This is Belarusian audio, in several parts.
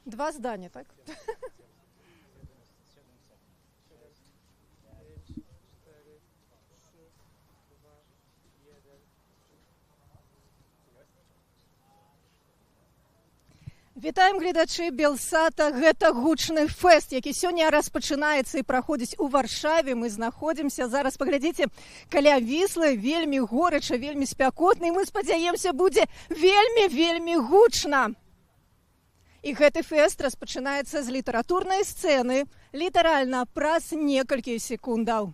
2 здання, так? Вітаем гледачы Белсата. Гэта гучны фэст, які сёння распачынаецца і праходзіць у Варшаве. Мы знаходзімся зараз, паглядзіце, каля Віслы, вельмі горача, вельмі спякотна, і мы спадзяемся, будзе вельмі гучна. І гэты фэст распачынаецца з літаратурнай сцэны літаральна праз некалькі секундаў.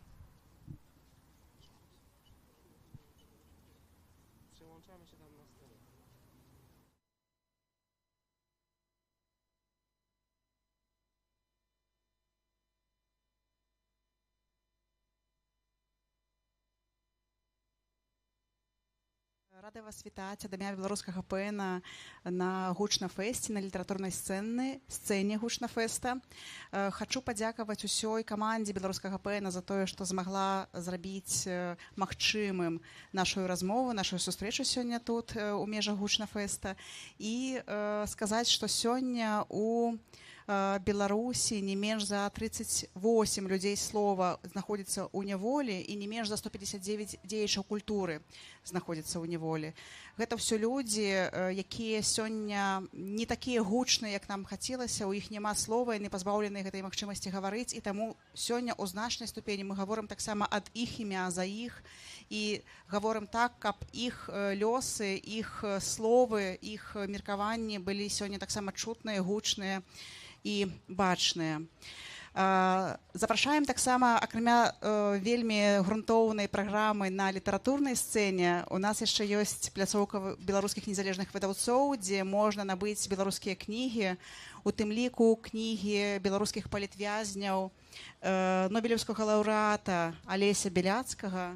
Рада вас вітаць ад імя беларускага ПН на гучнафэсце, на літаратурнай сцэне гучнафэста. Хачу падзякаваць усёй камандзе беларускага ПН за тое, што змагла зрабіць магчымым нашу размову, нашу сустрэчу сёння тут у межах гучнафэста. І сказаць, што сёння у Беларусі не менш за 38 людзей слова знаходзіцца ў няволі і не менш за 159 дзеячаў культуры знаходзяцца ў няволі. Гэта ўсё людзі, якія сёння не такія гучныя, як нам хацелася, у іх няма слова, яны пазбаўлены гэтай магчымасці гаварыць, і таму сёння ў значнай ступені мы гаворым таксама ад іх імя за іх і гаворым так, каб іх лёсы, іх словы, іх меркаванні былі сёння таксама чутныя, гучныя і бачныя. Запрашаем таксама, акрамя вельмі грунтоўнай праграмы на літаратурнай сцэне, у нас яшчэ ёсць пляцоўка беларускіх незалежных выдаўцоў, дзе можна набыць беларускія кнігі, у тым ліку кнігі беларускіх палітвязняў, нобелеўскага лаўрэата Алеся Беляцкага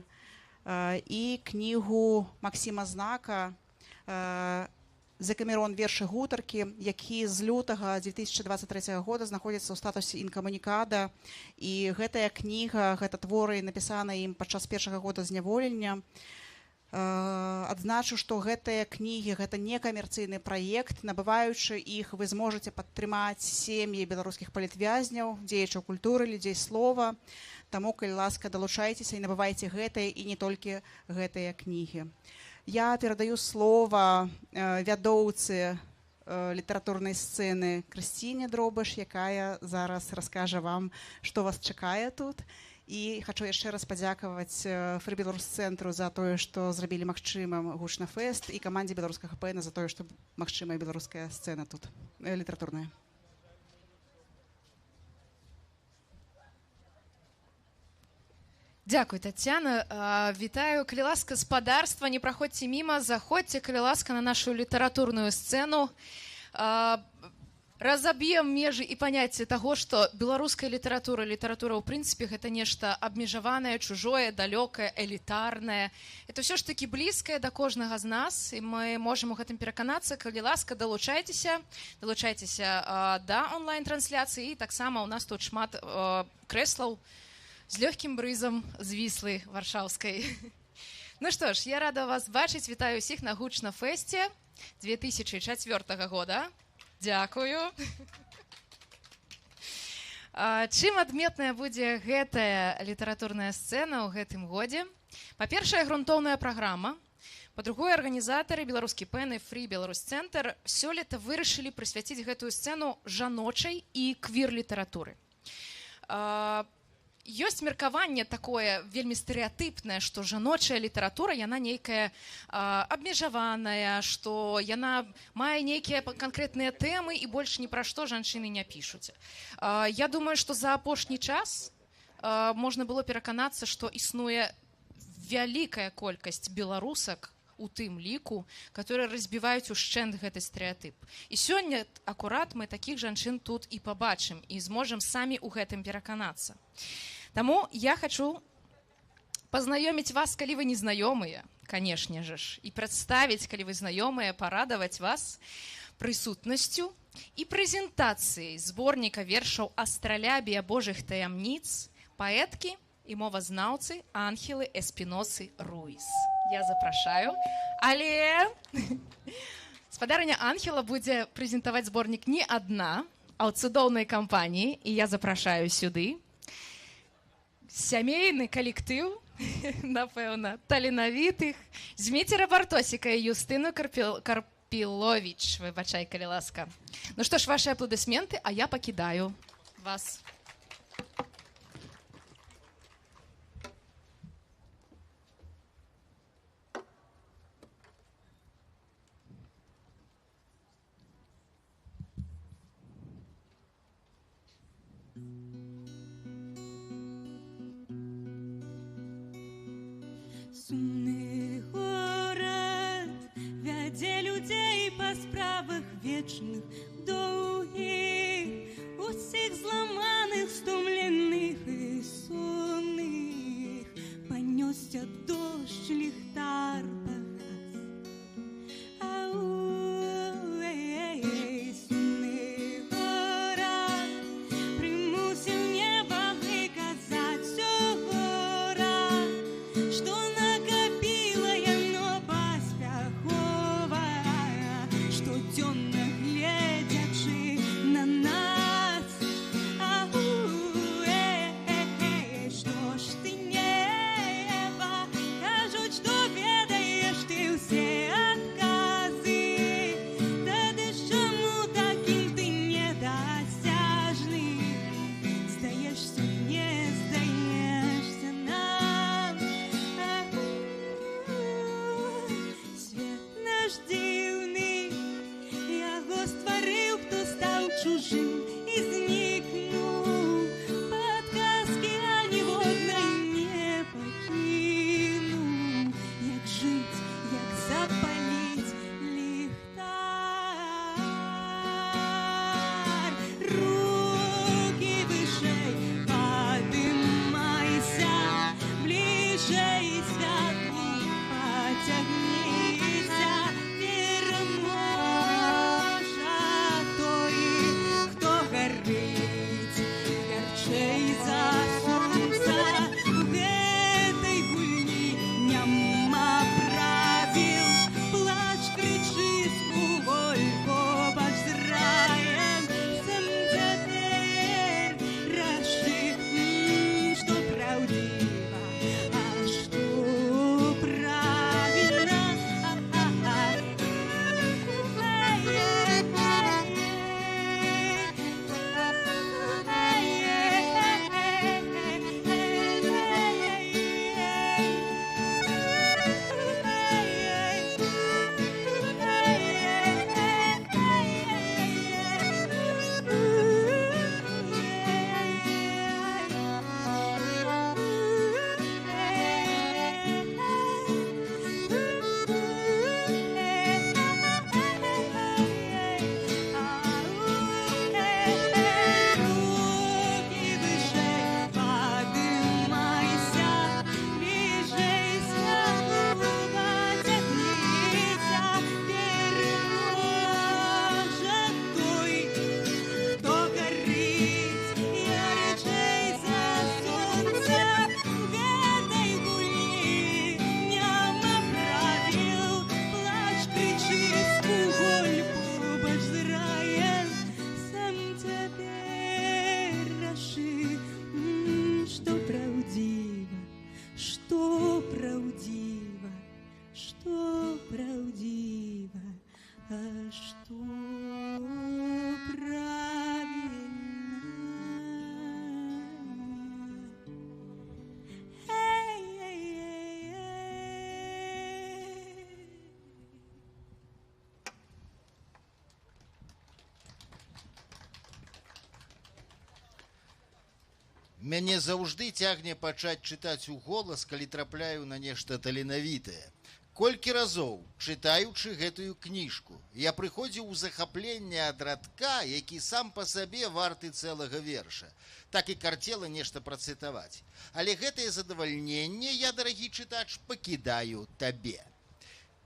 і кнігу Максіма Знака «Закамерон вершы гутаркі», які з лютага 2023 года знаходзіцца ў статусе інкамунікада. І гэтая кніга, гэта творы, напісаныя ім падчас першага года зняволення. Адзначу, што гэтыя кнігі, гэта некамерцыйны праект. Набываючы іх, вы зможаце падтрымаць сем'і беларускіх палітвязняў, дзеячаў культуры, людзей слова. Таму, калі ласка, далучайцеся і набывайце гэтыя і не толькі гэтыя кнігі. Я перадаю слово вядоўцы літаратурнай сцэны Крысціне Дробыш, якая зараз раскажа вам, што вас чакае тут. І хачу яшчэ раз падзякаваць Фрі Беларусь цэнтру за тое, што зрабілі магчымым гучнафэст, і камандзе беларускага ПН за тое, што магчымая беларуская сцэна тут літаратурная. Дзякуй, Таццяна. Вітаю, калі ласка, спадарства, не праходзьце міма, заходзьце, калі ласка, на нашу літаратурную сцэну. Разаб'ем межы і паняцце таго, што беларуская літаратура, ў прынцыпе, гэта нешта абмежаванае, чужое, далёкае, элітарнае. Это ўсё ж такі блізкае да кожнага з нас, і мы можам у гэтым пераканацца. Калі ласка, далучайцеся да онлайн-трансляцыі, і таксама у нас тут шмат крэслаў з лёгкім брызам з Віслы варшаўскай. Ну што ж, я рада вас бачыць, вітаю ўсіх на гучнафэсце 2004 года. Дзякую. Чым адметная будзе гэтая літаратурная сцэна ў гэтым годзе? Па-першае, грунтоўная праграма. Па-другое, арганізатары беларускі ПН і Фрі Беларусь цэнтр сёлета вырашылі прысвяціць гэтую сцэну жаночай і квір-літаратуры. Ёсць меркаванне такое вельмі стэрэатыпнае, што жаночая літаратура, яна нейкая абмежаваная, што яна мае нейкія канкрэтныя тэмы і больш ні пра што жанчыны не пішуць. Я думаю, што за апошні час можна было пераканацца, што існуе вялікая колькасць беларусак у тым ліку, которые разбіваюць ушчэнт гэты стэрэатып. І сёння акурат мы такіх жанчын тут і пабачым, і зможам самі ў гэтым пераканацца. Таму я хачу пазнаёміць вас, калі вы незнаёмыя, канешне ж, і прадставіць, калі вы знаёмыя, парадаваць вас прысутнасцю і прэзентацыяй зборніка вершаў «Астралябія Божых таямніц» паэткі і мовазнаўцы Анхелы Эспіносы Руіс. Я запрашаю, але Спадарыня Анхела будзе прэзентаваць зборнік не адна, а ў цудоўнай кампаніі, і я запрашаю сюды сямейны калектыў, напэўна, таленавітых Зміцера Бартосіка і Юстыну Карпіловіч. Выбачай, калі ласка. Ну што ж, вашы апладысменты, а я пакідаю вас. Сумны горад вядзе людзей па справах вечных, доўгіх, усіх зламаных, стомленых і сонных. Панёсся дождж, ліхтар пагас. Сумны горад прымусіў неба выказаць усё гора, што накапіла яно паспяхова, штодзённа гледзячы на нас. Што ж ты неба, кажуць, што ведаеш ты ўсе адказы. Тады ж чаму такім ты недасяжны? Здаешся мне, здаешся нам. Свет наш дзіўны, яго стварыў, хто стаў чужым і знікнуў. Падказкі аніводнай не пакінуў. Як жыць, як запаліць ліхтар. Рукі вышэй, падымайся, бліжэй святлу пацягніся. Пераможа той, хто гарыць ярчэй за сонца. У гэтай гульні няма правіл. Плач, крычы, скуголь, побач з раем. Сам цяпер рашы, што праўдзіва, а што правільна. Рукі вышэй, падымайся, бліжэй святлу пацягніся. Пераможа той, хто гарыць ярчэй за сонца. У гэтай гульні няма правіл. Плач, крычы, скуголь, побач з раем. Сам цяпер рашы, што праўдзіва, што праўдзіва, што праўдзіва, а што Мяне заўжды цягне пачаць чытаць у голас, калі трапляю на нешта таленавітае. Колькі разоў, чытаючы гэтую кніжку, я прыходзіў у захапленне ад радка, які сам па сабе варты цэлага верша. Так і карцела нешта працытаваць. Але гэтае задавальненне я, дарагі чытач, пакідаю табе.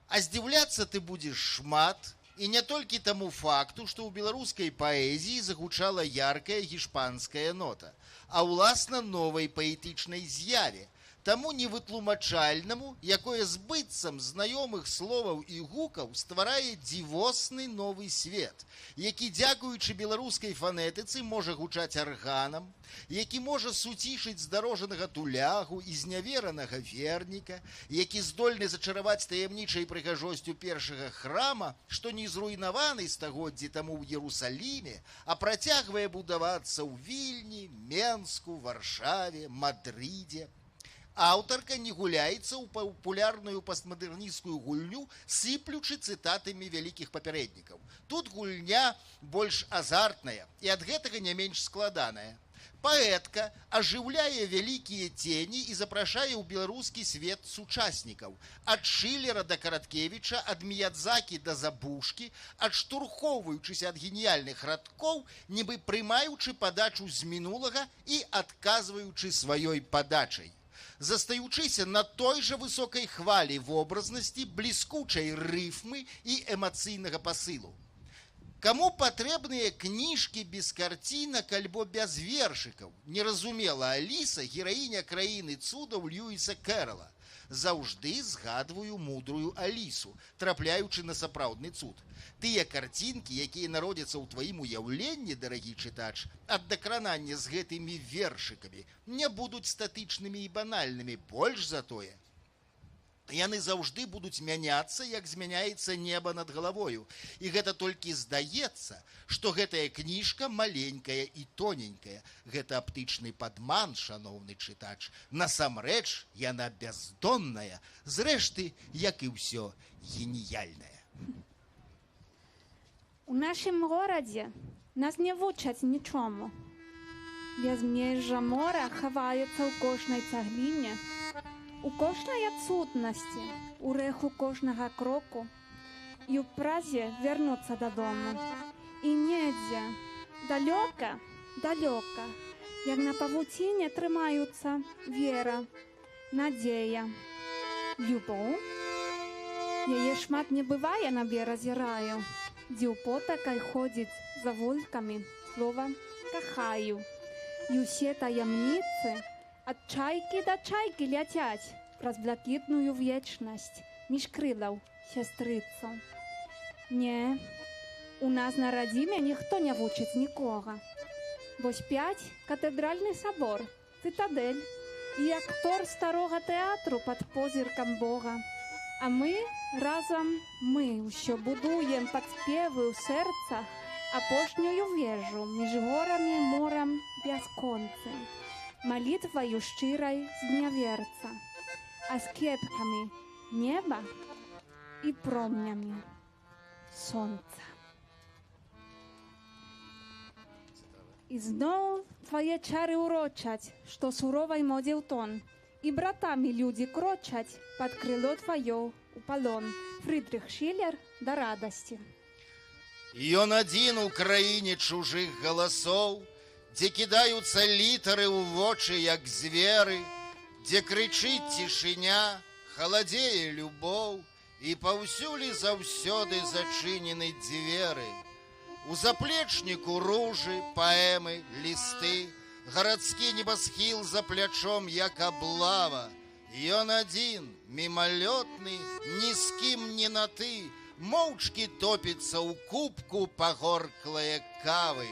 А здзіўляцца ты будзеш шмат, і не толькі таму факту, што ў беларускай паэзіі загучала яркая гішпанская нота, а ўласна новай паэтычнай з'яве. таму невытлумачальнаму, якое з быццам знаёмых словаў і гукаў стварае дзівосны новы свет, які, дзякуючы беларускай фанетыцы, можа гучаць арганам, які можа суцішыць здарожанага тулягу і зняверанага верніка, які здольны зачараваць таямнічай прыгажосцю першага храма, што не зруйнаваны стагоддзі таму ў Ерусаліме, а працягвае будавацца ў Вільні, Менску, Варшаве, Мадрыдзе. Аўтарка не гуляецца ў папулярную пастмадэрнісцкую гульню, сыплючы цытатамі вялікіх папярэднікаў. Тут гульня больш азартная і ад гэтага не менш складаная. Паэтка ажыўляе вялікія цені і запрашае ў беларускі свет сучаснікаў. Ад Шылера да Караткевіча, ад Міядзакі да Забушкі, адштурхоўваючыся ад геніяльных радкоў, нібы прымаючы падачу з мінулага і адказваючы сваёй падачай. Застаючыся на той жа высокай хвалі вобразнасці, бліскучай рыфмы і эмацыйнага пасылу. Каму патрэбныя кніжкі без карцінак альбо без вершыкаў? Не разумела Аліса, гераіня краіны цудаў Льюіса Кэрролла. Заўжды згадваю мудрую Алісу, трапляючы на сапраўдны цуд. Тыя карцінкі, якія народзяцца ў тваім уяўленні, дарагі чытач, ад дакранання з гэтымі вершыкамі, не будуць статычнымі і банальнымі, больш за тое. Яны заўжды будуць мяняцца, як змяняецца неба над галавою. І гэта толькі здаецца, што гэтая кніжка маленькая і тоненькая. Гэта аптычны падман, шаноўны чытач. Насамрэч, яна бяздонная, зрэшты, як і ўсё геніяльнае. У нашым горадзе нас не вучаць нічому. Бязмежжа мора хаваецца ў кожнай цагліне, у кожнай адсутнасці, у рэху кожнага кроку і ў празе вярнуцца дадому. І недзе, далёка, далёка, як на павуціне трымаюцца вера, надзея, любоў. Яе шмат не бывае на беразе раю, дзе ў потакай ходзіць за вулькамі слова «кахаю». І ўсе таямніцы ад чайкі да чайкі ляцяць праз блакітную вечнасць між крылаў сястрыцу. Не, у нас на радзіме ніхто не вучыць нікога. Вось 5 катэдральны сабор, цытадэль і актор старога тэатру пад позіркам Бога. А мы разам ўсё будуем падспевы ў сэрцах апошнюю вежу між горамі і морам бясконцым, малітваю шчырай з няверца, а з кепкамі неба і промнямі сонца. І зноў твае чары ўрочаць, што суровай модзе ў тон, і братамі людзі крочаць пад крыло тваё у палон. Фрыдрых Шілер да радасці. Ён адзін у краіне чужых галасоў, дзе кідаюцца літары ў вочы, як зверы, дзе крычыць цішыня, халадзее любоў, і паўсюль заўсёды зачынены дзверы. У заплечніку ружы, паэмы, лісты, гарадскі небасхіл за плячом, як аблава. Ён адзін, мімалётны, ні з кім не на ты, моўчкі топіцца ў кубку пагорклае кавы.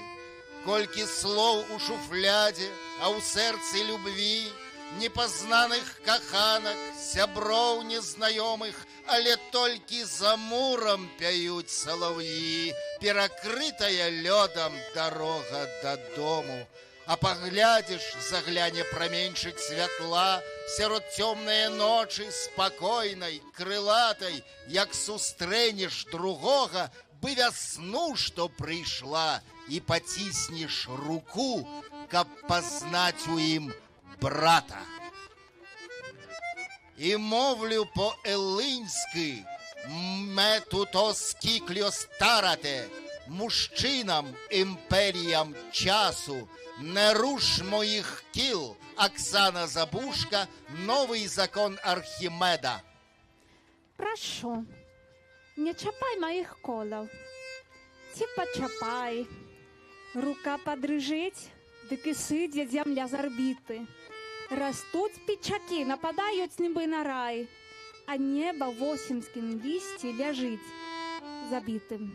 Колькі слоў у шуфлядзе, а ў сэрцы любві, непазнаных каханак, сяброў незнаёмых, але толькі за мурам пяюць салаўі, перакрытая лёдам дарога дадому. А паглядзіш, загляне праменьчык святла сярод цёмнае ночы, спакойнай, крылатай, як сустрэнеш другога, бы вясну, што прыйшла, і паціснеш руку, каб пазнаць у ім брата. І мовлю по-эллинськи метутос кікльос тарате, мужчинам, імперіям часу, не руш моїх кіл, Оксана Забушка, новий закон Архімеда. Прошу, не чапай моїх колов, ці почапай. Рука подрижить, дик і сидя земля з орбіти. Растут печаки, нападают небы на рай, а небо в осенскім лісці ляжить забитым.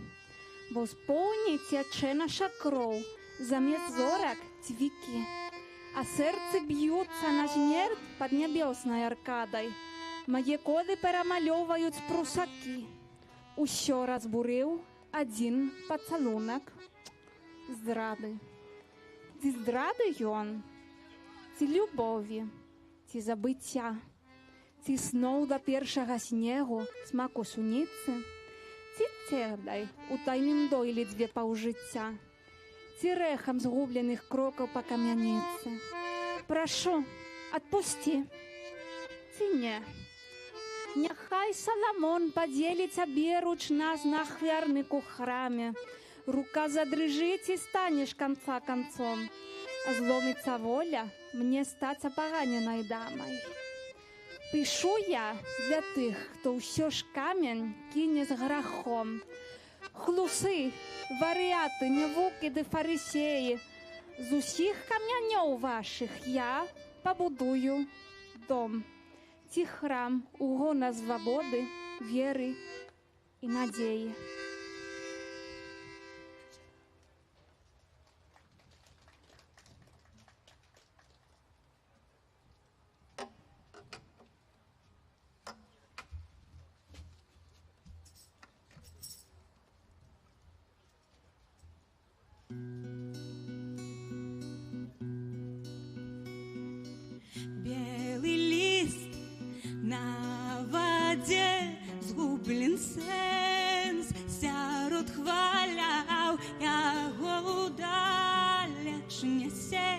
Бо з поўні цячэ наша кроў, замест зорак цвікі, а сэрцы б'юцца на смерць пад нябёснай аркадай. Мае коды перамалёваюць прусакі. Усё разбурыў адзін пацалунак здрады. Ці здрады ён, ці любові, ці забыцця, ці сноў да першага снегу, смаку суніцы, ці цердай у тайным дойлідзве паўжыцця, ці рэхам згубленых крокаў па камяніцы. Прашу, адпусці, ці не. Няхай Саламон падзеліць аберуч нас на ахвярніку храме. Рука задрыжыць і станеш канца канцом, а зломіцца воля мне стаць апаганенай дамай. Пішу я для тых, хто ўсё ж камень кіне з грахом. Хлусы, варыяты, невукі ды фарысеі, з усіх камянёў вашых я пабудую дом. Ці храм угона свабоды, веры і надзеі. Белый лист на воде, згублен сэнс сярод хваляў, яго ўдаляч нясе.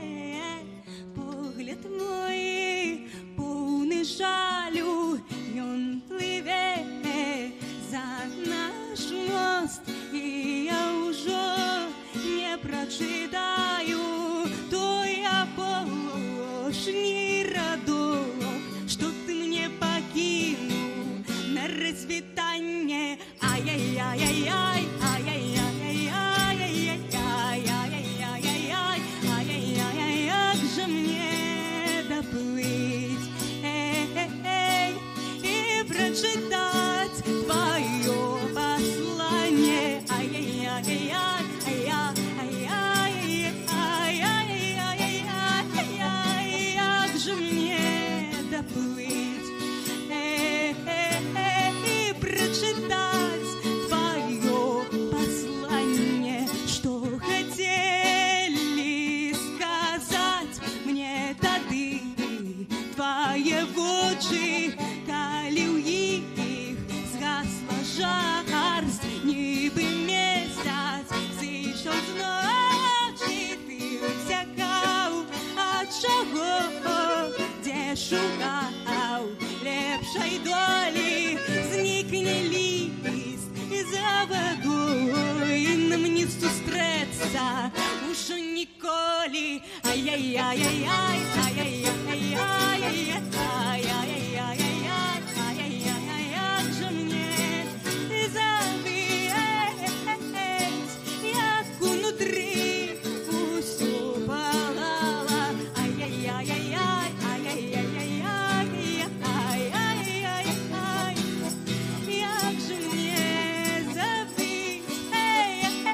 Погляд мой поўны жалю, ён плыве за наш мост, і я ўжо не прачытаю той апошні радок, што ты мне пакінуў на развітанне. Ай-яй-яй-яй-яй, ай-яй-яй-яй-яй, ай-яй-яй-яй-яй, ай-яй-яй-яй, як жа мне даплыць, і прачытаць тваё пасланне. Ай-яй-яй-яй, як же мне доплыть и прочитать твое послание, что хотели сказать мне тады твои вочы, калі ў іх згасла жарсць, нібы месяц зышоў з ночі, ты уцякаў ад чаго, дзе шукаў лепшай долі. Знікне ліст і за вадой нам не сустрэцца ужо ніколі. Ай-яй-яй-яй, ай-яй-яй-яй, ай-яй-яй-яй, як же мне забыць, як унутры усё палала. Ай-яй-яй-яй, ай-яй-яй-яй, як же мне забыць,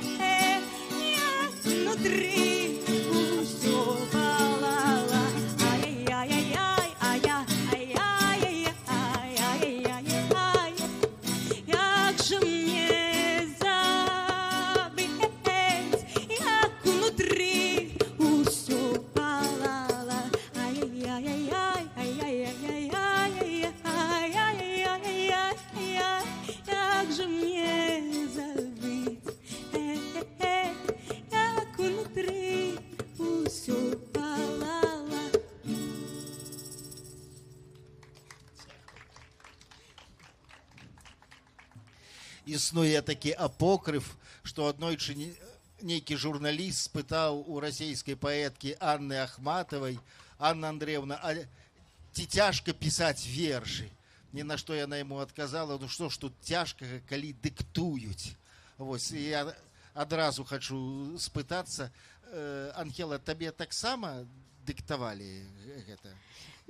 як внутрі усё палала. Ай-яй-яй-яй, ай-яй-яй-яй, як же мне забыць, як внутрі усё палала. Ай-яй-яй-яй, як же мне забыть, як внутрі усё палала. Існуе такі апокрыф, што аднойчы нейкі журналіст спытаў у расійскай паэткі Анны Ахматавай: Анна Андреевна, а ці цяжка пісаць вершы? Ні на што яна яму адказала: ну што ж тут цяжкага, калі дыктуюць. Вось, я адразу хачу спытацца, Анхела, табе таксама дыктавалі гэта?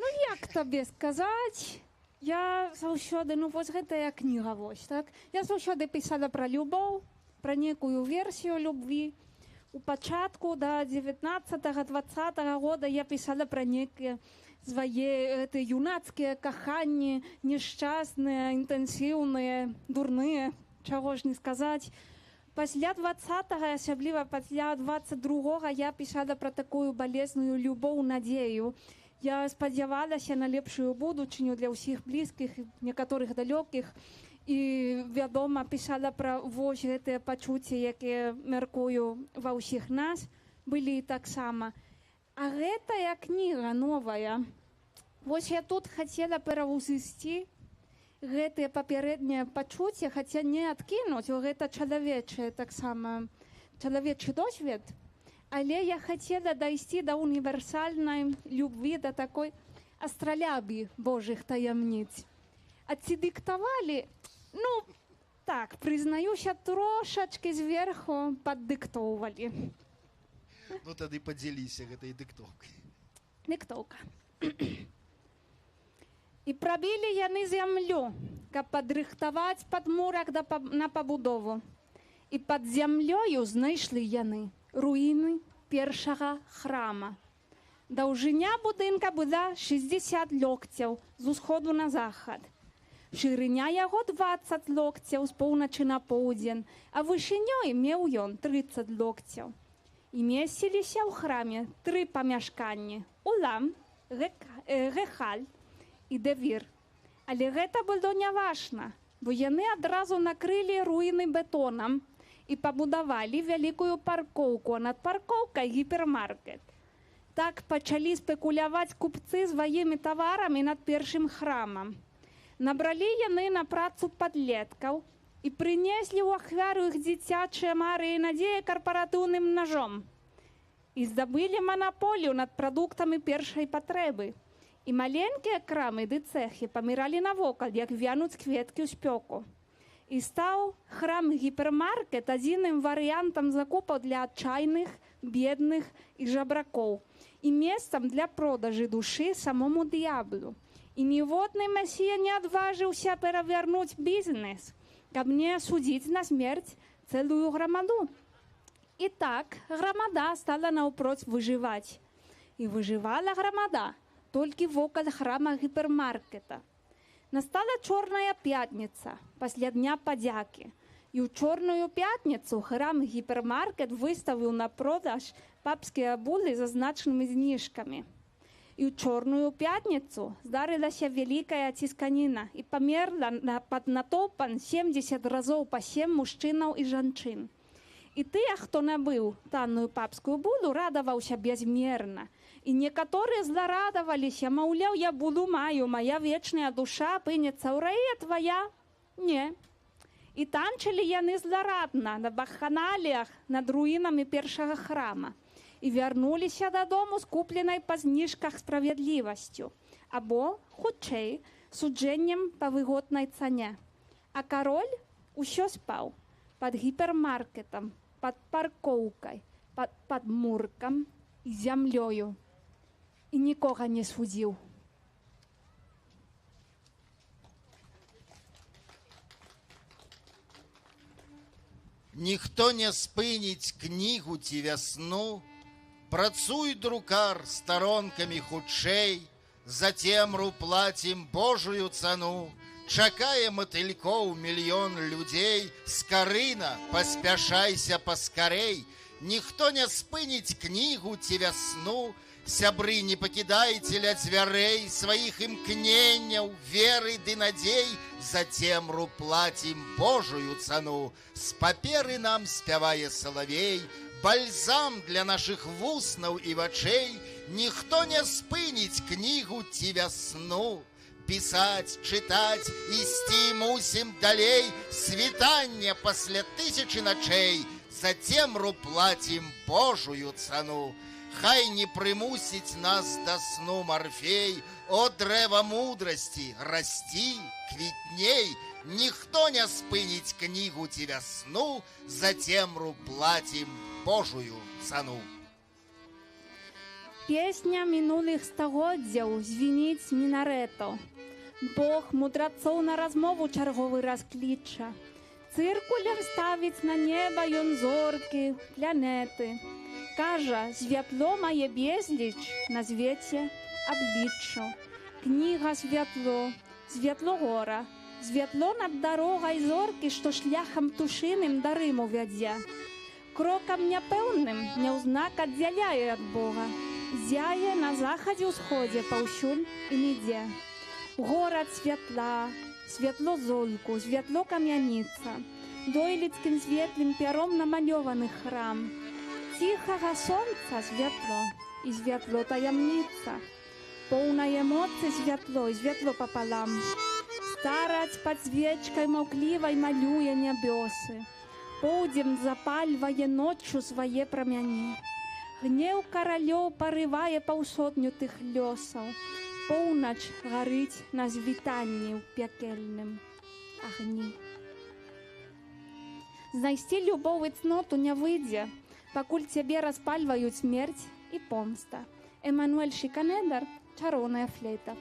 Ну, як табе сказаць? Я заўсёды, ну, вось гэтая кніга, вось, так? Я заўсёды пісала пра любоў, пра некую версію любві. У пачатку да 19-20 года я пісала пра некія свае юнацкія каханні, нешчасныя, інтэнсіўныя, дурныя, чаго ж не сказаць. Пасля 20-га, асабліва пасля 22-га, я пісала пра такую балезную любоў, надзею. Я спадзявалася на лепшую будучыню для ўсіх блізкіх, некаторых далёкіх. І, вядома, пісала пра вось гэтыя пачуцці, якія, мяркую, ва ўсіх нас былі таксама. А гэтая кніга новая, вось я тут хацела пераўзысці гэтыя папярэднія пачуцці, хаця не адкінуць, гэта чалавечае таксама, чалавечы досвед. Але я хацела дайсці да універсальнай любві, да такой астралябі Божых таямніц. А ці дыктавалі? Ну, так, прызнаюся, трошачкі зверху паддыктоўвалі. Ну, тады падзяліся гэтай дыктоўкай. Дыктоўка. І прабілі яны зямлю, каб падрыхтаваць падмурак на пабудову. І пад зямлёю знайшлі яны руіны першага храма. Даўжыня будынка была 60 локцяў з усходу на захад. Шырыня яго 20 локцяў з поўначы на поўдзень, а вышынёй меў ён 30 локцяў. І месціліся ў храме 3 памяшканні: улам, гехаль і девір. Але гэта было няважна, бо яны адразу накрылі руіны бетонам і пабудавалі вялікую паркоўку, а над паркоўкай гіпермаркет. Так пачалі спекуляваць купцы сваімі таварамі над першым храмам. Набралі яны на працу падлеткаў і прынеслі ў ахвяру іх дзіцячыя мары і надзеі карпаратыўным ножом. І здабылі манаполію над прадуктамі першай патрэбы. І маленькія крамы ды цэхі паміралі навокал, як вянуць кветкі ў спёку. І стаў храм-гіпермаркет адзіным варыянтам закупаў для адчайных, бедных і жабракоў і месцам для продажы душы самому д'яблу. І ніводны месія не адважыўся перавярнуць бізнес, каб не асудзіць на смерць цэлую грамаду. І так грамада стала наўпроць выжываць. І выжывала грамада толькі вокал храма гіпермаркета. Настала чорная пятніца, пасля дня падзякі. І ў чорную пятніцу храм-гіпермаркет выставіў на продаж папскія булы за значнымі зніжкамі. І ў чорную пятніцу здарылася вялікая цісканіна і памерла пад натоўпам 70 разоў па 7 мужчынаў і жанчын. І тыя, хто набыў танную папскую булу, радаваўся бязмерна. І некаторыя зларадаваліся, маўляў, я булу маю, мая вечная душа апынецца ў рае твая? Не. І танчылі яны зларадна на баханаліях над руінамі першага храма. І вярнуліся дадому з купленай па зніжках справядлівасцю, або, хутчэй, суджэннем па выгоднай цане. А кароль усё спаў пад гіпермаркетам, пад паркоўкай, пад муркам і зямлёю. І нікога не судзіў. Ніхто не спыніць кнігу ці вясну, працуй, друкар, старонкамі хутчэй, за цемру плацім Божую цану, чакае матылькоў мільён людзей, скарына, паспяшайся паскарэй, ніхто не спыніць кнігу ці вясну, сябры, не пакідайце ля дзвярэй сваіх імкненняў, веры ды надзей, за цемру плацім Божую цану, з паперы нам спявае салавей, бальзам для нашых вуснаў і вачэй, ніхто не спыніць кнігу ці вясну. Пісаць, чытаць, ісці мусім далей, світанне пасля 1000 начэй, за цемру плацім Божую цану. Хай не прымусіць нас да сну Марфей, о дрэва мудрасці, расці, квітней, ніхто не спыніць кнігу ці вясну, за цемру плацім Божую цану. Песня мінулых стагоддзяў звініць мінарэту. Бог мудрацоў на размову чарговы раз кліча. Цыркулем ставіць на неба ён зоркі, планеты. Кажа, святло мае безліч, назвеце абліччу. Кніга святло, святло гора, святло над дарогай зоркі, што шляхам тушыным да Рыму вядзе. Крокам няпэўным няўзнак аддзяляе ад Бога. Зяе на захадзе ўсходзе паўсюль і нідзе. Горад святла, святло золку, святло камяніца, дойліцкім светлым пяром намалёваны храм. Ціхага сонца святло і святло таямніца. Поўнае моцы святло і святло папалам. Стараць пад свечкай маўклівай малюе нябёсы. Поўдзень запальвае ноччу свае прамяні. Гнеў каралёў парывае паўсотню тых лёсаў. Поўнач гарыць на звітанні ў пякельным агні. Знайсці любоў і цноту не выйдзе, пакуль цябе распальваюць смерць і помста. Эмануэль Шиканедар, чароўная флейта.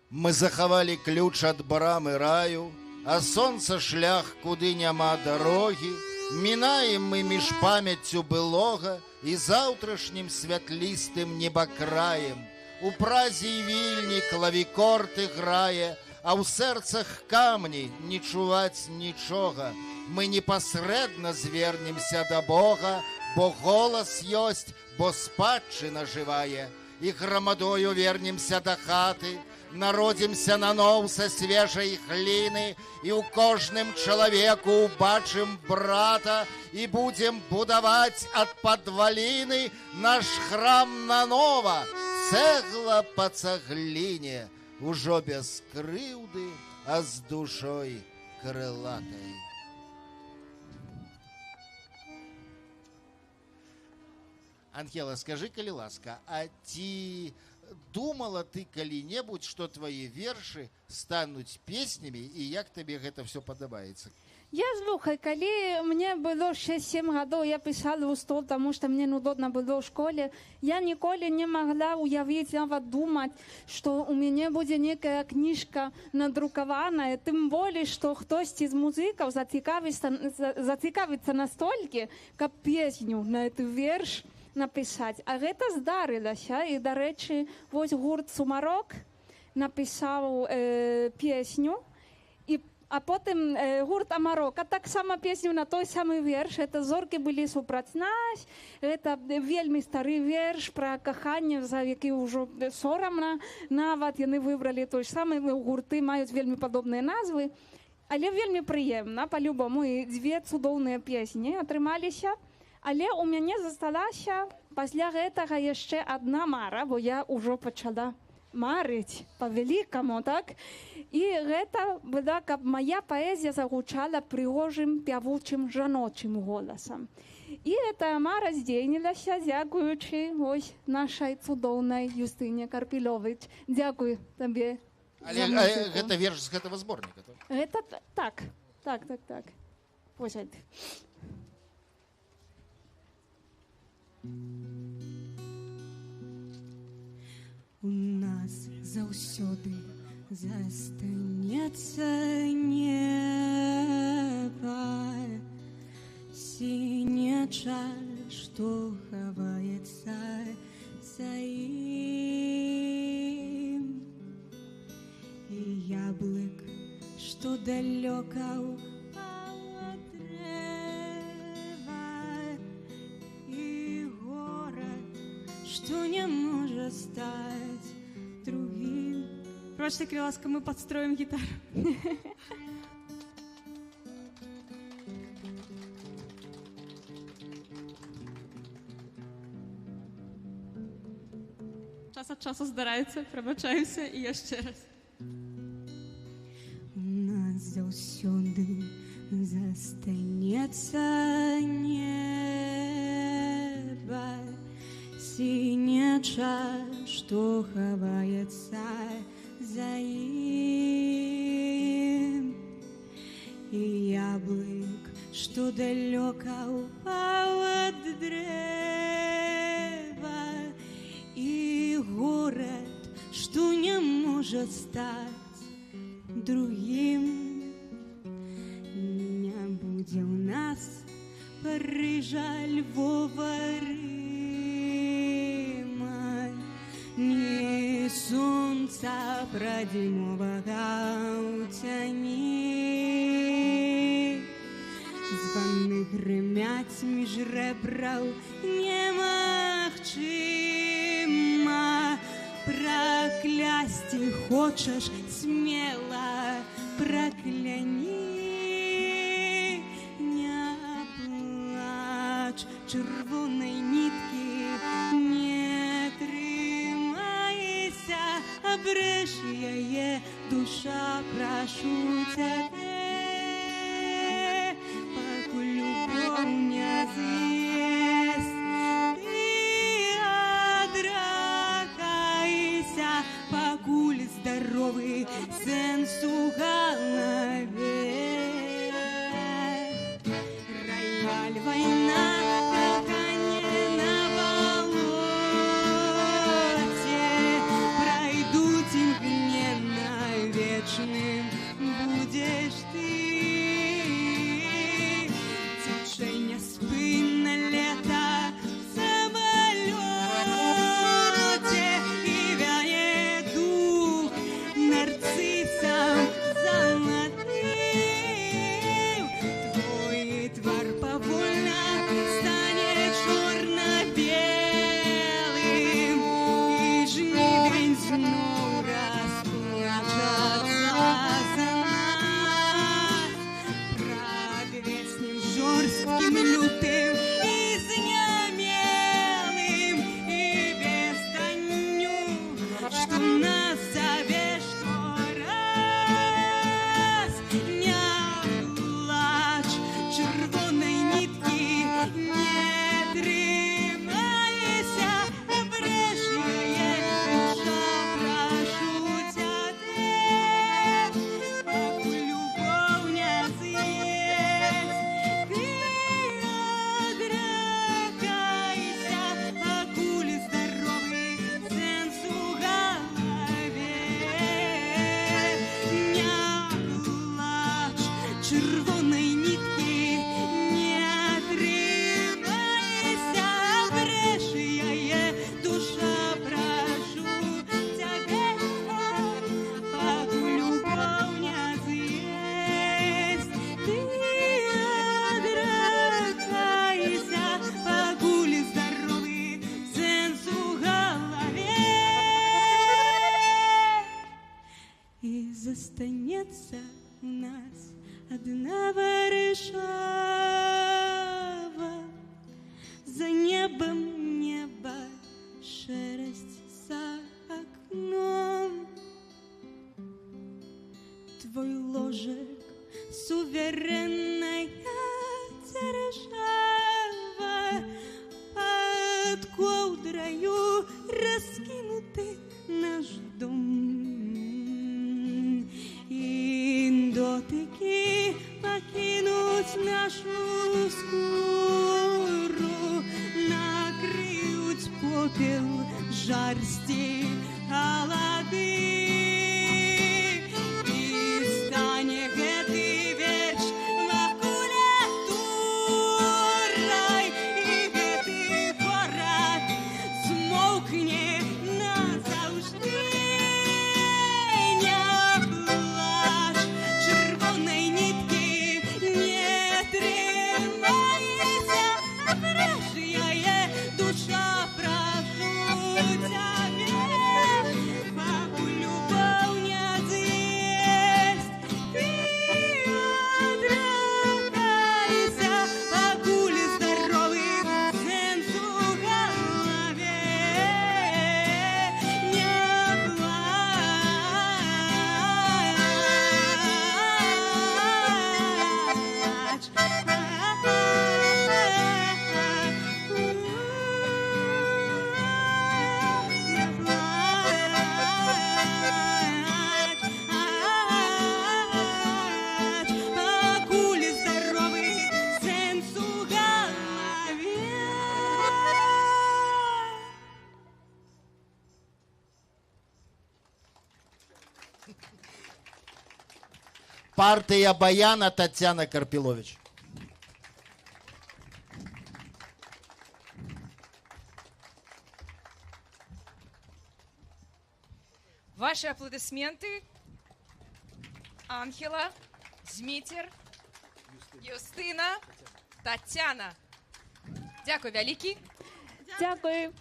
Мы захавалі ключ ад брамы раю, а сонца шлях, куды няма дарогі. Мінаем мы між памяццю былога і заўтрашнім святлістым небакраем. У празе і вільні клавікорд іграе, а ў сэрцах камні не чуваць нічога. Мы непасрэдна звернемся да Бога, бо голас ёсць, бо спадчына жывая. І грамадою вернемся да хаты, народзімся наноў са свежай гліны, і ў кожным чалавеку убачым брата, і будзем будаваць ад падваліны наш храм нанова, цэгла па цагліне, ужо без крыўды, а з душой крылатай. Ангела, скажи, калі ласка, а ці думала ты калі-небудзь, што твои вершы стануць песнямі, і як табе гэта все падабаецца? Я слухай, калі мне было 6-7 гадоў, я пісала ў стол, таму што мне нудотна было ў школе. Я ніколі не магла уявіць, нават думаць, што ў мяне будзе некая кніжка надрукаваная, тым болей, што хтосьці з музыкаў зацікавіцца настолькі, каб песню на гэты верш напісаць. А гэта здарылася. І, дарэчы, вось гурт «Сумарок» напісаў песню, а потым гурт «Амарок» таксама песню на той самы верш. Это «Зоркі былі супраць нас». Гэта вельмі стары верш пра каханне, за які ўжо сорамна. Нават яны выбралі той самы, гурты маюць вельмі падобныя назвы. Але вельмі прыемна, па-любому, і дзве цудоўныя песні атрымаліся. Але ў мяне засталася пасля гэтага яшчэ адна мара, бо я ўжо пачала марыць па-вялікаму, так? І гэта была, каб мая паэзія загучала прыгожым, пявучым, жаночым голасам. І гэтая мара здзейнілася, дзякуючы вось нашай цудоўнай Юстыне Карпілёвіч. Дзякуй табе. Але гэта верш з гэтага зборніка, так? Гэта так. Вось гэта. У нас заўсёды застанецца неба, сіняя чаль, што хаваецца за ім, і яблык, што далёка ўпала дрэва, і горад, што не можа стаць другим. Прочь, калі ласка, мы подстроим гитару. Час ад часу здараецца, прабачаюся і яшчэ раз. У нас заўсёды застанецца неба, сіняя чаль, што хаваецца за ім, і яблык, што далёка ўпаў ад дрэва, такі горад, што не можа стаць другім. Не будзе ў нас Парижа, Львова, Рыма, ні сонца прадзімовага ў цяні. Званы грымяць між рэбраў немагчыма. Праклясці хочаш смела, пракляні. Не плач, чырвонай ніткі не трымайся, абрэш яе, душа, прашу цябе, пакуль любоў не з'ест. Ты адракайся, пакуль здаровы сэнс у галаве. Рояль, вайна, каханне на балоце пройдуць імгненна, вечным будзеш ты. Цячэ няспынна лета в самалёце і вяне дух нарцысам залатым. Твой твар павольна стане чорна-белым, і жнівень зноў расплачацца за нас. Прагрэснем жорсткім, лютым і знямелым, і безданню, што нас заве штораз. Не плач, чырвонай ніткі не трымайся, абрэш яе, душа, прашу цябе, пакуль любоў не з'ест. Ты адракайся, пакуль здаровы сэнс у галаве. Не плач, чырвонай ніткі не трымайся, абрэш яе, душа, прашу цябе, пакуль любоў не з'ест. Ты адракайся, пакуль здаровы сэнс у галаве. І застанецца у нас адна варышава. За небом неба, шэрасць за акном. Твой ложек суверенная дзяржава, пад коўдраю раскінуты наш дом. І дотыкі пакінуць нашу скуру, накрыюць попел жарсці халады. І стане гэты веч макулятурай, і гэты горад змоўкне назаўжды. Не плач, чырвонай ніткі не трымайся, абрэш яе, душа, прашу цябе, пакуль Партия Баяна Татьяна Карпилович. Ваши аплодисменты. Анхела, Змітер, Юстина, Тетяна. Дякую, вялікі. Дякую.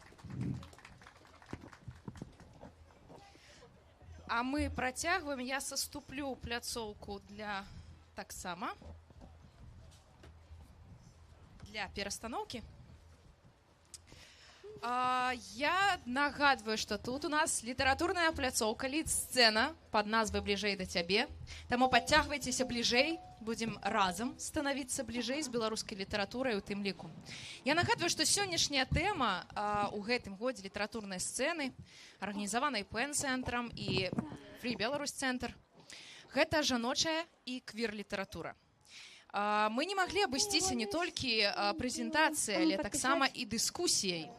А мы працягваем. Я саступлю пляцоўку для таксама для перастаноўкі. Я нагадваю, што тут у нас літаратурная пляцоўка, лід-сцэна пад назвай «Бліжэй да цябе». Таму падцягвайцеся бліжэй, будзем разам станавіцца бліжэй з беларускай літаратурай у тым ліку. Я нагадваю, што сённяшняя тэма у гэтым годзе літаратурнай сцэны, арганізаванай ПЭН-цэнтрам і Free Belarus Цэнтр, гэта жаночая і квір-літаратура. Мы не маглі абысціся не толькі прэзентацыяй, але таксама і дыскусіяй.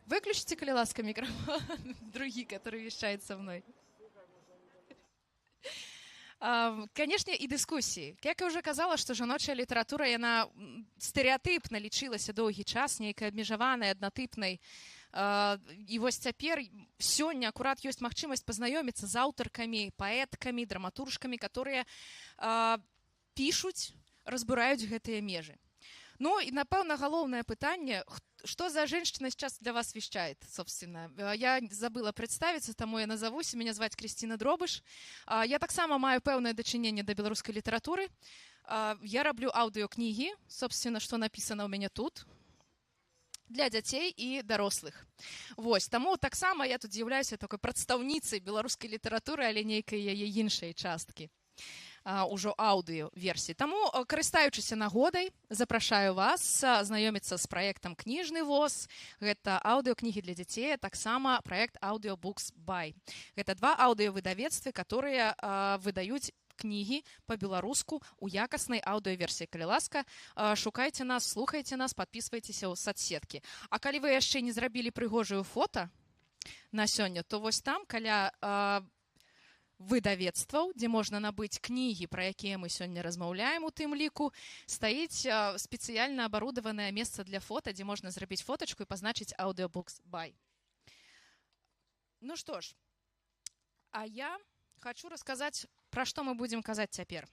Выключите, коли ласка, микрофон, другие, который вещает со мной. Конечно, и дискуссии. Как я уже казала, что жаночая литература, она стереотипно лічылася доўгі час, нейкай абмежаванай, аднатыпнай. І вось цяпер сёння акурат ёсць магчымасць пазнаёміцца з аўтаркамі, паэткамі, драматуржкамі, которые пішуць, разбураюць гэтыя межы. Ну и, напэўна, галоўнае пытанне, что за женщина сейчас для вас вещает, собственно. Я забыла представиться, тому я назовусь. Меня звать Кристина Дробыш. Я таксама маю пэўнае дачыненне да беларускай літаратуры. Я раблю аўдыёкнігі, собственно, что написано у меня тут, для дзяцей і дарослых. Вось, таму таксама я тут з'яўляюся такой прадстаўніцай беларускай літаратуры, але нейкай яе іншай часткі. Ужо аўдыё-версіі. Таму, карыстаючыся нагодай, запрашаю вас знаёміцца з праектам «Кніжны воз». Гэта аўдыёкнігі для дзяцей, а таксама праект «Audiobooks by». Гэта два аўдыёвыдавецтвы, которые выдаюць кнігі па-беларуску ў якаснай аўдыёверсіі. Калі ласка, шукайце нас, слухайце нас, падпісвайцеся ў соцсеткі. А калі вы яшчэ не зрабілі прыгожую фота на сёння, то вось там, каля выдавецтваў, дзе можна набыць кнігі, пра якія мы сёння размаўляем у тым ліку, стаіць спецыяльна абарудаванае месца для фота, дзе можна зрабіць фотачку і пазначыць «Audiobooks by». Ну што ж, а я хочу расказаць, пра што мы будзем казаць цяпер.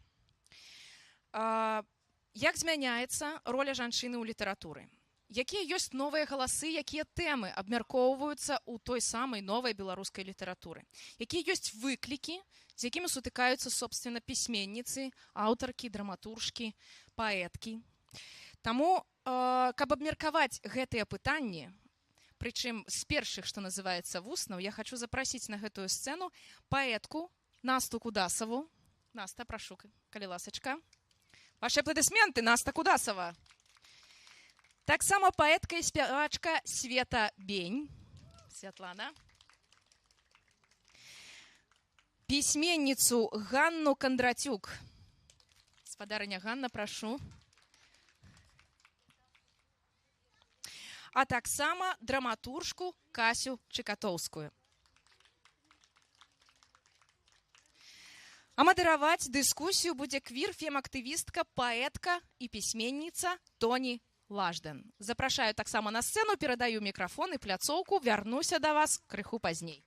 Як змяняецца роля жанчыны ў літаратуры? Якія ёсць новыя галасы, якія тэмы абмяркоўваюцца ў той самай новай беларускай літаратуры? Якія ёсць выклікі, з якімі сутыкаюцца, собственно, пісьменніцы, аўтаркі, драматуржкі, паэткі? Таму, каб абмеркаваць гэтыя пытанні, прычым з першых, што называецца, вуснаў, я хочу запрасіць на гэтую сцэну паэтку Насту Кудасаву. Наста, прашу, калі ласачка. Ваши аплодисменты, Наста Кудасава. Таксама паэтка і спявачка Света Бень. Святлана. Пісьменніцу Ганну Кондратюк. Спадарыня Ганна, прашу. А таксама драматуржку Касю Чыкатоўскую. А мадыраваць дыскусію будзе квір-фем-актывістка, паэтка і пісьменніца Тоні Лажден. Запрашаю таксама на сцэну, перадаю мікрафон і пляцоўку, вярнуся да вас крыху пазней.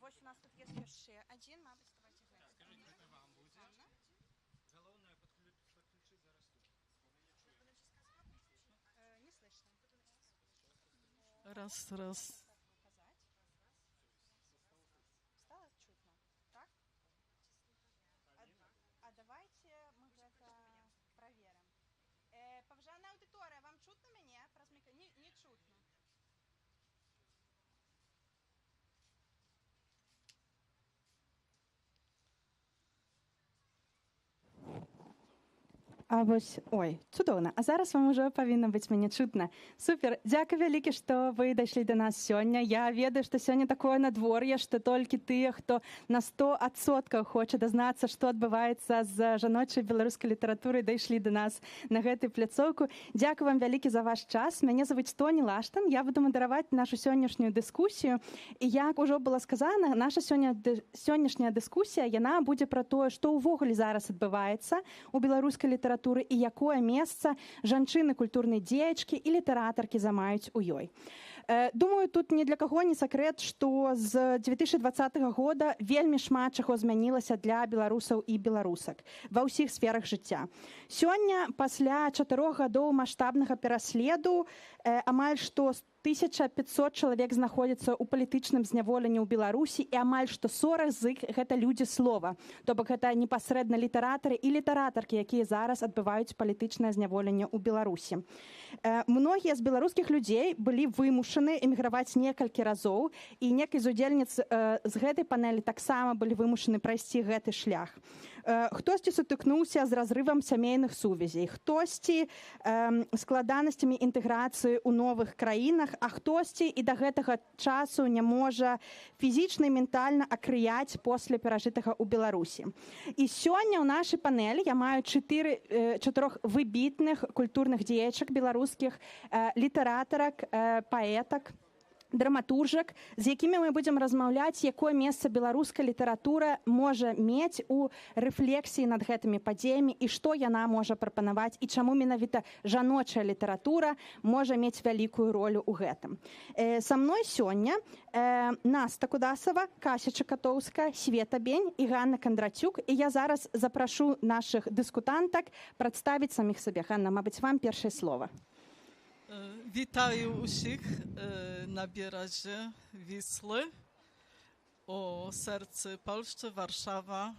Вось у нас тут есть яшчэ адзін, мабыць, давайте глядзець. Скажыце, што вам будзе? Галоўнае падключыць зараз тут. Не слышно. Раз. Стало чутно, так? А давайте мы гэта праверым. Паважаная аўдыторыя, вам чутно мяне? Не чутно. А вось, ой, цудоўна. А зараз вам ужо павінна быць мяне чутна. Супер. Дзякуй вялікі, што вы дайшлі да нас сёння. Я ведаю, што сёння такое надвор'е, што толькі тыя, хто на 100% хоча дазнацца, што адбываецца з жаночай беларускай літаратурай, дайшлі да нас на гэтую пляцоўку. Дзякуй вам вялікі за ваш час. Мяне завуць Тоні Лаштан. Я буду мадэраваць нашу сённяшнюю дыскусію. І як ужо было сказана, наша сённяшняя дыскусія, яна будзе пра тое, што ўвогуле зараз адбываецца у беларускай літаратуры і якое месца жанчыны, культурнай дзеячкі і літаратаркі замаюць у ёй. Думаю, тут ні для каго не сакрэт, што з 2020 года вельмі шмат чаго змянілася для беларусаў і беларусак ва ўсіх сферах жыцця. Сёння, пасля 4 гадоў маштабнага пераследу, амаль што 1500 чалавек знаходзяцца ў палітычным зняволенні ў Беларусі і амаль што 40 з іх гэта людзі слова. То бок гэта непасрэдна літаратары і літаратаркі, якія зараз адбываюць палітычнае зняволенне ў Беларусі. Многія з беларускіх людзей былі вымушаны эміграваць некалькі разоў, і некай з удзельніц з гэтай панелі таксама былі вымушаны прайсці гэты шлях. Хтосьці сутыкнуўся з разрывам сямейных сувязей, хтосьці складанасцямі інтэграцыі ў новых краінах, а хтосьці і да гэтага часу не можа фізічна і ментальна акрыяць пасля перажытага ў Беларусі. І сёння ў нашай панелі я маю 4 выбітных культурных дзеячак беларускіх, літаратарак, паэтак, драматуржак, з якімі мы будзем размаўляць, якое месца беларуская літаратура можа мець у рэфлексіі над гэтымі падзеямі і што яна можа прапанаваць і чаму менавіта жаночая літаратура можа мець вялікую ролю ў гэтым. Са мной сёння Наста Кудасава, Кася Чакатоўская, Света Бень і Ганна Кандрацюк. І я зараз запрашу нашых дыскутантак прадставіць саміх сабе. Ганна, мабыць, вам першае слова. Вітаю усіх на березі Вісли, у серці Польщі, Варшава.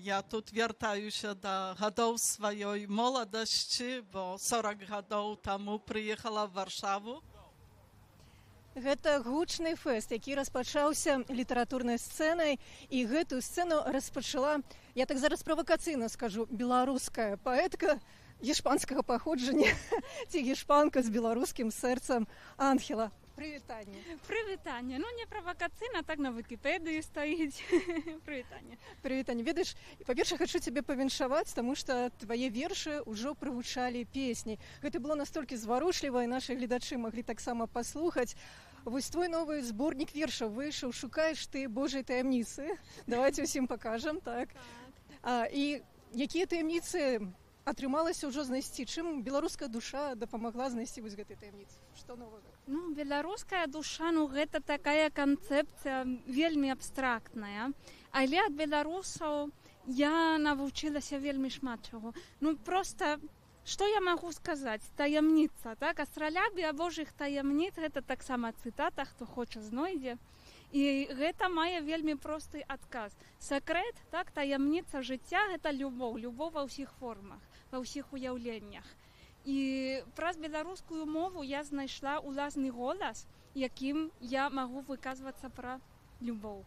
Я тут вертаюся до годов своєї молодості, бо 40 годов тому приїхала в Варшаву. Гэта гучны фэст, які распачаўся літаратурнай сцэнай, і гэтую сцэну распачала, я так зараз правакацыйна скажу, беларуская паэтка гішпанскага паходжання ці гішпанка з беларускім сэрцам Анхела. Прывітанне. Прывітанне. Ну, не правакацыйна, так на Вікіпедыі стаіць. Прывітанне. Прывітанне. Ведаеш, па-першае, хачу цябе павіншаваць, таму што твае вершы ўжо прывучалі песні. Гэта было настолькі зварушліва, і нашы гледачы маглі таксама паслухаць. Вось твой новы зборнік вершаў выйшаў «Шукаеш ты Божай таямніцы». Давайте ўсім пакажам, так. І якія таямніцы атрымалася ўжо знайсці? Чым беларуская душа дапамагла знайсці вось гэтай таямніцы? Што новага? Ну, беларуская душа, ну, гэта такая канцэпцыя вельмі абстрактная. Але ад беларусаў я навучылася вельмі шмат чаго. Ну, проста, што я магу сказаць? Таямніца, так? Астралябія Божых таямніц, гэта таксама цытата, хто хоча знойдзе. І гэта мае вельмі просты адказ. Сакрэт, так, таямніца жыцця – гэта любоў, любоў ва ўсіх формах, ва ўсіх уяўленнях. І праз беларускую мову я знайшла ўласны голас, якім я магу выказвацца пра любоў.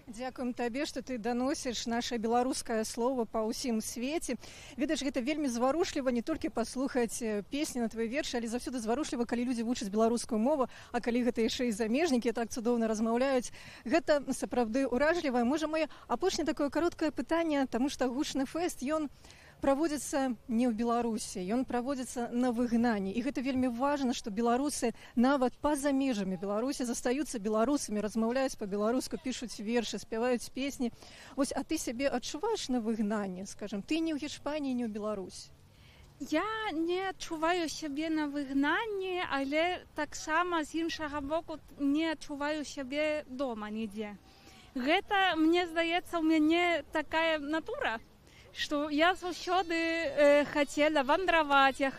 Дзякуем табе, што ты даносіш наше беларускае слово па ўсім свеце. Ведаеш, гэта вельмі зварушліва не толькі паслухаць песні на твои вершы, але заўсёды зварушліва, калі людзі вучаць беларускую мову, а калі гэта яшчэ і замежнікі так цудоўна размаўляюць. Гэта сапраўды ўражліва. Можа, моё апошняе такое кароткае пытанне, таму што гучны фэст, ён праводзіцца не ў Беларусі, ён праводзіцца на выгнанні. І гэта вельмі важна, што беларусы нават па-за межамі Беларусі застаюцца беларусамі, размаўляюць па-беларуску, пішуць вершы, спяваюць песні. Вось, а ты сябе адчуваеш на выгнанні, скажам, ты не ў Гішпаніі, не ў Беларусі? Я не адчуваю сябе на выгнанні, але таксама з іншага боку не адчуваю сябе дома нідзе. Гэта, мне здаецца, у мяне такая натура, што я заўсёды хацела вандраваць, я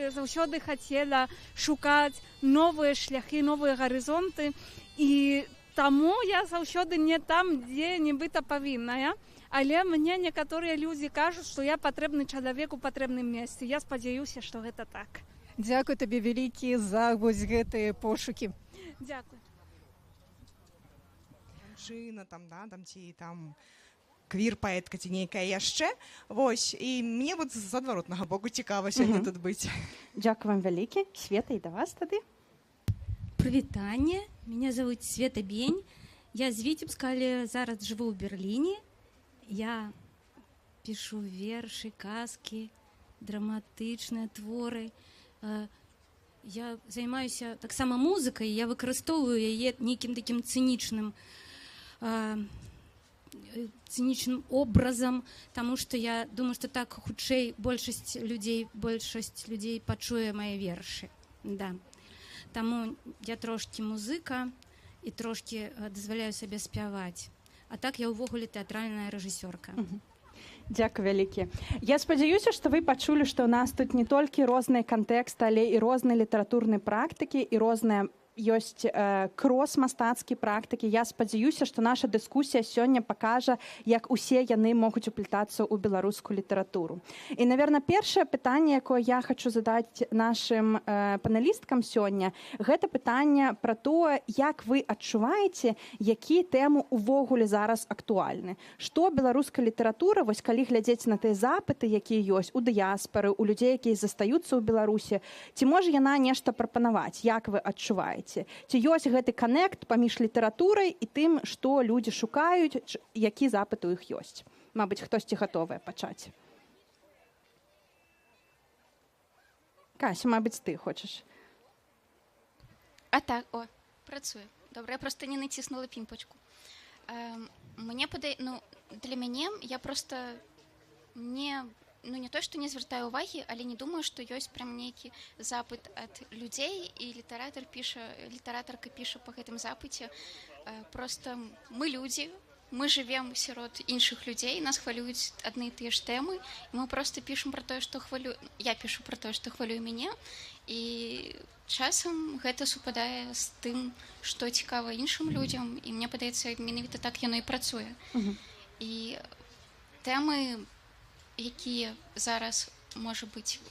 заўсёды хацела шукаць новыя шляхі, новыя гарызонты, і таму я заўсёды не там, дзе нібыта павінная, але мне некаторыя людзі кажуць, што я патрэбны чалавек у патрэбным месцы. Я спадзяюся, што гэта так. Дзякуй табе вялікі за вось гэтыя пошукі. Дзякуй. Жанчына там, да, там ці там квір-паэтка ці нейкая яшчэ. Вось, і мне вот з адваротнага боку цікава сёння тут быць. Дзякую вам вялікі. Света, і да вас тады. Привітання. Меня зовут Света Бень. Я з Витебска, але зараз живу ў Берліне. Я пишу вершы, казкі, драматычныя творы. Я займаюся таксама музыкай, я выкарыстоўваю яе нейкім такім цынічным образам, таму што я думаю, што так хутчэй большасць людзей пачуе мае вершы. Да. Таму я трошкі музыка і трошкі дазваляю сабе спяваць. А так я ўвогуле тэатральная рэжысёрка. Дзякуй вялікі. Я спадзяюся, што вы пачулі, што ў нас тут не толькі розныя кантэксты, але і розныя літаратурныя практыкі і розныя ёсць крос-мастацкія практыкі. Я спадзяюся, што наша дыскусія сёння пакажа, як усе яны могуць уплетацца ў беларускую літаратуру. І, наверное, першае пытанне, якое я хочу задаць нашым панелісткам сёння, гэта пытанне пра тое, як вы адчуваеце, якія тэмы ўвогуле зараз актуальны. Што беларуская літаратура, вось калі глядзець на тыя запыты, якія ёсць у дыяспары, у людзей, якія застаюцца ў Беларусі, ці можа яна нешта прапанаваць, як вы адчуваеце? Ці ёсць гэты канект паміж літаратурай і тым, што людзі шукаюць, які запыт у іх ёсць? Мабыць, хтосьці гатовыя пачаць. Кася, мабыць, ты хочаш. А так, працуе. Добра, я просто не націснула пімпачку. Для мяне я просто не то, што не звяртаю ўвагі, але не думаю, што ёсць прям нейкі запыт ад людзей, і літаратарка піша па гэтым запыце. Просто мы людзі, мы жывем сярод іншых людзей, нас хвалююць адны і тыя ж тэмы, і мы просто пішам пра тое, што я пішу пра тое, што хвалюе мяне, і часам гэта супадае з тым, што цікава іншым людзям, і мне падаецца, менавіта так яно і працуе. І тэмы, якія зараз, можа быць,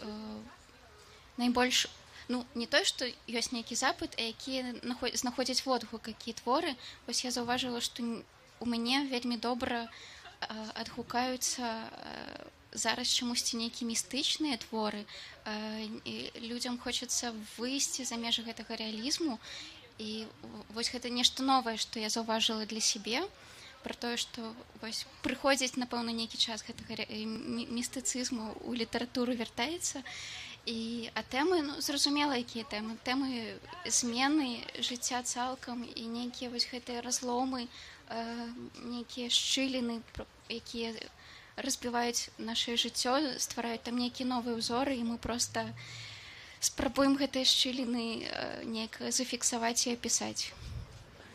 найбольш, не той, што ёсць нейкі запыт, а якія знаходзяць водгук, якія творы. Вось я заўважыла, што у мяне вельмі добра адгукаюцца зараз чамусьці нейкія містычныя творы. Людзям хочацца выйсці за межы гэтага рэалізму. І вось гэта нешта новае, што я заўважыла для сябе, пра тое, што прыходзіць, напэўна, нейкі час гэтага містыцызму ў літаратуру вяртаецца. А тэмы, зразумела, якія тэмы. Тэмы змены жыцця цалкам і нейкія вось гэтыя разломы, нейкія шчыліны, якія разбіваюць нашае жыццё, ствараюць там нейкія новыя ўзоры, і мы проста спрабуем гэтыя шчыліны неяк зафіксаваць і апісаць.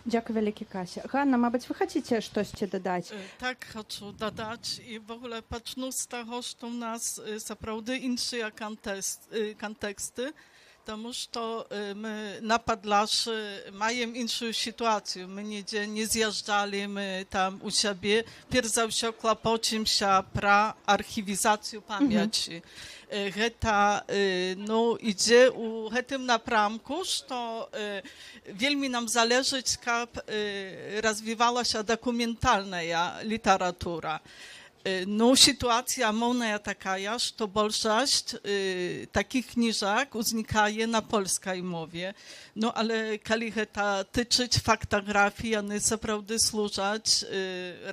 Дзякуй вялікі, Кася. Ганна, мабыць, вы хацеце штосьці дадаць? Так, хочу дадаць. І в ogóle пачну з таго, што ў нас сапраўды іншыя кантэксты, тому што мы на Падлашы маем іншую сітуацыю. Мы нідзе не з'язджалі, мы там у сябе. Перш за ўсё клапоцімся пра архівізацыю памяці. Гэта ідзе ў гэтым напрамку, што вельмі нам залежыць, каб развівалася дакументальная літаратура. Ситуация моўная такая, што большасць takich kniżak uznikaje na polskiej mowie. Ale kali гэта tyczyć faktografii, one naprawdę służać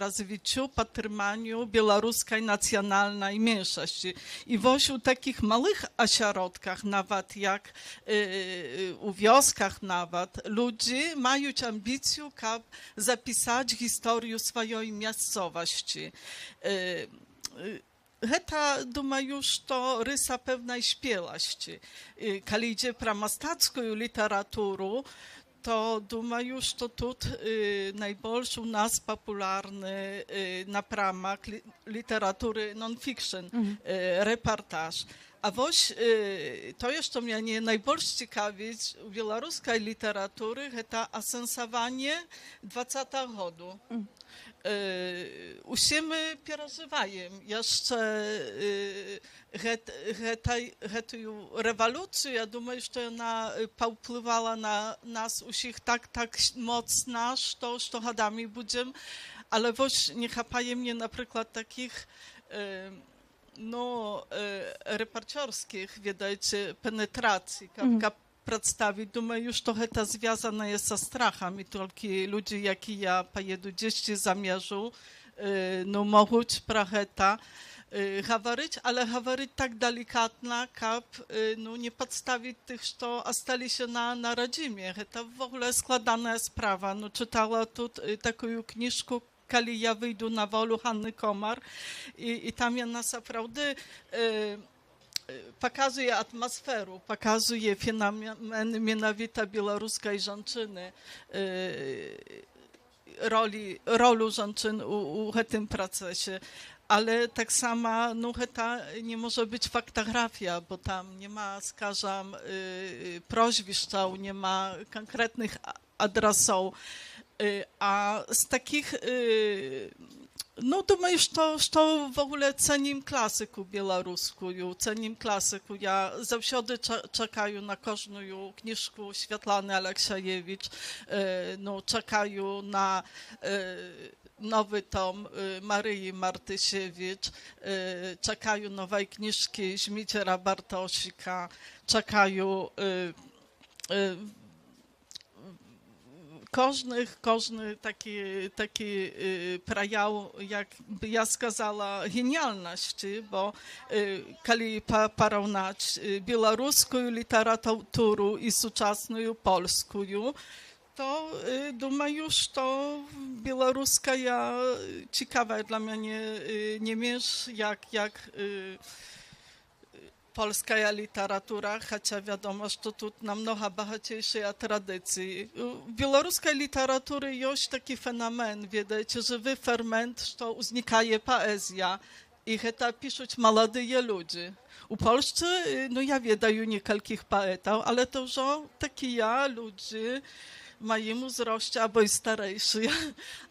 rozwiciu, patrymaniu białoruskiej nacjonalnej mniejszości. I woś u takich małych ośrodkach, nawet jak u wioskach nawet, ludzie mają ambicję, kab zapisać historię swojej miejscowości. Гэта, думаю, што рыса пэўнай шпеласці. Калі ідзе пра мастацкую літаратуру, то думаю, што тут найбольш у нас папулярны напрамак літаратуры non-fiction, рэпартаж. А вось тое, што мяне найбольш цікавіць у беларускай літаратуры, гэта асэнсаванне 20-го году. Усе мы перажываем яшчэ гэтую рэвалюцыю. Я думаю, што яна паўплывала на нас усіх так моцна, што гадамі будзем ale właśnie nie chapaje mnie na przykład takich reporterskich, wiecie, penetracji, jak przedstawić. Думаю, что это связано со страхами, только люди, jak ja поеду gdzieś замежу, могут про это говорить, ale говорить tak delikatnie, как nie podstawić tych, co остались się na rodzimie. To w ogóle składana sprawa. Czytała tu taką książkę, kiedy ja wyjdę na wolę, Hanny Komar, i tam ja naprawdę pokazuje atmosferę, pokazuje fenomen mianowita białoruskiej żonczyny, rolę żonczyn u tym procesie. Ale tak samo to nie może być faktografia, bo tam nie ma, скажем, proświszczał, nie ma konkretnych adresów. A z takich, думаю, что w ogóle cenię klasyku białoruską, cenię klasyku. Ja zawsze czekаю na każdą książkę Świetlany Aleksiejewicz, czekаю na nowy tom Maryi Martysiewicz, czekаю nowej książki Żmiciera Bartosika, czekаю każdy taki prejaw, jakby ja skazała, genialności, bo kiedy porównać białoruską literaturę i współczesną polską, to думаю, что белорусская ciekawa dla mnie nie mniejsza jak polska literatura, chociaż wiadomo, że tu namnoga bogatejsza tradycji. W białoruskiej literaturze jest taki fenomen, wiecie, żywy ferment, że uznikaje poezja i to piszą młodzi ludzie. U Polsce, ja wiedаю niektórych poetów, ale to już taki ludzie, mojemu wzroście, albo i starejszy,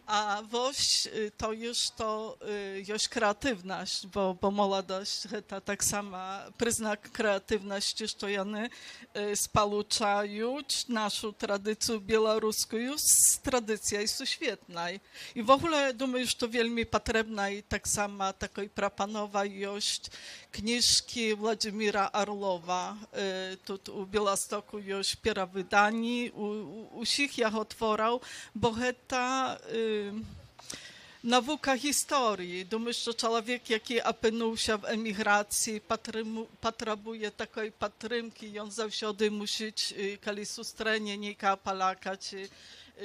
a woś to jest kreatywność, bo młodość to tak sama przyznak kreatywności, że one spaluczają naszą tradycję białoruską z tradycją świetną. I w ogóle думаю, że wielmi potrzebna i tak sama takiej propanowa jest książki Władimira Orlowa. Tu u Białostoku jest pierwsze wydanie, u всіх я отворив, бо це наука історії. Думаю, що чоловік, який опинився в еміграції, потребує такої підтримки, і він завжди мусить, коли зустріне ніяка поляка чи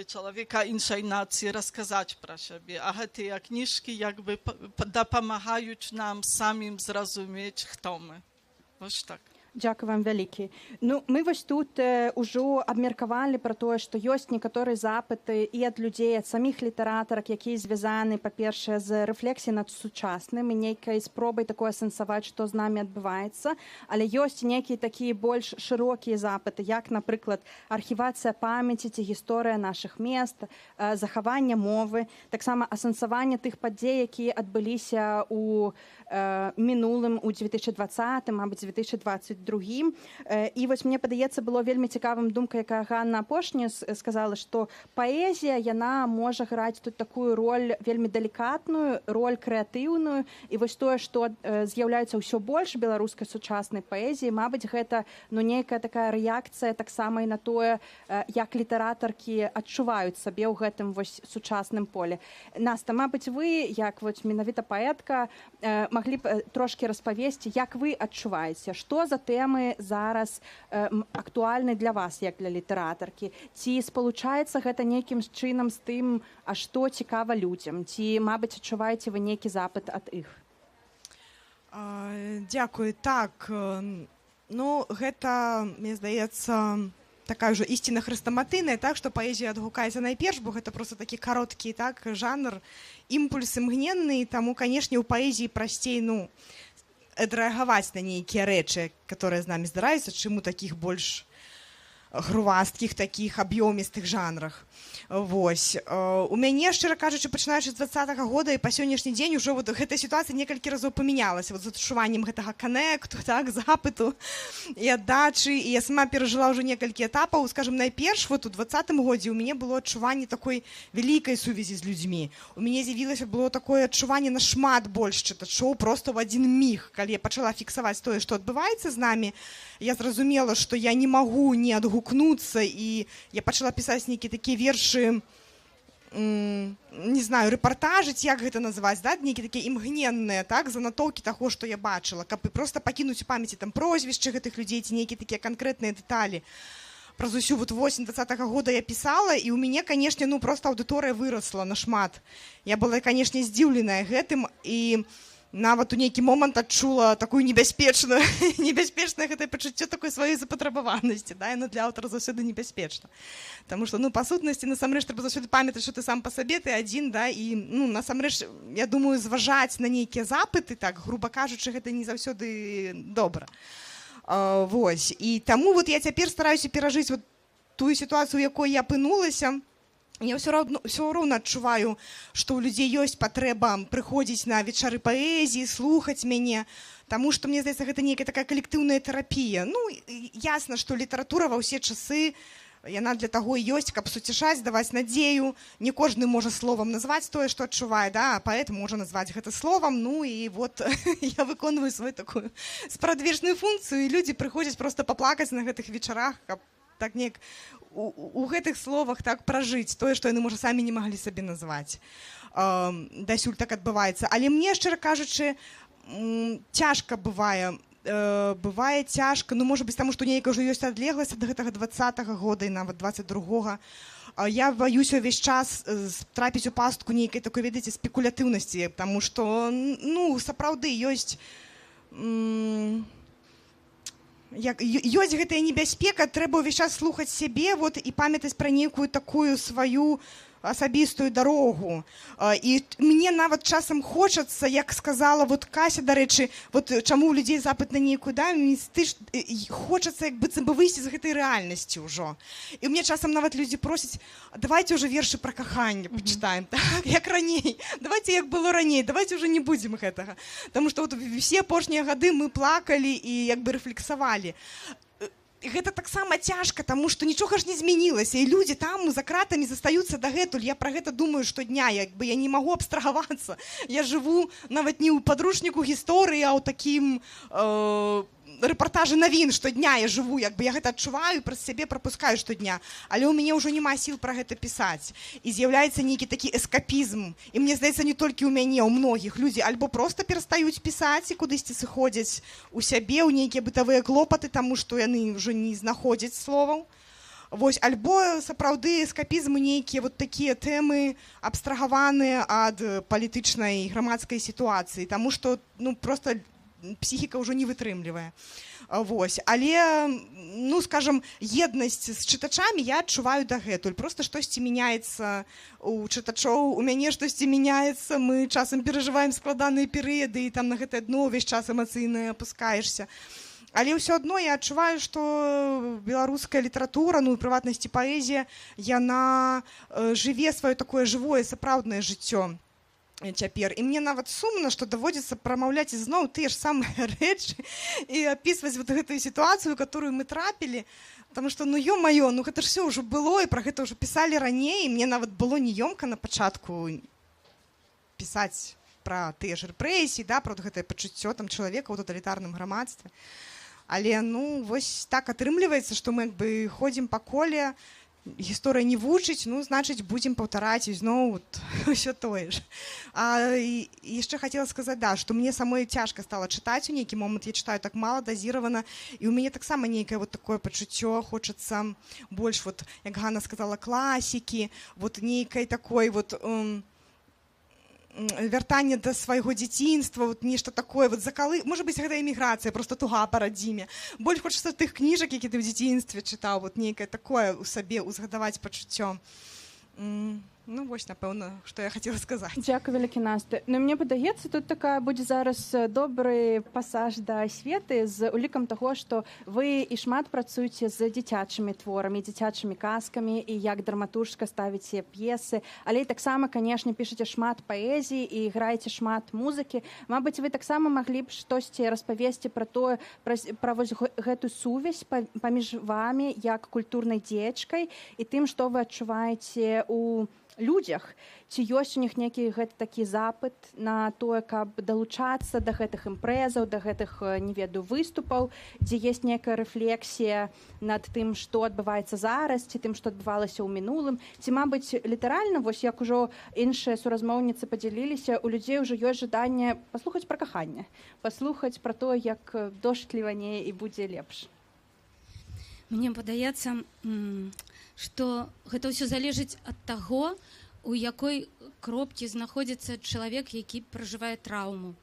człowieka innej nacji, rozkazać про siebie. A te książki jakby pomagają nam samim zrozumieć, kto my. Ось так. Дякую вам вялікі. Мы вось тут ўжо абмеркавалі пра тое, што ёсць некаторыя запыты і ад людзей, ад саміх літаратарак, якія звязаны, па-першае, з рэфлексіяй над сучасным і нейкай спробай такое асэнсаваць, што з намі адбываецца, але ёсць нейкія такія больш шырокія запыты, як, напрыклад, архівацыя памяці ці гісторыя нашых мест, захаванне мовы, таксама асэнсаванне тых падзей, якія адбыліся ў мінулым, у 2020, мабыць, 2022. І вось мне падаецца, было вельмі цікавым думка, якая Ганна апошняя сказала, што паэзія, яна можа граць тут такую роль вельмі далікатную, роль крэатыўную, і вось тое, што з'яўляецца ўсё больш беларускай сучаснай паэзіі, мабыць, гэта нейкая такая рэакцыя таксама і на тое, як літаратаркі адчуваюць сабе ў гэтым вось сучасным поле. Наста, мабыць, вы, як вось менавіта паэтка, маглі б трошкі распавесці, як вы адчуваеце, што за тэмы зараз актуальны для вас, як для літаратаркі? Ці спалучаецца гэта нейкім чынам з тым, а што цікава людзям? Ці, мабыць, адчуваеце вы нейкі запыт ад іх? Дзякуй. Так, гэта, мне здаецца, такая ўжо ісціна хрэстаматыйная, так, што паэзія адгукаецца найперш, бо гэта проста такі кароткі, так, жанр, імпульс імгненны, таму, канешне, у паэзіі прасцей, адрэагаваць на нейкія рэчы, которые з намі здараюцца, чым у такіх больш грувасткіх такіх аб'ёмістых жанрах. Вось. У мяне, шчыра кажучы, пачынаючы з 20-го года і па сённяшні дзень ужо вот гэтая сітуацыя некалькі разоў памянялася вот з адчуваннем гэтага канекту, так, запыту і аддачы. І я сама перажыла ўжо некалькі этапаў. Скажем, найперш вот у 20-м годзе у мяне было адчуванне такой вялікай сувязі з людзьмі. У мяне з'явілася было такое адчуванне нашмат больш чытачоў проста ў адзін міг. Калі я пачала фіксаваць тое, што адбываецца з намі, я зразумела, што я не магу не адгукнуцца, і я пачала пісаць нейкія такія вершы, не знаю, рэпартажыць, як гэта называць, да? Нейкія такія імгненныя, так, занатоўкі таго, што я бачыла, каб проста пакінуць у памяці там прозвішчы гэтых людзей ці нейкія такія канкрэтныя дэталі. Праз усю вот восень 20-го года я пісала, і ў мяне, канешне, ну проста аўдыторыя вырасла нашмат. Я была, канешне, здзіўленая гэтым, і нават у нейкі момант адчула такую небяспечнае гэтае пачуццё такой сваёй запатрабаванасці, да, яно для аўтара заўсёды небяспечна. Таму што, ну, па сутнасці, насамрэч, трэба заўсёды памятаць, што ты сам па сабе, ты адзін, да, і, ну, насамрэч, я думаю, зважаць на нейкія запыты, так, груба кажучы, гэта не заўсёды добра. Вось. І таму вот я цяпер стараюся перажыць вот тую сітуацыю, у якой я апынулася. Я ўсё роўна адчуваю, што ў людзей ёсць патрэба прыходзіць на вечары паэзіі, слухаць мяне, таму што, мне здаецца, гэта нейкая такая калектыўная тэрапія. Ну, ясна, што літаратура ва ўсе часы, яна для таго і ёсць, каб суцішаць, даваць надзею. Не кожны можа словам назваць тое, што адчувае, да, а паэт можа назваць гэта словам. Ну, і вот я выконваю сваю такую спрадвечную функцыю, і людзі прыходзяць проста паплакаць на гэтых вечарах, каб так неяк у гэтых словах так пражыць тое, што яны, можа, самі не маглі сабе назваць. Дасюль так адбываецца. Але мне, шчыра кажучы, цяжка бывае. Бывае цяжка, ну, можа быць, таму што нейкая ўжо ёсць адлегласць ад гэтага 20-го года і нават 22-го. Я баюся ўвесь час трапіць у пастку нейкай такой, ведаеце, спекулятыўнасці, таму што, ну, сапраўды ёсць гэтая небяспека, трэба ўвесь час слухаць сябе вот, і памятаць пра нейкую такую сваю асабістую дарогу. І мне нават часам хочацца, як сказала вот Кася, дарэчы, вот чаму ў людзей запыт на нейкую, да, хочацца як быццам бы выйсці з гэтай рэальнасці ўжо. І мне часам нават людзі просяць, давайте ўжо вершы пра каханне пачытаем, так, як раней, давайте як было раней, давайте ўжо не будзем гэтага. Таму што вот все апошнія гады мы плакалі і як бы рэфлексавалі. Гэта таксама цяжка, таму што нічога ж не змянілася, і людзі там за кратамі застаюцца дагэтуль. Я пра гэта думаю штодня, як бы я не магу абстрагавацца. Я жыву нават не ў падручніку гісторыі, а ў такім рэпартажы навін штодня я жыву, як бы я гэта адчуваю, праз сябе прапускаю штодня, але ў мяне ўжо няма сіл пра гэта пісаць. І з'яўляецца нейкі такі эскапізм. І мне здаецца, не толькі ў мяне, у многіх людзі альбо проста перастаюць пісаць і кудысьці сыходзяць у сябе, ў нейкія бытавыя клопаты, таму што яны ўжо не знаходзяць словаў. Вось, альбо сапраўды эскапізм, нейкія вот такія тэмы абстрагаваныя ад палітычнай грамадскай сітуацыі, таму што, ну, проста псіхіка ўжо не вытрымлівае. Вось. Але, ну, скажам, еднасць з чытачамі я адчуваю дагэтуль. Проста штосьці мяняецца у чытачоў, у мяне штосьці мяняецца, мы часам перажываем складаныя перыяды, і там на гэтае дно ўвесь час эмацыйна апускаешся. Але ўсё адно я адчуваю, што беларуская літаратура, ну, і прыватнасці паэзія, яна жыве сваё такое жывое, сапраўднае жыццё цяпер. І мне нават сумна, што даводзіцца прамаўляць ізноў тыя ж самыя рэчы і апісваць вот гэтую сітуацыю, которую мы трапілі, потому што, ну, ё-маё, ну, гэта ж все ўжо было, і пра гэта ўжо пісалі раней, і мне нават было неёмка на пачатку пісаць пра тыя ж рэпрэсіі, да, пра гэтае пачуццё там чалавека ў таталітарным грамадстве. Але, ну, вось так атрымліваецца, што мы як бы ходзім па коле, гісторыя не вучыць, ну, значыць, будзем паўтараць ізноў ўсё тое ж. І яшчэ хацела сказаць, да, што мне самой цяжка стала чытаць у нейкі момант, я чытаю так мала дазіравана, і ў мяне таксама нейкае вот такое пачуццё, хочацца больш, вот, як Ганна сказала, класікі, вот нейкай такой вот вяртанне да свайго дзяцінства, вот нешта такое, вот закалы, можа быць, гэта эміграцыя, просто туга па радзіме. Больш хочацца тых кніжак, які ты ў дзяцінстве чытаў, вот нейкае такое ў сабе ўзгадаваць пачуццё. Ну вось напэўна, што я хацела сказаць. Дзякуй вялікі, Настя. Ну мне падаецца, тут такая будзе зараз добры пасаж да Светы з улікам таго, што вы і шмат працуеце з дзіцячымі творамі, дзіцячымі казкамі і як драматуржка ставіце п'есы, але і таксама, канешне, пішаце шмат паэзіі і граеце шмат музыкі. Мабыць, вы таксама маглі б штосьці распавесці пра тое, пра вось гэту сувязь паміж вамі як культурнай дзеячкай і тым, што вы адчуваеце у людзях. Ці ёсць у них нейкі гэты такі запыт на тое, каб далучацца да гэтых імпрэзаў, да гэтых, не ведаю, выступаў, дзе ёсць нейкая рэфлексія над тым, што адбываецца зараз, ці тым, што адбывалася ў мінулым, ці, мабыць, літаральна, вось як ужо іншыя суразмоўніцы падзяліліся, у людзей ужо ёсць жаданне паслухаць пра каханне, паслухаць пра тое, як дождливанее і будзе лепш. Мне падаецца, што гэта ўсё залежыць ад таго, у якой кропкі знаходзіцца чалавек, які пражывае траўму.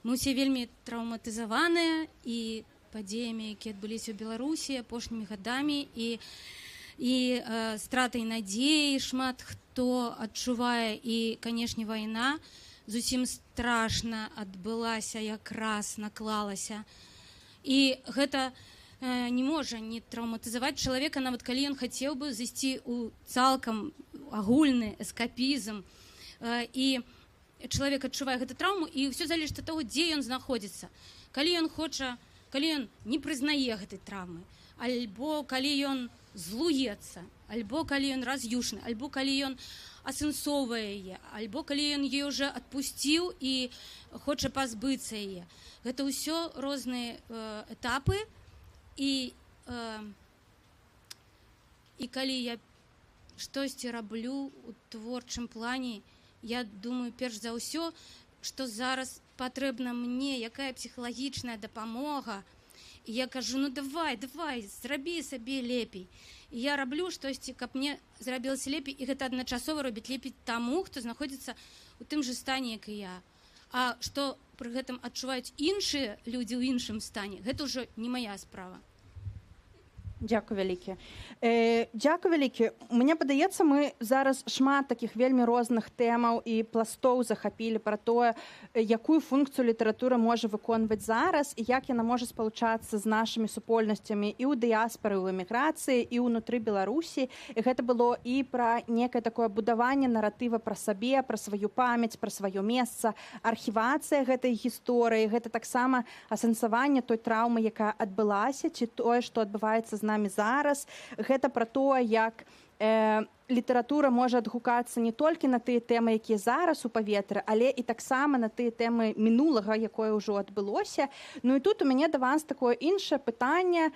Мы ўсе вельмі траўматызаваныя і падзеямі, якія адбыліся ў Беларусі апошнімі гадамі, і стратай надзеі шмат хто адчувае, і, канешне, вайна зусім страшна адбылася, якраз наклалася. І гэта не можа не траўматызаваць чалавека, нават калі ён хацеў бы зайсці ў цалкам агульны эскапізм. І чалавек адчувае гэту траўму, і ўсё залежыць ад таго, дзе ён знаходзіцца. Калі ён хоча, калі ён не прызнае гэтай траўмы, альбо калі ён злуецца, альбо калі ён раз'юшны, альбо калі ён асэнсоўвае яе, альбо калі ён яе ўжо адпусціў і хоча пазбыцца яе. Гэта ўсё розныя этапы. І калі я штосьці раблю ў творчым плане, я думаю, перш за ўсё, што зараз патрэбна мне, якая псіхалагічная дапамога. І я кажу, ну давай, зрабі сабе лепей. І я раблю штосьці, каб мне зрабілася лепей, і гэта адначасова робіць лепей таму, хто знаходзіцца ў тым жа стане, як і я. А што пры гэтым адчуваюць іншыя людзі ў іншым стане, гэта ўжо не мая справа. Дзякуй вялікі. Дзякуй вялікі. Мне падаецца, мы зараз шмат такіх вельмі розных тэмаў і пластоў захапілі пра тое, якую функцыю літаратура можа выконваць зараз і як яна можа спалучацца з нашымі супольнасцямі і ў дыяспары, ў эміграцыі, і ўнутры Беларусі. І гэта было і пра некае такое будаванне наратыва пра сабе, пра сваю памяць, пра сваё месца, архівацыя гэтай гісторыі, гэта таксама асэнсаванне той траўмы, якая адбылася, ці тое, што адбываецца з намі зараз. Гэта пра тое, як літаратура можа адгукацца не толькі на тыя тэмы, якія зараз у паветры, але і таксама на тыя тэмы мінулага, якое ўжо адбылося. Ну і тут у мяне да вас такое іншае пытанне,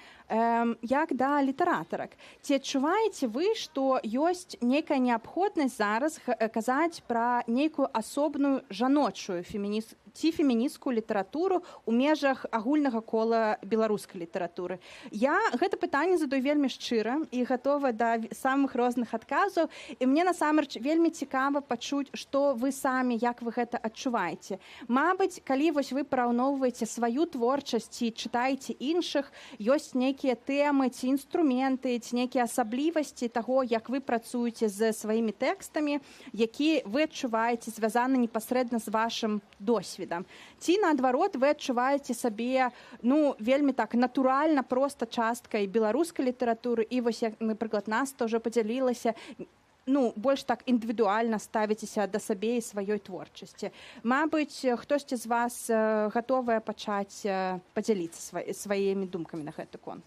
як да літаратарак. Ці адчуваеце вы, што ёсць нейкая неабходнасць зараз казаць пра нейкую асобную жаночую фемінісцкую літаратуру ў межах агульнага кола беларускай літаратуры? Я гэта пытанне задаю вельмі шчыра і гатова да самых розных адказаў, і мне насамрэч вельмі цікава пачуць, што вы самі, як вы гэта адчуваеце. Мабыць, калі вось вы параўноўваеце сваю творчасць ці чытаеце іншых, ёсць нейкія тэмы ці інструменты, ці нейкія асаблівасці таго, як вы працуеце з сваімі тэкстамі, які вы адчуваеце звязаны непасрэдна з вашым досведам. Ці, наадварот, вы адчуваеце сабе, ну, вельмі так натуральна, проста часткай беларускай літаратуры, і вось, як, напрыклад, Наста ўжо падзялілася, ну, больш так індывідуальна ставіцеся да сабе і сваёй творчасці. Мабыць, хтосьці з вас гатовая пачаць падзяліцца сваімі думкамі на гэты конт.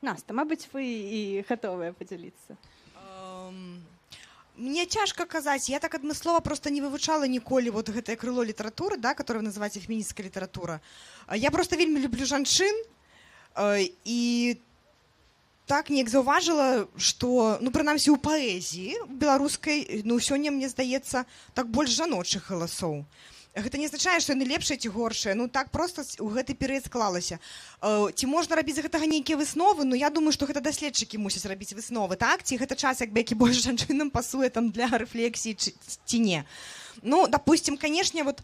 Наста, мабыць, вы і гатовая падзяліцца. Мне цяжка казаць, я так адмыслова просто не вывучала ніколі вот гэтае крыло літаратуры, да, которое вы называеце фемінісцкая літаратура. Я просто вельмі люблю жанчын, і так неяк заўважыла, што, ну, прынамсі, у паэзіі беларускай, ну, сёння, мне здаецца, так больш жаночых галасоў. Гэта не азначае, што яны лепшыя ці горшыя, ну, так проста ў гэты перыяд склалася. Ці можна рабіць з гэтага нейкія высновы? Ну, я думаю, што гэта даследчыкі мусяць рабіць высновы, так? Ці гэта час, як бы, які больш жанчынам пасуе там для рэфлексіі ці не? Ну, допустим, канешне, вот...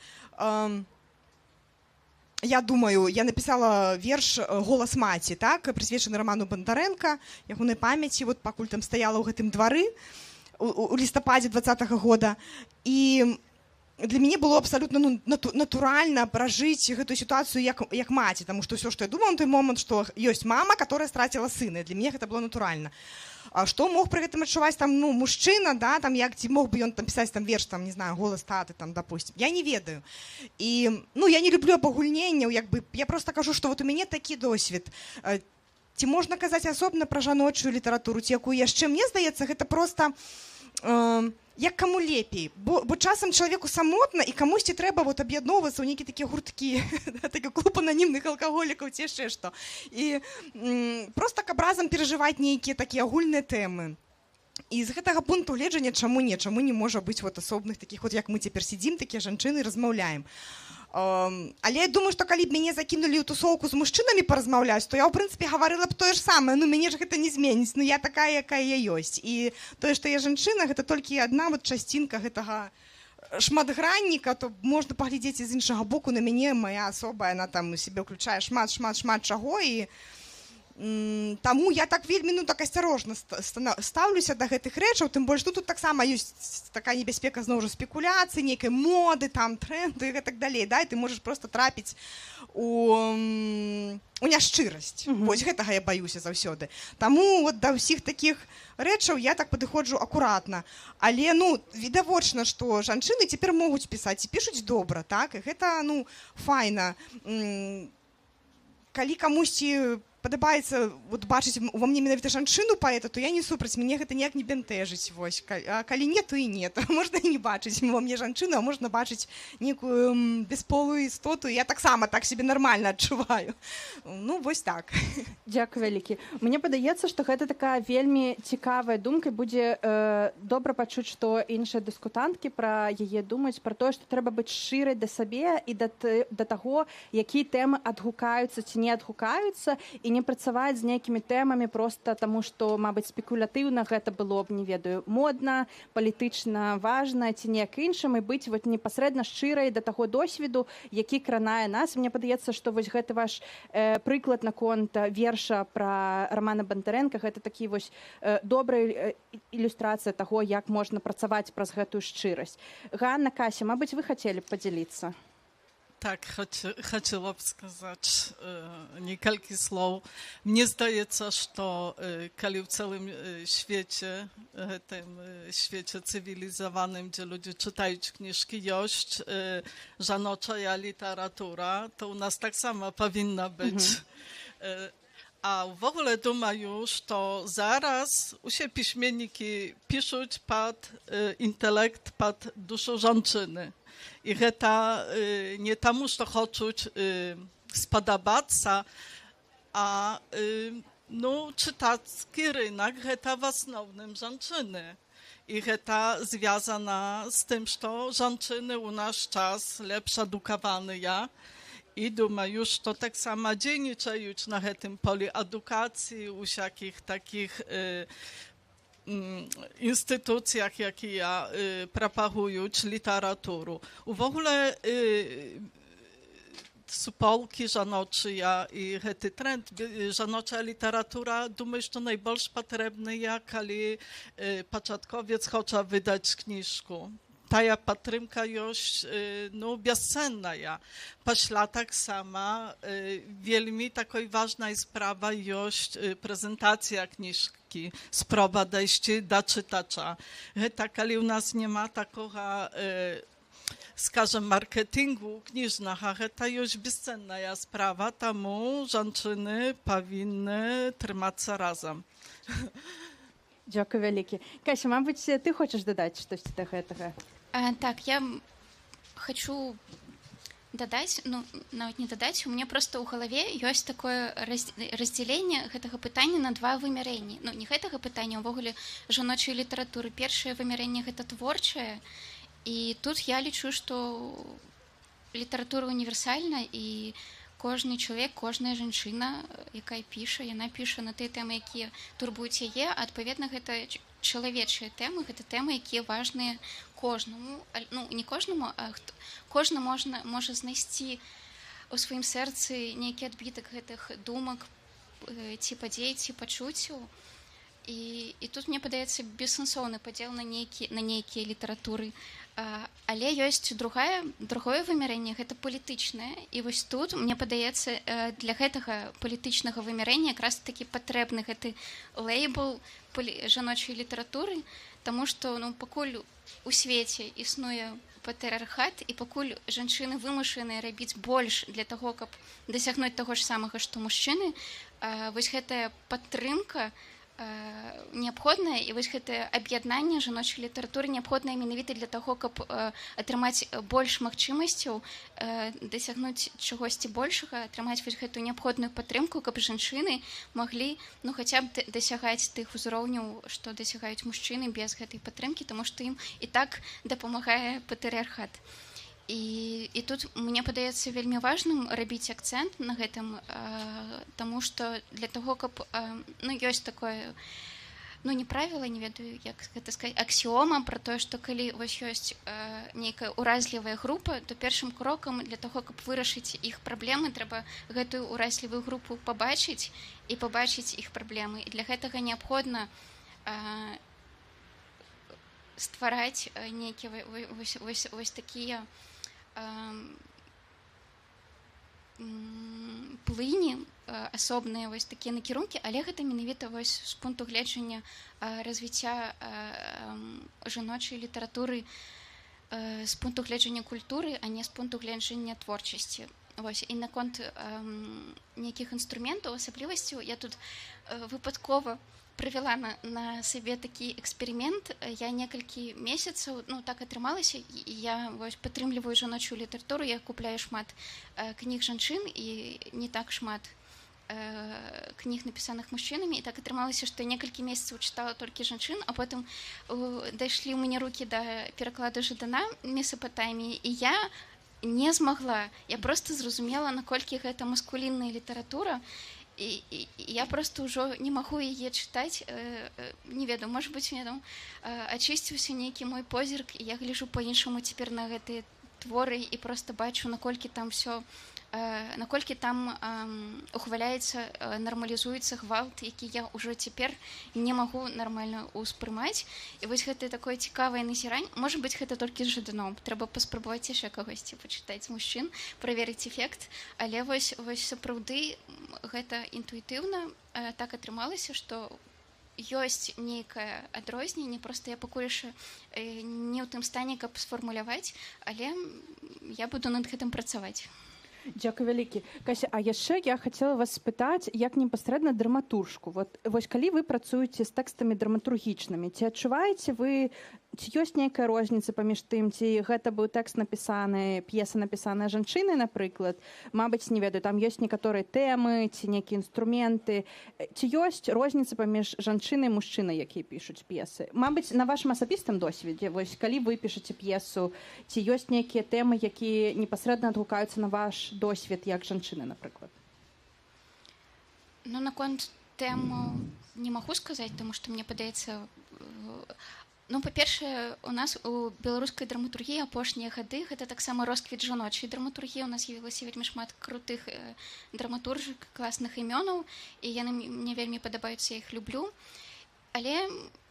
Я думаю, я написала верш «Голас маці», так, прысвечаны Раману Бондарэнка, ягонай памяці, вот пакуль там стаяла ў гэтым двары. у лістападзе 2020 года. І для мяне было абсалютна натуральна пражыць гэтую сітуацыю як маці, таму што ўсё, што я думала на той момант, што ёсць мама, которая страціла сына. Для мяне гэта было натуральна. А што мог пры гэтым адчуваць там, мужчына, да, там, як ці мог бы ён там пісаць там верш, там, не знаю, голас таты, там, допустим. Я не ведаю. І, я не люблю абагульненняў, як бы, я просто кажу, што вот у мяне такі досвед. Ці можна казаць асобна пра жаночую літаратуру, ці якую яшчэ, мне здаецца, гэта просто як каму лепей, бо часам чалавеку самотна і камусьці трэба вот аб'ядноўвацца ў нейкія такія гурткі, такі клуб ананімных алкаголікаў ці яшчэ што. І проста каб разам перажываць нейкія такія агульныя тэмы. І з гэтага пункту гледжання чаму не можа быць вот асобных такіх, вот як мы цяпер сидзім, такія жанчыны размаўляем. Але я думаю, што калі б мяне закінулі ў тусоўку з мужчынамі паразмаўляць, то я, ў прынцыпе, гаварыла б тое ж самае, мяне ж гэта не зменіць, я такая, якая я ёсць. І тое, што я жанчына, гэта толькі адна вот часцінка гэтага шматгранніка, то можна паглядзець з іншага боку на мяне, моя асоба, яна там у сябе ўключае шмат чаго, і таму я так вельмі так асцярожна стаўлюся да гэтых рэчаў, тым больш тут таксама ёсць такая небяспека зноў жа спекуляцыі, нейкай моды, там тренды і гэтак далей, да, і ты можаш просто трапіць у няшчырасць. Вось гэтага я баюся заўсёды. Таму вот да ўсіх такіх рэчаў я так падыходжу акуратна. Але відавочна, што жанчыны цяпер могуць пісаць і пішуць добра, так, і гэта файна. Калі камусьці падабаецца бачыць ува мне менавіта жанчыну паэта, то я не супраць, мяне гэта ніяк не бянтэжыць. А калі не, то і не. Можна і не бачыць ува мне жанчыну, а можна бачыць нейкую бясполую істоту. Я таксама так себе нармальна адчуваю. Вось так. Дзякуй вялікі. Мне падаецца, што гэта такая вельмі цікавая думка, і будзе добра пачуць, што іншыя дыскутанткі пра яе думаюць, пра тое, што трэба быць шчырай да сабе і да таго, якія тэмы адгукаюцца ці не адгукаюцца, і не працаваць з нейкімі тэмамі проста таму, што, мабыць, спекулятыўна гэта было б, не ведаю, модна, палітычна важна ці неяк іншым, і быць непасрэдна шчырай да таго досведу, які кранае нас. Мне падаецца, што вось гэты ваш прыклад наконт верша пра Рамана Бондарэнка, гэта такі вось добрая ілюстрацыя таго, як можна працаваць праз гэтую шчырасць. Ганна, Кася, мабыць, вы хацелі б падзяліцца? Tak, chciałam сказать несколько слов. Мне здаецца, что калі в целом świecie, tym świecie cywilizowanym, gdzie ludzie czytają książki, jest żanocza literatura, to u nas tak samo powinna być. A w ogóle думаю, что zaraz usie piśmienniki piszą pod intelekt, pod duszą żonczyny. I гэта не таму, што хочуць спадабацца, а чытацкі рынок гэта в асноўным жанчыны. І гэта звязана з тым, што жанчыны ў наш час лепш адукаваныя. І думаю, што таксама дзейнічаюць на гэтым полі адукацыі, у всякіх такіх instytucjach, jakie ja propaguję literaturę. W ogóle Polki żanoczy i ten trend żanocza literatura, думаю, że najbardziej potrzebny jest, kiedy początkowiec chce wydać książkę. Ta patrymka jest bezcenna. Pośla tak sama, wielmi takiej ważnej sprawa jest prezentacja książki, sproba dojście do czytacza. Tak, ale u nas nie ma takiego, скажем, marketingu księżnego, to jest bezcenna sprawa, temu żonczyny powinny trzymać się razem. Дзякуй вялікі. Кася, мабыць, ты хочаш дадаць штосьці да гэтага? Так, я хочу дадаць, нават не дадаць, у мяне проста ў галаве ёсць такое раздзяленне гэтага пытання на два вымярэнні. Не гэтага пытання, увогуле жаночай літаратуры. Першае вымярэнне гэта творчае, і тут я лічу, што літаратура універсальна, і кожны чалавек, кожная жанчына, якая піша, яна піша на тыя тэмы, якія турбуюць яе, а адпаведна гэта чалавечыя тэмы, гэта тэмы, якія важныя кожнаму, не кожнаму, а кожны можа знайсці у сваім сэрцы нейкі адбітак гэтых думак, ці падзей, ці пачуццяў. і тут мне падаецца бессэнсоўны падзел на нейкія літаратуры. Але ёсць другое вымярэнне, гэта палітычнае, і вось тут мне падаецца для гэтага палітычнага вымярэння якраз такі патрэбны гэты лейбл жаночай літаратуры, таму што пакуль у свеце існуе патрыархат і пакуль жанчыны вымушаныя рабіць больш для таго, каб дасягнуць таго ж самага, што мужчыны, вось гэтая падтрымка неабходная, і вось гэтае аб'яднанне жаночай літаратуры неабходнае менавіта для таго, каб атрымаць больш магчымасцяў, дасягнуць чагосьці большага, атрымаць вось гэтую неабходную падтрымку, каб жанчыны маглі хаця б дасягаць тых узроўняў, што дасягаюць мужчыны без гэтай падтрымкі, таму што ім і так дапамагае патрыархат. І тут мне падаецца вельмі важным рабіць акцэнт на гэтым, таму што для таго, каб ёсць такое не правіла, не ведаю, як гэта сказаць, аксіома пра тое, што калі вось ёсць нейкая уразлівая група, то першым крокам для таго, каб вырашыць іх праблемы, трэба гэтую уразлівую групу пабачыць і пабачыць іх праблемы. І для гэтага неабходна ствараць нейкія вось такія плыні, асобныя вось такія накірункі, але гэта менавіта вось з пункту гледжання развіцця жаночай літаратуры, з пункту гледжання культуры, а не з пункту гледжання творчасці. Вось, і наконт нейкіх інструментаў, асаблівасцяў, я тут выпадкова правяла на сабе такі эксперымент. Я некалькі месяцаў, так атрымалася, я падтрымліваю жаночую літаратуру, я купляю шмат кніг жанчын і не так шмат кніг, напісаных мужчынамі, і так атрымалася, што я некалькі месяцаў чытала толькі жанчын, а потым дайшлі ў мяне рукі да перакладу Жадана «Месапатаміі», і я не змагла. Я проста зразумела, наколькі гэта маскулінная літаратура, і я просто ўжо не магу яе чытаць. Не ведаю, можа быць, ачысціўся нейкі мой позірк, і я гляджу па-іншаму цяпер на гэтыя творы і просто бачу, наколькі там все, наколькі там ухваляецца, нармалізуецца гвалт, які я ўжо цяпер не магу нармальна ўспрымаць. І вось гэта такое цікавае назіранне. Можа быць, гэта толькі з Жаданом. Трэба паспрабаваць яшчэ кагосьці пачытаць мужчын, праверыць эфект. Але вось сапраўды гэта інтуітыўна так атрымалася, што ёсць нейкае адрозненне, проста я пакуль яшчэ не ў тым стане, каб сфармуляваць, але я буду над гэтым працаваць. Дзякуй вялікі. Кася, а яшчэ я хацела вас спытаць, як непасрэдна драматуржку. Вось калі вы працуеце з тэкстамі драматургічнымі, ці адчуваеце вы, ці ёсць нейкая розніца паміж тым, ці гэта быў тэкст напісаны, п'еса напісаная жанчынай, напрыклад? Мабыць, не ведаю, там ёсць некаторыя тэмы, ці нейкія інструменты. Ці ёсць розніца паміж жанчынай і мужчынай, якія пішуць п'есы? Мабыць, на вашым асабістым досведзе, вось калі вы пішаце п'есу, ці ёсць нейкія тэмы, якія непасрэдна адгукаюцца на ваш досвед як жанчыны, напрыклад? Наконт тэму не магу сказаць, таму што мне падаецца, па-першае, у нас у беларускай драматургіі апошнія гады гэта таксама росквіт жаночай драматургіі. У нас з'явілася вельмі шмат крутых драматуржак, класных імёнаў, і яны мне вельмі падабаюцца, я іх люблю. Але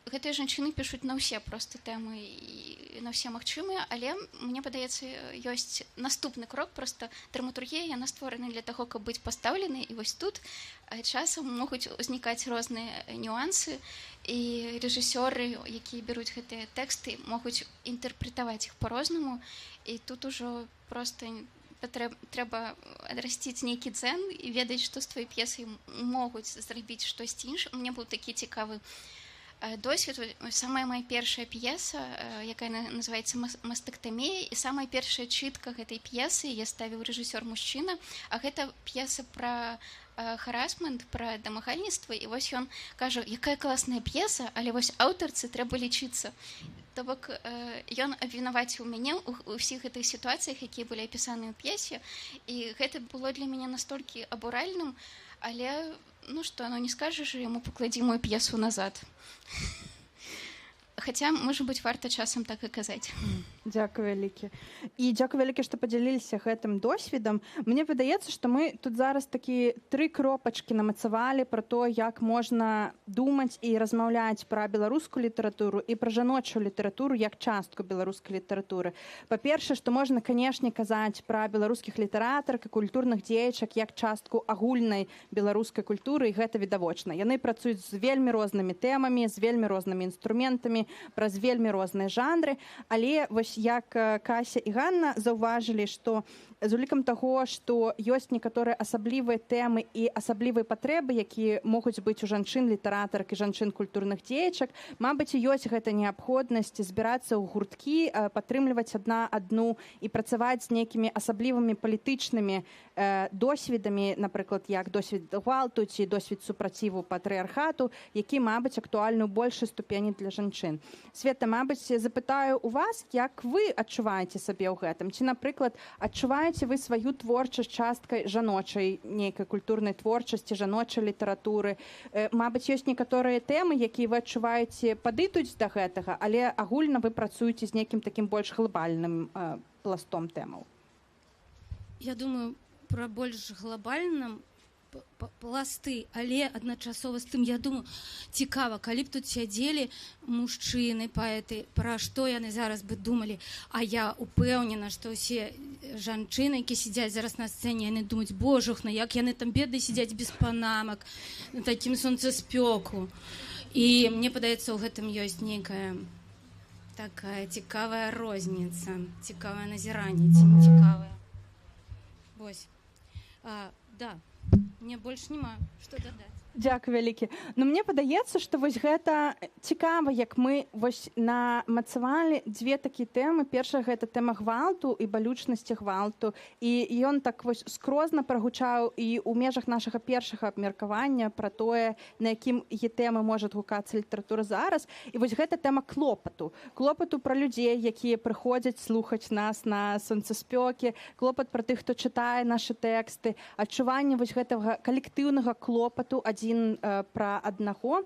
гэтыя жанчыны пішуць на ўсе проста тэмы і на ўсе магчымыя, але мне падаецца, ёсць наступны крок. Проста драматургія, яна створана для таго, каб быць пастаўленай, і вось тут часам могуць узнікаць розныя нюансы, і рэжысёры, якія бяруць гэтыя тэксты, могуць інтэрпрэтаваць іх па-рознаму, і тут ужо проста трэба адрасціць нейкі дзен і ведаць, што з твоей п'есай могуць зрабіць штосьці іншае. У мяне быў такі цікавы досвед. Самая моя першая п'еса, якая называецца «Мастектамія», і самая першая чытка гэтай п'есы я ставіў рэжысёр мужчына, а гэта п'еса пра харасмент, пра дамагальніцтва, і вось ён кажа, якая класная п'еса, але вось аўтарцы трэба лічыцца. То бок ён абвінаваціў мяне ў ўсіх гэтых сітуацыях, якія былі апісаны ў п'есе, і гэта было для мяне настолькі абуральным, але не скажаш яму, пакладзі мою п'есу назад. Хаця, можа быць, варта часам так і казаць. Дзякуй вялікі. І дзякуй вялікі, што падзяліліся гэтым досведам. Мне выдаецца, што мы тут зараз такі 3 кропачкі намацавалі пра то, як можна думаць і размаўляць пра беларускую літаратуру і пра жаночую літаратуру як частку беларускай літаратуры. Па-першае, што можна, канешне, казаць пра беларускіх літаратарак і культурных дзеячак як частку агульнай беларускай культуры, і гэта відавочна. Яны працуюць з вельмі рознымі тэмамі, з вельмі рознымі інструментамі, праз вельмі розныя жанры, але вось як Кася і Ганна заўважылі, што з улікам таго, што ёсць некаторыя асаблівыя тэмы і асаблівыя патрэбы, якія могуць быць у жанчын літаратарак і жанчын культурных дзеячак, мабыць, і ёсць гэта неабходнасць збірацца ў гурткі, падтрымліваць адна адну і працаваць з нейкімі асаблівымі палітычнымі досведамі, напрыклад, як досвед гвалту ці досвед супраціву патрыархату, які, мабыць, актуальны ў большай ступені для жанчын. Света, мабыць, запытаю у вас, як вы адчуваеце сабе ў гэтым? Ці, напрыклад, адчуваеце вы сваю творчасць часткай жаночай нейкай культурнай творчасці, жаночай літаратуры? Мабыць, ёсць некаторыя тэмы, якія вы адчуваеце, падыдуць да гэтага, але агульна вы працуеце з нейкім такім больш глобальным пластом тэмаў. Я думаю, пра больш глобальным пласты, але адначасова з тым, я думаю, цікава, калі б тут сядзелі мужчыны, паэты, пра што яны зараз бы думалі, а я упэўнена, што ўсе жанчыны, якія сядзяць зараз на сцэне, яны думаюць, божухна, як яны там бедны сядзяць без панамак, на такім сонцаспёку. І мне падаецца, у гэтым ёсць нейкая такая цікавая розніца, цікавае назіранне, цікавая. Вось. Да. Мне больш няма што дадаць. Дзякуй вялікі. Ну, мне падаецца, што вось гэта цікава, як мы вось намацавалі 2 такія тэмы. Першая — гэта тэма гвалту і балючнасці гвалту. І ён так вось скрозна прагучаў і ў межах нашага першага абмеркавання пра тое, на якім тэмы можа гукацца літаратура зараз. І вось гэта тэма клопату. Клопату пра людзей, якія прыходзяць слухаць нас на сонцаспёкі, клопат пра тых, хто чытае нашы тэксты, адчуванне вось гэтага калектыўнага клопату адзін пра аднаго.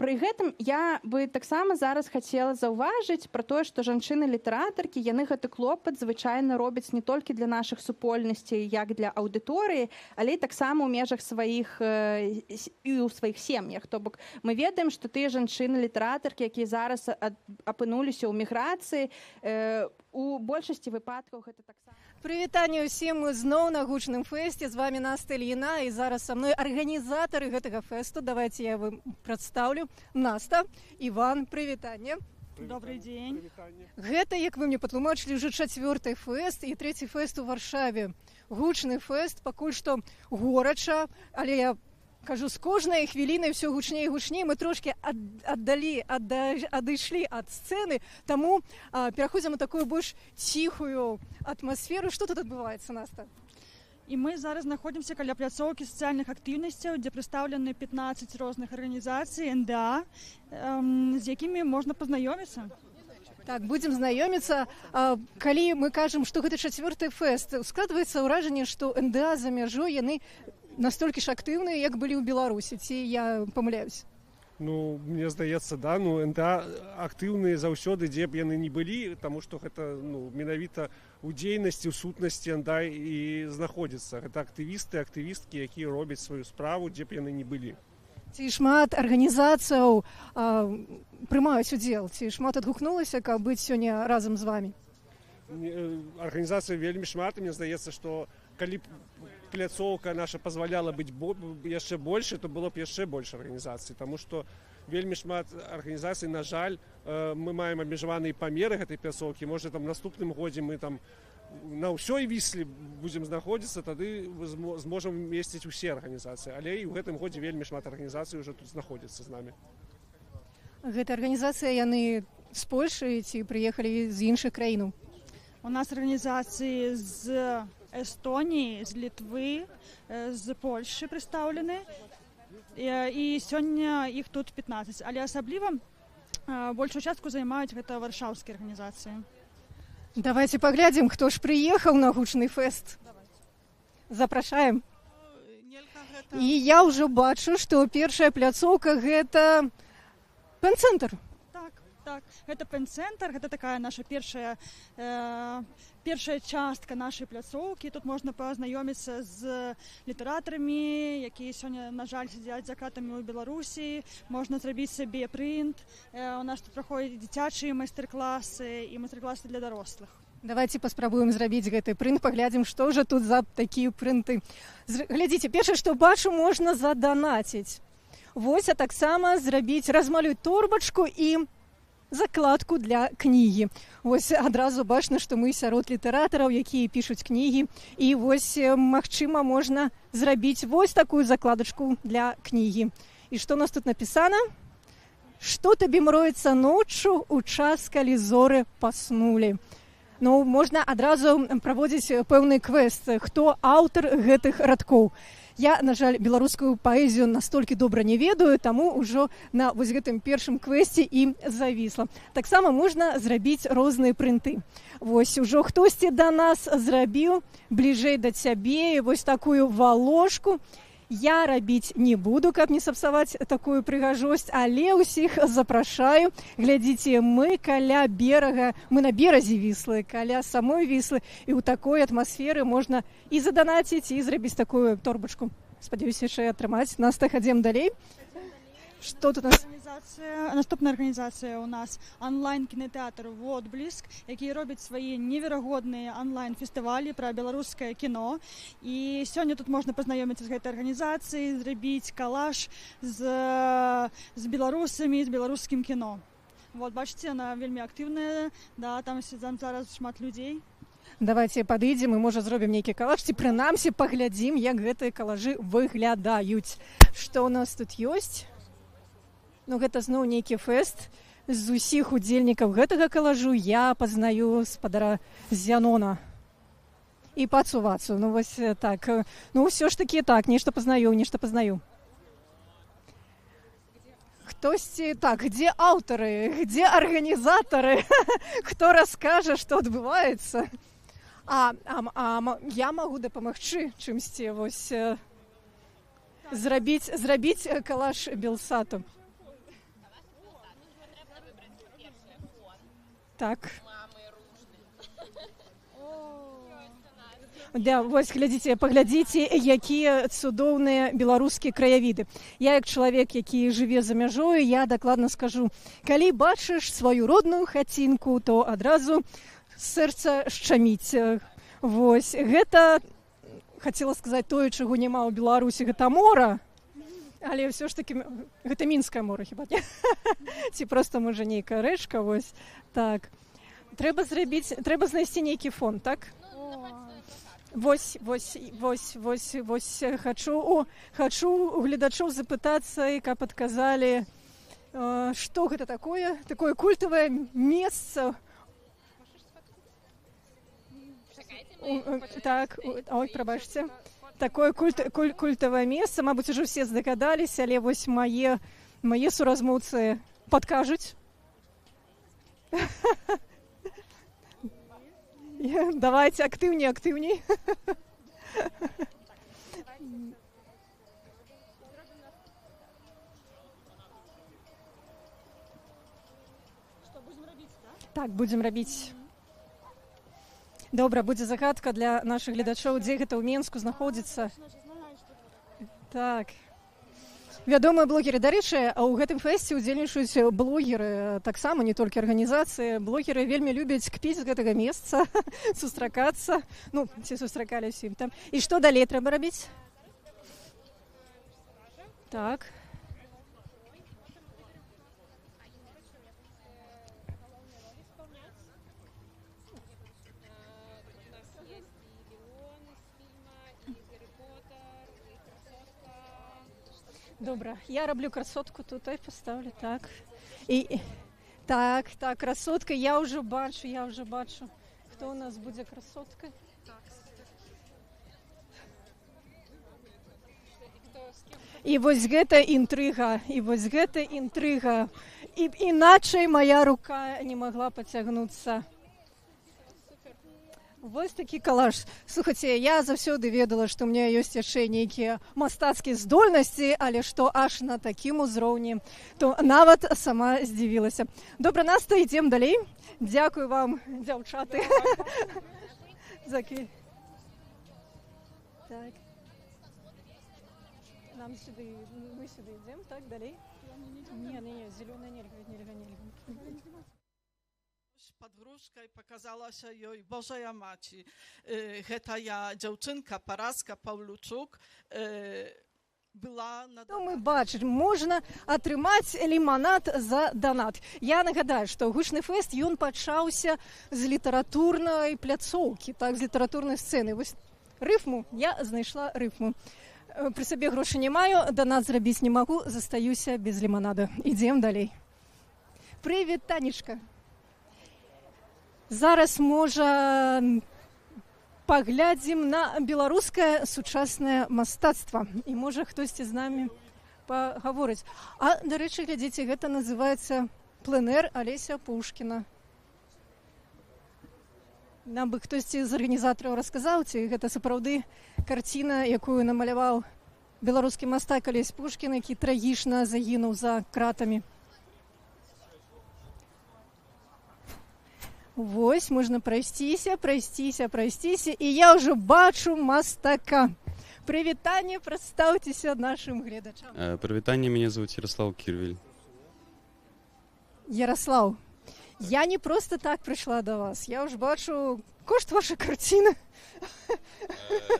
Пры гэтым я бы таксама зараз хацела заўважыць пра тое, што жанчыны-літаратаркі, яны гэты клопат звычайна робяць не толькі для нашых супольнасцей, як для аўдыторыі, але і таксама ў межах сваіх і ў сваіх сем'ях. То бок мы ведаем, што тыя жанчыны-літаратаркі, якія зараз апынуліся ў міграцыі, у большасці выпадкаў гэта таксама. Прывітанне ўсім, мы зноў на гучным фэсце. З вами Наста Ільіна, і зараз са мной арганізатары гэтага фэсту. Давайте я вам прадстаўлю. Наста, Іван, прывітанне. Добрый день. Гэта, як вы мне патлумачылі, ўжо 4-й фэст і 3-й фэст у Варшаве. Гучны фэст, пакуль што горача, але я кажу, з кожнай хвілінай ўсё гучней і гучней. Мы трошкі адышлі ад сцэны, таму пераходзім у такую больш ціхую атмасферу. Што тут адбываецца, Наста? І мы зараз знаходзімся каля пляцоўкі сацыяльных актыўнасцяў, дзе прадстаўлены 15 розных арганізацый НДА, з якімі можна пазнаёміцца. Так, будзем знаёміцца. Калі мы кажам, што гэта 4-й фэст, складваецца ўражанне, што НДА за мяжой яны настолькі ж актыўныя, як былі ў Беларусі. Ці я памыляюсь? Ну, мне здаецца, да, ну, НДА актыўныя заўсёды, дзе б яны не былі, таму што гэта, ну, менавіта у дзейнасці, у сутнасці НДА і знаходзіцца. Гэта актывісты, актывісткі, якія робяць сваю справу, дзе б яны не былі. Ці шмат арганізацыяў прымаюць удзел? Ці шмат адгукнулася, каб быць сёння разам з вамі? Арганізацый вельмі шмат, і мне здаецца, што калі пляцоўка наша пазваляла быць яшчэ больш, то было б яшчэ больш арганізацый, таму што вельмі шмат арганізацый, на жаль, мы маем абмежаваныя памеры гэтай пляцоўкі. Можа, там наступным годзе мы там на ўсёй Вісле будзем знаходзіцца, тады зможам месціць усе арганізацыі. Але і ў гэтым годзе вельмі шмат арганізацый уже тут знаходзіцца з намі. Гэта арганізацыя, яны з Польшы ці прыехалі з іншых краінаў? У нас арганізацыі з Эстоніі, з Літвы, з Польшы прадстаўлены. І сёння іх тут 15. Але асабліва большую частку займаюць гэта варшаўскія арганізацыі. Давайте паглядзім, хто ж прыехаў на гучны фэст. Запрашаем. І я ўжо бачу, што першая пляцоўка гэта пэн-цэнтр. Так. Так, гэта пэн-цэнтр, гэта такая наша першая частка нашай пляцоўкі. Тут можна пазнаёміцца з літаратарамі, якія сёння, на жаль, сядзяць за кратамі ў Беларусі. Можна зрабіць сабе прынт. У нас тут праходзяць дзіцячыя майстар-класы і майстар-класы для дарослых. Давайте паспрабуем зрабіць гэты прынт, паглядзім, што ж тут за такія прынты. Глядзіце, першае, што бачу, можна заданаціць. Вось, а таксама зрабіць, размалюць торбачку і закладку для кнігі. Вось адразу бачна, што мы сярод літаратараў, якія пішуць кнігі. І вось, магчыма, можна зрабіць вось такую закладачку для кнігі. І што у нас тут напісана? Што табе мроецца ноччу у час, калі зоры паснулі? Ну, можна адразу праводзіць пэўны квест. Хто аўтар гэтых радкоў? Я, на жаль, беларускую паэзію настолькі добра не ведаю, таму ўжо на вось гэтым першым квесце і завісла. Таксама можна зрабіць розныя прынты. Вось ужо хтосьці да нас зрабіў бліжэй да цябе вось такую валожку. Я рабіць не буду, каб не сапсаваць такую прыгажосць, але ўсіх запрашаю. Глядзіце, мы каля берага, мы на беразе Віслы, каля самой Віслы, і ў такой атмасферы можна і заданаціць, і зрабіць такую торбачку. Спадзяюся, яшчэ атрымаць. Нас так ідзем далей. Што тут у нас? Наступная арганізацыя у нас онлайн-кінотэатр «Водбліск», які робіць свае неверагодныя онлайн-фестывалі пра беларускае кіно. І сёння тут можна пазнаёміцца з гэтай арганізацыяй, зрабіць калаж з беларусамі, з беларускім кіно. Вот, бачыце, яна вельмі актыўная, да, там зараз шмат людзей. Давайте падыдзем і, можа, зробім нейкі калаж, ці прынамсі паглядзім, як гэтыя калажы выглядаюць. Што ў нас тут ёсць? Ну, гэта зноў нейкі фэст. З усіх удзельнікаў гэтага калажу я пазнаю спадара Зянона і Пацу-Вацу. Ну, вось так. Ну, ўсё ж такі так, нешта пазнаю, нешта пазнаю. Хтосьці, так, где аўтары, где арганізатары? Хто раскажа, што адбываецца? Я магу дапамагчы чымсьці, вось, зрабіць калаж Белсату. Так. Да, вось, глядзіце, паглядзіце, якія цудоўныя беларускія краявіды. Я, як чалавек, які жыве за мяжою, я дакладна скажу, калі бачыш сваю родную хацінку, то адразу сэрца шчаміць. Вось, гэта, хацела сказаць, тое, чаго няма ў Беларусі, гэта мора, але ўсё ж такі, гэта Мінскае мора, хіба не? Ці проста, можа, нейкая рэчка, вось, так. Трэба знайсці нейкі фон, так? Вось, хачу у гледачоў запытацца, і каб адказалі, што гэта такое культавае месца. Так, ой, прабачце. Такое культавае месца, мабыць, ужо все здагадаліся, але вось мае суразмоўцы падкажуць. Давайте актыўней. Так, будзем рабіць. Добра, будзе загадка для нашых гледачоў, дзе гэта ў Менску знаходзіцца. Так. Вядомыя блогеры. Дарэчы, а ў гэтым фэсце ўдзельнічаюць блогеры, таксама не толькі арганізацыі. Блогеры вельмі любяць кпіць з гэтага месца, сустракацца. Ну, ці сустракаліся ім там. І што далей трэба рабіць? Так. Добра, я раблю красотку, тут поставлю, так. І так, красотка, я ўжо бачу. Хто у нас будзе красоткай? І вось гэта інтрыга, Іначай моя рука не магла пацягнуцца. Вось такі калаш. Слухайце, я заўсёды ведала, што ў меня ёсць яшчэ нейкія мастацкія здольнасці, але што аж на такім узроўні, то нават сама здзівілася. Добра, Наста, ідзем далей. Дзякую вам, дзяўчаты. Так. Нам сюды, мы сюды ідзем, так, далей? Не, зелёная нельга. Под грушкой показалася ёй Божая Маці. Гэта я дзяўчынка Параска Паўлючук была на... То мы бачым, можна атрымаць ліманад за данат. Я нагадаю, што гучны фэст, ён пачаўся з літаратурнай пляцоўкі, так, з літаратурнай сцэны. Вось рыфму, я знайшла рыфму. Пры сабе грошы не маю, данат зрабіць не магу, застаюся без ліманада. Ідзем далей. Прывіт, Танечка. Зараз, можа, паглядзім на беларускае сучаснае мастацтва. І, можа, хтосьці з намі пагаворыць. А, дарэчы, глядзіце, гэта называецца пленэр Алеся Пушкіна. Нам бы хтосьці з арганізатараў расказаў, ці гэта сапраўды карціна, якую намаляваў беларускі мастак Алесь Пушкін, які трагічна загінуў за кратамі. Вось, можна прайсціся, і я ўжо бачу мастака. Прывітанне, прадстаўцеся нашым гледачам. Прывітанне, мяне зовут Ярослав Кірвель. Ярослав, я не просто так прыйшла до вас, я ўжо бачу кошт вашай карціны.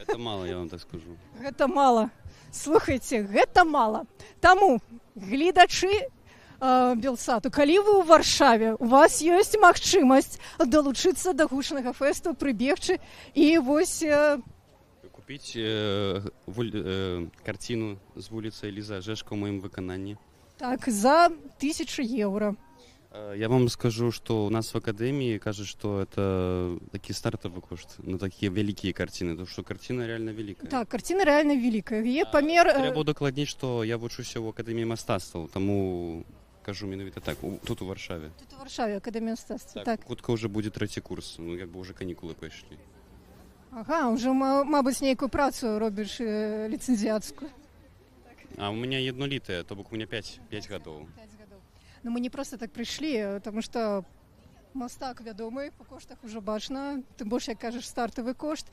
Это мало, я вам так скажу. Гэта мала. Слухайце, гэта мала. Таму, гледачы Белсату, калі вы ў Варшаве, у вас ёсць магчымасць далучыцца да гучнага фэсту, прыбегчы і вось... Купіць карціну з вуліцы Эліза Жэшка ў маім выкананні. Так, за 1000 евро. Я вам скажу, что у нас в академии кажется, что это такие стартовый кошт на такие великие картины, потому что картина реально великая. Так, картина реально великая. Є памер... Треба докладніць, что я вучуся ў академії мастацтваў, тому кажу менавіта так, тут у Варшаве. Тут у Варшаве академія мастацтва, так. Так. Хутка уже будет 3-й курс, ну как бы уже канікулы пайшлі. Ага, уже, мабуть, нейкую працу робіш ліцэнзіацкую. А у меня jednolitая, то бок у меня 5 гадоў. 5 гадоў. Ну мы не просто так прыйшлі, потому что мастак вядомы, по коштах уже бачна, тым больш, як кажаш, стартавы кошт.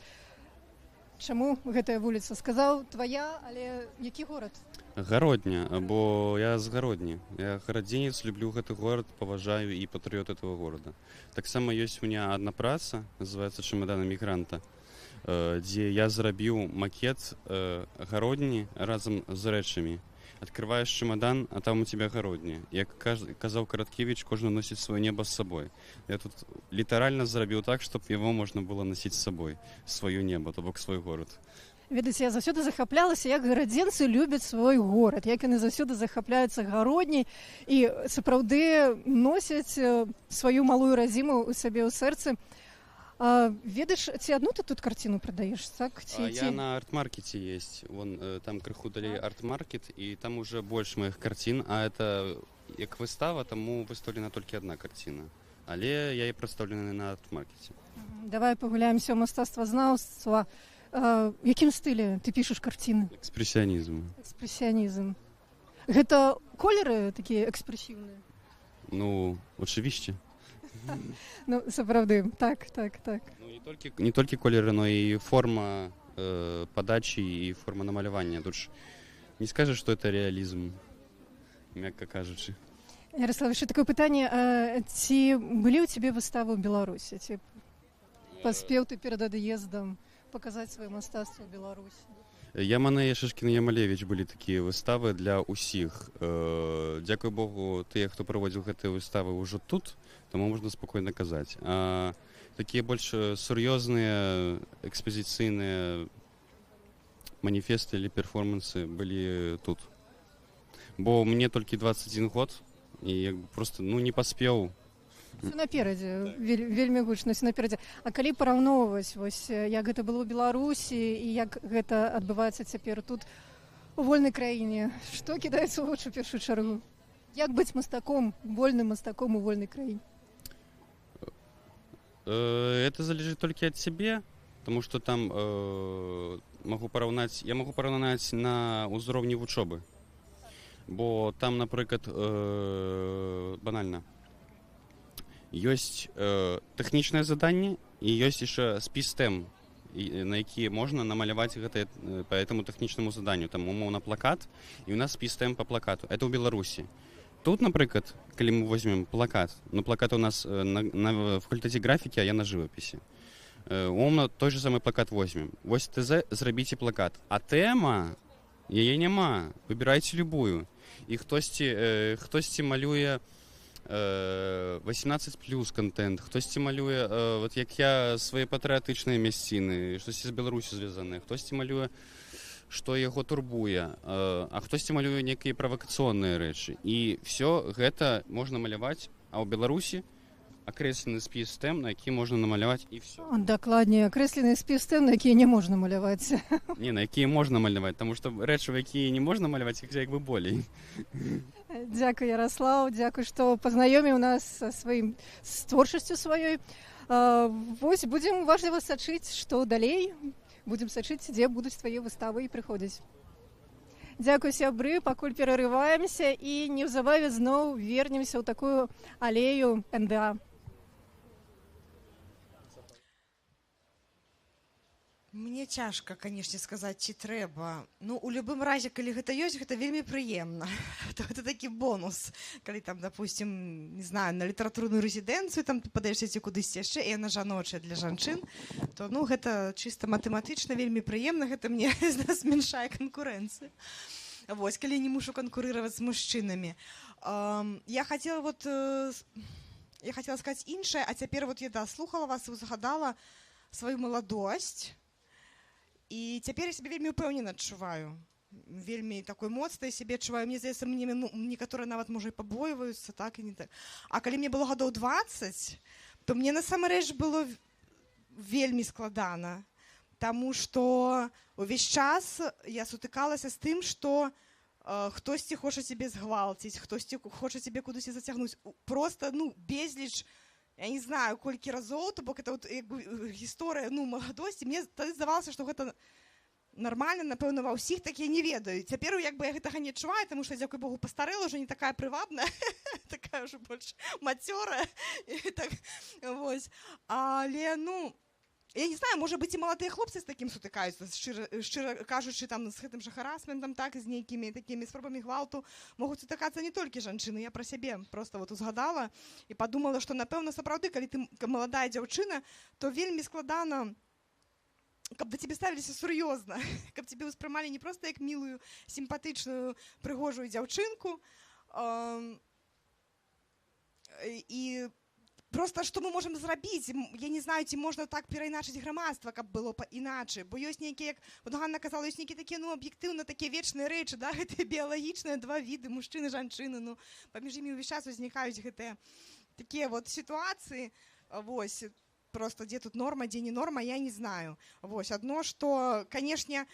Чаму гэтая вуліца? Сказаў, твая, але які горад? Гародня, бо я з Гародні. Я гарадзенец, люблю гэты горад, паважаю і патрыёт этого города. Таксама ёсць у меня адна праца, называется «Чемодан эмігранта», дзе я зрабіў макет Гародні разам з рэчамі. Открываешь чемодан, а там у тебя Гародні. Як казаў Караткевич, кожны носіць свое небо з сабой. Я тут літаральна зрабіў так, чтобы его можна было носіць з сабой, свое небо, то бок свой город. Ведаеце, я заўсёды захаплялася, як гарадзенцы любяць свой горад, як яны заўсёды захапляюцца Гародняй і сапраўды носяць сваю малую радзіму у сабе ў сэрцы. Ведаеш, ці одну ты тут картину продаешь, так? Я на арт-маркете есть. Вон там крыху далей арт-маркет, и там уже больше моих картин, а это як выстава, тому выставлена только одна картина. Але я и представлена на арт-маркете. Давай погуляемся у мастацтвазнаўства. В якім стылі ты пішаш карціны? Экспрессионизм. Экспрессионизм. Гэта колеры такія экспрэсіўныя? Ну, очевидно. Ну, сапраўды, так. Ну, не толькі колеры, но і форма подачи і форма намалявання. Тут ж не скажешь, что это реализм, мягко кажучи. Ярослав, еще такое пытанне. Ці былі ў цябе выставы ў Беларусі? Ці паспеў ты перад ад'ездам показаць сваё мастацтва ў Беларусі? Ямана і Шишкін і Ямалевич былі такія выставы для ўсіх. Дзякуй Богу, тыя, хто праводзіў гэтыя выставы ўжо тут, тому можна спокойно казаць. А такія больш сур'ёзныя экспазіцыйныя маніфесты или перформансы былі тут. Бо мне толькі 21 год, і як бы просто не паспеў. Все наперадзе, вельмі гучна, все наперадзе. А калі параўноўваць, вось як гэта было ў Беларусі і як гэта адбываецца цяпер тут у вольнай краіне, што кідаецца ў вочы ў першую чаргу? Як быць мастаком, вольным мастаком у вольнай краіне? Это залежит только от себя, потому что там я могу параўнаць на ўзроўні вучобы. Бо там, напрыклад, банальна, ёсць тэхнічнае заданне і ёсць яшчэ спіс тэм, на якія можна намаляваць гэта по этому тэхнічнаму заданню. Там умоўна плакат, і у нас спіс тэм по плакату. Это ў Беларусі. Тут, напрыклад, калі мы возьмем плакат, ну плакат у нас на факультэце графікі, а я на жывапісе. Умоўна той же самы плакат возьмем. Вось ТЗ зрабіце плакат. А тэма, яе няма. Выбірайце любую. І хтосьці малюе 18+ контент, хтосьці малюе, вот як я, свае патрыятычныя мясціны, штосьці з Беларусю звязанае, хтосьці малюе, што яго турбуе, а хтосьці малюе некія правакацыйныя рэчы. І все гэта можна маляваць, а ў Беларусі акрэслены спіс тэм, на які можна намаляваць, і все. Дакладней, акрэслены спіс тэм, на якія не можна маляваць. Не, на якія можна маляваць, таму што рэчы, якія не можна маляваць, іх як бы болей. Дзякуй, Ярослаў, дзякуй, што пазнаёміў нас з творчасцю сваёй. Вось будзем уважліва сачыць, што далей. Будзем сачыць, дзе будуць твае выставы і прыходзіць. Дзякуй, сябры, пакуль перарываемся і неўзабаве зноў вернемся ў такую алею НДА. Мне цяжка, канешне, сказаць, ці трэба. Ну, у любым разе, калі гэта ёсць, гэта вельмі прыемна. Гэта такі бонус. Калі там, допустим, не знаю, на літаратурную рэзідэнцыю там падаешся ці кудысьці яшчэ, і яна жаночая для жанчын, то, ну, гэта чыста матэматычна вельмі прыемна, гэта мне зменшае канкурэнцыю. Вось, калі не мушу канкурыраваць з мужчынамі. Я хацела сказаць іншае, а цяпер вот я слухала вас і узгадала сваю маладосць. І цяпер я сябе вельмі ўпэўнена адчуваю. Вельмі такой моцнай сябе адчуваю. Мне здаецца, некаторыя нават, можа, і пабойваюцца, так і не так. А калі мне было гадоў 20, то мне насамрэч было вельмі складана. Таму што увесь час я сутыкалася з тым, што хтосьці хоча цябе згвалціць, хтосьці хоча цябе кудысьці зацягнуць. Просто, ну, безліч, я не знаю, колькі разоў, то бок это вот гісторыя, ну, маладосці. Мне тады здавалася, што гэта нармальна, напэўна, ва ўсіх, так я не ведаю. Цяпер як бы я гэтага не адчуваю, таму што, дзякуй Богу, пастарэла, ўжо не такая прывабная, такая ўжо больш мацёрая. Так, вось. Але, ну, я не знаю, можа быць, і маладыя хлопцы з такім сутыкаюцца, шчыра кажучы, там, з гэтым жа харасментам, так, з нейкімі такімі спробамі гвалту могуць сутыкацца не толькі жанчыны. Я пра сябе проста вот узгадала і падумала, што, напэўна, сапраўды, калі ты маладая дзяўчына, то вельмі складана, каб да цябе ставіліся сур'ёзна, каб цябе ўспрымалі не проста як мілую, сімпатычную, прыгожую дзяўчынку. І просто што мы можам зрабіць? Я не знаю, ці можна так перайначыць грамадства, каб было іначай. Бо ёсць нейкія, як вот Ганна казала, ёсць нейкія такія, ну, аб'ектыўна такія вечныя рэчы, да, гэтыя біялагічныя два віды, мужчыны, жанчыны, ну, паміж імі ўвесь час узнікаюць гэтыя такія вот сітуацыі. Вось, просто дзе тут норма, дзе не норма, я не знаю. Вось, адно, што, канешне,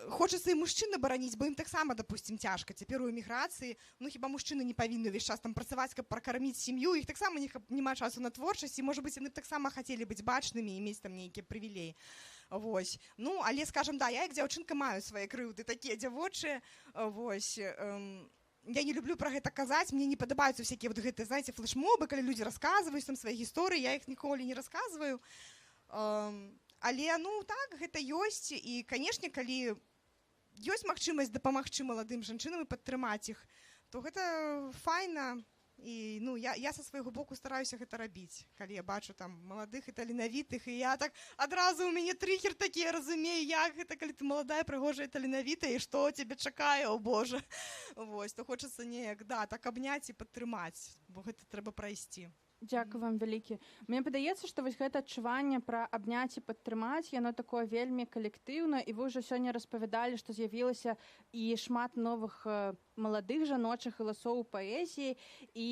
хочацца і мужчын абараніць, бо ім таксама, допустим, цяжка. Цяпер у эміграцыі, ну, хіба мужчыны не павінны ўвесь час там працаваць, каб пракарміць сям'ю, іх таксама няма часу на творчасць, і, можа быць, яны таксама хацелі быць бачнымі і мець там нейкія прывілеі. Вось. Ну, але, скажам, да, я як дзяўчынка маю свае крыўды, такія дзявочыя, вось. Я не люблю пра гэта казаць, мне не падабаюцца всякія вот гэтыя, знаеце, флешмобы, калі людзі расказваюць там свае гісторыі, я іх ніколі не расказваю. Але, ну, так, гэта ёсць, і, канешне, калі ёсць магчымасць дапамагчы маладым жанчынам і падтрымаць іх, то гэта файна. І, ну, я са свайго боку стараюся гэта рабіць, калі я бачу там маладых і таленавітых, і я так адразу у мяне трыгер такі, я разумею, як гэта, калі ты маладая, прыгожая, таленавітая, і што цябе чакае, о Боже. Вось, то хочацца неяк, да, так абняць і падтрымаць, бо гэта трэба прайсці. Дзякуй вам вялікі. Мне падаецца, што вось гэта адчуванне пра абняць і падтрымаць, яно такое вельмі калектыўна, і вы ўжо сёння распавядалі, што з'явілася і шмат новых маладых жаночых галасоў у паэзіі. І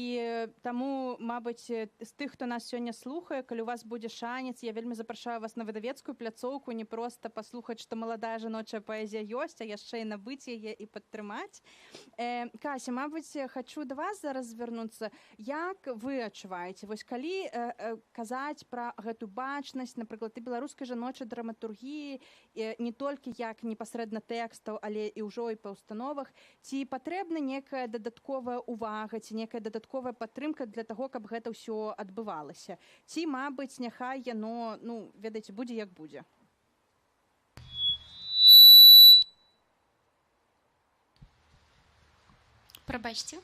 таму, мабыць, з тых, хто нас сёння слухае, калі у вас будзе шанец, я вельмі запрашаю вас на выдавецкую пляцоўку, не проста паслухаць, што маладая жаночая паэзія ёсць, а яшчэ і набыць яе і падтрымаць. Кася, мабыць, хачу да вас зараз звярнуцца. Як вы адчуваеце? Вось калі казаць пра гэту бачнасць, напрыклад, і беларускай жаночай драматургіі, не толькі як непасрэдна тэкстаў, але і ўжо і па установах, ці патрэбна некая дадатковая ўвага, ці некая дадатковая падтрымка для таго, каб гэта ўсё адбывалася? Ці, мабыць, няхай яно, ведаеце, будзе як будзе? Прабачце.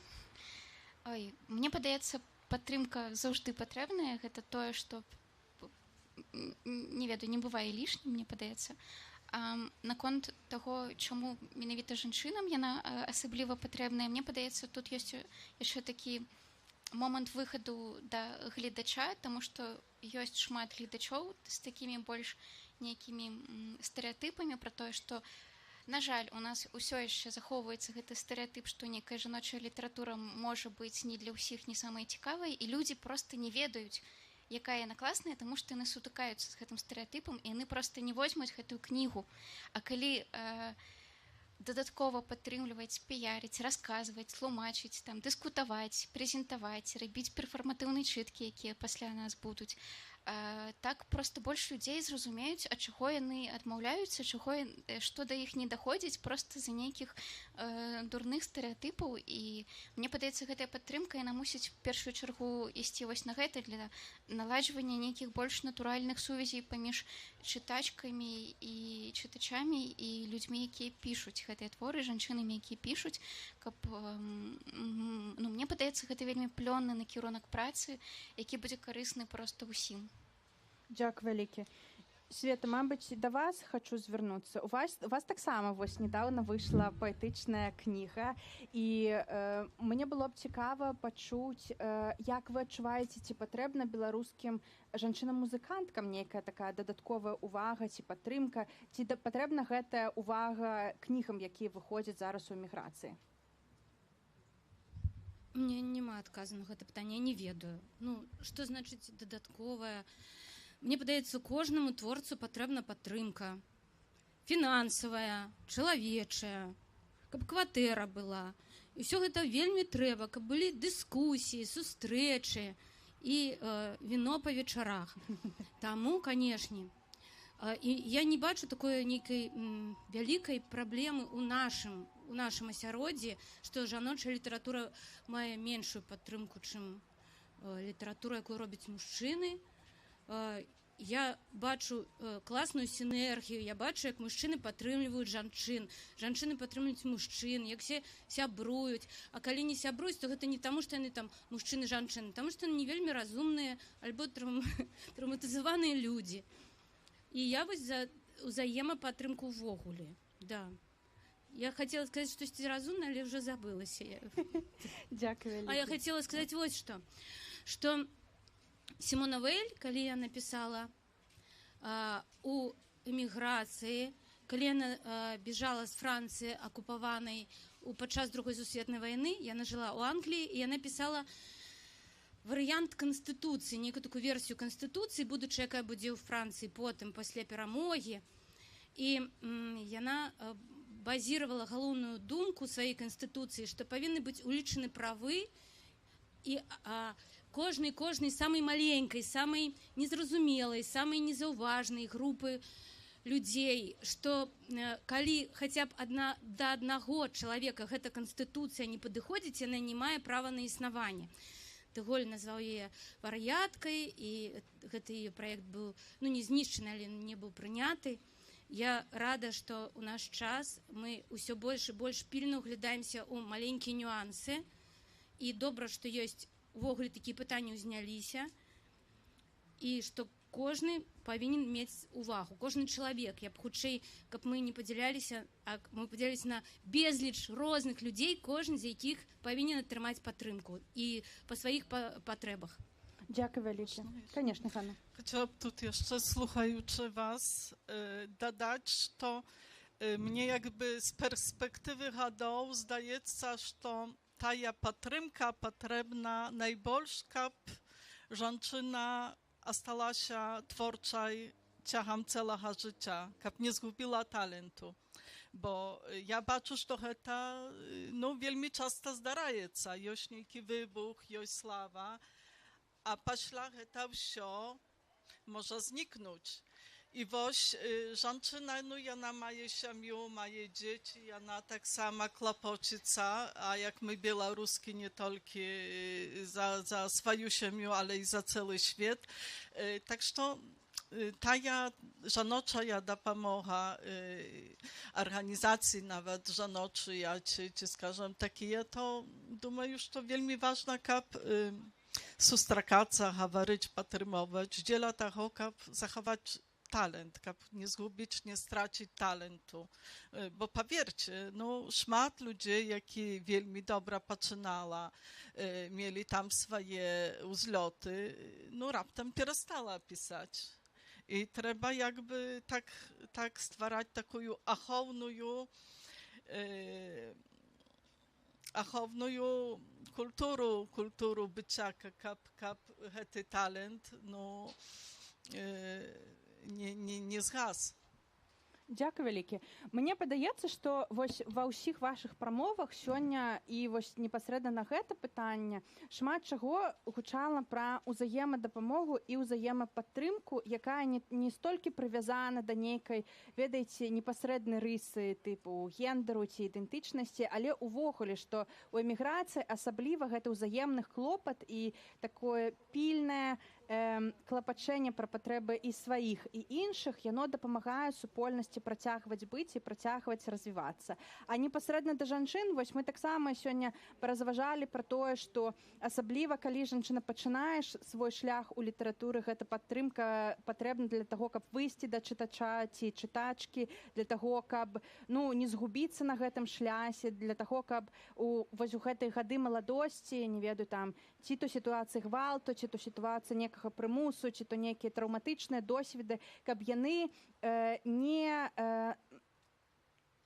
Ой, мне падаецца, падтрымка заўжды патрэбная. Гэта тое, што, не ведаю, не бывае лішнім, мне падаецца. Наконт таго, чаму менавіта жанчынам яна асабліва патрэбная, мне падаецца, тут ёсць яшчэ такі момант выхаду да гледача, таму што ёсць шмат гледачоў з такімі больш нейкімі стэрэатыпамі пра тое, што, на жаль, у нас ўсё яшчэ захоўваецца гэты стэрэатып, што некая жаночая літаратура можа быць не для ўсіх не самай цікавай, і людзі проста не ведаюць, якая яна класная, таму што яны сутыкаюцца з гэтым стэрэатыпам, і яны проста не возьмуць гэтую кнігу. А калі дадаткова падтрымліваць, піярыць, расказваць, тлумачыць, там, дыскутаваць, прэзентаваць, рабіць перфарматыўныя чыткі, якія пасля нас будуць, так проста больш людзей зразумеюць, ад чаго яны адмаўляюцца, што да іх не даходзіць проста з-за нейкіх дурных стэрэатыпаў. І мне падаецца, гэтая падтрымка, яна мусіць в першую чаргу ісці вось на гэта для наладжвання нейкіх больш натуральных сувязей паміж чытачкамі і чытачамі і людзьмі, якія пішуць гэтыя творы, жанчынамі, якія пішуць, каб, мне падаецца, гэта вельмі плённы накірунак працы, які будзе карысны проста ўсім. Дзякуй вялікі. Света, мабыць, да вас хачу звярнуцца. У вас таксама вось нядаўна выйшла паэтычная кніга, і мне было б цікава пачуць, як вы адчуваеце, ці патрэбна беларускім жанчынам-музыканткам нейкая такая дадатковая ўвага ці падтрымка, ці патрэбна гэтая ўвага кнігам, якія выходзяць зараз у эміграцыі? Мне няма адказу на гэта пытанне, я не ведаю. Што значыць дадатковая? Мне падаецца, кожнаму творцу патрэбна падтрымка. Фінансавая, чалавечая, каб кватэра была. І ўсё гэта вельмі трэба, каб былі дыскусіі, сустрэчы і віно па вечарах. Таму, канешне, і я не бачу такой нейкай вялікай праблемы ў нашым асяроддзі, што жаночая літаратура мае меншую падтрымку, чым літаратура, якую робяць мужчыны. Я бачу класную сінергію, я бачу, як мужчыны падтрымліваюць жанчын, жанчыны падтрымліваюць мужчын, як все сябруюць. А калі не сябруюць, то гэта не таму, што яны там мужчыны-жанчыны, таму што яны не вельмі разумныя альбо траўматызаваныя людзі. І я вось за ўзаемападтрымку ўвогуле. Да. Я хацела сказаць штосьці разумнае, але ўжо забылася. Дзякуй. А я хацела сказаць вось што Сімона Вейль, калі я напісала у эміграцыі, калі яна бежала з Францыі акупаванай падчас Другой сусветнай вайны, яна жыла ў Англіі, і яна пісала варыянт канстытуцыі, нейкую такую версію канстытуцыі, будучы, якая будзе ў Францыі потым пасля перамогі. І яна базіравала галоўную думку сваёй канстытуцыі, што павінны быць улічаны правы і кожнай самай маленькай, самай незразумелай, самай незаўважнай групы людзей, што калі хаця б да аднаго чалавека гэта канстытуцыя не падыходзіць, яна не мае права на існаванне. Де Голь назваў яе вар'яткай, і гэты яе праект быў не знішчаны, але не быў прыняты. Я рада, што ў наш час мы ўсё больш і больш пільна ўглядаемся ў маленькія нюансы, і добра, што ёсць увогуле такія пытанні ўзняліся, і што кожны павінен мець увагу, кожны чалавек. Я б хутчэй, каб мы не падзяляліся, а мы падзяляліся на безліч розных людзей, кожны з якіх павінен атрымаць падтрымку і па сваіх патрэбах. Дзякуй вялікі. Конечно, Ганна. Chciałam тут jeszcze, słuchajući was, dodać, że Мне jakby z perspektywy гадоў здаецца, што тая падтрымка патрэбна найбольш, каб жанчына асталася творчай цягам цэлага жыцця, каб не згубіла таленту. Бо я бачу, што гэта вельмі часта здараецца. Ёсць нейкі выбух, ёсць слава, а пасля гэта ўсё можа знікнуць. І вось жанчына, яна мае сям'ю, мае дзеці, яна таксама клапоціцца, а як мы беларускі не толькі за сваю сям'ю, але і за цэлы свет. Так што тая жаночая дапамога арганізацыі нават жаночыя, ці скажам такія, то думаю, што вельмі важна, каб сустракацца, гаварыць, падтрымоўваць, дзеля таго, каб захаваць talent, kab nie zgubić, nie stracić talentu. Bo powiedzcie, szmat ludzi, jaki wielmi dobra poczynała, mieli tam swoje uzloty, raptem przestała pisać. I trzeba jakby tak stwarzać taką achowną kulturу bycia, kab hety talent, не згас. Дзякуй вялікі. Мне падаецца, што вось ва ўсіх вашых прамовах сёння і вось непасрэдна на гэта пытанне шмат чаго гучала пра ўзаемадапамогу і ўзаемападтрымку, якая не столькі прывязана да нейкай, ведаеце, непасрэднай рысы тыпу гендеру ці ідэнтычнасці, але ўвогуле, што ў эміграцыі асабліва гэта ўзаемных клопат і такое пільнае клапачэнне пра патрэбы і сваіх, і іншых, яно дапамагае супольнасці працягваць быць і працягваць развівацца. А непасрэдна да жанчын, вось мы таксама сёння паразважалі пра тое, што асабліва, калі жанчына пачынаеш свой шлях у літаратуры, гэта падтрымка патрэбна для таго, каб выйсці да чытача ці чытачкі, для таго, каб не згубіцца на гэтым шлясе, для таго, каб вось у гэтай гады маладосці, не ведаю, там, ці то сітуацыі гвалту, ці то сітуацыі некага прымусу, ці то нейкія траўматычныя досведы, каб яны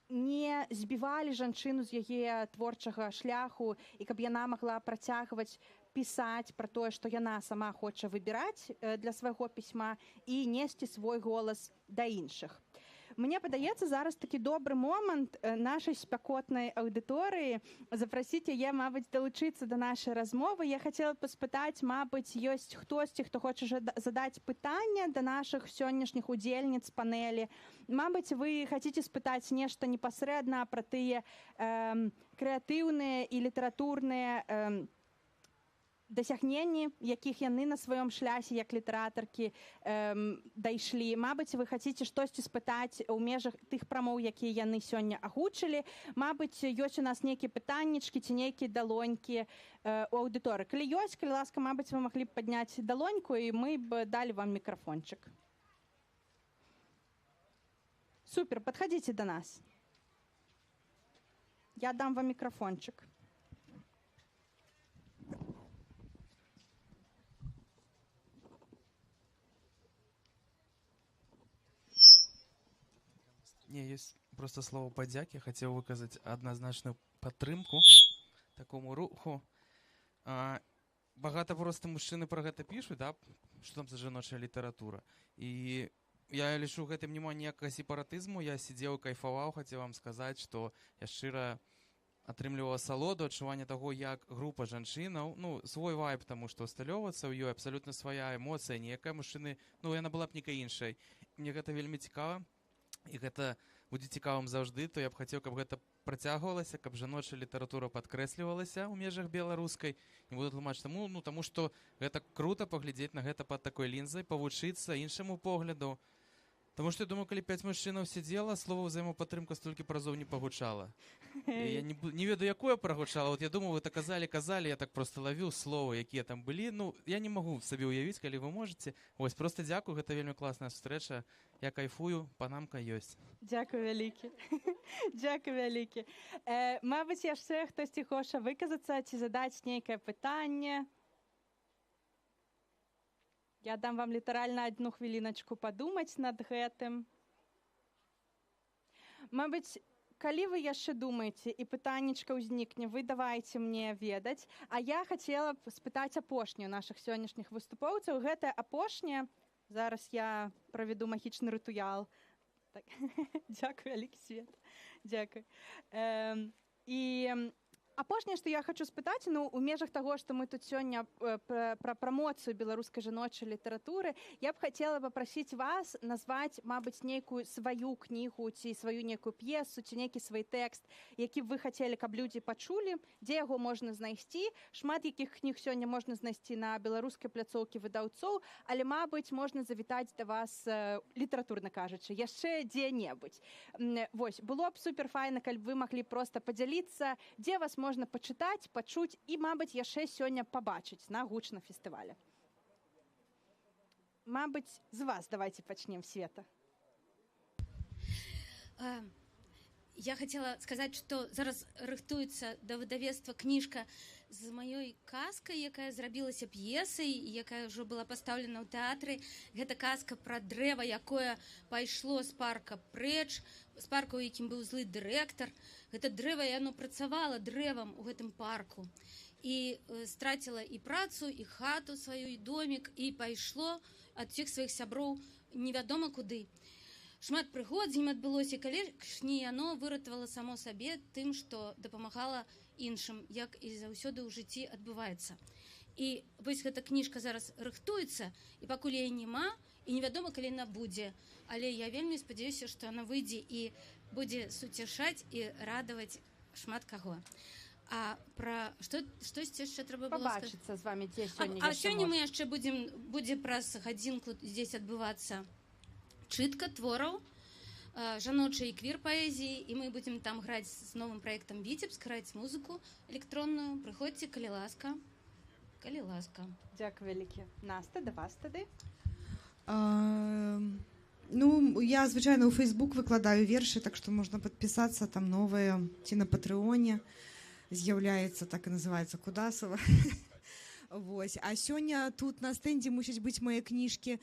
не збівалі жанчыну з яе творчага шляху і каб яна магла працягваць пісаць пра тое, што яна сама хоча выбіраць для свайго пісьма і несці свой голас да іншых. Мне падаецца, зараз такі добры момант нашай спякотнай аўдыторыі запрасіць яе, мабыць, далучыцца да нашай размовы. Я хацела б спытаць, мабыць, ёсць хтосьці, хто хоча задаць пытанне да нашых сённяшніх удзельніц панэлі. Мабыць, вы хацеце спытаць нешта непасрэдна пра тыя крэатыўныя і літаратурныя дасягненні, якіх яны на сваём шлясе як літаратаркі дайшлі. Мабыць, вы хацеце штосьці спытаць у межах тых прамоў, якія яны сёння агучылі. Мабыць, ёсць у нас нейкія пытаннічкі ці нейкія далонькі у аўдыторыі. Калі ёсць, калі ласка, мабыць, вы маглі б падняць далоньку, і мы б далі вам мікрафончык. Супер, падхадзіце да нас. Я дам вам мікрафончык. Не, есть просто слово подяки. Хотел выказать однозначную падтрымку такому руху. Багато просто мужчыны про гэта пишут, да, что там за жаночая литература. И я лишу гэтым няма ніякага сепаратызму. Я сидел и кайфовал, хотел вам сказать, что я шчыра атрымліваў асалоду, адчування таго, як група жанчынаў, свой вайб, таму што усталёвацца ў ёй абсалютна свая эмоцыя, ніякая мужчыны, яна была б нейкай іншай. Мне гэта вельмі цікава. І гэта будзе цікавым заўжды, то я б хацеў, каб гэта працягвалася, каб жаночая літаратура падкрэслівалася ў межах беларускай. Не буду тлумачыць таму што гэта крута паглядзець на гэта пад такой лінзай, павучыцца іншаму погляду. Таму што я думаю, калі 5 мужчынаў сидзела, слова ўзаемападтрымка столькі разоў не пагучала. Я не ведаю, якое прагучала. Вот я думаю, вы так казалі, я так просто лавіў словы, якія там былі. Я не магу сабе ўявіць, калі вы можаце. Вось, просто дзякую, гэта вельмі класная сустрэча. Я кайфую, панамка ёсць. Дзякуй вялікі. Дзякуй вялікі. Мабыць, яшчэ хтосьці хоча выказацца ці задаць нейкае пытанне. Я дам вам літаральна 1 хвіліначку падумаць над гэтым. Мабыць, калі вы яшчэ думаеце і пытаннічка ўзнікне, вы давайце мне ведаць. А я хацела б спытаць апошнюю нашых сённяшніх выступоўцаў. Гэта апошняя. Зараз я правяду магічны рытуал. Так. Дзякуй, вялікі Свет. Дзякуй. І апошняе, што я хочу спытаць, у межах таго, што мы тут сёння пра прамоцыю беларускай жаночай літаратуры, я б хацела папрасіць вас назваць, мабыць, нейкую сваю кнігу ці сваю нейкую п'есу ці нейкі свой тэкст, які б вы хацелі, каб людзі пачулі, дзе яго можна знайсці. Шмат якіх кніг сёння можна знайсці на беларускай пляцоўкі выдаўцоў, але, мабыць, можна завітаць да вас, літаратурна кажучы, яшчэ дзе-небудзь. Вось, было б суперфайна, калі б вы маглі проста падзяліцца, дзе вас можна пачытаць, пачуць і, мабыць, яшчэ сёння пабачыць на гучна фестывале. Мабыць, з вас давайте пачнем, Света. Я хотела сказать, что зараз рыхтуецца да выдавецтва кніжка з маёй казкай, якая зрабілася п'есай, якая ўжо была пастаўлена ў тэатры. Гэта казка пра дрэва, якое пайшло з парка прэч, з парка, у якім быў злы дырэктар. Гэта дрэва, яно працавала дрэвам у гэтым парку. І страціла і працу, і хату сваю, і домік, і пайшло ад усіх сваіх сяброў невядома куды. Шмат прыгод з ім адбылося, калішні яно выратавала само сабе тым, што дапамагала іншым, як і заўсёды ў жыцці адбываецца. І вось гэта кніжка зараз рыхтуецца, і пакуль яе няма, і невядома, калі яна будзе. Але я вельмі спадзяюся, што яна выйдзе і будзе суцяшаць і радаваць шмат каго. А пра штосьці яшчэ трэба было сказаць? Пабачыцца з вамі дзе сёння яшчэ. А сёння мы яшчэ будзе праз гадзінку здесь адбывацца чытка твораў жаночай і квір-паэзіі, і мы будзем там граць з новым праектам «Віцебск», граць музыку электронную. Прыходзьце, калі ласка. Калі ласка. Дзякуй вялікі. Наста, да вас тады. Я звычайна ў Facebook выкладаю вершы, так што можна падпісацца, там новае, ці на Патрэоне з'яўляецца, так і называецца, Кудасава. Вось. А сёння тут на стэндзе мусяць быць мае кніжкі.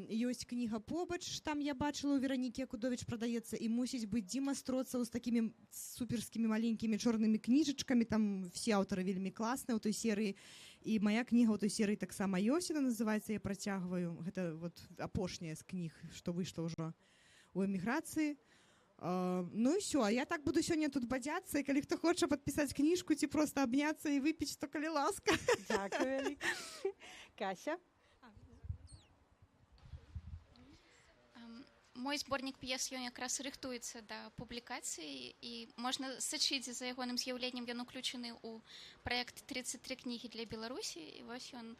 Ёсць кніга побач, там я бачыла, у Веранікі Якудовіч прадаецца, і мусіць быць Дзіма Строцаў з такімі суперскімі маленькімі чорнымі кніжачкамі, там все аўтары вельмі класныя ў той серыі. І мая кніга ў той серыі таксама ёсць, яна называецца, я працягваю. Гэта вот апошняя з кніг, што выйшла ўжо ў эміграцыі. Ну і ўсё, а я так буду сёння тут бадзяцца, і калі хто хоча падпісаць кніжку ці проста абняцца і выпіць, то калі ласка. Дзякуй вялікі. Кася? Мой зборнік п'ес ён якраз рыхтуецца да публікацыі, і можна сачыць за ягоным з'яўленнем. Ён уключаны ў праект 33 кнігі для Беларусі, і вось ён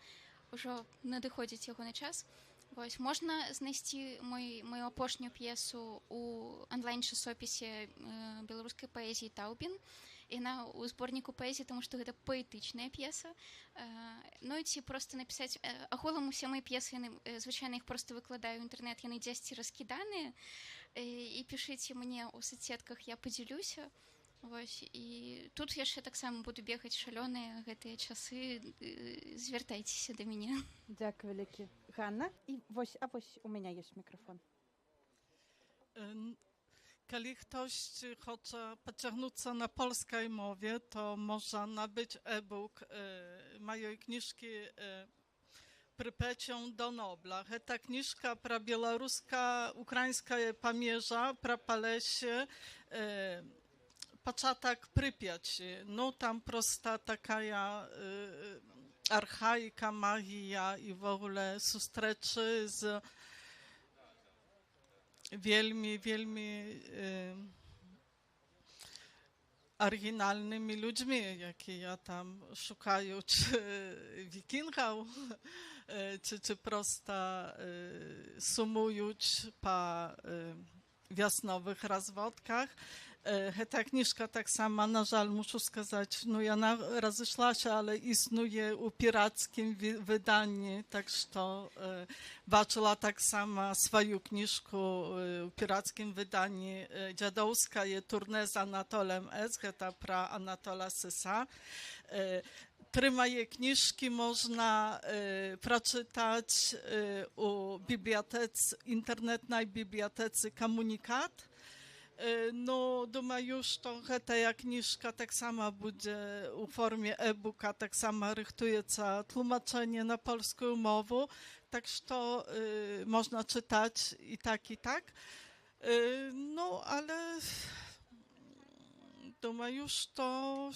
ужо надыходзіць ягоны час. Вось, можна знайсці мою апошнюю п'есу ў онлайн-часопісе беларускай паэзіі «Таубін». Яна ў зборніку паэзіі, таму што гэта паэтычная п'еса. Ну і ці проста напісаць. Аголам усе мае п'есы, звычайна іх проста выкладаю ў інтэрнэт, яны дзесьці раскіданыя. І пішыце мне ў соцсетках, я падзялюся. Вось, і тут яшчэ таксама буду бегаць шалёныя гэтыя часы. Звяртайцеся да мяне. Дзякуй вялікі. Ганна? І вось у мяне ёсць мікрафон. Kali ktoś chce pociągnąć na polskiej mowie, to można nabyć e-book mojej książki Prypecią do Nobla. Ta książka pra białoruska, ukraińska pamierza, pra Palesie, Paczatak Prypiaci. No tam prosta taka archaika, magia i w ogóle sustreczy z wielmi oryginalnymi ludźmi, jakie ja tam szukają, czy wikingów, czy prosta sumując po wiosnowych rozwodkach. Ta książka tak sama, na żal muszę сказать, no ja rozeszła się, ale istnieje u pirackim wydaniu, tak że baczyła tak sama swoją książkę u pirackim wydaniu dziadowska je turne z Anatolem S, to pra Anatola Sysa. Trzy moje książki można przeczytać u bibliotece, internetnej bibliotece Komunikat. Ну, думаю, што гэтая кніжка таксама будзе ў форме e-booka, таксама рыхтуецца тлумачэнне на польскую мову, так што можна чытаць і так, і так. Ну, ale думаю, што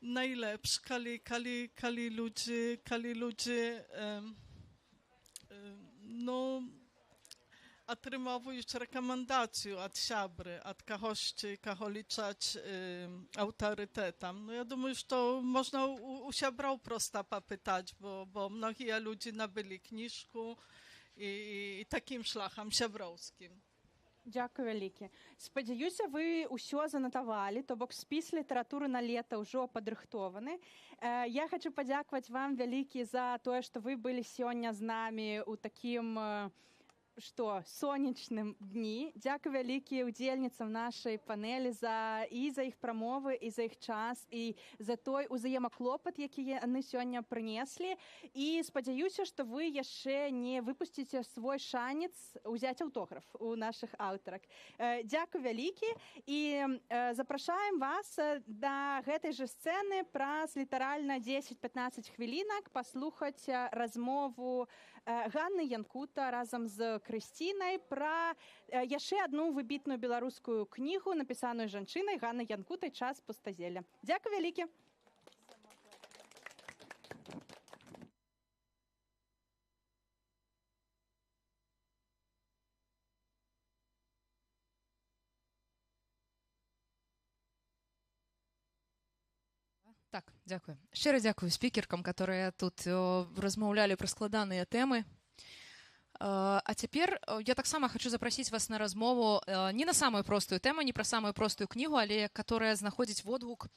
najlepsze, kali ludzie no atrymowują rekomendację od siabry, od kogoś, kogo liczać autorytetem. No ja думаю, że to można u siabrał prosto popytać, bo mnogi ludzie nabyli kniżku і таким шляхам сяброўскім. Дзякую вялікі. Спадзяюся, вы ўсё занатавалі, то бок спіс літаратуры на лета ўжо падрыхтованы. Я хочу падзякаваць вам вялікі за тое, што вы былі сёння з намі ў такім сонечным дні. Дзякую вялікі удзельніцам нашай панелі за іх прамовы, і за іх час, і за той узаемаклопат, які яны сёння прынеслі. І спадзяюся, што вы яшчэ не выпусціце свой шанец узяць аўтограф у нашых аўтарак. Дзякую вялікі і запрашаем вас да гэтай жа сцэны праз літаральна 10-15 хвілінак паслухаць размову Ганны Янкута разам з Крысцінай пра яшчэ адну выбітную беларускую кнігу, напісаную жанчынай Ганнай Янкутай «Час пустазелля». Дзякуй вялікі. Так, дзякую. Шчыра дзякую спікеркам, которые тут размаўлялі пра складаныя тэмы. А цяпер я таксама хочу запросіць вас на размову не на самую простую тэму, не пра самую простую кнігу, але которая знаходзіць водгук,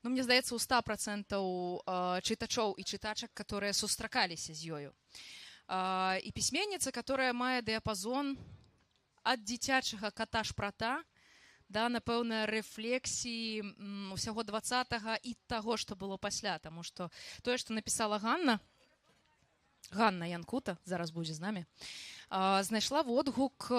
ну, мне здаецца, у 100% чытачоў і чытачак, которые сустракаліся з ёю. І пісьменніца, которая мае дыяпазон ад дзіцячага ката-шпрата да, напэўна, рэфлексіі ўсяго 20-го і таго, што было пасля, таму што тое, што напісала Ганна Янкута, зараз будзе з намі, знайшла водгук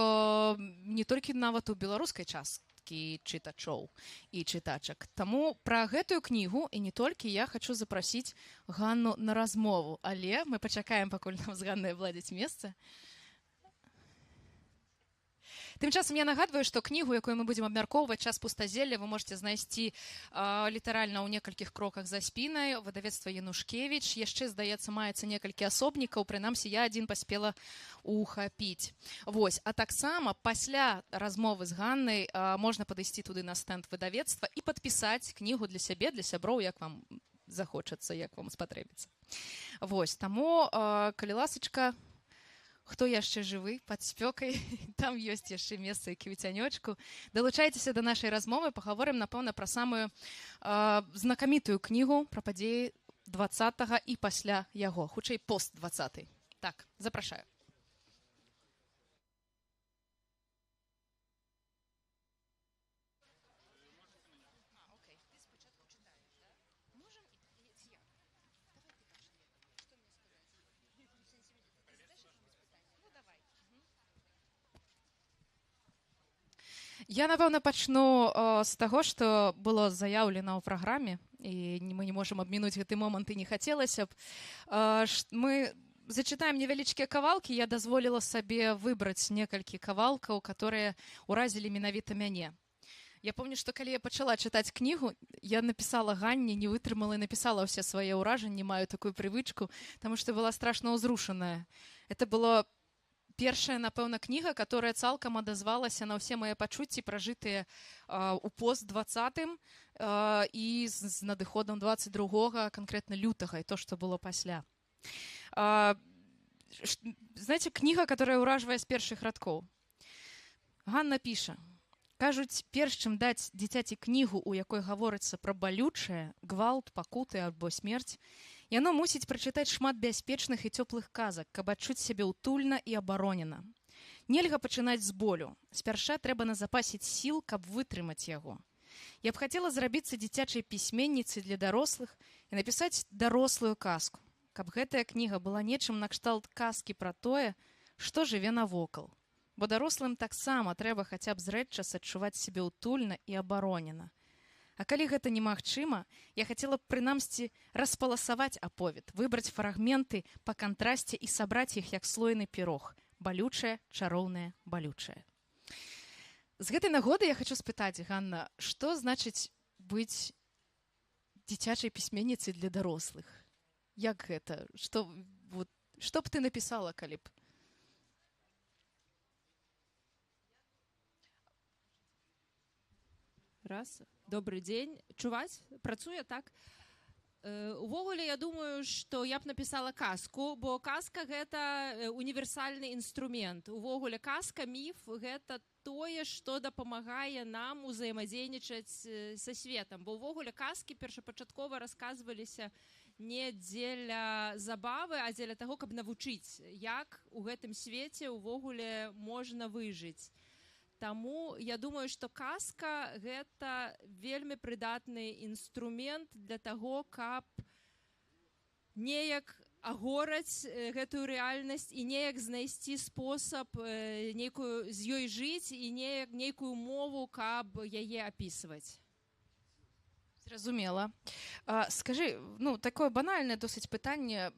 не толькі нават у беларускай часткі чытачоў і чытачак. Таму пра гэтую кнігу і не толькі я хочу запрасіць Ганну на размову, але мы пачакаем, пакуль нам з Ганнай владзіць месца. Тым часам я нагадваю, што кнігу, якую мы будзем абмяркоўваць «Час пустазелля», вы можете знайсці літаральна ў некалькіх кроках за спінай. Выдавецтва Янушкевіч. Яшчэ, здаецца, маецца некалькі асобнікаў, прынамсі я адзін паспела ухапіць. Вось. А таксама пасля размовы з Ганнай можна падысці туды на стэнд выдавецтва і падпісаць кнігу для сябе, для сяброў, як вам захочацца, як вам спатрэбіцца. Вось. Таму, калі ласачка, хто яшчэ жывы пад спёкай, там ёсць яшчэ месца і квіцянёчку. Далучайцеся да нашай размовы, пагаворым, напэўна, пра самую знакамітую кнігу пра падзеі 20-го і пасля яго, хутчэй пост 20-й. Так, запрашаю. Я, напэўна, пачну з таго, што было заяўлена ў праграме, і мы не можам абмінуць гэты момант, і не хацелася б. Мы зачытаем невялічкія кавалкі, я дазволіла сабе выбраць некалькі кавалкаў, которые ўразілі менавіта мяне. Я помню, што калі я пачала чытаць кнігу, я напісала Ганне, не вытрымала і напісала ўсе свае ўражанні, маю такую прывычку, таму што была страшна ўзрушаная. Это было першая, напэўна, кніга, которая цалкам адазвалася на ўсе мае пачуцці, пражытыя ў пост 20-м і з надыходам 22-го, канкрэтна лютага, і то, што было пасля. Знаете, кніга, которая ўражвае з першых радкоў. Ганна піша: кажуць, перш чым даць дзіцяці кнігу, у якой гаворыцца пра балючае, гвалт, пакуты альбо смерць, яно мусіць прачытаць шмат бяспечных і цёплых казак, каб адчуць сябе ўтульна і абаронена. Нельга пачынаць з болю. Спярша трэба назапасіць сіл, каб вытрымаць яго. Я б хацела зрабіцца дзіцячай пісьменніцай для дарослых і напісаць дарослую казку. каб гэтая кніга была нечым накшталт казкі пра тое, што жыве навокал. Бо дарослым таксама трэба хаця б зрэдчас адчуваць сябе ўтульна і абаронена. А калі гэта немагчыма, я хацела б прынамсі распаласаваць аповед, выбраць фрагменты па кантрасце і сабраць іх як слойны пірог. Балючае, чароўнае, балючае. З гэтай нагоды я хочу спытаць, Ганна, што значыць быць дзіцячай пісьменніцай для дарослых? Як гэта? Што б ты напісала, калі б? Раз. Добрый дзень. Чуваць? Працуе так? Увогуле, я думаю, што я б напісала казку, бо казка — гэта універсальны інструмент. Увогуле, казка, міф — гэта тое, што дапамагае нам узаемадзейнічаць са светам. Бо увогуле казкі першапачаткова расказваліся не дзеля забавы, а дзеля таго, каб навучыць, як у гэтым свеце увогуле можна выжыць. Таму я думаю, што казка — гэта вельмі прыдатны інструмент для таго, каб неяк агораць гэтую рэальнасць і неяк знайсці спосаб з ёй жыць і нейкую мову, каб яе апісваць. Зразумела. Скажы, такое банальнае досыць пытанне,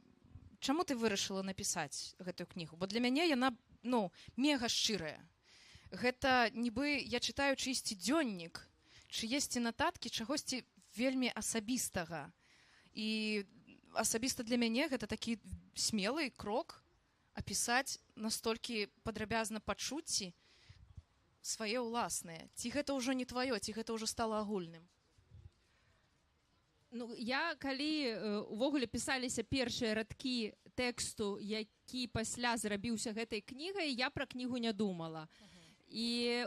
чаму ты вырашыла напісаць гэтую кнігу? Бо для мяне яна, мега шчырая. Гэта нібы я чытаю чыйсьці дзённік, чыесьці нататкі чагосьці вельмі асабістага. І асабіста для мяне гэта такі смелы крок апісаць настолькі падрабязна пачуцці свае ўласныя. Ці гэта ўжо не тваё, ці гэта ўжо стала агульным? Я, калі увогуле пісаліся першыя радкі тэксту, які пасля зрабіўся гэтай кнігай, я пра кнігу не думала. І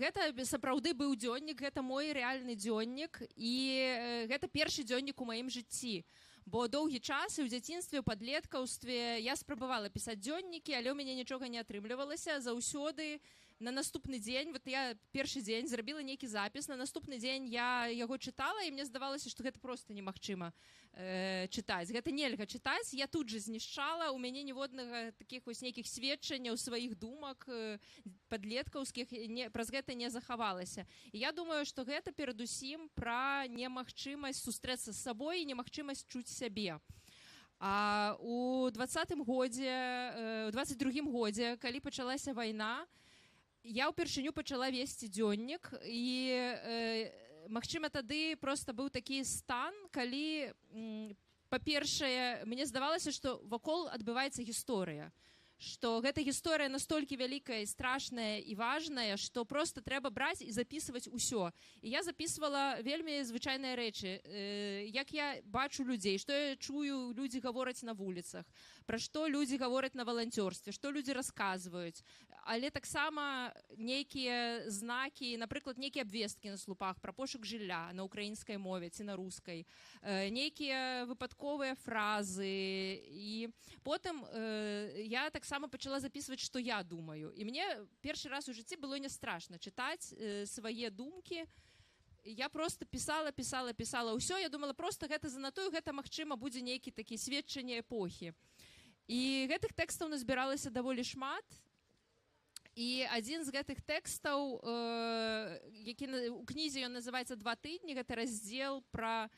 гэта сапраўды быў дзённік, гэта мой рэальны дзённік, і гэта першы дзённік у маім жыцці. Бо доўгі час і ў дзяцінстве, у падлеткаўстве я спрабавала пісаць дзённікі, але ў мяне нічога не атрымлівалася. Заўсёды на наступны дзень, я першы дзень зрабіла нейкі запіс, на наступны дзень я яго чытала, і мне здавалася, што гэта проста немагчыма чытаць. Гэта нельга чытаць, я тут жа знішчала, у мяне ніводнага такіх вось нейкіх сведчанняў сваіх думак падлеткаўскіх праз гэта не захавалася. І я думаю, што гэта перадусім пра немагчымасць сустрэцца з сабой і немагчымасць чуць сябе. А у 22-м годзе, калі пачалася вайна, я ўпершыню пачала весці дзённік, і, магчыма, тады проста быў такі стан, калі, па-першае, мне здавалася, што вакол адбываецца гісторыя, што гэта гісторыя настолькі вялікая, страшная і важная, што проста трэба браць і запісваць усё. І я запісвала вельмі звычайныя рэчы, як я бачу людзей, што я чую, людзі гавораць на вуліцах, пра што людзі гавораць на валанцёрстве, што людзі расказваюць, але таксама нейкія знакі, напрыклад, нейкія абвесткі на слупах пра пошук жылля на украінскай мове ці на рускай, нейкія выпадковыя фразы. І потым я таксама пачала запісваць, што я думаю. І мне першы раз у жыцці было не страшна чытаць свае думкі. Я просто пісала ўсё. Я думала, просто гэта занатую, гэта, магчыма, будзе нейкі такі сведчанне эпохі. І гэтых тэкстаў назбіралася даволі шмат. І адзін з гэтых тэкстаў, які у кнізе ён называецца «Два тыдні», гэта раздзел пра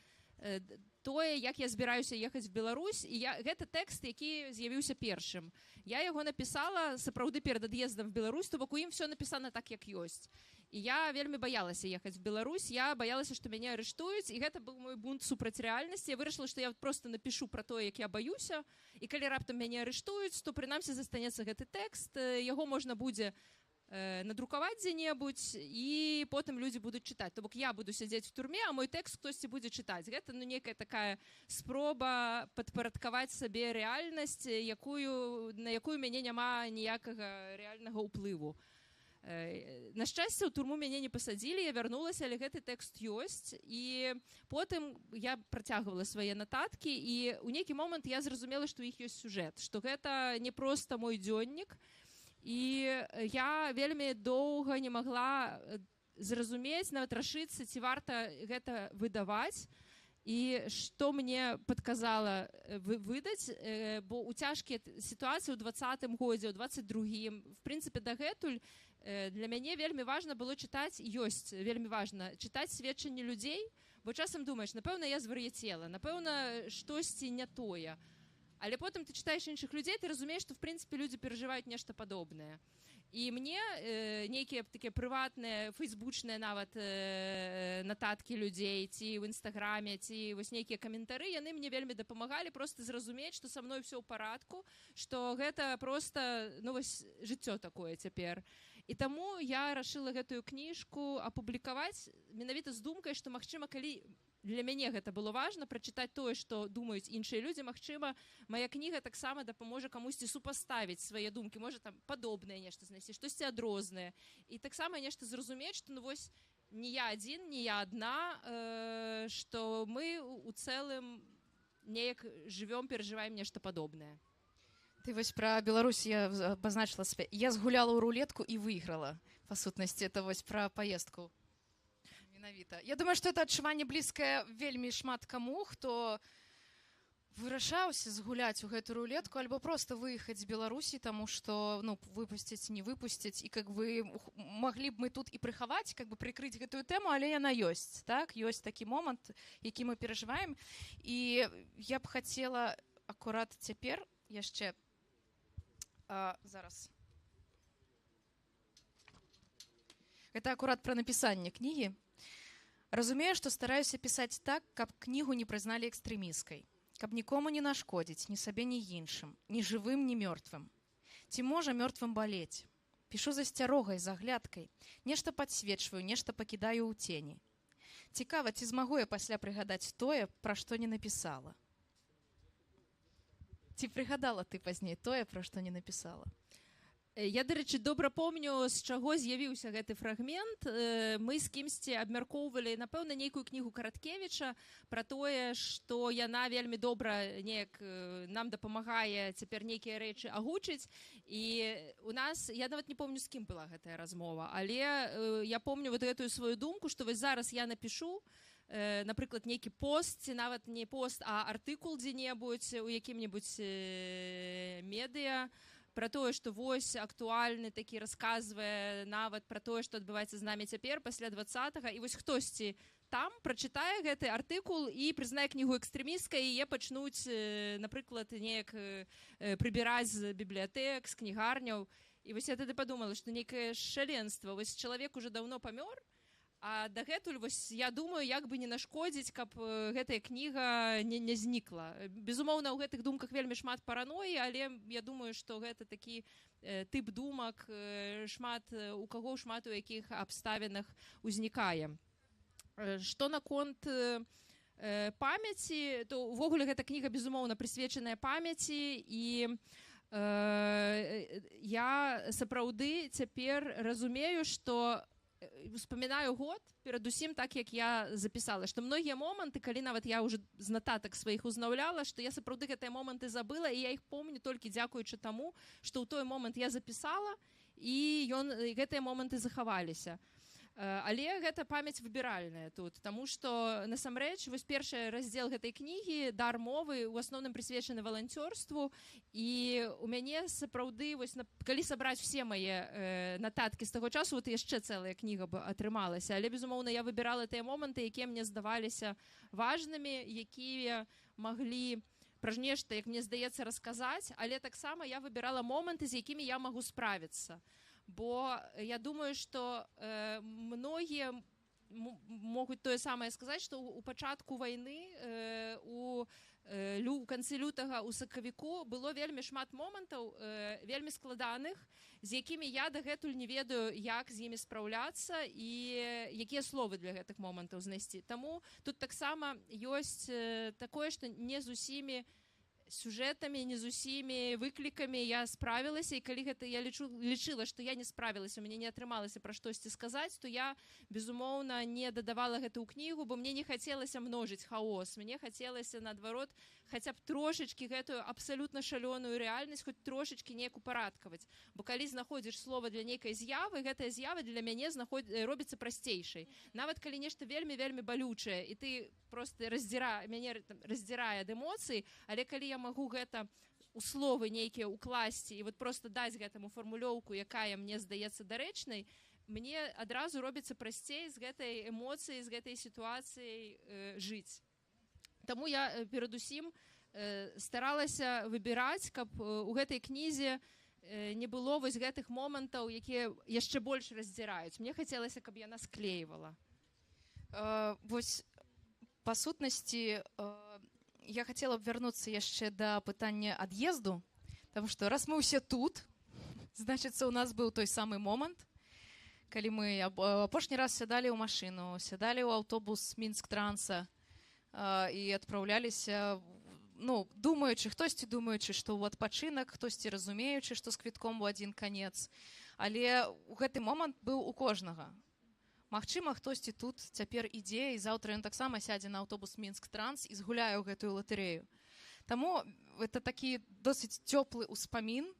тое, як я збіраюся ехаць в Беларусь, і гэта тэкст, які з'явіўся першым. Я яго напісала сапраўды перад ад'ездам в Беларусь, то бок у ім все напісана так, як ёсць. І я вельмі баялася ехаць в Беларусь, я баялася, што мяне арыштуюць, і гэта быў мой бунт супраць рэальнасці. Я вырашыла, што я просто напішу пра тое, як я баюся, і калі раптам мяне арыштуюць, то прынамсі застанецца гэты тэкст, яго можна будзе надрукаваць дзе-небудзь, і потым людзі будуць чытаць. То бок я буду сядзець в турме, а мой тэкст хтосьці будзе чытаць. Гэта нейкая такая спроба падпарадкаваць сабе рэальнасць, на якую мяне няма ніякага рэальнага ўплыву. На шчасце, у турму мяне не пасадзілі, я вярнулася, але гэты тэкст ёсць. І потым я працягвала свае нататкі, і ў нейкі момант я зразумела, што іх ёсць сюжэт, што гэта не проста мой дзённік. І я вельмі доўга не магла зразумець, нават рашыцца, ці варта гэта выдаваць. і што мне падказала выдаць, бо ў цяжкія сітуацыі ў 20-м годзе, ў 22-м, в прынцыпе, дагэтуль для мяне вельмі важна было чытаць, ёсць вельмі важна чытаць сведчанні людзей, бо часам думаеш, напэўна, я звар'яцела, напэўна, штосьці не тое. Але потым ты чытаеш іншых людзей, ты разумееш, што в прынцыпе людзі перажываюць нешта падобнае. І мне нейкія такія прыватныя, фейсбучныя нават нататкі людзей, ці ў інстаграме, ці вось нейкія каментары, яны мне вельмі дапамагалі проста зразумець, што са мной ўсё ў парадку, што гэта проста, ну вось, жыццё такое цяпер. І таму я рашыла гэтую кніжку апублікаваць менавіта з думкай, што, магчыма, калі для мяне гэта было важна, прачытаць тое, што думаюць іншыя людзі, магчыма, мая кніга таксама дапаможа камусьці супаставіць свае думкі, можа там падобнае нешта знайсці, штосьці адрознае. І таксама нешта зразумець, што ну вось не я адзін, не я адна, што мы у цэлым неяк жывём, перажываем нешта падобнае. Ты вось пра Беларусь я абазначыла себе. Я згуляла ў рулетку і выйграла. Па сутнасці, это вось пра паездку. Менавіта. Я думаю, што это адчуванне блізкае вельмі шмат каму, хто вырашаўся згуляць у гэту рулетку альбо проста выехаць з Беларусі, таму што ну, выпусціць, не выпусціць. І как бы маглі б мы тут і прыхаваць, как бы прыкрыць гэтую тэму, але яна ёсць. Так? Ёсць такі момант, які мы перажываем. І я б хацела акурат цяпер яшчэ зараз. Это акурат пра напісанне кнігі. Разумею, што стараюся пісаць так, каб кнігу не прызналі экстрэмісткай, каб нікому не нашкодзіць, ні сабе, ні іншым, ні жывым, ні мёртвым. Ці можа мёртвым балець. Пішу з асцярогай, з аглядкай, нешта падсвечваю, нешта пакідаю ў цені. Цікава, ці змагу я пасля прыгадаць тое, пра што не напісала. Ці прыгадала ты пазней тое, пра што не напісала? Я, дарэчы, добра помню, з чаго з'явіўся гэты фрагмент. Мы з кімсьці абмяркоўвалі, напэўна, нейкую кнігу Караткевіча пра тое, што яна вельмі добра неяк нам дапамагае цяпер нейкія рэчы агучыць. І у нас, я нават не помню, з кім была гэтая размова, але я помню вот гэтую сваю думку, што вось зараз я напішу, напрыклад, нейкі пост, ці нават не пост, а артыкул дзе-небудзь у якім-небудзь медыа, пра тое, што вось актуальны такі расказвае нават пра тое, што адбываецца з намі цяпер пасля 20-го, і вось хтосьці там прачытае гэты артыкул і прызнае кнігу экстрэмісткай, і яе пачнуць, напрыклад, неяк прыбіраць з бібліятэк, з кнігарняў. І вось я тады падумала, што нейкае шаленства, вось чалавек уже даўно памёр, а дагэтуль вось я думаю, як бы не нашкодзіць, каб гэтая кніга не знікла. Безумоўна, ў гэтых думках вельмі шмат параноі, але я думаю, што гэта такі тып думак, шмат у каго, шмат у якіх абставінах узнікае. Што наконт памяці, то увогуле гэта кніга, безумоўна, прысвечаная памяці, і я сапраўды цяпер разумею, што успамінаю год перадусім так, як я запісала, што многія моманты, калі нават я ўжо з нататак сваіх узнаўляла, што я сапраўды гэтыя моманты забыла, і я іх помню толькі дзякуючы таму, што ў той момант я запісала, і гэтыя моманты захаваліся. Але гэта памяць выбіральная тут, таму што насамрэч вось першы раздзел гэтай кнігі «Дар мовы» у асноўным прысвечаны валанцёрству, і у мяне сапраўды, вось, калі сабраць усе мае нататкі з таго часу, вот яшчэ цэлая кніга бы атрымалася, але, безумоўна, я выбірала тыя моманты, якія мне здаваліся важнымі, якія маглі пра нешта, як мне здаецца, расказаць, але таксама я выбірала моманты, з якімі я магу справіцца. Бо я думаю, што многія могуць тое самае сказаць, што ў пачатку вайны, у канцы лютага, у сакавіку было вельмі шмат момантаў, вельмі складаных, з якімі я дагэтуль не ведаю, як з імі спраўляцца і якія словы для гэтых момантаў знайсці. Таму тут таксама ёсць такое, што не з усімі сюжэтамі, не з усімі выклікамі я справілася, і калі гэта я лічыла, што я не справілася, у мяне не атрымалася пра штосьці сказаць, то я, безумоўна, не дадавала гэта ў кнігу, бо мне не хацелася множыць хаос, мне хацелася, наадварот, хаця б трошачкі гэтую абсалютна шалёную рэальнасць хоць трошачкі неяк упарадкаваць. Бо калі знаходзіш слова для нейкай з'явы, гэтая з'ява для мяне робіцца прасцейшай. Нават калі нешта вельмі-вельмі балючае, і ты проста мяне раздзірае ад эмоцый, але калі я магу гэта у словы нейкія ўкласці і вот просто даць гэтаму фармулёўку, якая мне здаецца дарэчнай, мне адразу робіцца прасцей з гэтай эмоцыяй, з гэтай сітуацыяй жыць. Таму я перадусім старалася выбіраць, каб у гэтай кнізе не было вось гэтых момантаў, якія яшчэ больш раздзіраюць. Мне хацелася, каб яна склейвала. Вось па сутнасці я хацела б вярнуцца яшчэ да пытання ад'езду, таму што раз мы ўсе тут, значыцца, у нас быў той самы момант, калі мы апошні раз сядалі ў машыну, сядалі ў аўтобус Мінск-транса і адпраўляліся, думаючы, хтосьці думаючы, што ў адпачынак, хтосьці разумеючы, што з квітком у адзін канец. Але ў гэты момант быў у кожнага. Магчыма, хтосьці тут цяпер ідзе, і заўтра ён таксама сядзе на аўтобус Мінск-транс і згуляе ў гэтую латарэю. Таму гэта такі досыць цёплы ўспамін.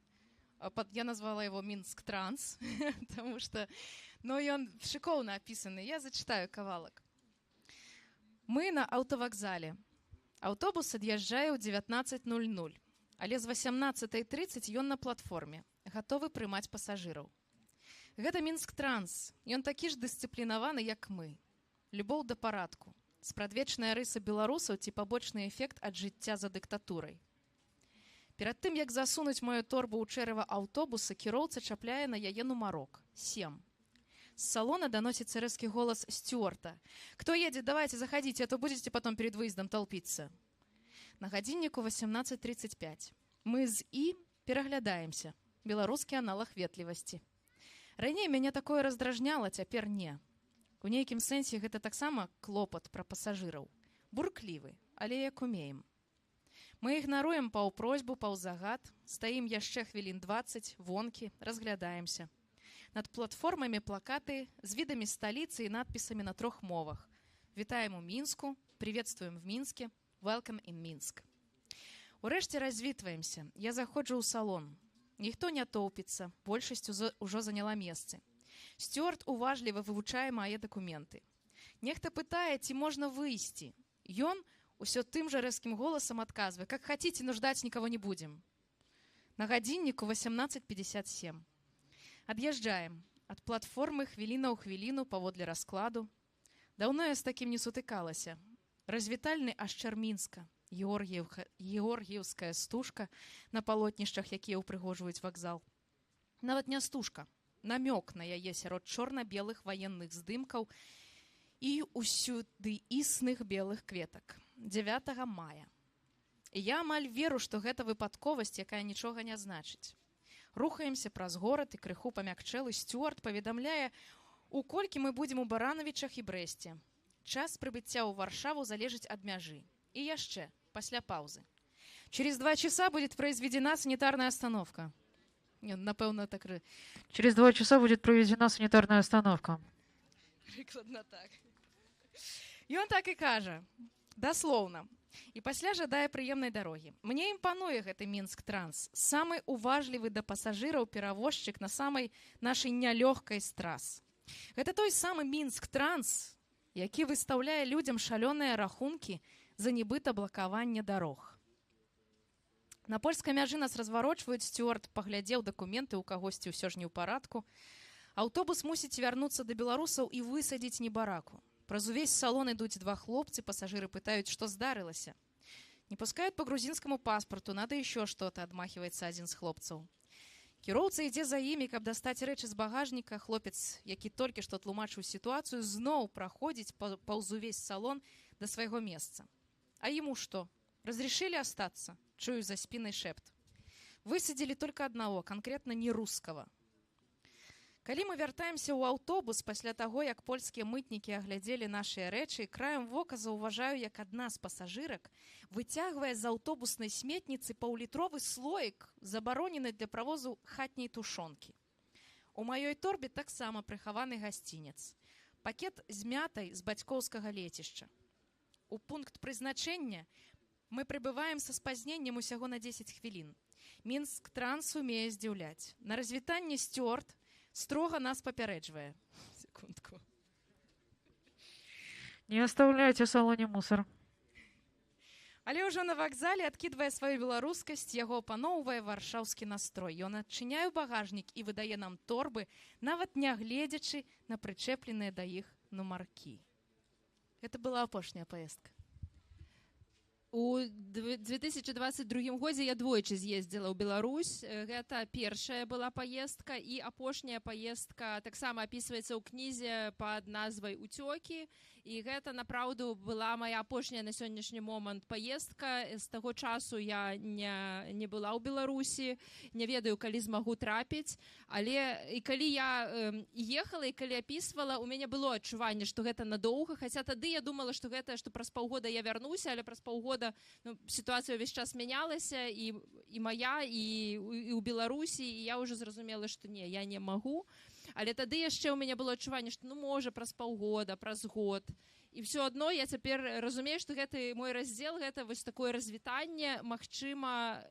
Я назвала его Мінск-транс, таму што ён шыкоўна апісаны. Я зачытаю кавалак. Мы на аўтавакзале. Аўтобус ад'язджае ў 19:00, але з 18:30 ён на платформе, гатовы прымаць пасажыраў. Гэта Мінск-транс. Ён такі ж дысцыплінаваны, як мы. Любоў да парадку. Спрадвечная рыса беларусаў ці пабочны эфект ад жыцця за дыктатурай. Перад тым, як засунуць мою торбу ў чэрава аўтобуса, кіроўца чапляе на яе нумарок 7. С салона доносится резкий голос стюарта. «Кто едет? Давайте, заходите, а то будете потом перед выездом толпиться». На годиннику 18:35. Мы з І пераглядаемся. Беларускі аналог ветлівасці. Раней мяне такое раздражняла, цяпер не. У нейкім сэнсе гэта таксама клопат пра пасажыраў. Бурклівы, але як умеем. Мы ігнаруем паўпросьбу, паўзагад, стаім яшчэ хвілін 20, вонкі, разглядаемся. Над платформамі плакаты з відамі сталіцы і надпісамі на 3 мовах. Вітаем у Мінску, приветствуем в Мінске, welcome in Мінск. Урэшце развітваемся. Я заходжу ў салон. Ніхто не тоўпіцца, большасць ужо заняла месцы. Стюарт уважліва вывучае мае дакументы. Нехта пытае, ці можна выйсці. Ён усё тым жа рэзкім голасам адказвае: «Как хотите, но ждать никого не будем». На гадзінніку 18:57. Ад'язджаем. Ад платформы хвіліна ў хвіліну паводле раскладу. Даўно я з такім не сутыкалася. Развітальны ашчар Мінска, георгіеўская стужка на палотнішчах, якія ўпрыгожваюць вакзал. Нават не стужка, намёк на яе сярод чорна-белых ваенных здымкаў і ўсюды існых белых кветак. 9 мая. І я амаль веру, што гэта выпадковасць, якая нічога не значыць. Рухаемся праз горад і крыху памякчэлы Стюарт паведамляе, у колькі мы будзем у Баранавічах і Брэсце. Час прыбыцця ў Варшаву залежыць ад мяжы. І яшчэ, пасля паўзы. Через 2 часа будет произведена санитарная остановка. Напэўна, так. Через 2 часа будет проведена санитарная остановка. Прыкладна так. І он так і кажа, даслоўна. І пасля жадае прыемнай дарогі. Мне імпануе гэты Мінск-транс. Самы уважлівы да пасажыраў перавозчык на самай нашай нялёгкай з трас. Гэта той самы Мінск-транс, які выстаўляе людзям шалёныя рахункі за нібыта блакаванне дарог. На польскай мяжы нас разварочваюць, Стюарт паглядзеў дакументы, у кагосьці ўсё ж не ў парадку. Аўтобус мусіць вярнуцца да беларусаў і высадзіць небараку. Праз увесь салон ідуць 2 хлопцы, пасажыры пытаюць, што здарылася. Не пускают по грузинскому паспорту, надо еще что-то, адмахивается один з хлопцаў. Кіроўца ідзе за імі, каб дастаць рэчы з багажніка. Хлопец, які толькі што тлумачыў сітуацыю, зноў праходзіць паўз увесь салон да свайго месца. А ему что? Разрешили остаться? Чую за спиной шепт. Высадили только одного, конкретно не русского. Калі мы вяртаемся ў аўтобус пасля таго, як польскія мытнікі аглядзелі нашыя рэчы, краем вока заўважаю, як адна з пасажырак выцягвае з аўтобуснай сметніцы паўлітровы слоік, забаронены для правозу хатняй тушонкі. У маёй торбе таксама прыхаваны гасцінец. Пакет з мятай з бацькоўскага лецішча. У пункт прызначэння мы прыбываем са спазненнем усяго на 10 хвілін. Мінск транс умее здзіўляць. На развітанне сцюард строго нас папярэджвае. Секундку. Не оставляйте в салоне мусор. Але ўжо на вакзале, адкідвае сваю беларускасць, яго апаноўвае варшаўскі настрой. Ён адчыняе багажнік і выдае нам торбы, нават не гледзячы на прычэпленыя да іх нумаркі. Гэта была апошняя паездка. У 2022 годзе я двойчы з'ездзіла ў Беларусь. Гэта першая была паездка і апошняя паездка таксама апісваецца ў кнізе пад назвай «Уцёкі». І гэта, напраўду, была моя апошняя на сённяшні момант паездка. З таго часу я не была ў Беларусі, не ведаю, калі змагу трапіць. Але і калі я ехала і калі апісвала, у мяне было адчуванне, што гэта надоўга. Хаця тады я думала, што гэта, што праз паўгода я вярнуся, але праз паўгода ситуация увесь час менялася, і моя, і ў Беларусі, і я ўжо зразумела, што не, я не магу. Але тады яшчэ ў мяне было адчуванне, што можа праз паўгода, праз год. І ўсё адно я цяпер разумею, што гэты мой раздзел, гэта вось такое развітанне, магчыма,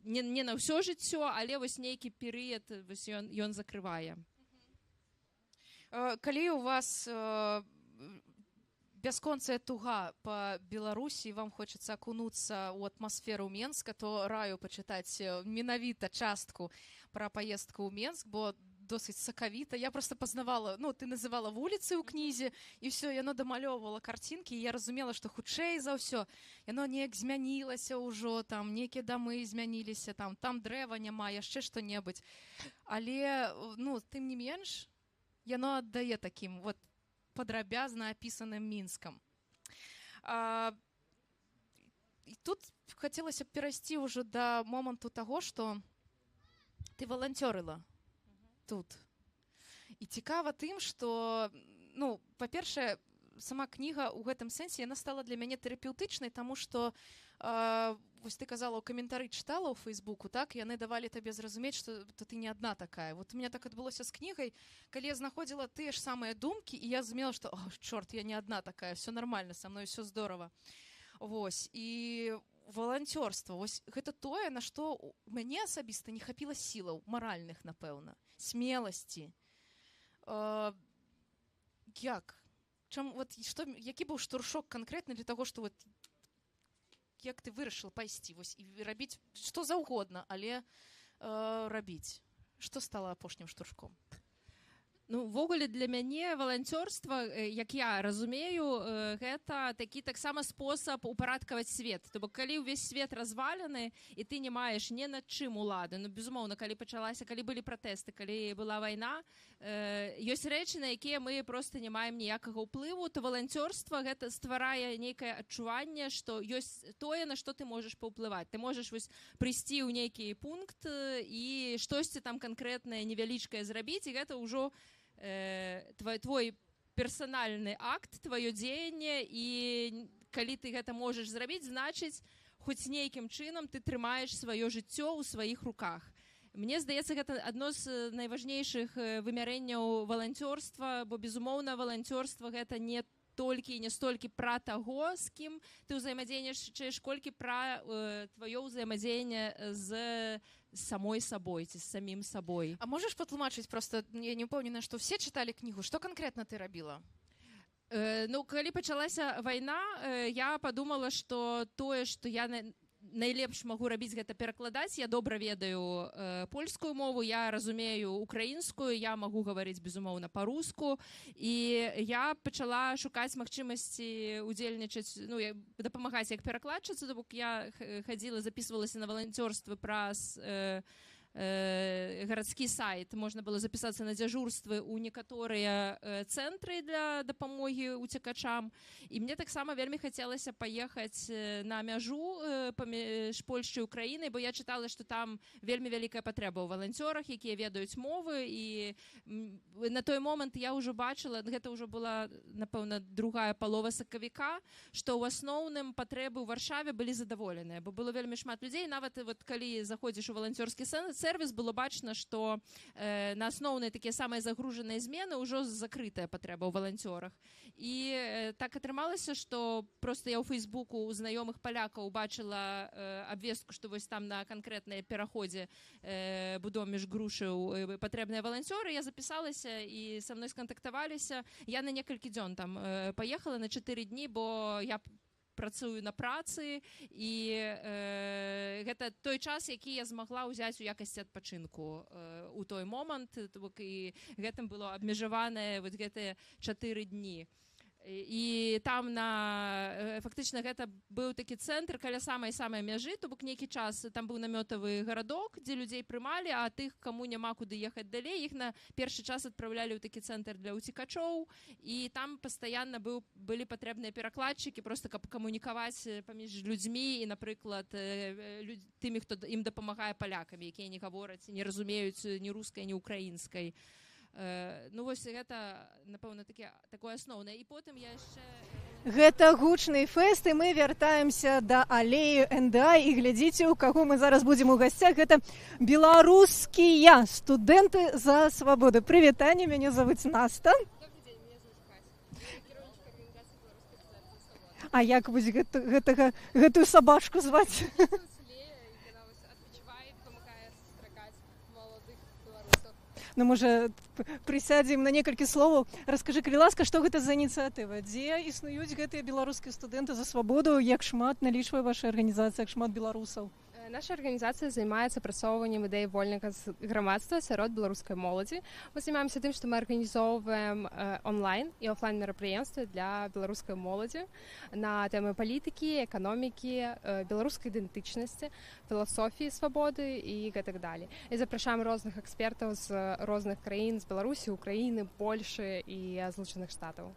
не на ўсё жыццё, але вось нейкі перыяд ён закрывае. Калі у вас бясконцая туга по Беларусі, вам хочацца акунуцца ў атмасферу Менска, то раю пачытаць менавіта частку пра паездку ў Менск, бо досыць сакавіта. Я просто пазнавала, ты называла вуліцы ў кнізе, і ўсё, яно дамалёўвала карцінкі, і я разумела, што хутчэй за ўсё яно неяк змянілася ўжо, там нейкія дамы змяніліся, там дрэва няма, яшчэ што-небудзь. Але, тым не менш, яно аддае такім падрабязна апісаным Мінскам. І тут хацелася б перайсці ўжо да моманту таго, што ты валанцёрыла тут. І цікава тым, што, па-першае, сама кніга ў гэтым сэнсе, яна стала для мяне тэрапеўтычнай, таму што, вось ты казала, у каментары чытала ў Фейсбуку, так, яны давалі табе зразумець, што ты не адна такая. Вот у меня так адбылося з кнігай, калі я знаходзіла тыя ж самыя думкі, і я зразумела, што, чорт, я не адна такая, все нормально, са мной все здорова. Вось, і валанцёрства, вось гэта тое, на што у мяне асабіста не хапіла сілаў, маральных, напэўна, смеласці. Які быў штуршок канкрэтна для таго, што як ты вырашыла пайсці і рабіць што заўгодна, але рабіць? Што стала апошнім штуршком? Ввогуле для мяне валанцёрства, як я разумею, гэта такі таксама спосаб упарадкаваць свет. То бок, калі ўвесь свет развалены, і ты не маеш ні над чым улады, безумоўна, калі былі пратэсты, калі была вайна, ёсць рэчы, на якія мы проста не маем ніякага ўплыву, то валанцёрства гэта стварае нейкае адчуванне, што ёсць тое, на што ты можаш паўплываць. Ты можаш прыйсці ў нейкі пункт і штосьці там канкрэтнае невялічкае зрабіць, і гэта ўжо твой персанальны акт, твоё дзеянне, і калі ты гэта можаш зрабіць, значыць, хоць нейкім чынам ты трымаеш сваё жыццё ў сваіх руках. Мне здаецца, гэта адно з найважнейшых вымярэнняў валанцёрства, бо, безумоўна, валанцёрства гэта не толькі і не столькі пра таго, з кім ты ўзаемадзейнічаеш, колькі пра тваё ўзаемадзеянне з самой сабой, ці з самім сабой. А можаш патлумачыць, просто я не ўпэўнена, што ўсе чыталі кнігу, што канкрэтна ты рабіла? Калі пачалася вайна, я падумала, што тое, што я найлепш магу рабіць, гэта перакладаць. Я добра ведаю польскую мову, я разумею украінскую, я магу гаварыць, безумоўна, па-руску, і я пачала шукаць магчымасці удзельнічаць, дапамагаць як перакладчыца, бок я хадзіла, запісвалася на валанцёрствы праз гарадскі сайт, можна было запісацца на дзяжурствы ў некаторыя цэнтры для дапамогі уцекачам. І мне таксама вельмі хацелася паехаць на мяжу паміж Польшчай і Украінай, бо я чытала, што там вельмі вялікая патрэба ў валанцёрах, якія ведаюць мовы. І на той момант я ўжо бачыла, гэта ўжо была, напэўна, другая палова сакавіка, што ў асноўным патрэбы ў Варшаве былі задаволеныя, бо было вельмі шмат людзей. Нават вот калі заходзіш у валанцёрскі сервіс, было бачна, што на асноўныя такія самыя загружаныя змены ўжо закрытая патрэба ў валанцёрах. І так атрымалася, што проста я ў Фейсбуку у знаёмых палякаў бачыла абвестку, што вось там на канкрэтнай пераходзе будом між грушаў патрэбныя валанцёры. Я запісалася і са мной скантактаваліся. Я на некалькі дзён там паехала, на 4 дні, бо я працую на працы, і гэта той час, які я змагла ўзяць у якасці адпачынку у той момант, і гэтым было абмежаванае вот гэтыя 4 дні. І там фактычна гэта быў такі цэнтр каля самай-самай мяжы, то бок нейкі час там быў намётавы гарадок, дзе людзей прымалі, а тых, каму няма куды ехаць далей, іх на першы час адпраўлялі ў такі цэнтр для уцекачоў, і там пастаянна былі патрэбныя перакладчыкі, проста каб камунікаваць паміж людзьмі і, напрыклад, тымі, хто ім дапамагае палякамі, якія не гавораць, не разумеюць ні рускай, ні украінскай. Ну вось гэта, напэўна, такое асноўнае. І потым я яшчэ... Гэта гучны фэст, і мы вяртаемся да алеі НДА, і глядзіце, у каго мы зараз будзем у гасцях. Гэта беларускія студэнты за свабоду. Прывітанне, мяне завуць Наста. А як вось гэтую сабачку зваць? Ну, можа, прысядзем на некалькі словаў. Раскажы, калі ласка, што гэта за ініцыятыва? Дзе існуюць гэтыя беларускія студэнты за свабоду? Як шмат налічвае ваша арганізацыя, як шмат беларусаў? Наша арганізацыя займаецца працоўваннем ідэй вольнага грамадства сярод беларускай моладзі. Мы займаемся тым, што мы арганізоўваем онлайн і офлайн мерапрыемствы для беларускай моладзі на тэмы палітыкі, эканомікі, беларускай ідэнтычнасці, філасофіі свабоды і гэтак далей. І запрашаем розных экспертаў з розных краін, з Беларусі, Украіны, Польшы і Злучаных Штатаў.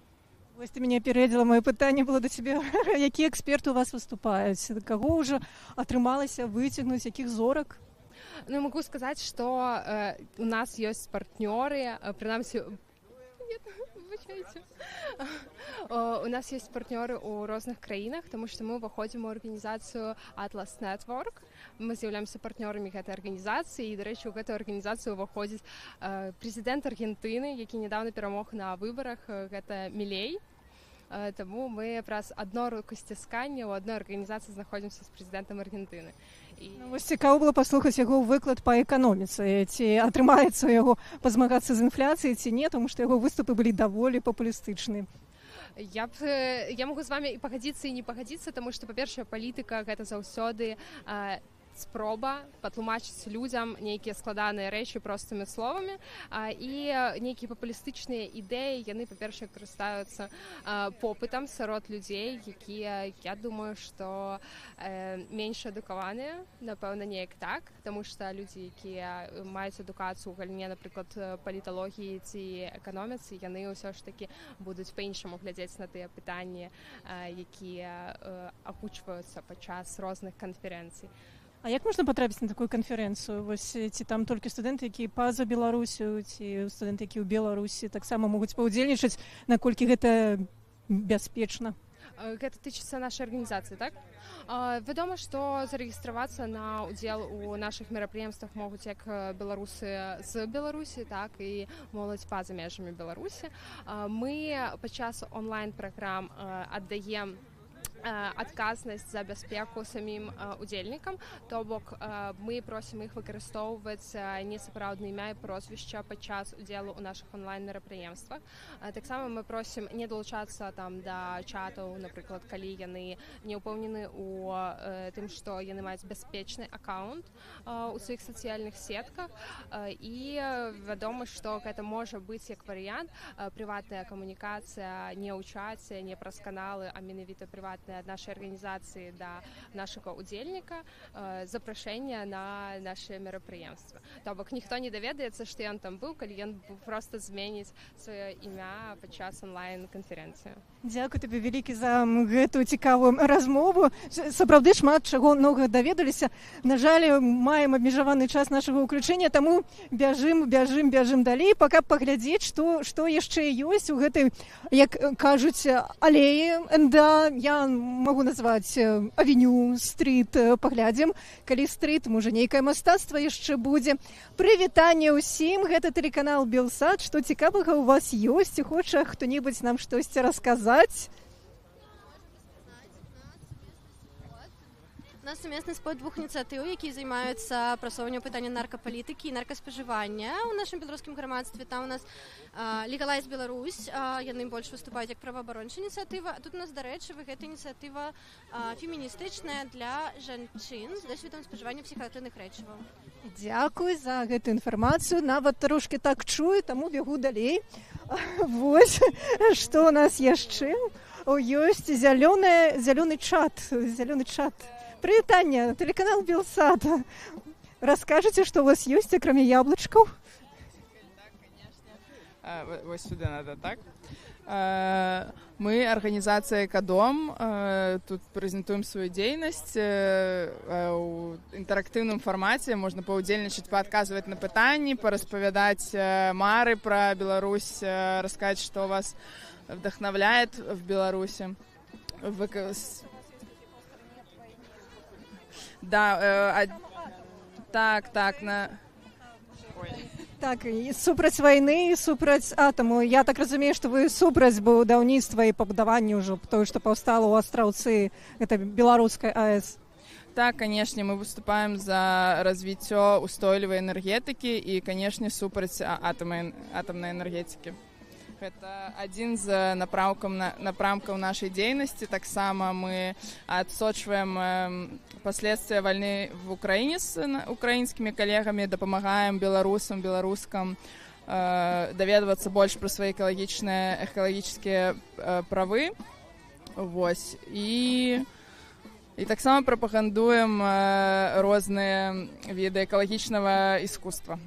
Вось ты мяне апярэдзіла, маё пытанне было да цябе. Якія эксперты у вас выступаюць? Каго ўжо атрымалася выцягнуць, якіх зорак? Ну, могу сказаць, што у нас ёсць партнёры, прынамсі, у нас ёсць партнёры ў розных краінах, таму што мы ўваходзім у арганізацыю Atlas Network. Мы з'яўляемся партнёрамі гэтай арганізацыі, і, дарэчы, у гэтую арганізацыю ўваходзіць прэзідэнт Аргентыны, які нядаўна перамог на выбарах, гэта Мілей. Таму мы праз адно рукасцісканне ў адной арганізацыі знаходзімся з прэзідэнтам Аргентыны. Ну, вось цікава было паслухаць яго выклад па эканоміцы. Ці атрымаецца яго пазмагацца з інфляцыяй, ці не, тому што яго выступы былі даволі папулістычныя. Я магу з вамі і пагадзіцца, і не пагадзіцца, таму што, па-першае, палітыка гэта заўсёды спроба патлумачыць людзям нейкія складаныя рэчы простымі словамі, і нейкія папулістычныя ідэі, яны, па-першае, карыстаюцца попытам сярод людзей, якія, я думаю, што менш адукаваныя, напэўна, неяк так, таму што людзі, якія маюць адукацыю ў галіне, напрыклад, паліталогіі ці эканоміцы, яны ўсё ж такі будуць па-іншаму глядзець на тыя пытанні, якія агучваюцца падчас розных канферэнцый. А як можна патрапіць на такую канферэнцыю? Вось ці там толькі студэнты, якія па-за Беларусю, ці студэнты, якія ў Беларусі таксама могуць паўдзельнічаць, наколькі гэта бяспечна? Гэта тычыцца нашай арганізацыі, так? Вядома, што зарэгістравацца на ўдзел у нашых мерапрыемствах могуць як беларусы з Беларусі, так і моладзь па-за межамі Беларусі. Мы падчас онлайн-праграм аддаем адказнасць за бяспеку самім удзельнікам, то бок мы просім іх выкарыстоўваць несапраўднае імя і прозвішча падчас удзелу ў нашых онлайн-мерапрыемствах. Таксама мы просім не далучацца там да чатаў, напрыклад, калі яны не ўпэўнены ў тым, што яны маюць бяспечны аккаунт у сваіх сацыяльных сетках. І вядома, што гэта можа быць як варыянт прыватная камунікацыя не ў чаце, не праз каналы, а менавіта прыватная секретное от нашей организации до нашего удельника запрошение на наше мерапрыемства. То бок ніхто не даведаецца, што ён там быў, калі ён просто зменіць сваё імя падчас онлайн-канферэнцыі. Дзякуй табе вялікі за гэтую цікавую размову. Сапраўды шмат чаго новага даведаліся. На жаль, маем абмежаваны час нашага ўключэння, таму бяжым далей, пака паглядзець, што яшчэ ёсць у гэтай, як кажуць, алеі НДА. Я магу назваць авеню, стрит. Паглядзім, калі стрит, можа, нейкае мастацтва яшчэ будзе. Прывітанне ўсім, гэта тэлеканал Белсат. Што цікавага у вас ёсць? Хоча хто-небудзь нам штосьці расказаць? У нас сумесны спот двух ініцыятыў, якія займаюцца прасоўваннем пытання наркапалітыкі і наркаспажывання ў нашым беларускім грамадстве. Там у нас Legalise Беларусь, яны больш выступаюць як праваабарончая ініцыятыва. А тут у нас, дарэчы, гэта ініцыятыва феміністычная для жанчын з досведам спажывання псіхаактыўных рэчываў. Дзякуй за гэту інфармацыю. Нават трошкі так чую, таму бегу далей. Вось, што у нас яшчэ? Ёсць зялёны чат. Прывітанне, тэлеканал Белсат. Раскажыце, што у вас ёсць, акрамя яблычкаў? Вось сюды надо, так? Мы арганізацыя «Экадом», тут прэзентуем сваю дзейнасць у інтэрактыўным фармаце, можна паўдзельнічаць, паадказваць на пытанні, параспавядаць мары пра Беларусь, расказаць, што вас вдохновляет в Беларуси. Да, так, Так, і супраць вайны, супраць атаму. Я так разумею, што вы супраць будаўніцтва і пабудавання ўжо тое, што паўстала ў Астраўцы, гэта беларускай АЭС. Так, конечно, мы выступаем за развіццё устойлівай энергетыкі і, конечно, супраць атамнай энергетыкі. Гэта адзін з напрамкаў нашай дзейнасці. Таксама мы адсочваем паследствия вайны в Украіне з украінскімі калегамі, дапамагаем беларускам даведвацца больш пра свае экалагічныя правы. Вось. І таксама прапагандуем розныя віды экалагічнага іскусства.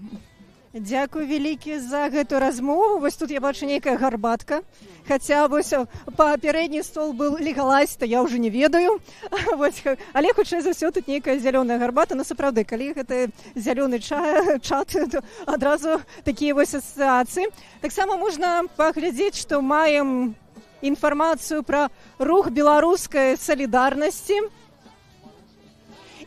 Дзякуй вялікі за гэту размову. Вось тут я бачу нейкая гарбатка. Хаця вось папярэдні стол был Legalise, то я ўжо не ведаю. Але хутчэй за ўсё тут нейкая зялёная гарбата. Ну сапраўды, калі гэта зялёны чат, то адразу такія вось асацыяцыі. Таксама можна паглядзець, што маем інфармацыю пра рух беларускай салідарнасці.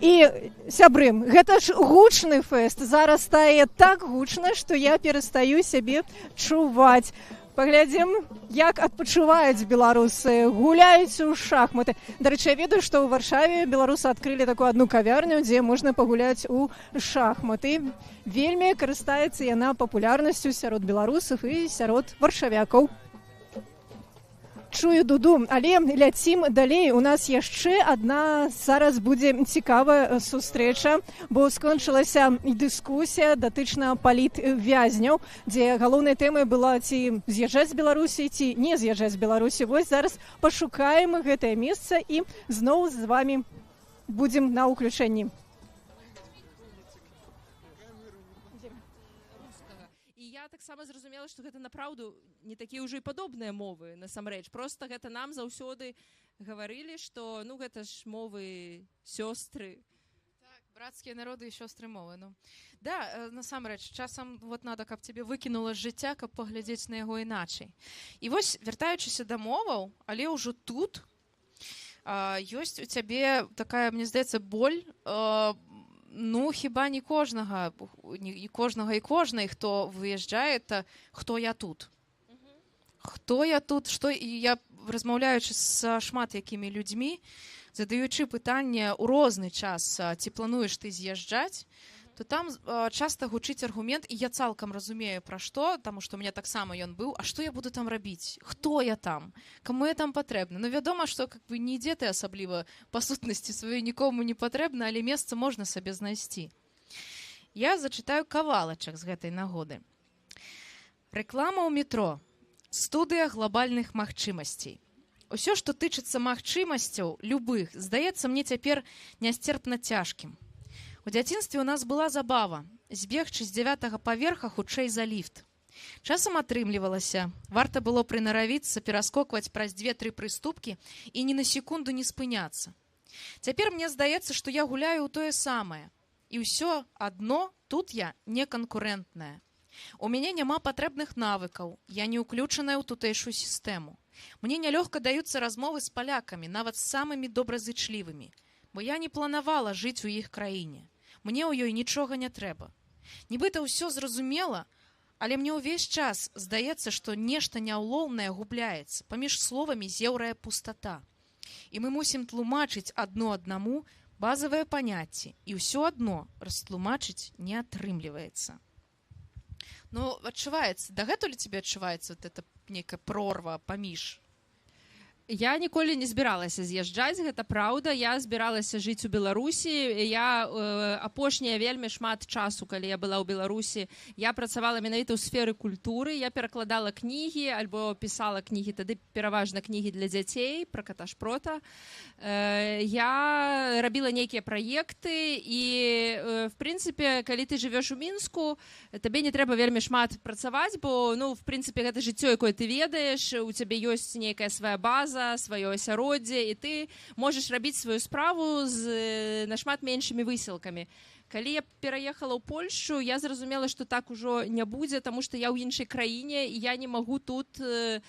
І, сябры, гэта ж гучны фэст. Зараз стае так гучна, што я перастаю сябе чуваць. Паглядзім, як адпачываюць беларусы, гуляюць у шахматы. Дарэчы, я ведаю, што ў Варшаве беларусы адкрылі такую адну кавярню, дзе можна пагуляць у шахматы. Вельмі карыстаецца яна папулярнасцю сярод беларусаў і сярод варшавякаў. Чую дуду, але ляцім далей. У нас яшчэ адна зараз будзе цікавая сустрэча, бо скончылася дыскусія датычна палітвязняў, дзе галоўнай тэмай была ці з'язджаць з Беларусі, ці не з'язджаць з Беларусі. Вось зараз пашукаем гэтае месца і зноў з вамі будзем на ўключэнні. Таксама зразумела, што гэта напраўду не такія ўжо і падобныя мовы насамрэч. Проста гэта нам заўсёды гаварылі, што ну гэта ж мовы сёстры. Так, братскія народы і сёстры мовы. Ну. Да, насамрэч, часам вот надо, каб цябе выкінула з жыцця, каб паглядзець на яго іначай. І вось, вяртаючыся да моваў, але ўжо тут ёсць у цябе такая, мне здаецца, боль. Ну, хіба не кожнага і кожнай, хто выязджае, то хто я тут. Хто я тут, што я, размаўляючы з шмат якімі людзьмі, задаючы пытанне ў розны час, ці плануеш ты з'язджаць, то там часта гучыць аргумент, і я цалкам разумею пра што, таму што у мяне таксама ён быў, а што я буду там рабіць? Хто я там? Каму я там патрэбна? Ну, вядома, што нідзе ты асабліва па сутнасці сваёй нікому не патрэбна, але месца можна сабе знайсці. Я зачытаю кавалачак з гэтай нагоды. Рэклама ў метро. Студыя глобальных магчымасцей. Усё, што тычыцца магчымасцяў любых, здаецца мне цяпер нясцерпна цяжкім. У дзяцінстве у нас была забава збегчы з 9-го паверха хутчэй за ліфт. Часам атрымлівалася, варта было прынаравіцца, пераскокваць праз 2-3 прыступкі і ні на секунду не спыняцца. Цяпер мне здаецца, што я гуляю ў тое самае. І ўсё адно тут я не канкурэнтная. У мяне няма патрэбных навыкаў, я не ўключаная ў тутэйшую сістэму. Мне нялёгка даюцца размовы з палякамі, нават з самымі добразычлівымі, бо я не планавала жыць у іх краіне. Мне ў ёй нічога не трэба. Нібыта ўсё зразумела, але мне ўвесь час здаецца, што нешта няўлоўнае губляецца, паміж словамі зеўрая пустата. І мы мусім тлумачыць адно аднаму базавыя паняцці, і ўсё адно растлумачыць не атрымліваецца. Ну, адчуваецца, дагэтуль тебе адчуваецца вот эта нейкая прорва паміж? Я ніколі не збіралася з'язджаць, гэта праўда. Я збіралася жыць у Беларусі. Я апошняе вельмі шмат часу, калі я была ў Беларусі, я працавала менавіта ў сферы культуры. Я перакладала кнігі альбо пісала кнігі, тады пераважна кнігі для дзяцей пра ката Шпрота. Я рабіла нейкія праекты і, в прынцыпе, калі ты жывеш у Мінску, табе не трэба вельмі шмат працаваць, бо, ну, в прынцыпе, гэта жыццё, якое ты ведаеш, у цябе ёсць нейкая свая база, сваё асяроддзе, і ты можаш рабіць сваю справу з нашмат меншымі высілкамі. Калі я пераехала ў Польшчу, я зразумела, што так ужо не будзе, таму што я ў іншай краіне, і я не магу тут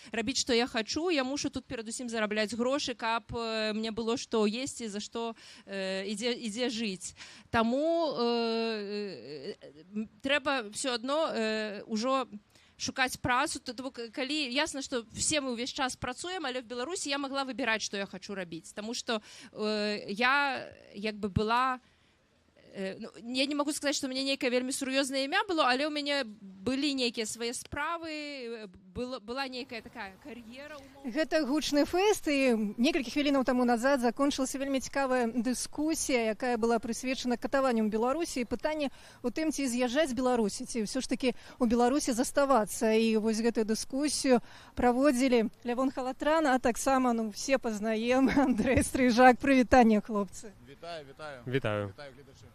рабіць, што я хачу. Я мушу тут перадусім зарабляць грошы, каб мне было што есці, за што ідзе жыць. Таму трэба ўсё адно ўжо шукаць працу, калі ясна, што все мы ўвесь час працуем, але в Беларусі я магла выбіраць, што я хачу рабіць, таму што я як бы была, я не могу сказаць, што у мяне нейкае вельмі сур'ёзнае імя было, але ў мяне былі нейкія свае справы, была нейкая такая кар'ера. Гэта гучны фэст, і некалькі хвілінаў таму назад закончылася вельмі цікавая дыскусія, якая была прысвечана катаванню ў Беларусі, і пытанне у тым, ці з'язджаць з Беларусі, ці ўсё ж такі у Беларусі заставацца. І вось гэтую дыскусію праводзілі Лявон Халатран, а таксама, ну, все пазнаем, Андрэй Стрыжак. Прывітанне, хлопцы. Вітаю, вітаю. Вітаю. Вітаю, гледачы.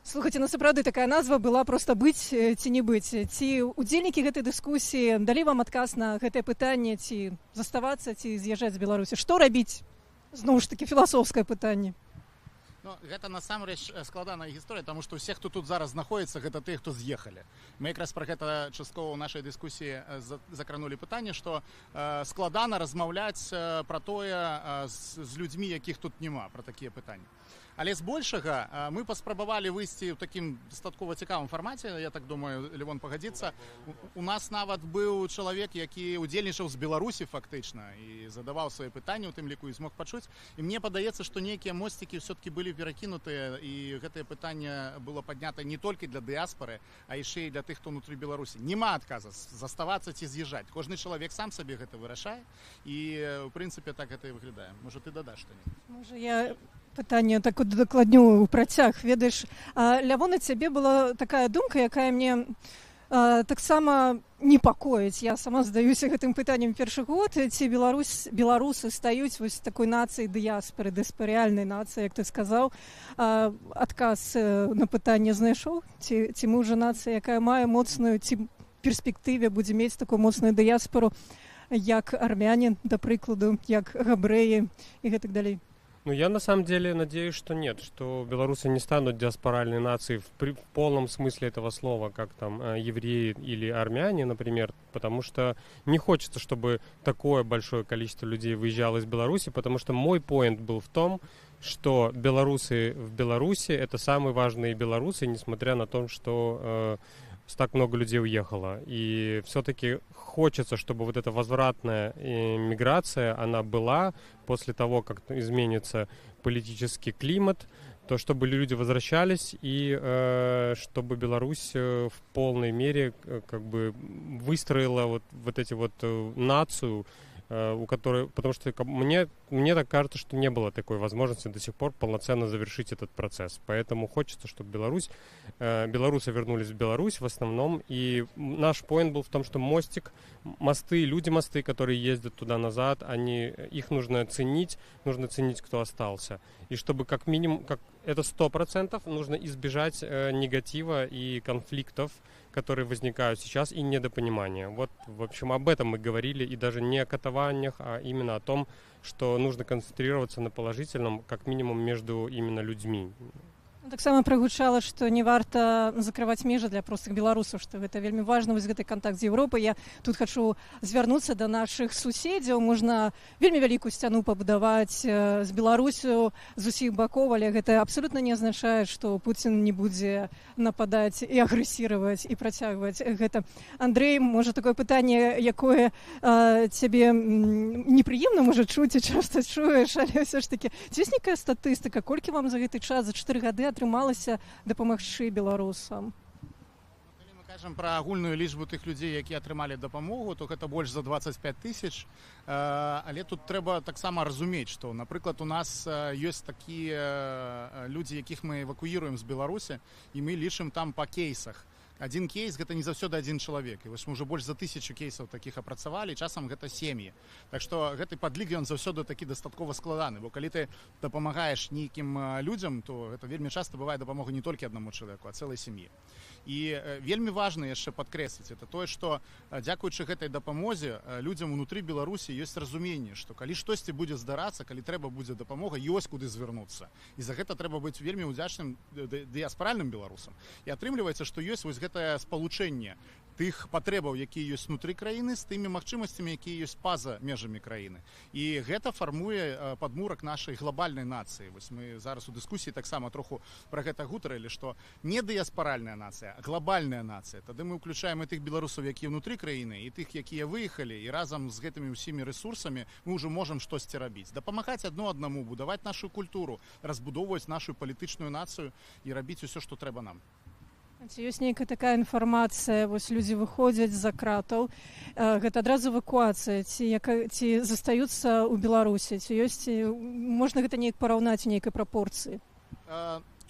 Слухайте, ну сапраўды такая назва была просто быць ці не быць. Ці удзельнікі гэтай дыскусіі далі вам адказ на гэтае пытанне, ці заставацца, ці з'язджаць з Беларусі? Што рабіць? Зноў ж такі філасофскае пытанне. Ну, гэта насамрэч складаная гісторыя, таму што ўсе, хто тут зараз знаходзіцца, гэта тыя, хто з'ехалі. Мы якраз пра гэта часткова ў нашай дыскусіі закранулі пытанне, што складана размаўляць пра тое з людзьмі, якіх тут няма, пра такія пытанні. Але збольшага мы паспрабавалі выйсці ў такім дастаткова цікавым фармаце, я так думаю, Левон пагадзіцца. У нас нават быў чалавек, які удзельнічаў з Беларусі фактычна і задаваў свае пытанні, у тым ліку і змог пачуць. І мне падаецца, што нейкія мосцікі ўсё-такі былі перакінутыя, і гэтае пытанне было паднята не толькі для дыяспары, а яшчэ і для тых, хто ўнутры Беларусі. Нема адказа заставацца ці з'язджаць. Кожны чалавек сам сабе гэта вырашае, і ў прынцыпе так гэта і выглядае. Можа, ты дадаш што-небудзь? Можа, я пытанне так дакладню ў працяг. Ведаеш, Лявон, у цябе была такая думка, якая мне таксама непакоіць. Я сама задаюся гэтым пытаннем першы год. Ці беларусы стаюць вось такой нацыяй дыяспары, дыяспарыяльнай нацыяй, як ты сказаў. Адказ на пытанне знайшоў? Ці мы ўжо нацыя, якая мае моцную, ці перспектыве будзе мець такую моцную дыяспару, як армяне, да прыкладу, як габрэі і гэтак далей? Ну, я на самом деле надеюсь, что нет, что белорусы не станут диаспоральной нацией в полном смысле этого слова, как там евреи или армяне, например, потому что не хочется, чтобы такое большое количество людей выезжало из Беларуси, потому что мой поинт был в том, что белорусы в Беларуси — это самые важные белорусы, несмотря на то, что так много людей уехало. И все-таки хочется, чтобы вот эта возвратная миграция, она была после того, как изменится политический климат, то чтобы люди возвращались и чтобы Беларусь в полной мере как бы выстроила вот эти вот нацию, у которой, потому что мне мне так кажется, что не было такой возможности до сих пор полноценно завершить этот процесс. Поэтому хочется, чтобы белорусы вернулись в Беларусь в основном. И наш поинт был в том, что люди-мосты, которые ездят туда-назад, их нужно ценить, кто остался. И чтобы как минимум, это 100%, нужно избежать негатива и конфликтов, которые возникают сейчас, и недопонимания. Вот, в общем, об этом мы говорили, и даже не о катованиях, а именно о том, что нужно концентрироваться на положительном, как минимум, между именно людьми. Таксама прагучала, што не варта закрываць межы для простых беларусаў, што гэта вельмі важна, вось гэты кантакт з Еўропай. Я тут хачу звярнуцца да нашых суседзяў. Можна вельмі вялікую сцяну пабудаваць з Беларусю з усіх бакоў, але гэта абсалютна не азначае, што Пуцін не будзе нападаць і агрэсіраваць і працягваць гэта. Андрэй, можа, такое пытанне, якое цябе непрыемна можа чуць і часта чуеш, але ўсё ж такі, ці ёсць нейкая статыстыка, колькі вам за гэты час, за 4 гады атрымалася дапамагчы беларусам? Калі мы кажам пра агульную лічбу тых людзей, якія атрымалі дапамогу, то гэта больш за 25 000. Але тут трэба таксама разумець, што, напрыклад, у нас ёсць такія людзі, якіх мы эвакуіруем з Беларусі, і мы лічым там па кейсах. Один кейс гэта не заўсёды один чалавек. І вось мы ўжо больш за 1000 кейсаў такіх апрацавалі, часам гэта сем'і. Так што гэты падлік ён заўсёды такі дастаткова складаны, бо калі ты дапамагаеш нейкім людзям, то гэта вельмі часта бывае дапамога не толькі аднаму чалавеку, а цэлай сям'і. І вельмі важна яшчэ падкрэсліць это тое, што дзякуючы гэтай дапамозе людзям унутры Беларусі ёсць разуменне, што калі штосьці будзе здарацца, калі трэба будзе дапамога, ёсць куды звярнуцца. І за гэта трэба быць вельмі ўдзячным дыяспаральным беларусам. І атрымліваецца, што ёсць вось гэтае спалучэнне тых патрэбаў, якія ёсць внутры краіны, з тымі магчымасцямі, якія ёсць па-за межамі краіны. І гэта фармуе падмурак нашай глобальнай нацыі. Вось мы зараз у дыскусіі таксама троху пра гэта гутарылі, што не дыяспаральная нацыя, а глобальная нацыя. Тады мы ўключаем і тых беларусаў, якія ўнутры краіны, і тых, якія выехалі, і разам з гэтымі ўсімі рэсурсамі мы ўжо можам штосьці рабіць. Дапамагаць адно аднаму, будаваць нашу культуру, разбудоўваць нашу палітычную нацыю і рабіць усё, што трэба нам. Ці ёсць нейкая такая інфармацыя, вось людзі выходзяць з-за кратаў, гэта адразу эвакуацыя, ці застаюцца ў Беларусі, ці ёсць, можна гэта неяк параўнаць у нейкай прапорцыі?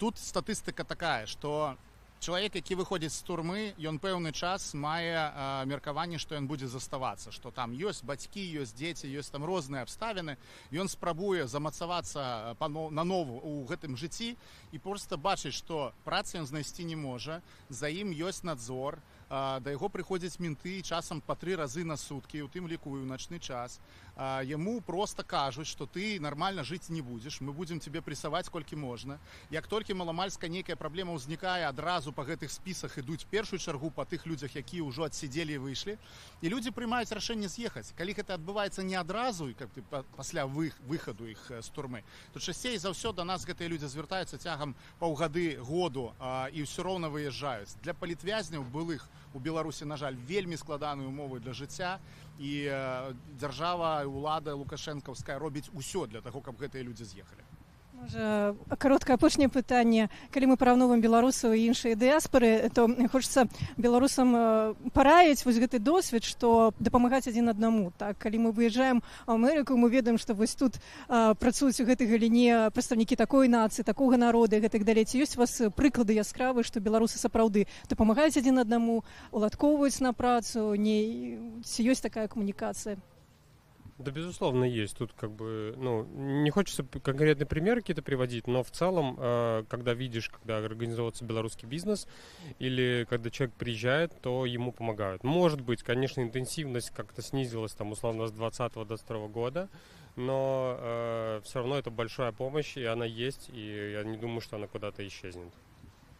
Тут статыстыка такая, што чалавек, які выходзіць з турмы, ён пэўны час мае меркаванне, што ён будзе заставацца, што там ёсць бацькі, ёсць дзеці, ёсць там розныя абставіны, ён спрабуе замацавацца наново ў гэтым жыцці і проста бачыць, што працы ён знайсці не можа, за ім ёсць надзор, да яго прыходзяць менты часам па 3 разы на суткі, у тым ліку і ў начны час. Яму проста кажуць, што ты нармальна жыць не будзеш, мы будзем тебе пресаваць колькі можна. Як толькі маламальска нейкая праблема ўзнікае, адразу па гэтых спісах ідуць першую чаргу па тых людзях, якія ўжо адсидзелі і выйшлі. І людзі прымаюць рашэнне з'ехаць. Калі гэта адбываецца не адразу, пасля выхаду іх з турмы, то часцей за ўсё да нас гэтыя людзі звяртаюцца цягам паўгады, году і ўсё роўна выязджаюць. Для палітвязняў былых у Беларусі, на жаль, вельмі складаныя умовы для жыцця, і дзяржава, улада лукашэнкаўская робіць усё для таго, каб гэтыя людзі з'ехалі. Можа, кароткае апошняе пытанне. Калі мы параўноўваем беларусаў і іншыя дыяспары, то хочацца беларусам параіць вось гэты досвед, што дапамагаць адзін аднаму. Так, калі мы выязджаем у Амерыку, мы ведаем, што вось тут працуюць у гэтай галіне прадстаўнікі такой нацыі, такога народа і гэтак далей. Ці ёсць у вас прыклады яскравыя, што беларусы сапраўды дапамагаюць адзін аднаму, уладкоўваюць на працу, ці ёсць такая коммуникация? Да, безусловно, есть. Тут как бы, не хочется конкретные примеры какие-то приводить, но в целом, когда видишь, когда организовывается белорусский бизнес, или когда человек приезжает, то ему помогают. Может быть, конечно, интенсивность как-то снизилась, там, условно, с 2020-2022 года, но все равно это большая помощь, и она есть, и я не думаю, что она куда-то исчезнет.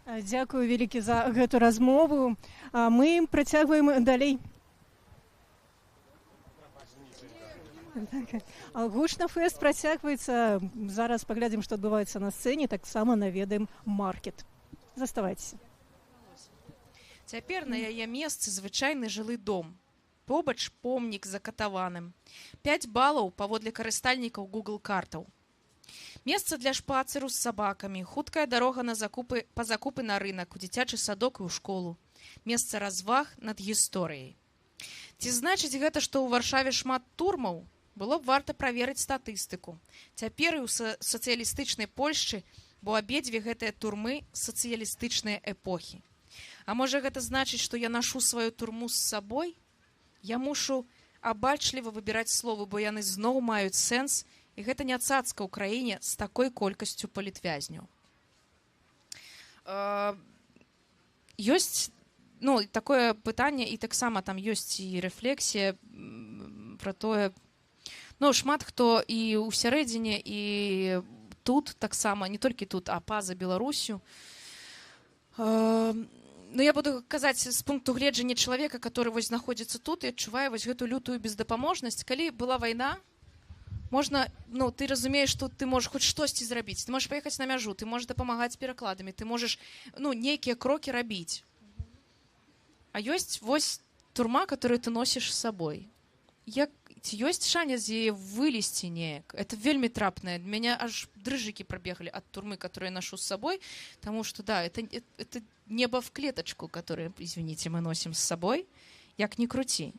Дзякую вялікі за гэту размову. Мы працягваем далей. Гучна фэст працягваецца. Зараз паглядзім, што адбываецца на сцэне, таксама наведаем маркет. Заставайцеся. Цяпер на яе месцы звычайны жылы дом. Побач помнік закатаваным. 5 балаў паводле карыстальнікаў Google картаў. Месца для шпацыру з сабакамі, хуткая дарога па закупы на рынак, у дзіцячы садок і ў школу. Месца разваг над гісторыяй. Ці значыць гэта, што ў Варшаве шмат турмаў? было б варта праверыць статыстыку. Цяпер і ў сацыялістычнай Польшчы, бо абедзве гэтыя турмы сацыялістычныя эпохі. А можа гэта значыць, што я нашу сваю турму з сабой? Я мушу абачліва выбіраць словы, бо яны зноў маюць сэнс, і гэта не цацка ў краіне з такой колькасцю палітвязняў. Ёсць такое пытанне, і таксама там ёсць і рэфлексія пра тое, шмат хто і ў сярэдзіне, і тут таксама, не толькі тут, а па-за Беларусю. Я буду казаць з пункту гледжання чалавека, который знаходзіцца тут і адчувае гэту лютую бездапаможнасць. Калі была вайна, можна, ты разумееш, што ты можаш хоць штосьці зрабіць. Ты можаш паехаць на мяжу, ты можаш дапамагаць перакладамі, ты можаш нейкія крокі рабіць. А ёсць вось турма, которую ты носіш з сабой. Ці ёсць шанец яе вылезці неяк? Это вельмі трапнае. Мяне аж дрыжыкі прабегалі ад турмы, которую я ношу з сабой, потому что, да, это небо в клеточку, которое, извините, мы носим с собой. Як ни крути.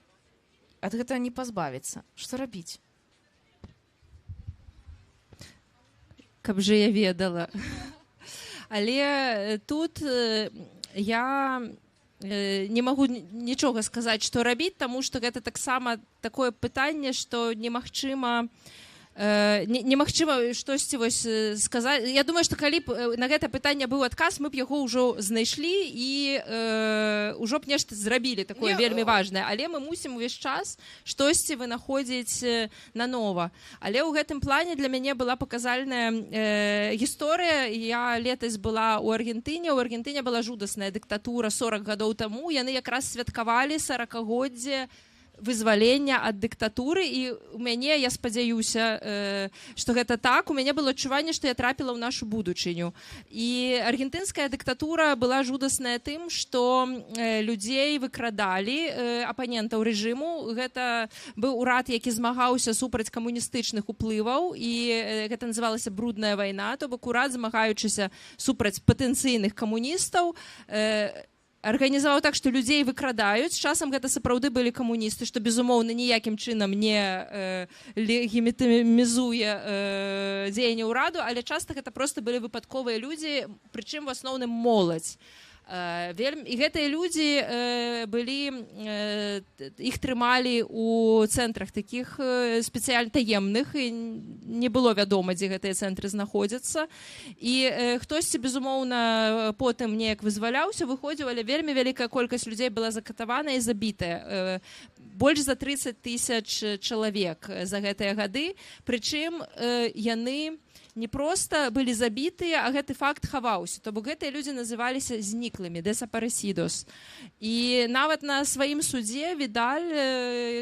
Ад гэтага не пазбавіцца. Што рабіць? Каб же я ведала. Але тут я не магу нічога сказаць, што рабіць, таму што гэта таксама такое пытанне, што немагчыма штосьці сказаць. Я думаю, што калі б на гэта пытанне быў адказ, мы б яго ўжо знайшлі і ўжо б нешта зрабілі такое вельмі важнае. Але мы мусім увесь час штосьці вынаходзіць нанова. Але ў гэтым плане для мяне была паказальная гісторыя. Я летась была ў Аргентыне. У Аргентыне была жудасная дыктатура 40 гадоў таму. Яны якраз святкавалі 40-годдзе вызвалення ад дыктатуры, і у мяне, я спадзяюся, што гэта так, у мяне было адчуванне, што я трапіла ў нашу будучыню. І аргентынская дыктатура была жудасная тым, што людзей выкрадалі, апанентаў рэжыму. Гэта быў урад, які змагаўся супраць камуністычных уплываў, і гэта называлася брудная вайна, то бок урад, змагаючыся супраць патэнцыйных камуністаў, арганізаваў так, што людзей выкрадаюць. Часам гэта сапраўды былі камуністы, што, безумоўна, ніякім чынам не легітымізуе дзеянне ўраду, але часта гэта проста былі выпадковыя людзі, прычым в асноўным моладзь. І гэтыя людзі былі, іх трымалі у цэнтрах такіх спецыяльна таемных, і не было вядома, дзе гэтыя цэнтры знаходзяцца. І хтосьці, безумоўна, потым неяк вызваляўся, выходзіў, але вельмі вялікая колькасць людзей была закатавана і забітая. Больш за 30 000 чалавек за гэтыя гады, прычым яны не проста былі забітыя, а гэты факт хаваўся. То бок гэтыя людзі называліся зніклымі, desaparecidos. І нават на сваім судзе Відаль,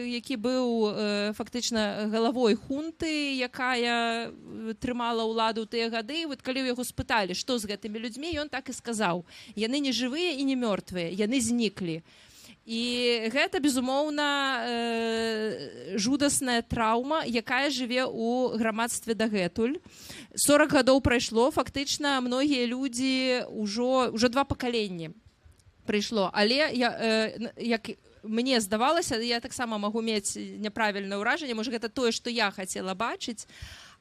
які быў фактычна галавой хунты, якая трымала ўладу ў тыя гады, калі ў яго спыталі, што з гэтымі людзьмі, ён так і сказаў: яны не жывыя і не мёртвыя, яны зніклі. І гэта, безумоўна, жудасная траўма, якая жыве ў грамадстве дагэтуль. 40 гадоў прайшло, фактычна многія людзі ўжо 2 пакаленні прыйшло. Але як мне здавалася, я таксама магу мець няправільнае ўражанне, можа гэта тое, што я хацела бачыць,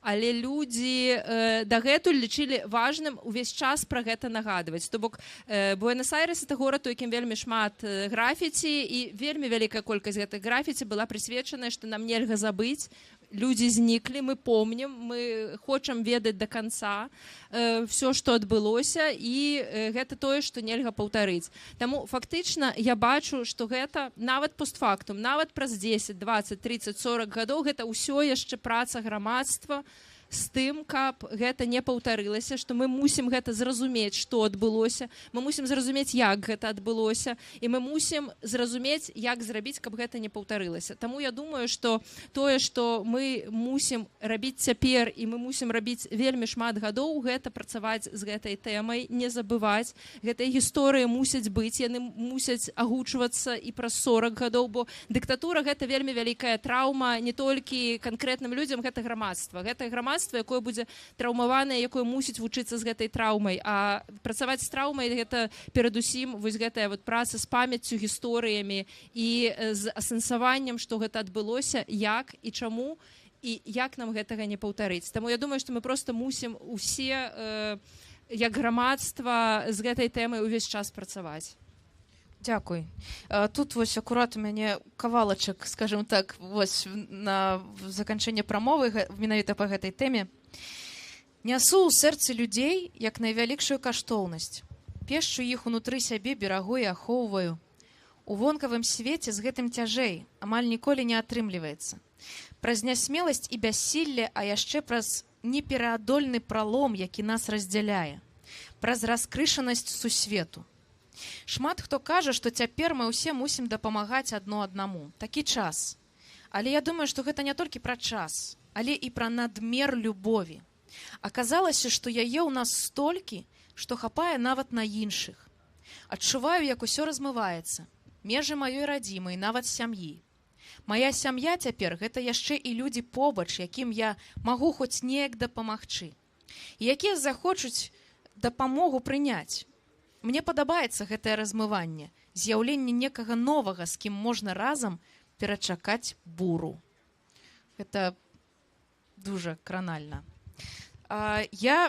але людзі дагэтуль лічылі важным увесь час пра гэта нагадваць. То бок Буэнос-Айрэс — это горад, у якім вельмі шмат графіці, і вельмі вялікая колькасць гэтых графіці была прысвечаная, што нам нельга забыць. Людзі зніклі, мы помнім, мы хочам ведаць да канца все, што адбылося, і гэта тое, што нельга паўтарыць. Таму фактычна я бачу, што гэта нават постфактум, нават праз 10, 20, 30, 40 гадоў гэта ўсё яшчэ праца грамадства з тым, каб гэта не паўтарылася, што мы мусім гэта зразумець, што адбылося, мы мусім зразумець, як гэта адбылося, і мы мусім зразумець, як зрабіць, каб гэта не паўтарылася. Таму я думаю, што тое, што мы мусім рабіць цяпер, і мы мусім рабіць вельмі шмат гадоў, гэта працаваць з гэтай тэмай, не забываць. Гэтыя гісторыі мусяць быць, яны мусяць агучвацца і праз 40 гадоў, бо дыктатура — гэта вельмі вялікая траўма не толькі канкрэтным людзям, гэта грамадства. Гэта грамадства грамадства, якое будзе траўмаванае, якое мусіць вучыцца з гэтай траўмай. А працаваць з траўмай гэта перадусім вось гэтая вот праца з памяццю, гісторыямі і з асэнсаваннем, што гэта адбылося, як і чаму, і як нам гэтага не паўтарыць. Таму я думаю, што мы проста мусім усе як грамадства з гэтай тэмай увесь час працаваць. Дзякуй. Тут вось акурат у мяне кавалачак, скажем так, вось на заканчэнне прамовы менавіта па гэтай тэме. Нясу ў сэрцы людзей як найвялікшую каштоўнасць. Пешчу іх унутры сябе, берагу і ахоўваю. У вонкавым свеце з гэтым цяжэй, амаль ніколі не атрымліваецца. Праз нясмеласць і бяссілле, а яшчэ праз непераадольны пралом, які нас раздзяляе. Праз раскрышанасць сусвету. Шмат хто кажа, што цяпер мы ўсе мусім дапамагаць адно аднаму. Такі час. Але я думаю, што гэта не толькі пра час, але і пра надмер любові. Аказалася, што яе ў нас столькі, што хапае нават на іншых. Адчуваю, як усё размываецца. Межы маёй радзімы і нават сям'і. Мая сям'я цяпер гэта яшчэ і людзі побач, якім я магу хоць неяк дапамагчы. І якія захочуць дапамогу прыняць. Мне падабаецца гэтае размыванне, з'яўленне некага новага, з кім можна разам перачакаць буру. Гэта дуже кранальна. Я,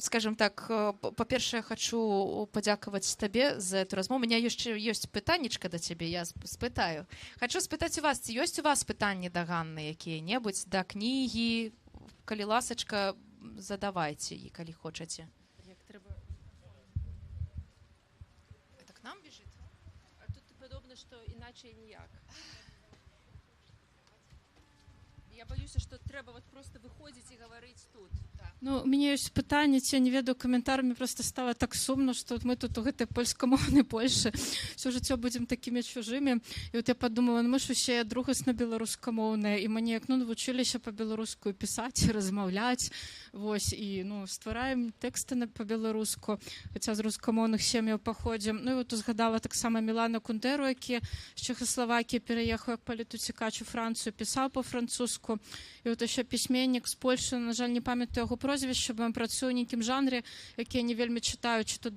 скажем так, па-першае, хочу падзякаваць табе за эту размову. У меня яшчэ ёсць пытаннечка да цябе, я спытаю. Хочу спытаць у вас, ці ёсць у вас пытанні да Ганны якія-небудзь, да кнігі? Калі ласачка, задавайце, і калі хочаце. Это к нам бежит? А тут падобна, што іначай ніяк. Я боюся, што трэба вот просто выходзіць і гаварыць тут. Ну, у мяне ёсць пытанне, ці я не ведаю каментар, мне просто стала так сумна, што мы тут у гэтай польскамоўнай Польшы ўсё жыццё будзем такімі чужымі. І вот я падумала, мы ж усе другасна беларускамоўныя, і мы неяк навучыліся па-беларуску пісаць, размаўляць, вось, і ствараем тэксты па-беларуску, хаця з рускамоўных сем'яў паходзім. Ну і вот узгадала таксама Мілана Кундэру, які з Чэхаславакіі пераехаў як палітуцікач у Францыю, пісаў па-французску. І вот яшчэ пісьменнік з Польшы, на жаль, не памятаю яго прозвішча, бо ён працуе ў нейкім жанре, які я не вельмі чытаю, ці то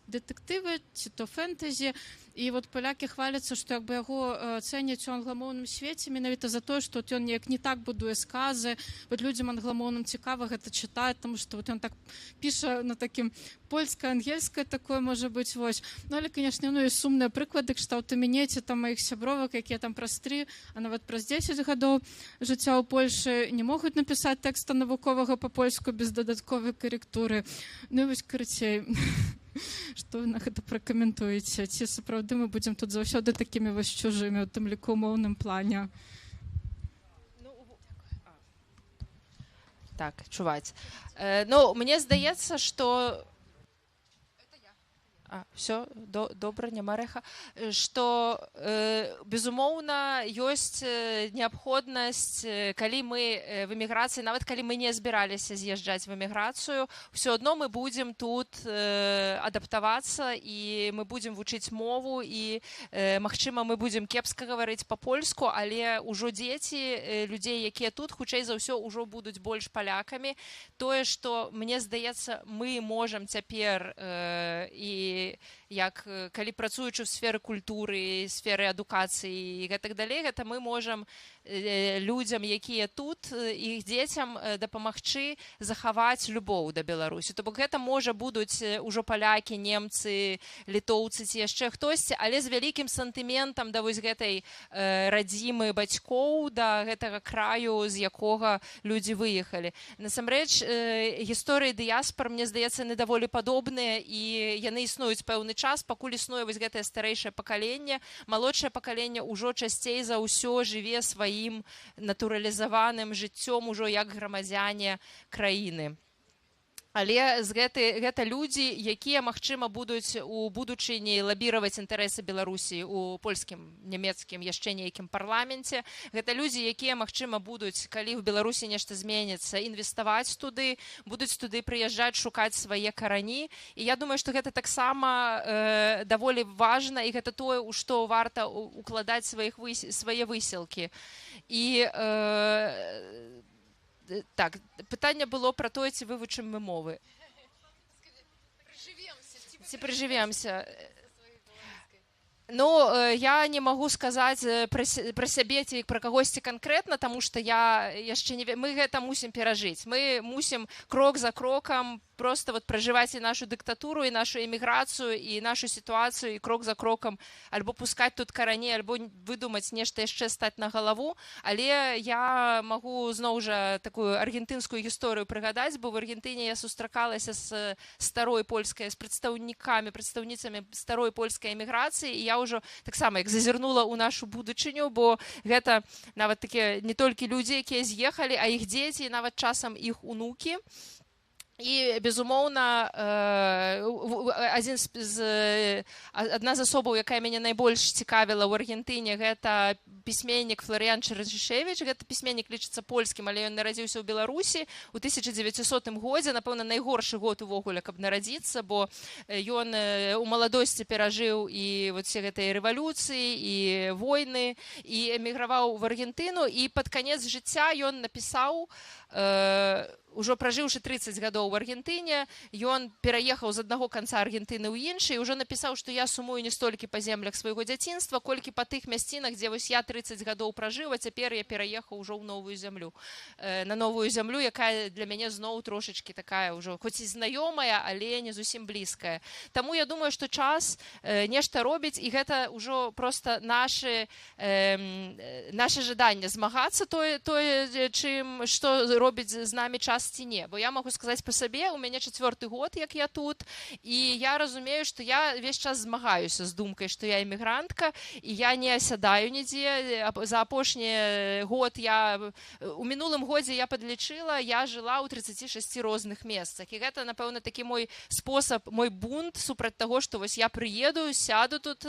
дэтэктывы, ці то фэнтэзі. І вот палякі хваляцца, што як бы яго цэняць у англамоўным свеце менавіта за тое, што ён неяк не так будуе сказы, вот людзям англамоўным цікава гэта чытаць, таму што вот ён так піша на такім польска-ангельскае такое можа быць, вось. Ну, але, канешне, ёсць сумныя прыклады, кшталту мяне, ці там маіх сябровак, якія там праз 3, а нават праз 10 гадоў жыцця ў Польшы не могуць напісаць тэкста навуковага па-польску без дадатковай карэктуры. Ну, і вось, карацей, што вы на гэта пракаментуеце? Ці сапраўды мы будзем тут заўсёды такімі вось чужымі, у тым ліку умоўным плане? Так, чуваць. Ну, мне здаецца, што... Все, добра, няма рэха. Што, безумоўна, ёсць неабходнасць, калі мы в эміграцыі, нават калі мы не збіраліся з'язджаць в эміграцыю, все адно мы будзем тут адаптавацца і мы будзем вучыць мову і, магчыма, мы будзем кепска гаварыць па-польску, але ўжо дзеці людзей, якія тут, хутчэй за ўсё, ўжо будуць больш палякамі. Тое, што, мне здаецца, мы можам цяпер і як калі працуючы ў сферы культуры, сферы адукацыі і гэтак далей, гэта мы можам людзям, якія тут, іх дзецям дапамагчы захаваць любоў да Беларусі. То бок гэта можа будуць ужо палякі, немцы, літоўцы ці яшчэ хтосьці, але з вялікім сантыментам да вось гэтай радзімы бацькоў, да гэтага краю, з якога людзі выехалі. Насамрэч, гісторыі дыяспар, мне здаецца, яны даволі падобныя і яны існуюць пэўны час, пакуль існуе вось гэтае старэйшае пакаленне. Малодшае пакаленне ўжо часцей за ўсё жыве сваім натуралізаваным жыццём ужо як грамадзяне краіны. Але гэта людзі, якія, магчыма, будуць у будучыні лабіраваць інтарэсы Беларусі у польскім, нямецкім, яшчэ нейкім парламенце. Гэта людзі, якія, магчыма, будуць, калі ў Беларусі нешта зменіцца, інвеставаць туды, будуць туды прыязджаць, шукаць свае карані. І я думаю, што гэта таксама даволі важна, і гэта тое, у што варта укладаць свае высілкі. І Так, пытанне было пра тое, ці вывучым мы мовы. Ці прыжывемся. Ну, я не могу сказаць пра сябе ці пра кагосьці канкрэтна, таму што я яшчэ не... Мы гэта мусім перажыць. Мы мусім крок за крокам просто вот проживать и нашу диктатуру, и нашу эмиграцию, и нашу ситуацию, и крок за кроком альбо пускать тут караней, альбо выдумать нешта яшчэ стать на галаву. Але я могу зноў жа такую аргентынскую гісторыю прыгадаць, бо в Аргентыне я сустракалася з старой польскай, з прадстаўніцамі старой польскай эміграцыі, і я ўжо таксама як зазірнула ў нашу будучыню, бо гэта нават такія не толькі людзі, якія з'ехалі, а іх дзеці, нават часам іх унукі. І, безумоўна, адна з асобаў, якая мяне найбольш цікавіла ў Аргентыне, гэта пісьменнік Флоріян Чэрнішэвіч. Гэта пісьменнік лічыцца польскім, але ён нарадзіўся ў Беларусі ў 1900 годзе. Напэўна, найгоршы год увогуле, каб нарадзіцца, бо ён у маладосці перажыў і вот все гэтыя рэвалюцыі, і войны, і эміграваў в Аргентыну. І пад канец жыцця ён напісаў, ужо пражыўшы 30 гадоў у Аргентыне, ён пераехаў з аднаго канца Аргентыны ў іншы і ўжо напісаў, што я сумую не столькі па землях свайго дзяцінства, колькі па тых мясцінах, дзе вось я 30 гадоў пражыў, а цяпер я пераехаў ужо ў новую зямлю. На новую зямлю, якая для мяне зноў трошачкі такая ўжо, хоць і знаёмая, але не зусім блізкая. Таму я думаю, што час нешта робіць, і гэта ўжо проста наше жаданне змагацца чым, што робіць з намі час ці не. Бо я могу сказаць па сабе, у мяне 4-й год, як я тут, і я разумею, што я весь час змагаюся з думкай, што я эмігрантка, і я не асядаю нідзе. За апошні год у мінулым годзе я падлічыла, я жыла ў 36 розных месцах. І гэта, напэўна, такі мой спосаб, мой бунт супраць таго, што вось я прыеду, сяду тут,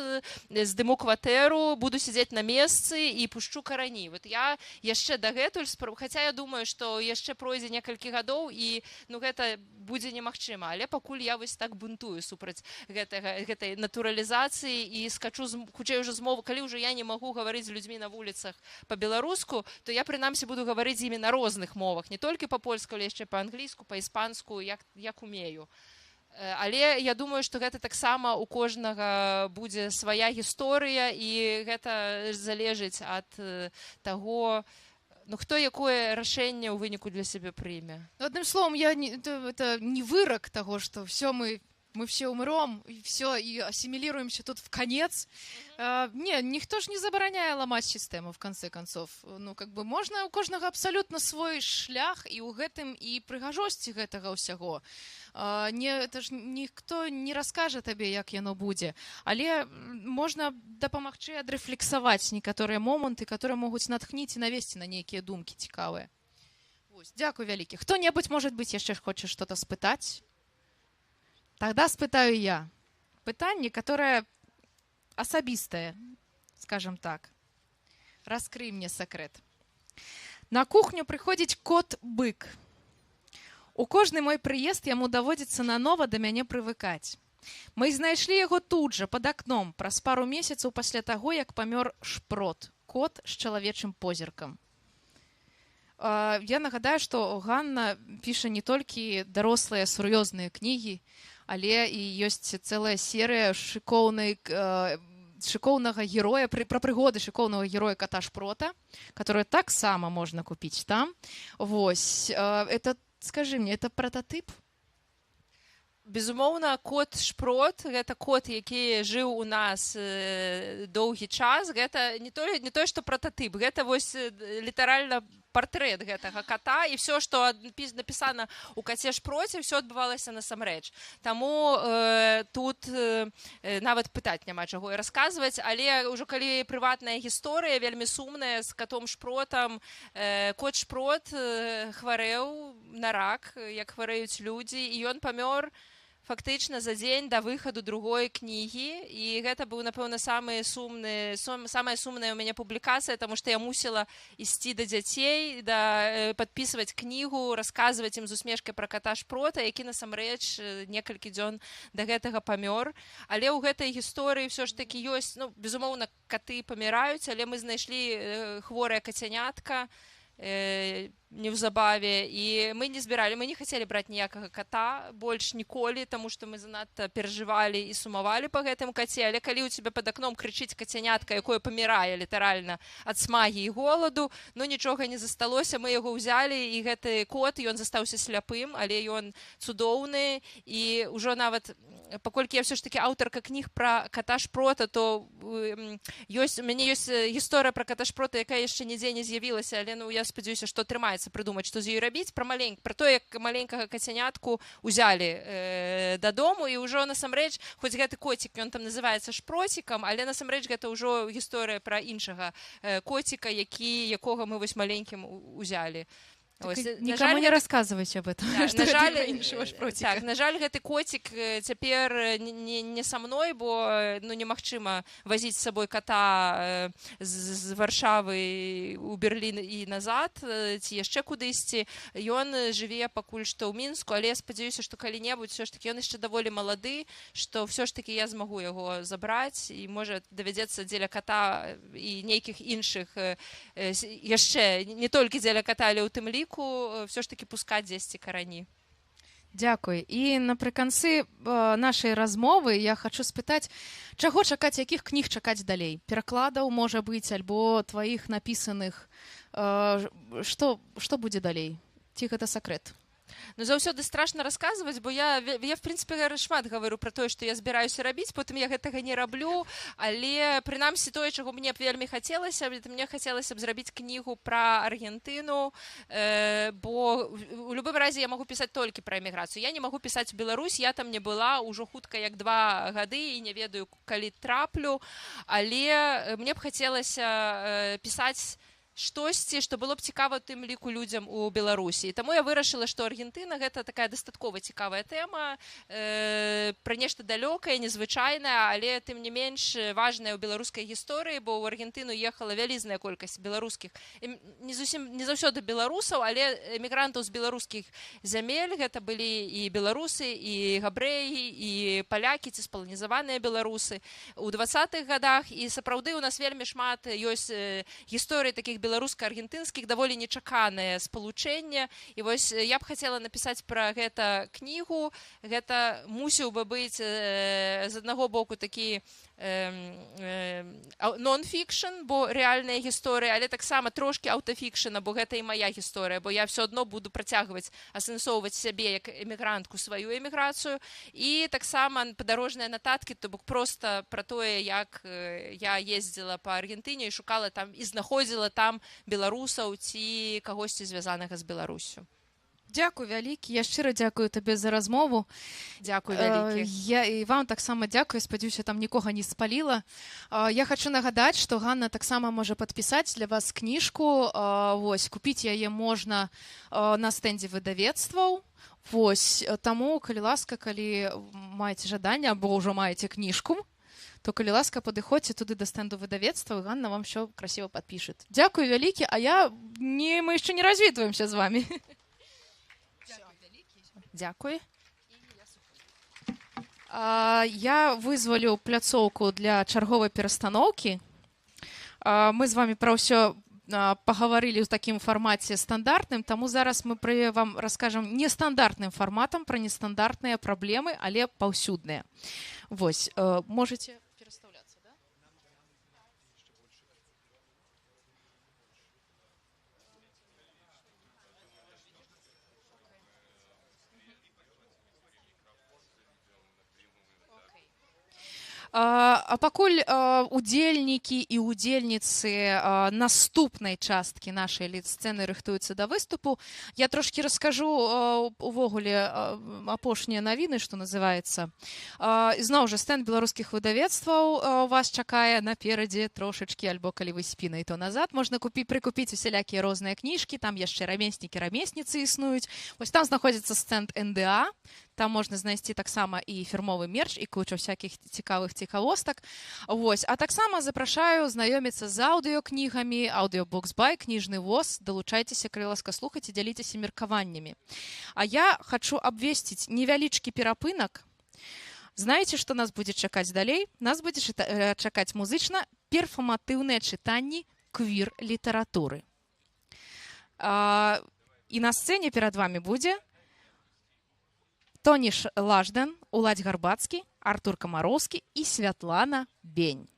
здыму кватэру, буду сядзець на месцы і пушчу карані. Вот я яшчэ дагэтуль, хаця я думаю, што яшчэ пройдзе некалькі гадоў і гэта будзе немагчыма, але пакуль я вось так бунтую супраць гэтай натуралізацыі і скачу хутчэй уже з мовы, калі ўжо я не магу гаварыць з людзьмі на вуліцах па-беларуску, то я прынамсі буду гаварыць з імі на розных мовах, не толькі па-польску, але яшчэ па-англійску, па-іспанску, як умею. Але я думаю, што гэта таксама у кожнага будзе свая гісторыя, і гэта залежыць ад таго, хто якое рашэнне ў выніку для сябе прыме. Одним словом, это не вырок того, что все мы все умрем, и все, и ассимилируемся тут в конец. Не, никто же не забороняет ломать систему, в конце концов. Можно у кожнага абсолютно свой шлях, и у гэтым и прыгажосці гэтага ўсяго. Это ж ніхто не раскажа табе, як яно будзе. Але можна дапамагчы адрэфлексаваць некаторыя моманты, которые могуць натхніць і навесці на нейкія думкі цікавыя. Дзякуй вялікі. Хто-небудзь, может быть, яшчэ хоча что-то спытаць? Тогда спытаю я. Пытанне, которое асабістае, скажем так. Раскрый мне секрет. На кухню прыходзіць кот-бык. У кожны мой прыезд яму даводзіцца нанова да мяне прывыкаць. Мы знайшлі яго тут жа, пад акном, праз пару месяцаў пасля таго, як памёр Шпрот, кот з чалавечым позіркам. Я нагадаю, што Ганна піша не толькі дарослыя сур'ёзныя кнігі, але і ёсць цэлая серыя шыкоўнага героя, пра прыгоды шыкоўнага героя кота Шпрота, которую таксама можна купіць там. Вось, скажы мне, это прототип? Безумоўна, кот Шпрот, гэта кот, які жыў у нас доўгі час, гэта не тое, што прототип, гэта вось літаральна партрэт гэтага кота, і все, што напісана у коце Шпроце, все адбывалася насамрэч. Таму тут нават пытаць няма чаго і расказваць, але ўжо калі прыватная гісторыя, вельмі сумная, з котом Шпротам, кот Шпрот хварэў на рак, як хварэюць людзі, і ён памёр фактычна за дзень да выхаду другой кнігі, і гэта быў, напэўна, самая сумная ў мяне публікацыя, таму што я мусіла ісці да дзяцей, падпісваць кнігу, расказваць ім з усмешкай пра кота Шпрота, які насамрэч некалькі дзён да гэтага памёр. Але ў гэтай гісторыі ўсё ж такі ёсць, безумоўна, коты паміраюць, але мы знайшлі хворае кацянятка, неўзабаве і мы не хацелі браць ніякага кота больш ніколі, таму што мы занадта перажывалі і сумавалі па гэтым каце, але калі ў цябе пад акном крычыць кацянятка, якое памірае літаральна ад смагі і голаду, ну нічога не засталося, мы яго ўзялі і гэты кот, ён застаўся сляпым, але ён цудоўны і ўжо нават паколькі я все ж таки аўтарка кніг пра кота Шпрота, то у мяне ёсць гісторыя пра кота Шпрота, якая яшчэ нідзе не з'явілася, але ну я спадзяюся, што атрымаецца прыдумаць, што з ёй рабіць, пра то, як маленькага кацянятку узялі дадому, і ўжо насамрэч, хоць гэты коцік, ён там называецца Шпроцікам, але насамрэч гэта ўжо гісторыя пра іншага коціка, якога мы вось маленькім узялі. Никому не рассказывайте об этом. На жаль, гэты коцік цяпер не са мной, бо немагчыма вазіць з сабой кота з Варшавы ў Берлін і назад, ці яшчэ кудысьці. Ён жыве пакуль што ў Мінску, але я спадзяюся, што калі-небудзь все ж таки ён яшчэ даволі малады, што все ж таки я змагу яго забраць і можа давядзецца дзеля кота і нейкіх іншых яшчэ не толькі дзеля кота, але ў тым ліку все ж таки пускаць дзесьці карані. Дзякуй. І напрыканцы нашай размовы я хочу спытаць, чаго чакаць, якіх кніг чакаць далей? Перакладаў, можа быць, альбо тваіх напісаных? Што будзе далей? Ці гэта сакрэт? Ну, заўсёды страшна расказваць, бо я в прынцыпе шмат гавару пра тое, што я збіраюся рабіць, потым я гэтага не раблю, але прынамсі тое, чаго мне б вельмі хацелася, мне хацелася б зрабіць кнігу пра Аргентыну, бо у любым разе я магу пісаць толькі пра эміграцыю. Я не магу пісаць Беларусь, я там не была ўжо хутка як 2 гады і не ведаю, калі траплю, але мне б хацелася пісаць штосьці, што было б цікава тым ліку людзям у Беларусі. Таму я вырашыла, што Аргентына гэта такая дастаткова цікавая тэма, пра нешта далёкае, незвычайнае, але тым не менш важная ў беларускай гісторыі, бо ў Аргентыну ехала вялізная колькасць беларускіх, не заўсёды беларусаў, але эмігрантаў з беларускіх зямель, гэта былі і беларусы, і габрэі, і палякі, ці спаланізаваныя беларусы у 20-х годах, і сапраўды у нас вельмі шмат ёсць гісторыі такіх беларуска-аргентынскіх, даволі нечаканае спалучэнне. І вось я б хацела напісаць пра гэта кнігу. Гэта мусіў бы быць з аднаго боку такі нон-фікшн, бо рэальная гісторыя, але таксама трошкі аўтафікшна, бо гэта і мая гісторыя, бо я все адно буду працягваць асэнсоўваць сябе як эмігрантку сваю эміграцыю, і таксама падарожныя нататкі, то бок проста пра тое, як я ездзіла па Аргентыне і шукала там і знаходзіла там беларусаў ці кагосьці звязанага з Беларусю. Дзякуй вялікі, я шчыра дзякую табе за размову. Дзякуй вялікі. Я і вам таксама дзякую, спадзяюся, там нікога не спаліла. Я хочу нагадаць, што Ганна таксама можа падпісаць для вас кніжку. Вось, купіць яе можна на стэндзе выдавецтваў. Вось, таму, калі ласка, калі маеце жаданне, або ўжо маеце кніжку, то, калі ласка, падыходзьце туды да стэнду выдавецтва, і Ганна вам все красиво падпішет. Дзякуй вялікі, а мы яшчэ не развітваемся з вами. Дзякуй. Я вызвалю пляцоўку для чарговай перастаноўкі. Мы з вами пра ўсё пагаварылі ў такім фармаце стандартным, таму зараз мы вам раскажам нестандартным фарматам пра нестандартныя праблемы, але паўсюдныя. Вось, можете пераставляцца, да? А пакуль удзельнікі і удзельніцы наступнай часткі нашай лід-сцэны рыхтуюцца да выступу, я трошкі раскажу увогуле апошнія навіны, што называецца. Зноў жа, стэнд беларускіх выдавецтваў вас чакае наперадзе трошачкі, альбо калі вы спінай, то назад. Можна прыкупіць усялякія розныя кніжкі, там яшчэ рамеснікі-рамесніцы існуюць. Вось там знаходзіцца стэнд НДА, там можна знайсці таксама і фірмовы мерч, і кучу всякіх цікавых цікавостак. Вось. А таксама запрашаю знаёміцца з аўдыёкнігамі, аўдыёбокс-бай, кніжны воз. Далучайцеся, калі ласка, слухайце, дзяліцеся меркаваннямі. А я хочу абвесціць невялічкі перапынак. Знаеце, што нас будзе чакаць далей? Нас будзе чакаць музычна-перфаматыўныя чытанні квір-літаратуры. І на сцэне перад вами будзе Тоніш Лажден, Уладзь Гарбацкі, Артур Камароўскі і Святлана Бень.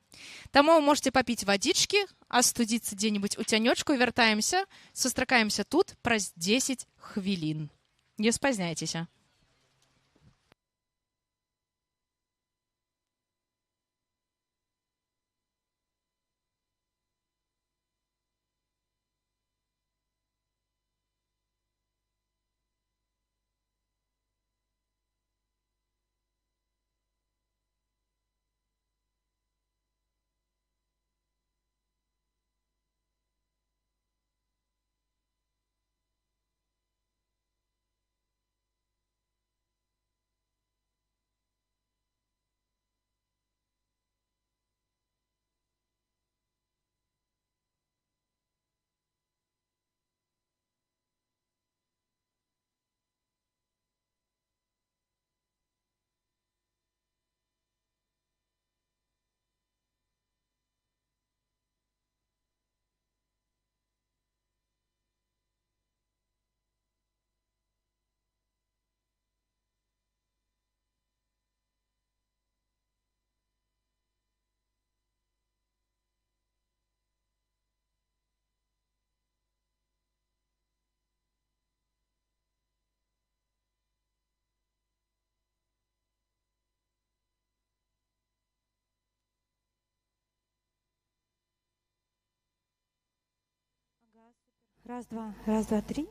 Таму вы можете папіць вадзічкі, астудзіцца дзе-нибудь у цянёчку, вяртаемся, сустракаемся тут праз 10 хвілін. Не спазняйцеся. Раз, два, три.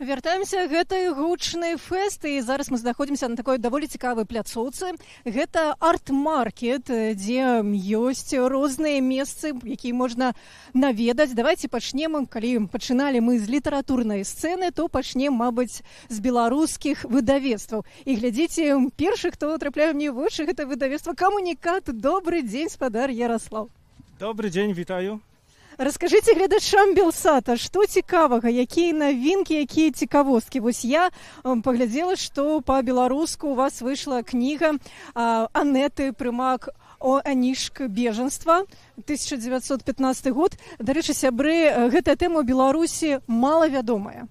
Вяртаемся, гэта гучны фэст, і зараз мы знаходзімся на такой даволі цікавай пляцоўцы. Гэта арт-маркет, дзе ёсць розныя месцы, якія можна наведаць. Давайте пачнем, калі пачыналі мы з літаратурнай сцэны, то пачнем, мабыць, з беларускіх выдавецтваў. І глядзіце, першы, хто трапляе мне ў вочы, гэта выдавецтва «Камунікат». Добры дзень, спадар Ярослаў. Добрый день, вітаю. Раскажыце гледачам Белсата, што цікавага, якія навінкі, якія цікавосткі. Вось я паглядзела, што па-беларуску у вас выйшла кніга Анеты Прымак «О Анішк бежанства», 1915 год. Дарэчы, сябры, гэтая тэма ў Беларусі малавядомая.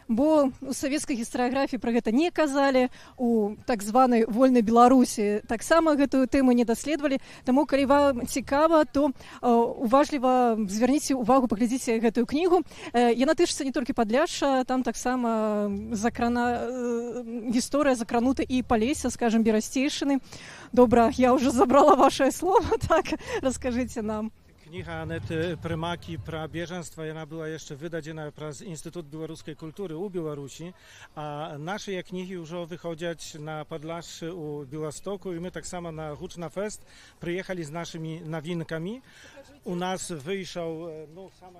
Бо у савецкай гістарыяграфіі пра гэта не казалі, у так званай вольнай Беларусі таксама гэтую тэму не даследавалі. Таму, калі вам цікава, то уважліва звярніце ўвагу, паглядзіце гэтую кнігу. Яна тычыцца не толькі Падляшша, там таксама гісторыя закранута і Палесся, скажем, Берасцейшчыны. Добра, я ўжо забрала вашае слово, так, раскажыце нам. Kniha Anety Prymaki pra bieżeństwa, ona była jeszcze wydana przez Instytut Białoruskiej Kultury u Białorusi, a nasze knihy już wychodzą na Podlasie u Białostoku i my tak samo na Huczna Fest przyjechali z naszymi nawinkami. U nas wyszł, no same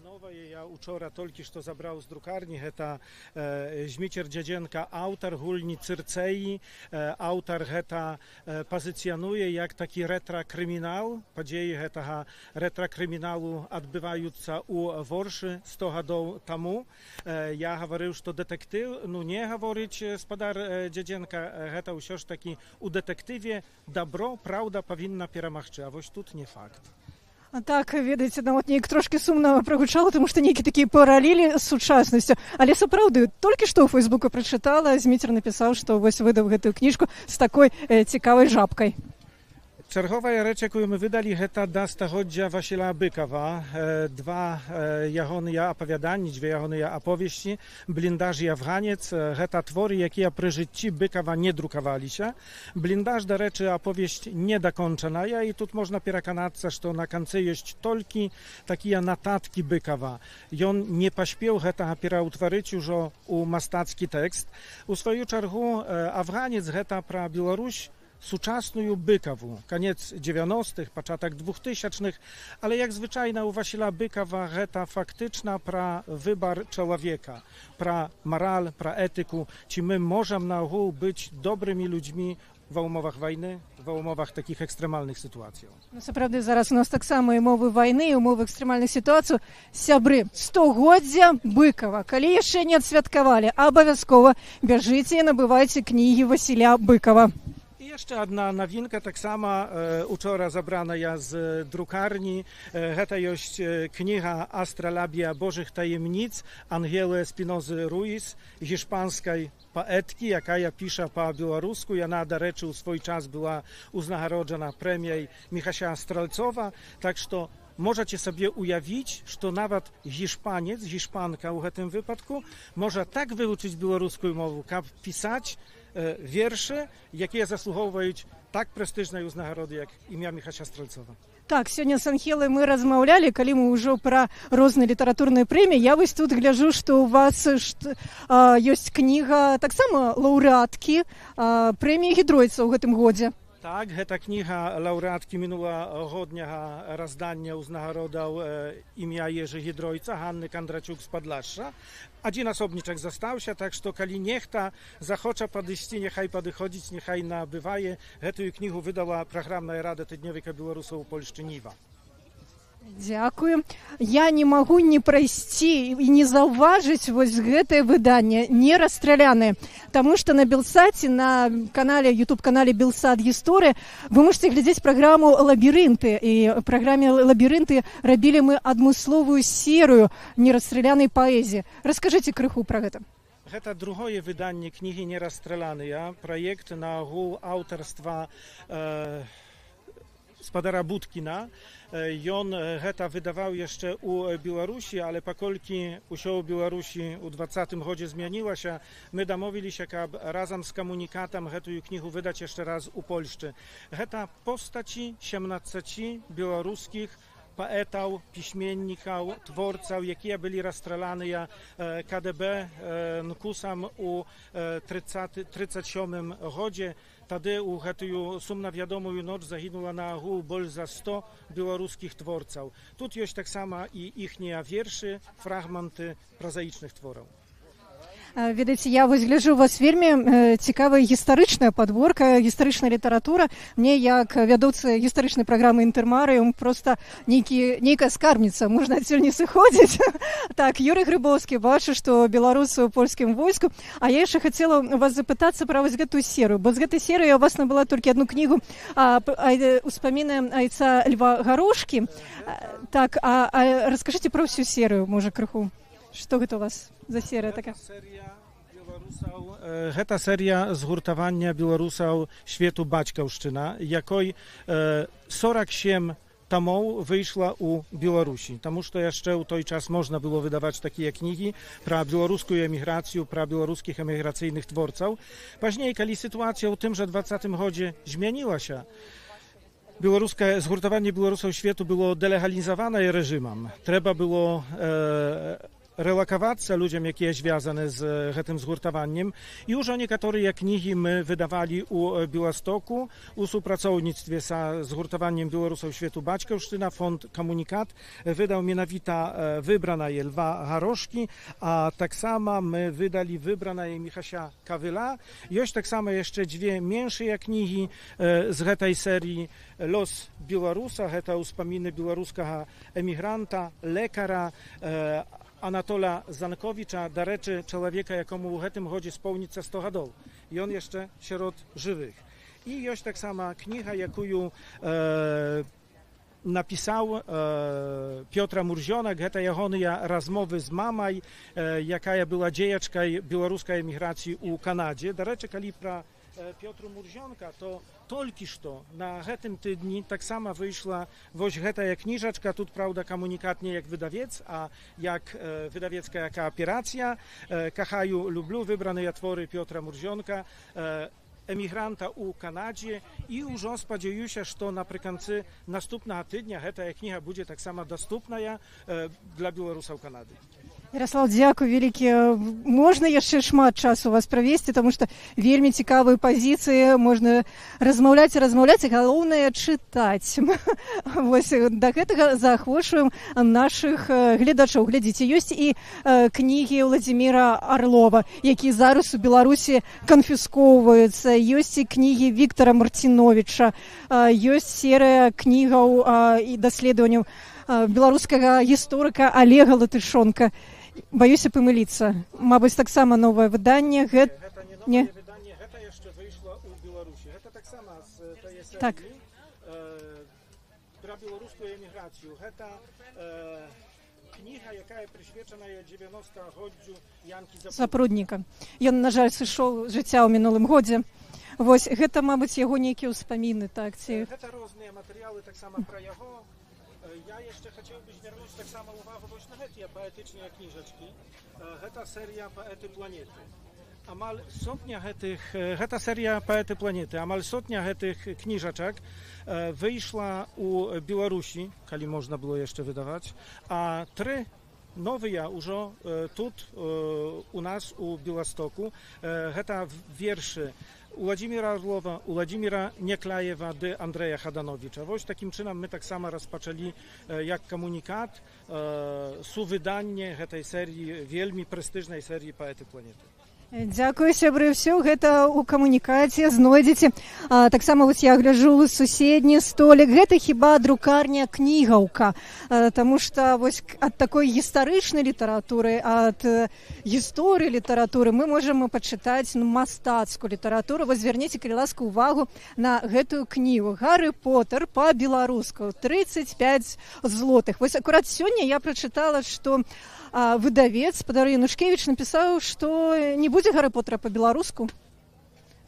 nowe, ja wczoraj tylko co zabrał z drukarni, to Zmicier Dziedzienka, autor Hulni Cyrcei, autor to pozycjonuje jak taki retro-kryminał, podzieje tego retro-kryminału odbywająca u Worszy 100 lat temu. Ja mówił, że to detektyw, no nie mówić spadar Dziedzienka, to już taki u detektywie dobro, prawda powinna перемагчы, а вось тут не факт. Так, ведаеце, нават неяк трошкі сумна прагучала, тому што нейкі такія паралелі з сучаснасцю. Але сапраўды, толькі што ў Фейсбуку прачытала, Зміцер напісаў, што вось выдаў гэтую кніжку з такой цікавай жабкай. Czerwowa rzecz, jaką my wydali, to da stachodzia Wasila Bykowa, dwa jahone opowiadania, dwie jahone opowieści, Blindaż i Afganiec, to twory, jakie przy życiu Bykowa nie drukowali się. Blindaż da rzeczy opowieść niedokończona, i tu można przekonać, że na końcu jest tylko takie notatki Bykowa. I on nie pośpiał tego przeutworzyć już u mastacki tekst. U swoją czergu Afganiec to pra Białoruś сучасную Быкаву, конец 90-х, початок 2000-х, ale jak zwyczajna u Wasila Bykawa, гэта фактычна пра выбар чалавека, пра мараль, пра этыку, ці мы можам наогул быць добрымі людзьмі ва ўмовах вайны, ва ўмовах такіх экстрэмальных сітуацыяў. Ну, сапраўды, зараз у нас таксама і умовы вайны, і умовы экстрэмальных сітуацый. Сябры, 100годдзя Быкава. Калі яшчэ не адсвяткавалі, абавязкова бяжыце і набывайце кнігі Васіля Быкава. Jeszcze jedna nowinka, tak sama wczoraj zabrana z drukarni. To jest kniga Astrolabia Bożych Tajemnic Angely Spinozy Ruiz, hiszpańskiej poetki, jaka pisze po białorusku. Ona, do rzeczy, u swój czas była uznagrodzona premią Michasia Strelcowa, tak że możecie sobie ujawić, że nawet Hiszpaniec, Hiszpanka w tym wypadku, może tak wyuczyć białoruską mowę, jak pisać wiersze, jakie zasługują tak prestiżnej uznagrody, jak imię Michasia Strelcowa. Так, сёння з Анхелай мы размаўлялі, калі мы ўжо пра розныя літаратурныя прэміі. Я вось тут гляджу, што у вас ёсць кніга таксама лаўрэаткі прэміі Гідройца ў гэтым годзе. Tak, ta kniha laureatki minulогоднього rozdania uznagrodzał imię Jerzy Gidrojca, Hanny Kandraciuk z Podlasza. Один osobniczek został się, tak że kali niechta zachocza podejść, niechaj podchodzić, niechaj nabywaje. Tę knihu wydała Programna Rada Tydniowieka Białorusów Polszczyniwa. Дзякую. Я не магу не прайсці і не заўважыць вось гэтае выданне не расстралянае, таму што на Белсаце, на канале, YouTube-канале Белсат Гісторыя вы можете глядзець праграму «Лабірынты», і ў праграме «Лабірынты» рабілі мы адмысловую серыю нерасстралянай паэзіі. Раскажыце крыху пра гэта. Гэта другое выданне кнігі «Нерасстраляныя», праект на агул аўтарства Spadara Budkina. On гэта wydawał jeszcze u Białorusi, ale pakolki u Białorusi u 20 godzie zmieniła się. My domówili się, aby razem z komunikatem tę knihu wydać jeszcze raz u Polszczy. Гэта postaci 17 białoruskich poetów, piśmienników, twórców, jakie byli rozstrzelani KDB Nkusam u 37 godzie. Wtedy u tę sumną wiadomą noc zaginęła na ogół больше za 100 białoruskich twórców. Tu jest tak samo i ich wierszy, fragmenty prozaicznych tworów. Ведаеце, я вось гляджу, у вас вельмі цікавая гістарычная падборка, гістарычная літаратура. Мне, як вядоўца гістарычнай праграмы «Інтэрмарыум», проста нейкая скарбніца, можна адсюль не сыходзіць. Так, Юрый Грыбоўскі, бачу, што беларусы ў польскім войску. А я яшчэ хацела у вас запытацца пра вось гэтую серыю, бо з гэтай серыі у вас набыла толькі одну кнігу «Успаміны айца Льва Гарошкі». Так, а раскажыце пра ўсю серыю, можа, крыху. Што гэта у вас за серыя такая? Гэта серія згуртавання беларусаў światu Бацькаўшчына, якой 47 tomów wyszła u Białorusi, тому что jeszcze u той czas można było wydawać takie książki про białoruską emigrację, про białoruskich emigracyjnych twórców. Później, kiedy sytuacja w tymże 20 godzie zmieniła się, zgurtowanie Białorusów światu było delegalizowane reżimem. Trzeba było relokować ludziom, jakie jest związane z tym zgurtowaniem. I już niektóre książki my wydawali u Białostoku, u współpracownictwie z zgurtowaniem Białorusów światu Baćkowsztyna. Fond Komunikat wydał mianowita wybrana je Lwa Garoszki, a tak samo my wydali wybrana je Michasia Kawyla. Jest tak samo jeszcze dwie mniejsze książki z tej serii Los Białorusa, to uspominy białoruskiego emigranta, lekarza, Anatola Zankowicza, do rzeczy człowieka, jakomu w tym godzie spełnić 100 lat. I on jeszcze wśród żywych. I jest tak sama kniha, jaką napisał Piotr Murzionek, to jego rozmowy z mamą, jaka była dziejaczka białoruskiej emigracji u Kanadzie. Do rzeczy kalibra Piotru Murzionka, to tylko что na tym tygodniu tak samo wyszła właśnie ta książeczka, tu prawda komunikat nie jak wydawiec, a jak wydawiecka jaka operacja. Kochaju, lubię wybrane twory Piotra Murzionka, emigranta u Kanadzie i już spodziewają się, że naprzykład następnego tygodnia ta książka będzie tak samo dostępna dla Białorusów Kanady. Ярослав, дзякуй вялікі. Можна яшчэ шмат часу у вас правесці, таму што вельмі цікавыя пазіцыі, можна размаўляць і размаўляць, і галоўнае чытаць. Вось да гэтага заахвочваем нашых гледачоў. Глядзіце, ёсць і кнігі Владзіміра Арлова, якія зараз у Беларусі канфіскоўваюцца, ёсць і кнігі Віктара Марціновіча, ёсць серыя кнігаў і даследаванняў беларускага гісторыка Олега Латышонка. Баюся памыліцца. Мабыць, таксама новае выданне. Гэта не новае выданне, гэта яшчэ выйшла ў Беларусі. Гэта таксама з тае серыі пра беларускую эміграцыю. Гэта кніга, якая прысвечаная 90-годдзю Янкі Запрудніка. Ён, на жаль, сышоў з жыцця ў минулым годзе. Вось, гэта, мабыць, яго нейкія ўспаміны, так? Гэта розныя матэрыялы таксама пра яго. Я яшчэ хацеў бы звярнуць таксама ўвагу вось на гэтыя паэтычныя кніжачкі. Гэта серыя «Паэты планеты». Амаль сотня гэтых, гэта серія «Паэты планеты». Амаль сотня гэтых кніжачак выйшла ў Беларусі, калі можна было яшчэ выдаваць, а 3 новыя ўжо тут у нас у Беластоку. Гэта вершы Владзіміра Арлова, Владзіміра Некляева ды Андрэя Хадановіча. Вось такім чынам мы таксама распачалі як камунікат сувыданне гэтай серыі, вельмі прэстыжнай серыі «Паэты планеты». Дзякую, сябры, ўсё гэта ў камунікаце знойдзеце. Таксама вось я гляджу суседні столік. Гэта хіба друкарня кнігаўка, таму што вось ад такой гістарычнай літаратуры, ад гісторыі літаратуры мы можам пачытаць мастацкую літаратуру. Вось звярніце, калі ласка, увагу на гэтую кнігу «Гарры Поттер» па-беларуску, 35 злотых. Вось акурат сёння я прачытала, што выдавец Спадар Янушкевіч напісаў, што не будзе «Гарры Поттера» па-беларуску,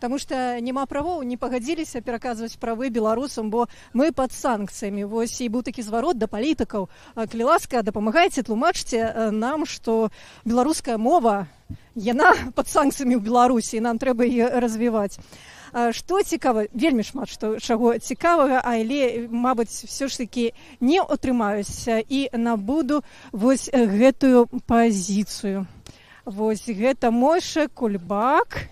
таму што няма правоў, не пагадзіліся пераказваць правы беларусам, бо мы пад санкцыямі. Вось і быў такі зварот да палітыкаў. Калі ласка, дапамагайце, тлумачце нам, што беларуская мова, яна пад санкцыямі ў Беларусі, і нам трэба яе развіваць. Што цікава, вельмі шмат чаго цікавага, але, мабыць, все ж такі не атрымаюся і набуду вось гэтую пазіцыю. Вось гэта Мойша Кульбак.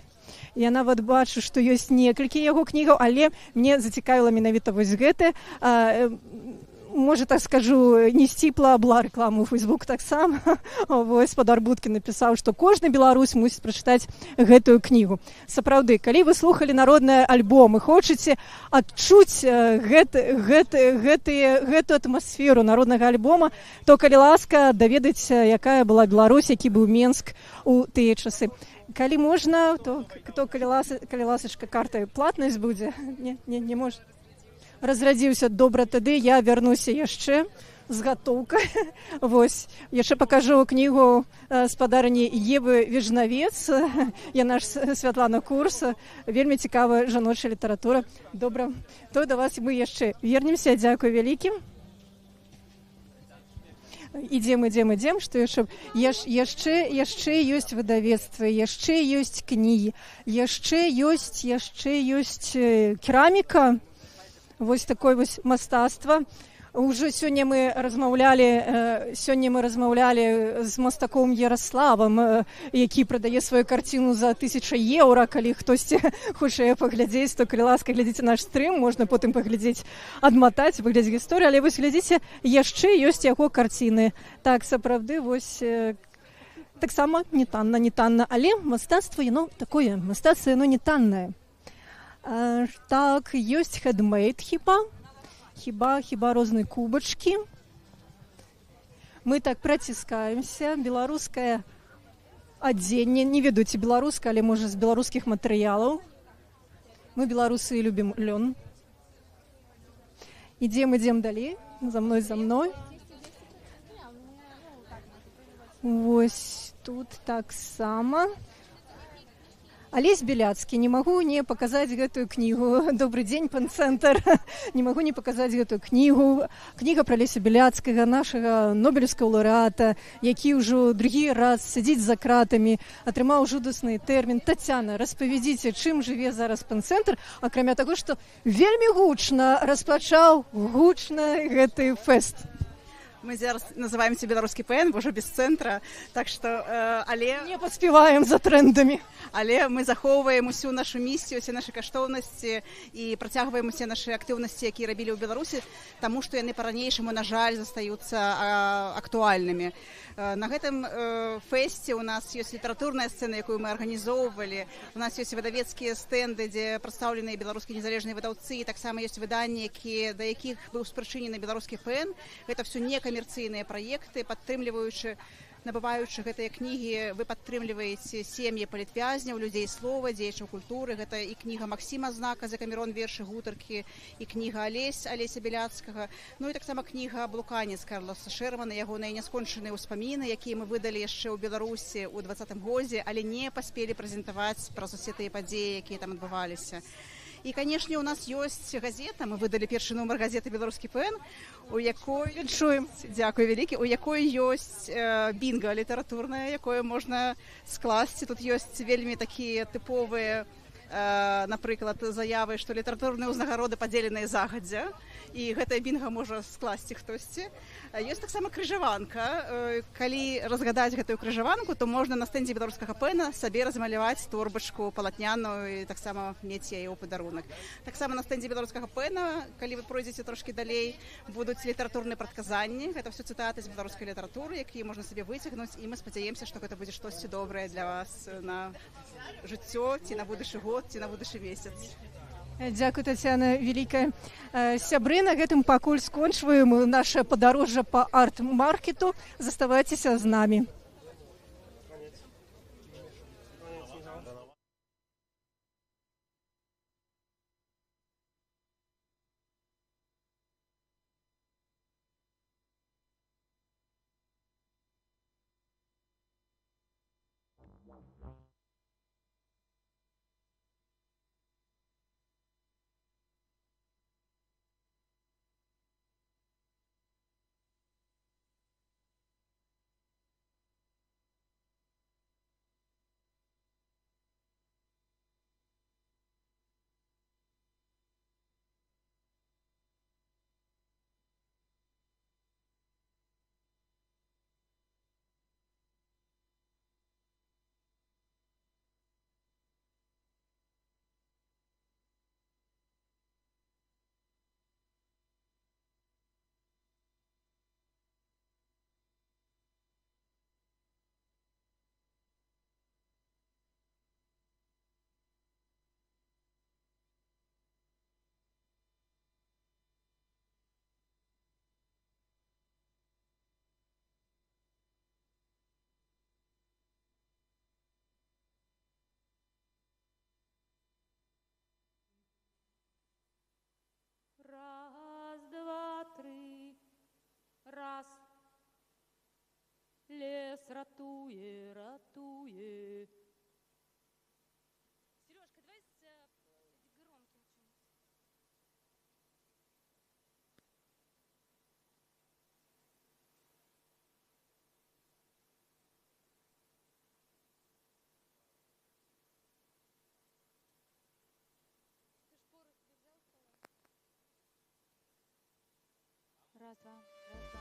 Я нават бачу, што ёсць некалькі яго кнігаў, але мне зацікавіла менавіта вось гэта. Можа, так скажу, не сціпла, была рэклама ў Facebook таксама. Вось Спадар Будкін напісаў, што кожны беларус мусіць прачытаць гэтую кнігу. Сапраўды, калі вы слухалі народныя альбомы, хочаце адчуць гэтую атмасферу народнага альбома, то, калі ласка, даведайце, якая была Беларусь, які быў Менск у тыя часы. Калі можна, то калі ласачка, карта платнасць будзе? Не можна. Разрадзіўся, добра, тады я вярнуся яшчэ з гатоўкай. Вось, яшчэ пакажу кнігу спадарні Евы Вежнавец, яна ж Святлана Курс, вельмі цікавая жаночая літаратура. Добра, то да вас мы яшчэ вернемся, дзякуй вялікім. Ідзем, што яшчэ ёсць выдавецтва, яшчэ ёсць кнігі, яшчэ ёсць кераміка. Вось такое вось мастацтва. Уже сёння мы размаўлялі з мастаком Ярославам, які прадае сваю карціну за 1000 еўра. Калі хтосьці хоча паглядзець, то, калі ласка, глядзіце наш стрым, можна потым паглядзець, адматаць, паглядзець гісторыю, але вось глядзіце, яшчэ ёсць яго карціны. Так, сапраўды, вось таксама не танна, але мастацтва, яно такое, мастацтва, яно не таннае. Так, ёсць хедмейд хіба розныя кубачкі. Мы так праціскаемся. Беларускае адзенне, не ведаю, ці беларускае, але можа з беларускіх матэрыялаў. Мы беларусы любім лён. Ідзем далей, за мной. Вось тут таксама. Алесь Беляцкі, не магу не паказаць гэтую кнігу. Добры дзень, пан Цэнтр. Не магу не паказаць гэтую кнігу. Кніга пра Алеся Беляцкага, нашага нобелеўскага лаўрэата, які ўжо другі раз сядзіць за кратамі, атрымаў жудасны тэрмін. Тацяна, распавядзіце, чым жыве зараз пан Цэнтр, акрамя таго, што вельмі гучна распачаў гэты фэст. Мы зараз называемся беларускі ПН, ўжо без цэнтра, так што але не паспяваем за трендамі, але мы захоўваем усю нашу місію, усе нашы каштоўнасці і працягваем усе нашы актыўнасці, якія рабілі ў Беларусі, таму што яны па-ранейшаму, на жаль, застаюцца актуальнымі. На гэтым фэсце у нас ёсць літаратурная сцэна, якую мы арганізоўвалі, у нас ёсць выдавецкія стэнды, дзе прадстаўленыя беларускія незалежныя выдаўцы, і таксама ёсць выданні, да якіх быў спрычынены беларускі ПН. Гэта все некамерцыйныя праекты, падтрымліваючы, набываючы гэтыя кнігі, вы падтрымліваеце сем'і палітвязняў, людзей слова, дзеячаў культуры. Гэта і кніга Максіма Знака «Закамерон вершы гутаркі», і кніга Алеся Беляцкага, ну і таксама кніга «Блуканец» Карлоса Шермана, ягоныя няскончаныя ўспаміны, якія мы выдалі яшчэ ў Беларусі ў 2020 годзе, але не паспелі прэзентаваць праз усе тыя падзеі, якія там адбываліся. І, канешне, у нас ёсць газета, мы выдалі першы нумар газеты «Беларускі ПН», у якой, дзякуй вялікі, у якой ёсць бінга літаратурнае, якое можна скласці. Тут ёсць вельмі такія тыповыя, напрыклад, заявы, што літаратурныя ўзнагароды падзеленыя загадзя, і гэтая бінга можа скласці хтосьці. Ёсць таксама крыжаванка. Калі разгадаць гэтую крыжаванку, то можна на стэндзе беларускага ПН сабе размаляваць торбачку палатняную і таксама мець яе ў падарунак. Таксама на стэндзе беларускага ПН, калі вы пройдзеце трошкі далей, будуць літаратурныя прадказанні. Гэта ўсё цытаты з беларускай літаратуры, якія можна сабе выцягнуць, і мы спадзяемся, што гэта будзе штосьці добрае для вас на жыццё, ці на будучы год, ці на будучы месяц. Дзякуй, Тацяна вялікая. Сябры, на гэтым пакуль скончваем наше падарожжа па арт-маркету. Заставайцеся з намі. Раз, два, три. Раз. Лес ратуе, ратуе. Сережка, давай громким чем-нибудь. Раз, два, раз, два.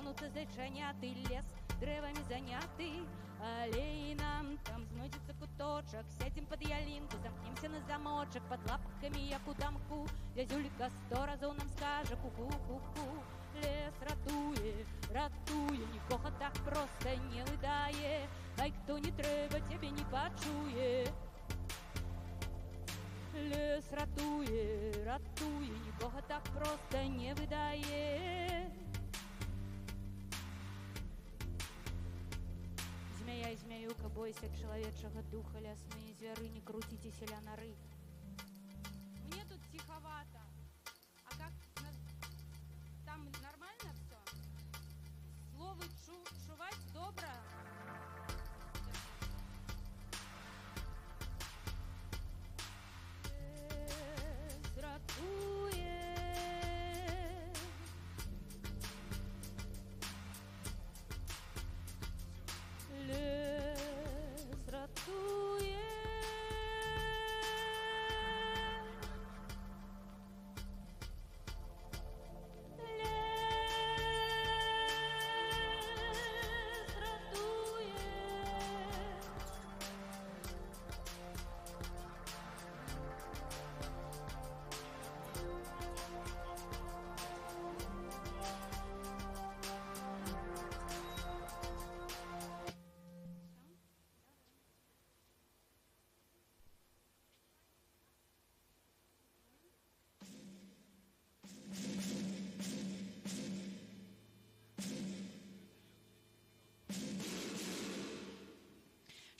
цягнуцца зайчаняты, лес дрэвамі заняты, алей нам там знойдзецца куточак, сядзем пад ялінку, замкнемся на замочак, пад лапкамі, як у дамку, зязюлька 100 разоў нам скажа ку-ку-ку-ку. Лес ратуе, ратуе, нікога так проста не выдае, ай, хто не трэба, цябе не пачуе. Лес ратуе, ратуе, нікога так проста не выдае. Змяя і змяюка, бойся чалавечага духа, лясныя звяры, не круціцеся ля нары. Мне тут тиховато. А как там нормально все? Словы чуваць добра? Лес ратуе, лес ратуе.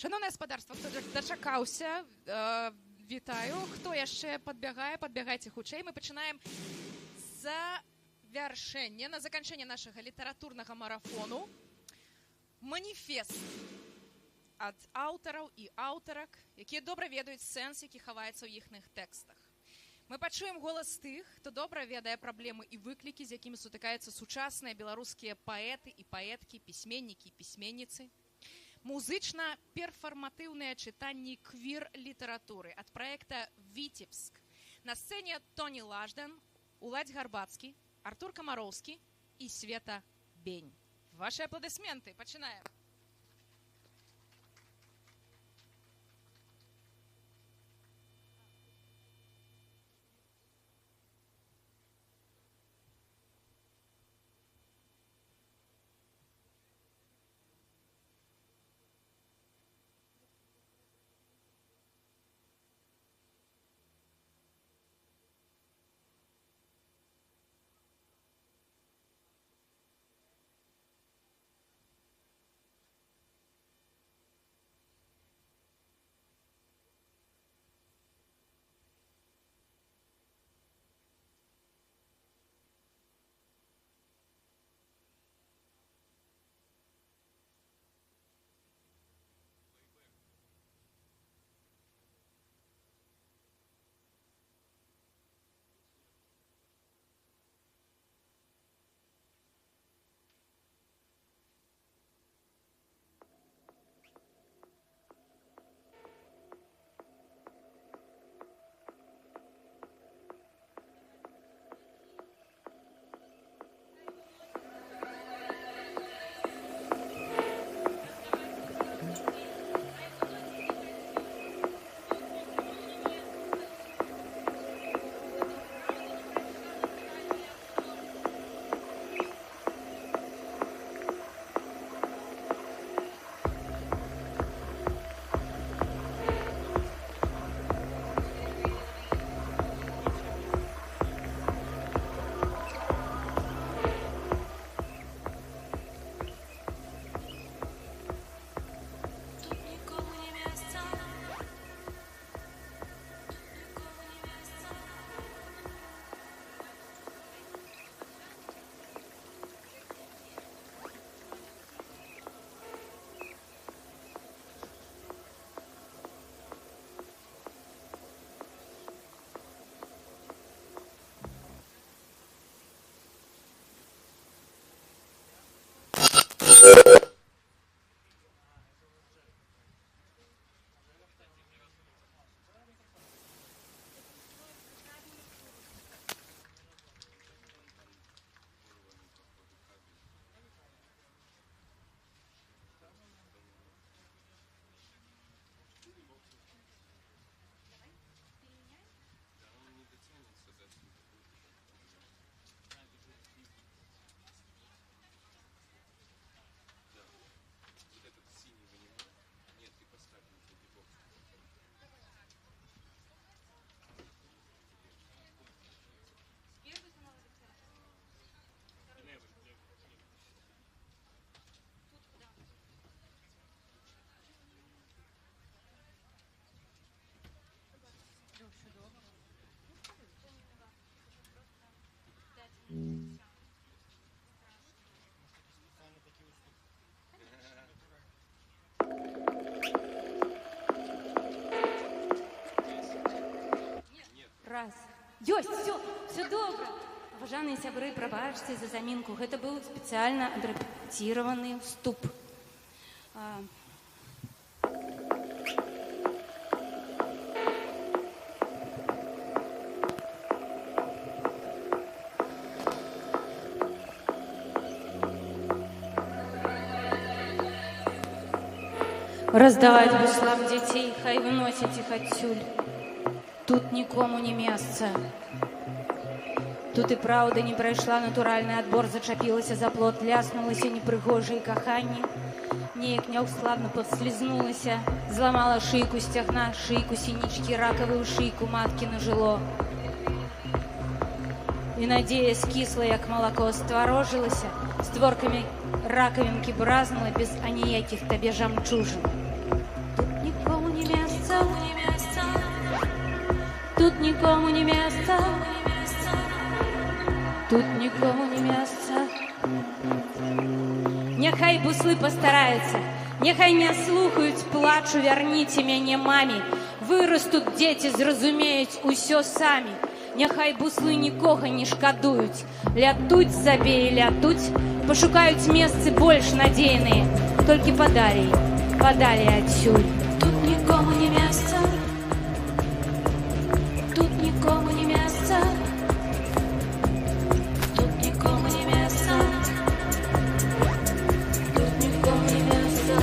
Шановне господарство, хто дачакаўся, вітаю. Хто яшчэ падбягае, падбягайце хутчэй. Мы пачынаем завяршэнне, на заканчэнне нашага літаратурнага марафону. Маніфест ад аўтараў і аўтарак, якія добра ведаюць сэнс, які хаваецца ў іхных тэкстах. Мы пачуем голас тых, хто добра ведае праблемы і выклікі, з якімі сутыкаюцца сучасныя беларускія паэты і паэткі, пісьменнікі і пісьменніцы. Музычна-перфарматыўныя чытанні квір-літаратуры ад праекта «Віцебск». На сцэне Тоні Лаждан, Уладзь Гарбацкі, Артур Камароўскі і Света Бень. Вашы апладысменты. Пачынаем. Ёсць, все добра. Уважаемые сябры, прабачце за замінку. Гэта быў спецыяльна адрэпеціраваны вступ. Раздавать буслам детей, хай выносят их отсюль. Тут никому не месца. Тут и правда не прайшла натуральный отбор, зачапілася за плот, ляснулася непрыгожае каханне. Неяк няўславна подслизнулася, зламала шийку сцягна, шийку синички, ракавую шийку матки нажило. И надея скисла, як молоко, створожилася, створками раковинки бразнула без аніяких табе жамчужин. Тут никому не месца, тут никому не месца, тут никому не месца. Няхай буслы постараюцца, няхай не слухаюць плачу, вярніце мяне маме. Вырастут дзеці, зразумеюць усё самі. Няхай буслы нікога не шкадуюць, лятуць сабе і лятуць, пашукаюць месцы больш надзейныя, толькі падалей адсюль. Тут нікому не месца, тут нікому не месца, тут нікому не месца, тут нікому не месца.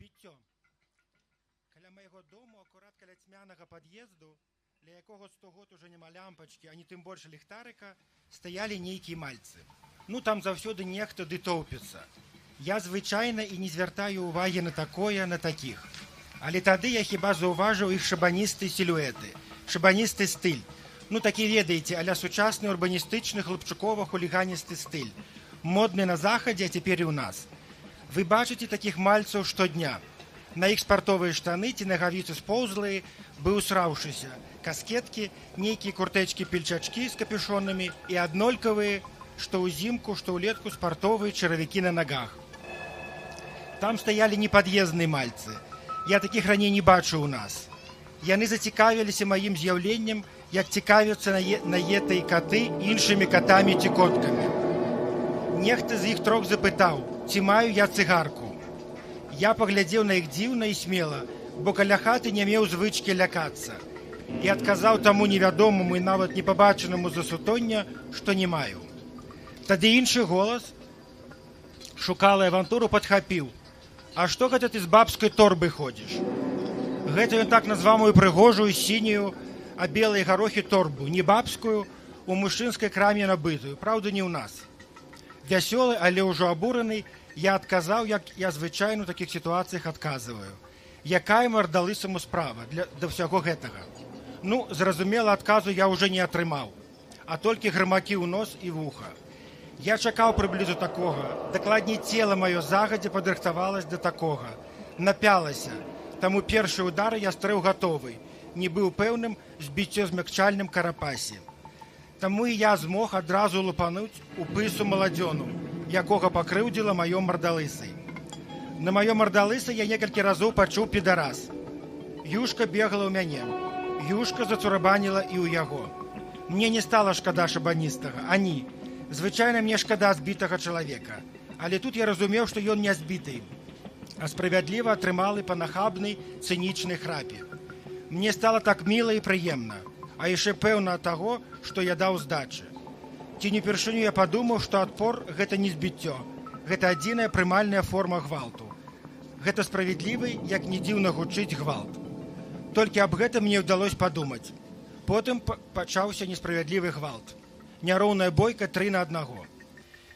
Збіццё. Каля майго дому, акурат каля цьмянага пад'езду, для якога 100 год уже няма лямпачкі, а не тым больш ліхтарыка, стаялі нейкія мальцы. Ну, там заўсёды нехта ды тоўпіцца. Я звычайна і не звяртаю ўвагі на такое, на такіх. Але тады я хіба заўважыў іх шабаністыя сілуэты, шабаністы стыль. Ну, такі, ведаеце, аля сучасны урбаністычны хлопчукова-хуліганісты стыль. Модны на захадзе, а цяпер і ў нас. Вы бачыце такіх мальцаў штодня. На іх спартовыя штаны ці нагавіцы споўзлыя, бы усраўшыся, каскеткі, нейкія куртэчкі-пільчачкі з капюшонамі і аднолькавыя, што ўзімку, што ўлетку спартовыя чаравікі на нагах. Там стаялі непад'ездныя мальцы. Я такіх раней не бачыў у нас. Яны зацікавіліся маім з'яўленнем, як цікавяцца наеты і каты іншымі катамі ці коткамі. Нехта з іх трох запытаў, ці маю я цыгарку. Я паглядзеў на іх дзіўна і смела, бо каля хаты не меў звычкі лякацца. І адказаў таму невядомаму і нават непабачанаму за сутоння, што не маю. Тады іншы голас, шукалы авантуру, падхапіў: «А што гэта ты з бабскай торбы ходзіш?» Гэта ён так назваў мою прыгожую, сінюю, а белыя гарохі торбу, не бабскую, у мужчынскай краме набытую, праўда, не ў нас. Вясёлы, але ўжо абураны, я адказаў, як я звычайна ў такіх сітуацыях адказваю. Якая мардалысаму справа да ўсяго гэтага? Ну, зразумела, адказу я ўжо не атрымаў, а толькі грымакі ў нос і вуха. Я чакаў прыблізу такога, дакладней цела маё загадзя падрыхтавалася да такога, напялася, таму першы удар я стрэў гатовы, не быў пэўным збіццё змякчальным карапасе. Таму і я змог адразу лупануць у пысу маладзёну, якога пакрыўдзіла маё мардалысай. На маё мардалысай я некалькі разоў пачуў підарас. Юшка бегала ў мяне, юшка зацурабаніла і ў яго. Мне не стала шкада шабаністага, ані. Звычайна мне шкада збітага чалавека, але тут я разумеў, што ён не збіты, а справядліва атрымалы па нахабнай цынічнай храпе. Мне стала так міла і прыемна, а яшчэ пэўна ад таго, што я даў здачы. Ці не першыню я падумаў, што адпор – гэта не збіццё, гэта адзіная прымальная форма гвалту. Гэта справядлівы, як не дзіўна гучыць, гвалт. Толькі аб гэтым мне ўдалося падумаць. Потым пачаўся несправядлівы гвалт. Няроўная бойка 3 на 1.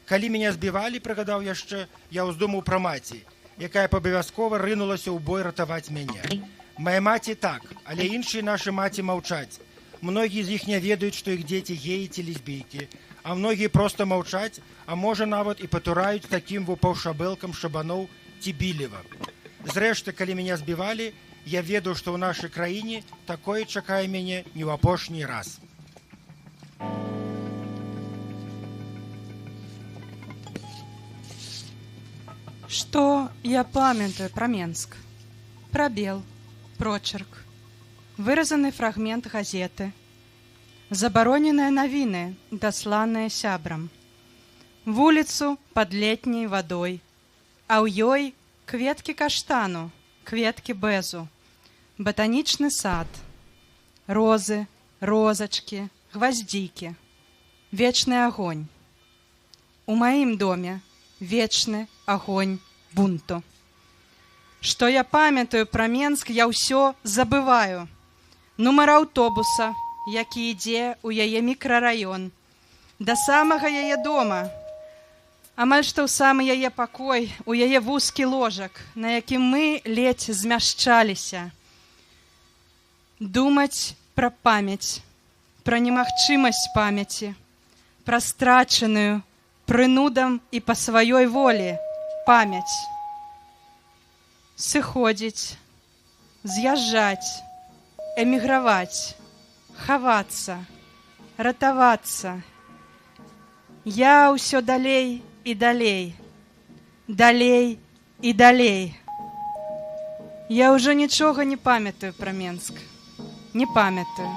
Калі мяне збівалі, прыгадаў яшчэ, я ўздумаў пра маці, якая абавязкова рынулася ў бой ратаваць мяне. Мая маці так, але іншыя нашы маці маўчаць. Многія з іх не ведаюць, што іх дзеці геі ці лесбійкі, а многія проста маўчаць, а можа нават і патураюць такім паўшабэлкам шабаноў ці білева. Зрэшты, калі мяне збівалі, я ведаў, што ў нашай краіне такое чакае мяне не ў апошні раз. Что я памятаю про Менск? Пробел, прочерк, выразанный фрагмент газеты, забароненные навіны, дасланные сябрам, вуліцу под летней водой, а ў ёй кветкі каштану, кветкі бэзу, ботанічны сад, розы, розачки, гвоздики, вечный огонь. У маім доме вечны огонь бунту. Што я памятаю пра Менск, я ўсё забываю. Нумар аўтобуса, які ідзе ў яе мікрараён, да самага яе дома. Амаль што ў самы яе пакой, у яе вузкі ложак, на якім мы ледзь змяшчаліся. Думаць пра памяць, пра немагчымасць памяці, пра страчаную прынудам і па сваёй волі памяць. Сыходзіць, з'язджаць, эміграваць, хавацца, ратавацца. Я ўсё далей і далей, далей і далей. Я ўжо нічога не памятаю пра Менск, не памятаю.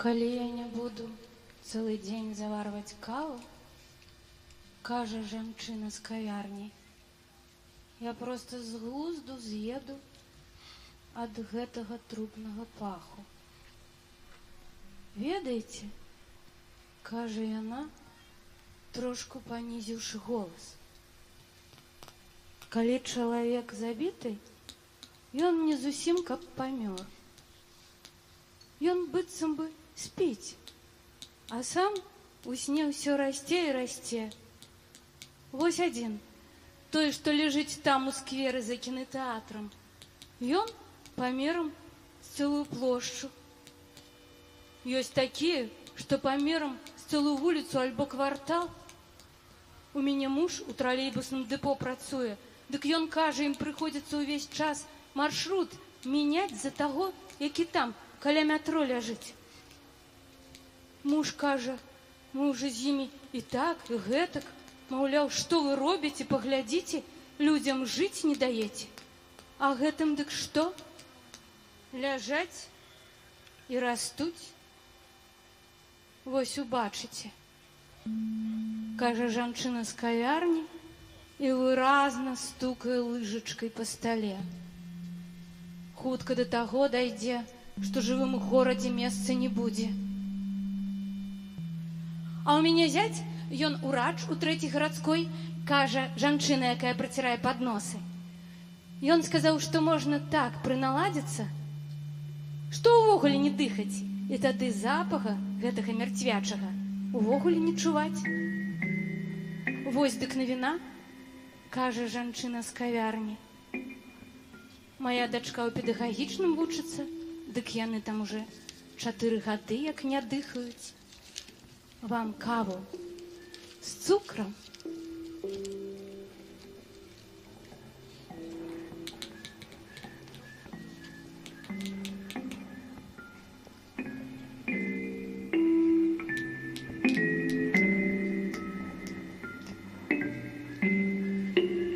Калі я не буду цэлы дзень заварваць каву, кажа жанчына з кавярні. Я проста з глузду з'еду ад гэтага трупнага паху. Ведаеце, кажа яна, трошку панізіўшы голас. Калі чалавек забіты, ён не зусім каб памёр. Ён быццам бы спіць, а сам у сне ўсё расце і расце. Вось адзін, той, што ляжыць там у скверы за кінотэатрам. Ён памерам з цэлую плошчу. Ёсць такія, што памерам з цэлую вуліцу альбо квартал. У мяне муж у тралейбусным дэпо працуе, дык ён кажа, ім прыходзіцца ўвесь час маршрут мяняць за таго, які там каля метро ляжыць. Муж кажа, мы ўжо з імі і так, і гэтак. Маўляў, што вы робіце, паглядзіце, людзям жыць не даеце. А гэтым дык што? Ляжаць і растуць? Вось убачыце. Кажа жанчына з кавярні і выразна стукае лыжачкай па стале. Хутка да таго дайдзе, што жывым у горадзе месца не будзе. А ў мяне зяць, ён урач у 3-й гарадской, кажа жанчына, якая працірае падносы. Ён сказаў, што можна так прыналадзіцца, што ўвогуле не дыхаць, і тады запаха гэтага мярцвячага увогуле не чуваць. Вось дык навіна, кажа жанчына з кавярні. Мая дачка ў педагагічным вучыцца, дык яны там уже 4 гады як не дыхаюць. Вам каву з цукрам?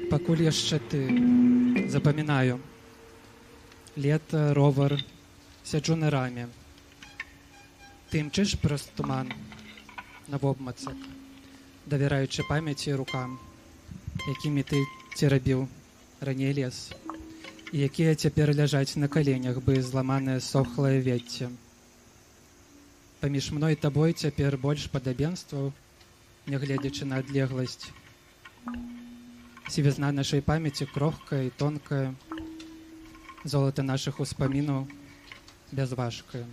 Пакуль яшчэ ты, запамінаю. Лета, ровар, сяджу на раме. Ты імчыш праз туман навобмацак, давяраючы памяці і рукам, якімі ты церабіў раней лес, і якія цяпер ляжаць на каленях, бы зламанае сохлае вецце. Паміж мной і табой цяпер больш падабенстваў, нягледзячы на адлегласць. Сівізна нашай памяці крохкая і тонкая, золата нашых успамінаў бязважкае.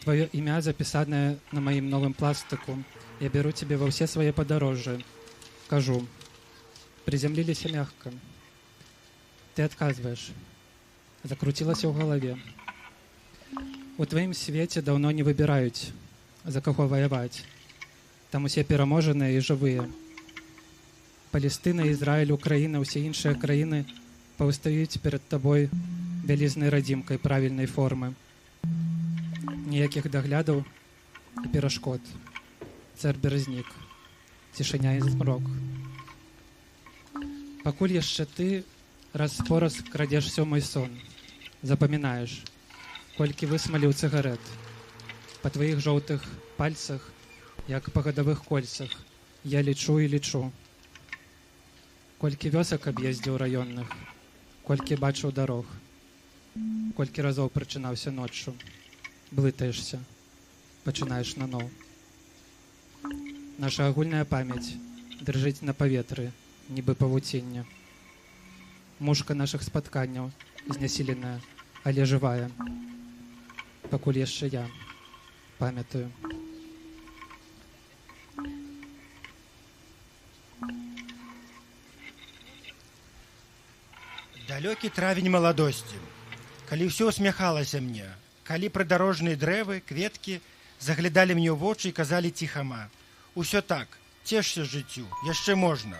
Твое імя запісанае на маім новым пластыку. Я беру тебе во все свои подорожжи. Кажу, приземлились мягко. Ты отказываешь. Закрутилась в голове. У твоим свете давно не выбирают, за кого воевать. Там усе пераможаныя і жывыя. Палестына, Ізраіль, Украіна, усе іншыя краіны паўстаюць перад табой вялізнай радзімкай правільнай формы. Ніякіх даглядаў і перашкод. Цербер знік. Цішыня і змрок. Пакуль яшчэ ты раз-пораз крадзешся ў мой сон. Запамінаеш, колькі высмаліў цыгарэт. Па тваіх жоўтых пальцах, як па гадавых кольцах, я лічу і лічу. Колькі вёсак аб'ездзіў раённых, колькі бачыў дарог, колькі разоў прачынаўся ноччу. Блытаешься, пачынаеш наноў. Наша агульная памяць дрыжыць на паветры, нібы павуцінне. Мушка нашых спатканняў знясіленая, але жывая. Пакуль яшчэ я памятаю. Далёкі травень маладосці, калі ўсё усмяхалася мне, калі прыдарожныя дрэвы, кветкі заглядалі мне ў вочы і казалі ціхама: «Усё так, цешся жыццю, яшчэ можна».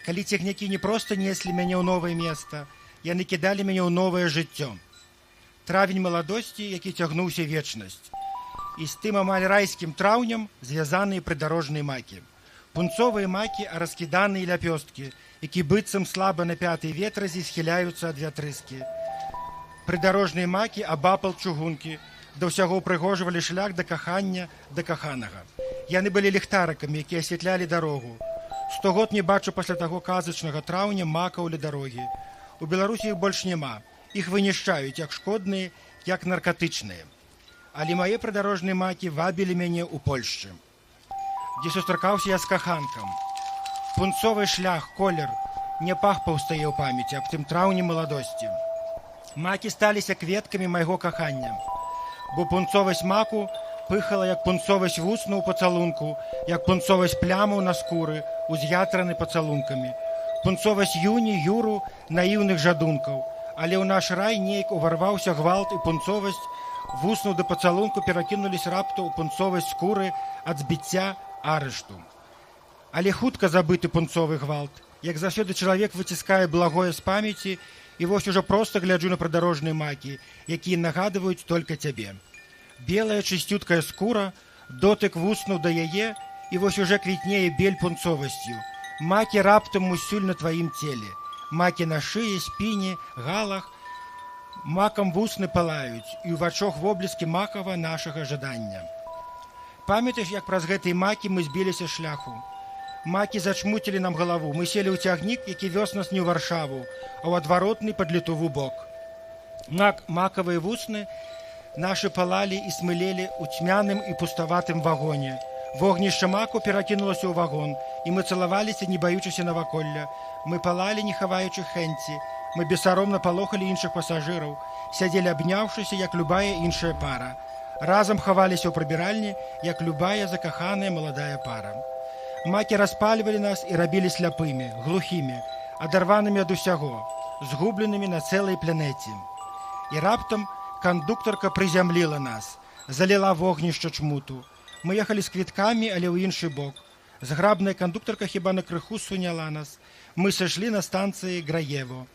Калі цягнікі не проста неслі мяне ў новае месца, яны кідалі мяне ў новае жыццё. Травень маладосці, які цягнуўся вечнасць. І з тым амаль райскім траўнем звязаныя прыдарожныя макі. Пунцовыя макі, а раскіданыя ляпёсткі, які быццам слаба напятыя ветразі схіляюцца ад вятрыскі. Прыдарожныя макі абапал чугункі, да ўсяго прыгожвалі шлях да кахання, да каханага. Яны былі ліхтарыкамі, якія асвятлялі дарогу. 100 год не бачу пасля таго казачнага траўня макаў ля дарогі. У Беларусі іх больш няма. Іх вынішчаюць як шкодныя, як наркатычныя. Але мае прыдарожныя макі вабілі мяне ў Польшчы, дзе сустракаўся я з каханкам. Пунцовы шлях, колер, не пах паўстае ў памяці аб тым траўні маладосці. Макі сталіся кветкамі майго кахання, бо пунцовасць маку пыхала, як пунцовасць вусну ў пацалунку, як пунцовасць плямаў на скуры, уз'ятраны пацалункамі. Пунцовасць юні, юру, наіўных жадункаў. Але ў наш рай неяк уварваўся гвалт, і пунцовасць вусну да пацалунку перакінулись раптам у пунцовасць скуры ад збіцця арышту. Але хутка забыты пунцовы гвалт. Як заўсёды чалавек выціскае благое з памяці, і вось ужо проста гляджу на прыдарожныя макі, якія нагадваюць толькі цябе. Белая чысцюткая скура, дотык вуснуў да яе, і вось уже квітнее бель пунцовасцю. Макі раптам усюль на тваім целе. Макі на шыі, спіне, галах. Макам вусны палаюць, і ў вачах вобліскі макава нашага жадання. Памятаеш, як праз гэтыя макі мы збіліся шляху? Макі зачмуцілі нам галаву. Мы селі ў цягнік, які вёз нас не ў Варшаву, а ў адваротны пад Літву бок. Макавыя вусны нашы палалі і смылелі ў цьмяным і пуставатым вагоне. Вогнішча маку перакінулася ў вагон, і мы цалаваліся, не баючыся наваколля. Мы палалі, не хаваючы хэнці. Мы бессаромна палохалі іншых пасажыраў, сядзелі абняўшыся, як любая іншая пара. Разам хаваліся ў прыбіральні, як любая закаханая маладая пара. Макі распальвалі нас і рабілі сляпымі, глухімі, адарванымі ад усяго, згубленымі на цэлай планеце. І раптам кандуктарка прызямліла нас, заліла вогнішча чмуту. Мы ехалі з квіткамі, але ў іншы бок. Зграбная кандуктарка хіба на крыху суняла нас. Мы сышлі на станцыі Граево.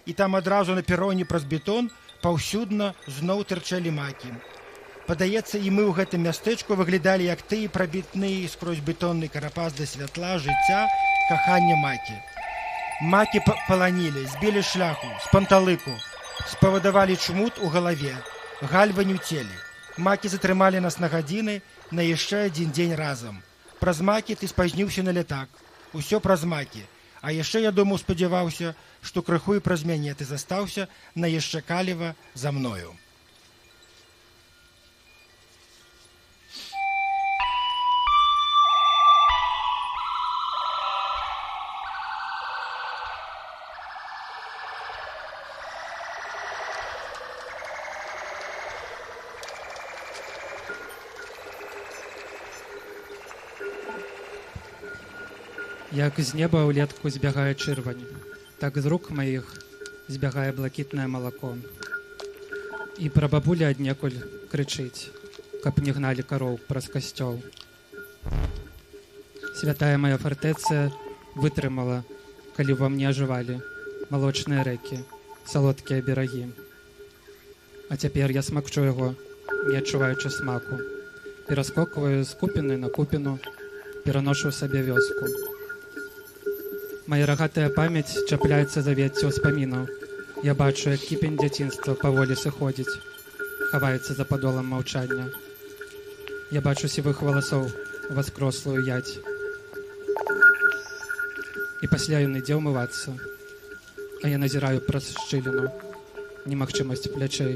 І там адразу на пероне праз бетон паўсюдна зноў тырчалі макі. Падаецца, і мы ў гэтым мястэчку выглядалі як тыя прабітныя скрозь бетонны карапас да святла, жыцця, кахання макі. Макі паланілі, збілі шляху, з панталыку, спавадавалі чмут у галаве, гальвань у целе. Макі затрымалі нас на гадзіны, на яшчэ адзін дзень разам. Праз макі ты спазніўся на лятак. Усё праз макі. А яшчэ, я думаю, спадзяваўся, што крыху і праз мяне ты застаўся на яшчэ каліва за мною. Як з неба ўлетку збягае чырвань, так з рук маіх збягае блакітнае малако. І прабабуля аднекуль крычыць, каб не гналі кароў праз касцёл. Святая моя фартэцыя вытрымала, калі ва мне ажывалі малочныя рэкі, салодкія берагі. А цяпер я смакчу яго, не адчуваючы смаку. Пераскокваю з купіны на купіну, пераношу сабе вёску. Моя рагатая памяць чапляецца за вецце ўспамінаў. Я бачу, як кіпень дзяцінства паволі сыходзіць, хаваецца за падолам маўчання. Я бачу сівых валасоў васкрослую ядь. І пасля ён ідзе ўмывацца, а я назіраю праз шчыліну немагчымасць плячэй.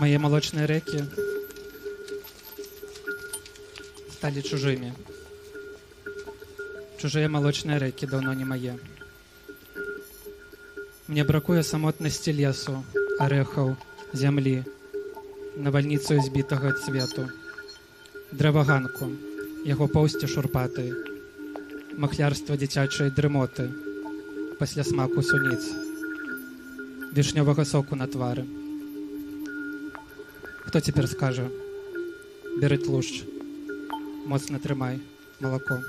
Мае малочныя рэкі сталі чужымі. Чужыя малочныя рэкі даўно не мае. Мне бракуе самотнасці лесу, арэхаў, зямлі, навальніцу збітага цвету, дрэваганку, яго поўсці шурпатай, махлярства дзіцячай дрымоты, пасля смаку суніц, вішнёвага соку на твары. Хто цяпер скажа? Бяры тлушч, моцна трымай малако.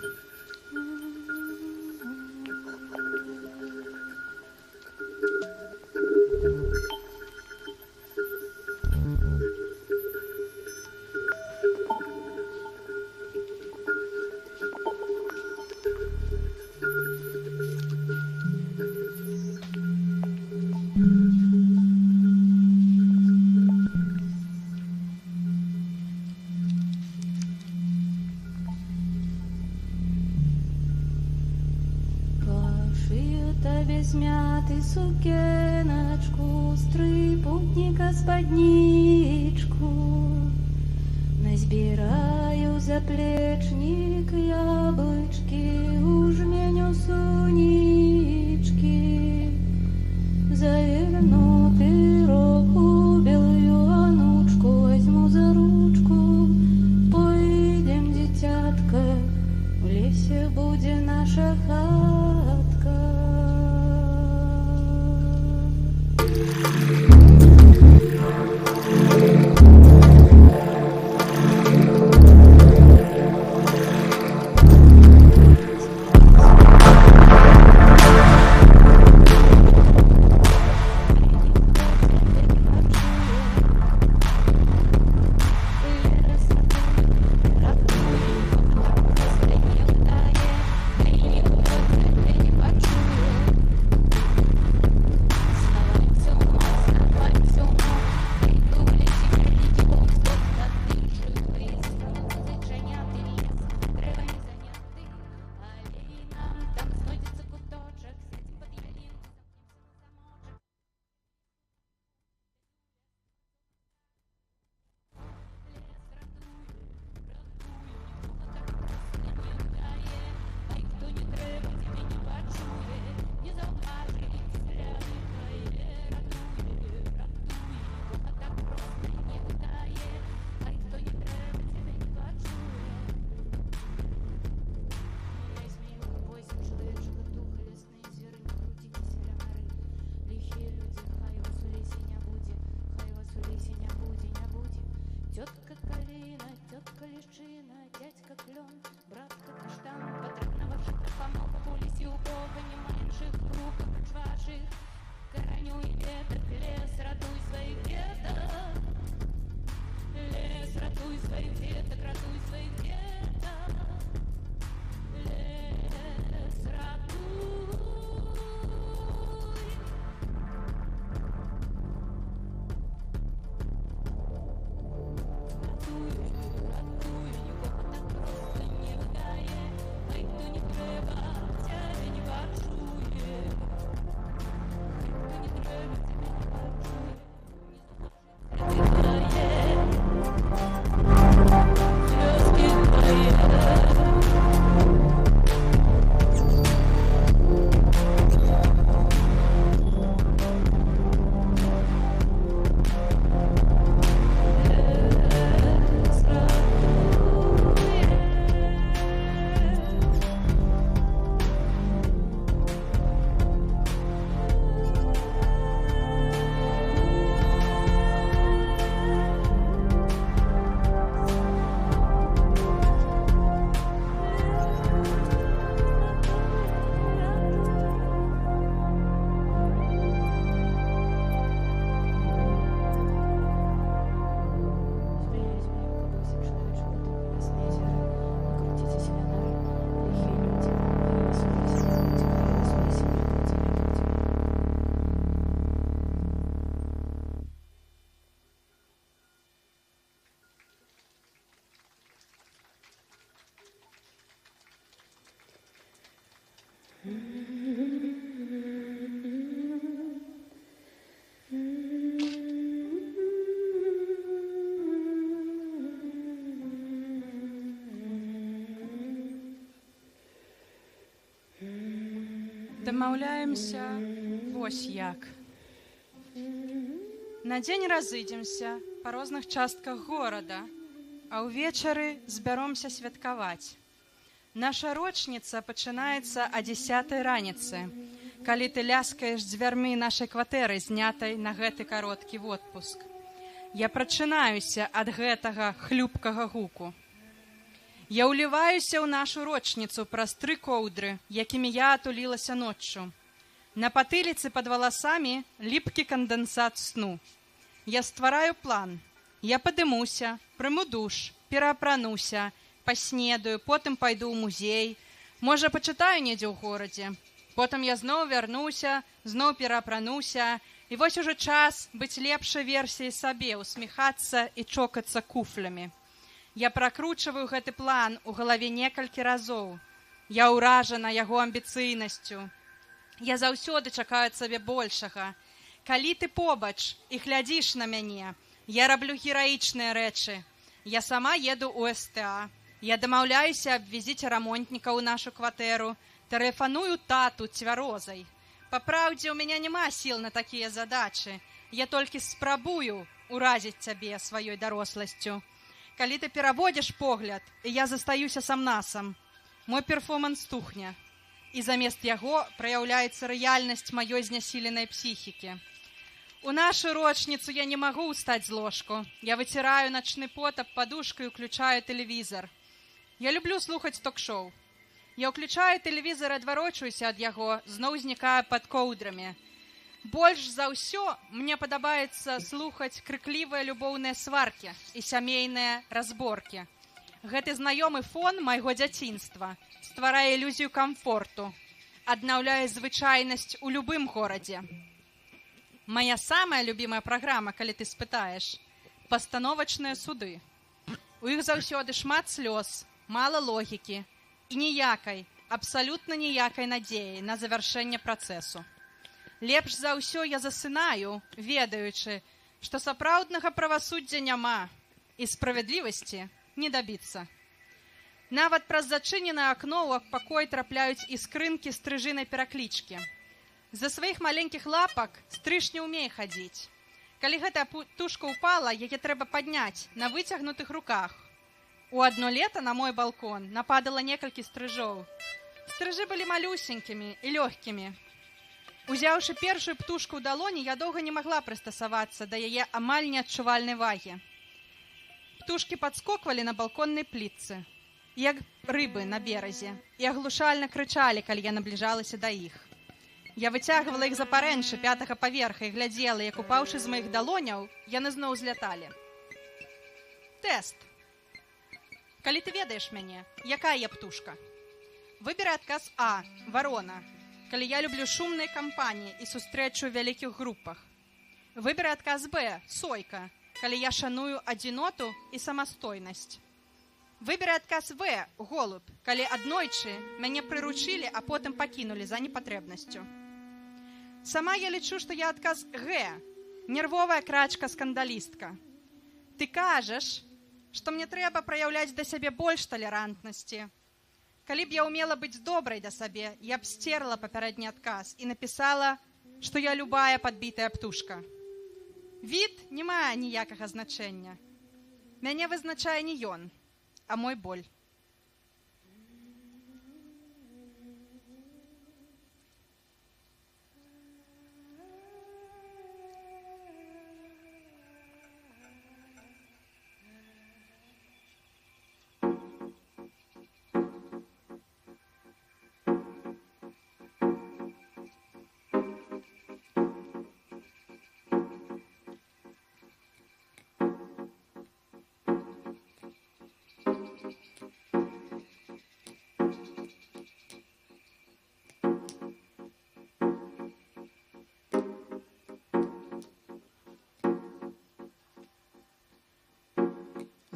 Табе змяты сукеначку, стрыпутніка спаднічку. Назбіраю заплечнік яблычкі, у жменю сунічкі. Завернуты рогу белую анучку, возьму за ручку. Пойдем, дитятка, в лесе буде наша хатка. Тетка Калина, тетка Лещина, дядька Клен, братка Каштан, патрульного шика помог по лесе у Бога, не меньших группах ваших. Короню и веток, лес, ратуй своих деток. Лес, ратуй своих деток, ратуй своих деток. Лес, ратуй. Дамаўляемся вось як. На дзень разыдземся па розных частках горада, а ўвечары збяромся святкаваць. Наша рочніца пачынаецца о 10 раніцы, калі ты ляскаеш дзвярмі нашай кватэры, знятай на гэты кароткі водпуск. Я прачынаюся ад гэтага хлюпкага гуку. Я ўліваюся ў нашу рочніцу праз 3 коўдры, якімі я атулілася ноччу. На патыліцы пад валасамі ліпкі кандэнсат сну. Я ствараю план. Я падымуся, прыму душ, пераапрануся, паснедаю, потым пайду ў музей, можа, пачытаю недзе ў горадзе. Потым я зноў вярнуся, зноў пераапрануся, і вось ужо час быць лепшай версіяй сабе, усміхацца і чокацца куфлямі. Я пракручваю гэты план у галаве некалькі разоў. Я ўражана яго амбіцыйнасцю. Я заўсёды чакаю ад сабе большага. Калі ты побач і глядзіш на мяне, я раблю гераічныя рэчы. Я сама еду ў СТА. Я дамаўляюся аб візіце рамонтніка ў нашу кватэру. Тэлефаную тату цвярозай. Папраўдзе, у мяне няма сіл на такія задачы. Я толькі спрабую уразіць цябе сваёй даросласцю. Калі ты пераводзіш погляд, і я застаюся сам-насам, мой перформанс тухне. І замест яго праяўляецца рэальнасць маёй знясіленай псіхікі. У нашу рочніцу я не магу ўстаць з ложку. Я выціраю начны пот аб падушку і ўключаю тэлевізор. Я люблю слухаць ток-шоу. Я ўключаю тэлевізор, адварочваюся ад яго, зноў знікаю пад коўдрамі. Больш за ўсё мне падабаецца слухаць крыклівыя любоўныя сваркі і сямейныя разборкі. Гэты знаёмы фон майго дзяцінства стварае ілюзію камфорту, аднаўляе звычайнасць у любым горадзе. Моя самая любимая праграма, калі ты спытаеш, пастановачныя суды. У іх заўсёды шмат слёз, мала логікі і ніякай, абсалютна ніякай надзеі на завяршэнне працэсу. Лепш за ўсё я засынаю, ведаючы, што сапраўднага правасуддзя няма і справядлівасці не дабіцца. Нават праз зачыненае акно ў пакой трапляюць іскрынкі стрыжынай пераклічкі. За сваіх маленькіх лапак стрыж не ўмее хадзіць. Калі гэтая птушка ўпала, яе трэба падняць на выцягнутых руках. У адно лета на мой балкон нападала некалькі стрыжоў. Стрыжы былі малюсенькімі і лёгкімі. Узяўшы першую птушку ў далоні, я доўга не магла прыстасавацца да яе амаль неадчувальнай вагі. Птушкі падскоквалі на балконнай плітцы, як рыбы на беразе, і аглушальна крычалі, калі я набліжалася да іх. Я выцягвала іх за парэнчы 5-го паверха і глядзела, як упаўшы з маіх далоняў, яны зноў зляталі. Тэст. Калі ты ведаеш мяне, якая я птушка? Выберы адказ А, варона, калі я люблю шумныя кампаніі і сустрэчу ў вялікіх групах. Выберы адказ Б, сойка, калі я шаную адзіноту і самастойнасць. Выберы адказ В, голуб, калі аднойчы мяне прыручылі, а потым пакінулі за непатрэбнасцю. Сама я лічу, што я адказ Г, нервовая крачка-скандалістка. Ты кажаш, што мне трэба праяўляць да сябе больш талерантнасці. Калі б я ўмела быць добрай да сабе, я б сцерла папярэдні адказ і напісала, што я любая падбітая птушка. Від не мае ніякага значэння. Мяне вызначае не ён, а мой боль.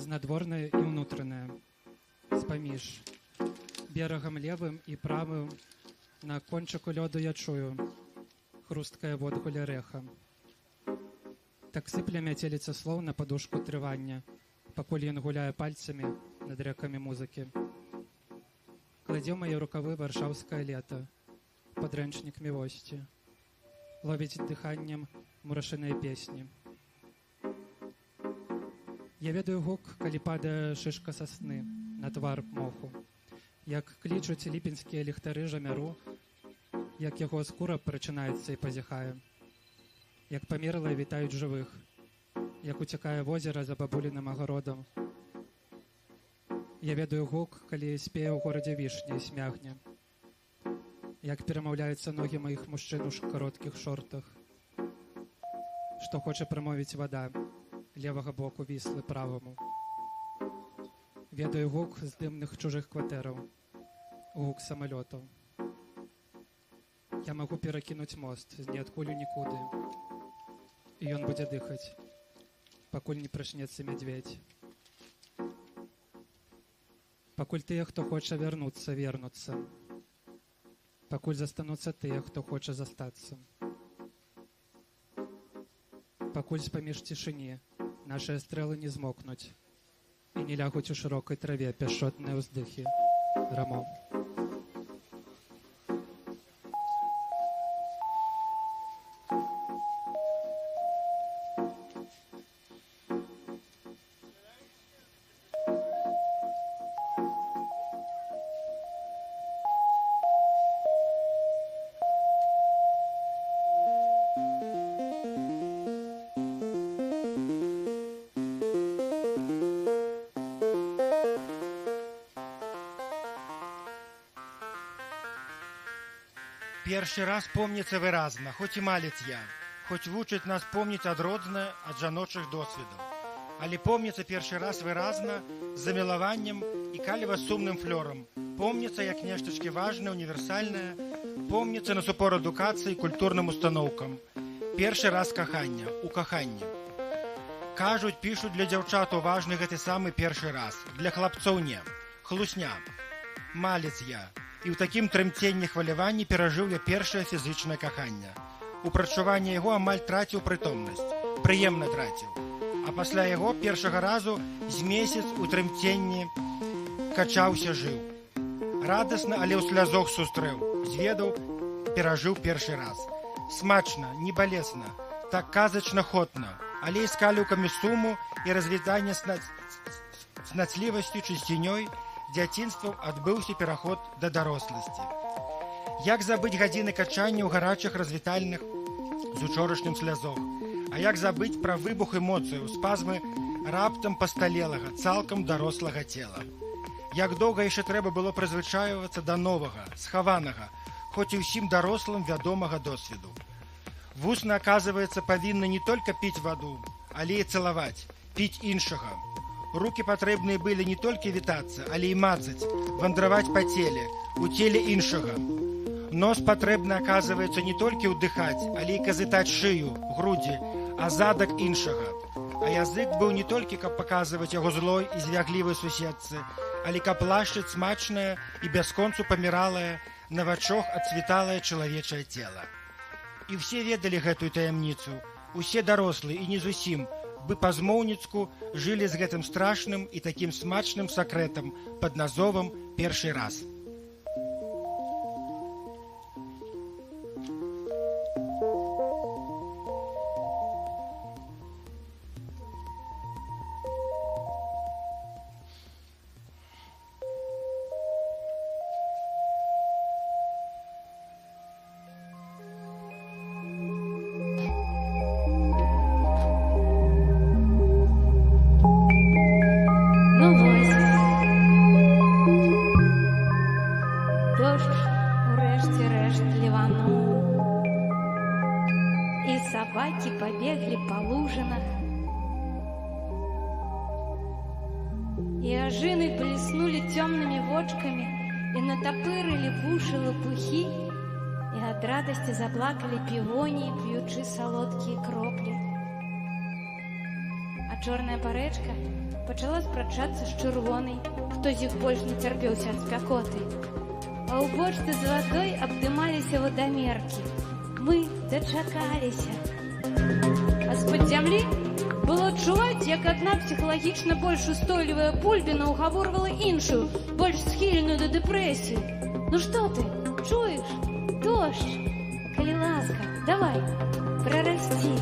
Знадворнае і ўнутранае. Спаміж берагам левым і правым на кончыку лёду я чую хрусткае водгуля рэха. Так сыпле мяцеліца слоў на падушку трывання, пакуль ён гуляе пальцамі над рэкамі музыкі. Кладзе ў мае рукавы варшаўскае лета, падрэнчнік мівосці. Ловіць дыханнем мурашыныя песні. Я ведаю гук, калі падае шышка сасны на твар моху, як клічуць ліпенскія ліхтары жамяру, як яго скура прачынаецца і пазяхае, як памерлыя вітаюць жывых, як уцякае возера за бабуліным агародам. Я ведаю гук, калі спее ў горадзе вішні і смягне, як перамаўляюцца ногі маіх мужчын у кароткіх шортах, што хоча прамовіць вада левага боку віслы праваму. Ведаю гук з дымных чужых кватэраў, гук самалётаў. Я магу перакінуць мост з ніадкуль у нікуды, і ён будзе дыхаць, пакуль не прачнецца мядзведзь. Пакуль тыя, хто хоча вярнуцца, вернуцца. пакуль застануцца тыя, хто хоча застацца. Пакуль з-паміж цішыні нашыя стрэлы не змокнуць і не лягуць у шырокай траве пяшчотныя ўздыхі. Рамо. Першы раз помніцца выразна, хоць і малец я, хоць вучыць нас помніць адрознае ад жаночых досведаў. Але помніцца першы раз выразна, з замілаваннем і каліва сумным флёрам. Помніцца як нештачкі важнае, універсальнае, помніцца насупор адукацыі і культурным установкам. Першы раз кахання, у каханні. Кажуць, пішуць для дзяўчат важны гэты самы першы раз. Для хлапцоў не. Хлусня. Малец я. І ў такім трымценні хваляванні перажыў я першае фізычнае каханне. У прачуванні яго амаль траціў прытомнасць. Прыемна траціў. А пасля яго першага разу з месяц у трымценні качаўся жыў. Радасна, але ў слязох сустрэў. Зведаў, перажыў першы раз. Смачна, не балесна, так казачна-хотна, але і з каліўкамі суму і развітання з нацлівасцю чысцінёй дзяцінствам адбыўся пераход да даросласці. Як забыць гадзіны качання ў гарачых развітальных з учорашнім слязох? А як забыць пра выбух эмоцыяў, спазмы раптам пасталелага, цалкам дарослага цела? Як доўга яшчэ трэба было прызвычайвацца да новага, схаванага, хоць і ўсім дарослым вядомага досведу. Вусны, аказваецца, павінны не толькі піць ваду, але і цалаваць, піць іншага. Рукі патрэбныя былі не толькі вітацца, але і мацаць, вандраваць па целе, у целе іншага. Нос патрэбна, аказваецца, не толькі ўдыхаць, але і казытаць шыю, грудзі, а задак іншага. А язык быў не толькі, каб паказваць яго злой і звяглівай суседцы, але каб лашчыць смачнае і бясконцу паміралае, на вачох адцвіталае чалавечае цела. І ўсе ведалі гэтую таямніцу, усе дарослыя і не зусім, бы па-змоўніцку жылі з гэтым страшным і такім смачным сакрэтам пад назовам «Першы раз». Заплакали півоні, п'ючи солодкі кроплі. А чорная парэчка пачала спрачацца з чырвонай, хто з іх больш не цярпеўся ад спякоты. А ў бочцы з вадой абдымаліся вадамеркі. Мы дачакаліся. А з-пад зямлі было чуваць, як адна псіхалагічна больш устойлівая бульбіна ўгаворвала іншую, больш схільную да дэпрэсіі. Ну што ты, чуеш? Дождж! Калі ласка, давай, прорасти.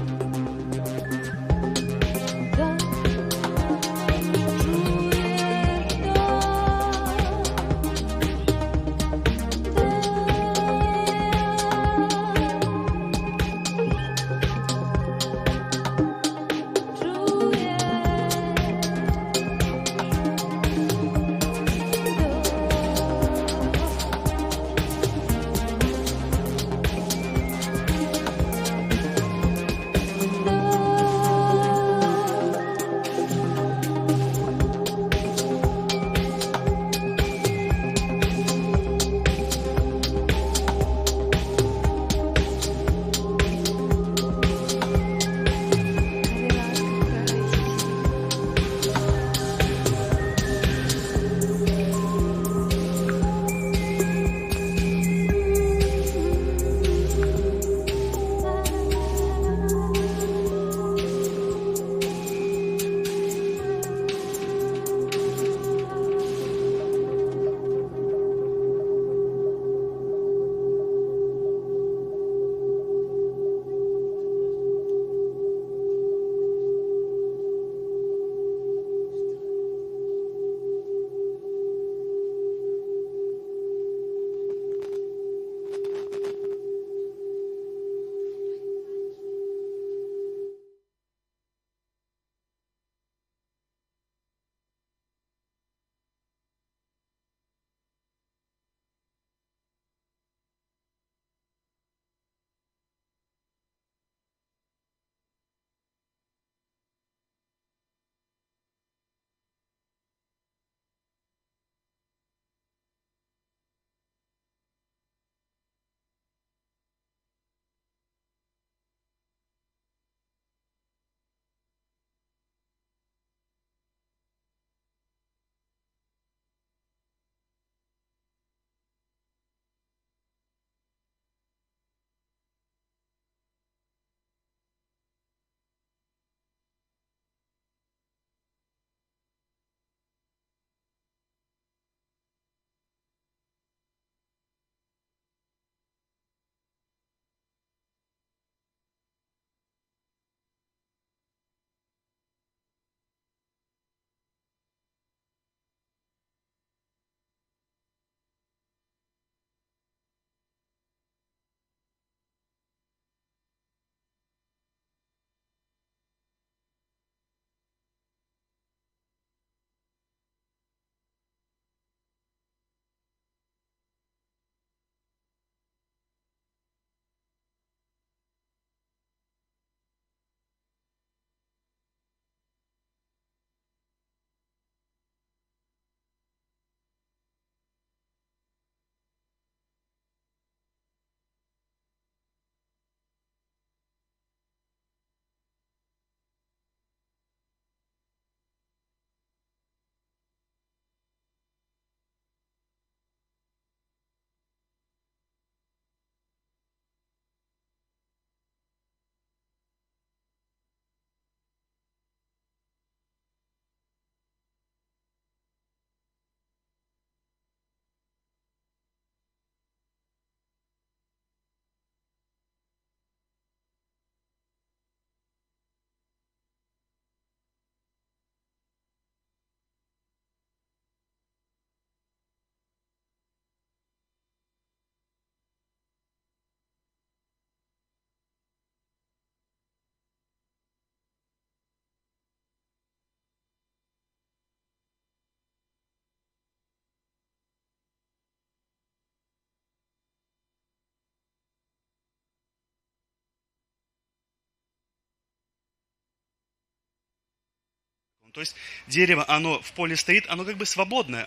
То есть дерево, оно в поле стоит, оно как бы свободное,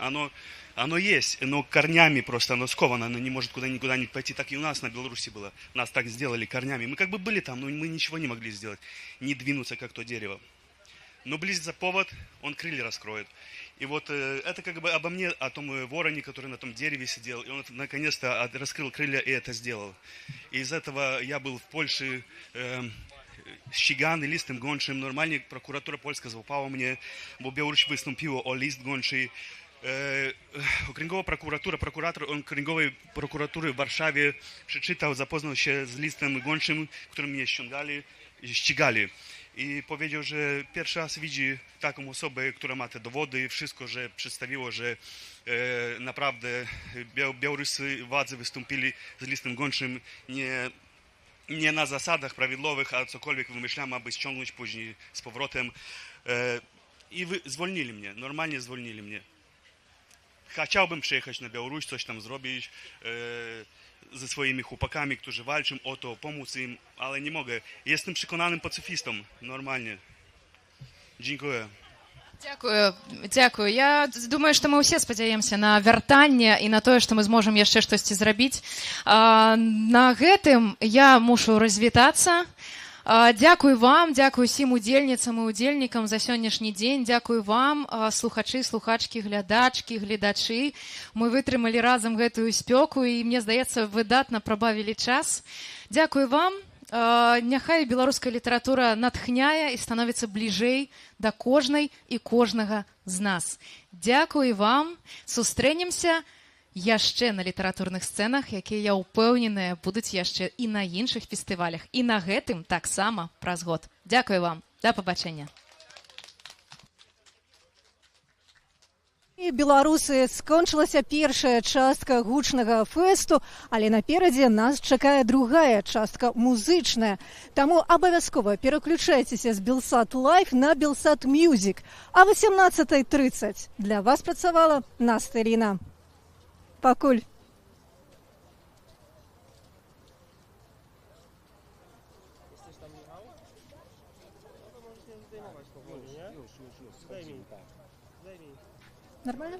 оно есть, но корнями просто оно сковано, оно не может никуда не пойти. Так и у нас на Беларуси было. Нас так сделали корнями. Мы как бы были там, но мы ничего не могли сделать. Не двинуться, как то дерево. Но близится повод, он крылья раскроет. И вот это как бы обо мне, о том вороне, который на том дереве сидел. И он наконец-то раскрыл крылья и это сделал. И из этого я был в Польше, ścigany listem gończym. Normalnie prokuratura polska złapała mnie, bo Białoruś wystąpiło o list gończy. Okręgowa prokurator okręgowej prokuratury w Warszawie przeczytał, zapoznał się z listem gończym, którym mnie ścigali. I powiedział, że pierwszy raz widzi taką osobę, która ma te dowody, wszystko, że przedstawiło, że naprawdę białoruscy władze wystąpili z listem gończym nie na zasadach prawidłowych, a cokolwiek wymyślałem, aby ściągnąć później z powrotem. I zwolnili mnie, normalnie zwolnili mnie. Chciałbym przyjechać na Białoruś, coś tam zrobić ze swoimi chłopakami, którzy walczą o to, pomóc im, ale nie mogę. Jestem przekonanym pacyfistą, normalnie. Dziękuję. Дзякую. Я думаю, што мы ўсе спадзяемся на вяртанне і на тое, што мы зможам яшчэ штосьці зрабіць. На гэтым я мушу развітацца. Дзякую вам, дзякую усім удзельніцам і удзельнікам за сённяшні дзень. Дзякую вам, слухачы, слухачкі, глядачкі, гледачы. Мы вытрымалі разам гэтую спёку і, мне здаецца, выдатна прабавілі час. Дзякую вам. Няхай беларуская літаратура натхняе і становіцца бліжэй да кожнай і кожнага з нас. Дзякуй вам. Сустрэнемся яшчэ на літаратурных сцэнах, якія, я ўпэўненая, будуць яшчэ і на іншых фестывалях. І на гэтым таксама праз год. Дзякуй вам. Да пабачэння. І беларусы, скончылася першая частка гучнага фэсту, але наперадзе нас чакае другая частка музычная. Таму абавязкова пераключайцеся з Белсат Лайф на Белсат Мьюзік. А 18:30 для вас працавала Настя Ріна. Пакуль. Нормально?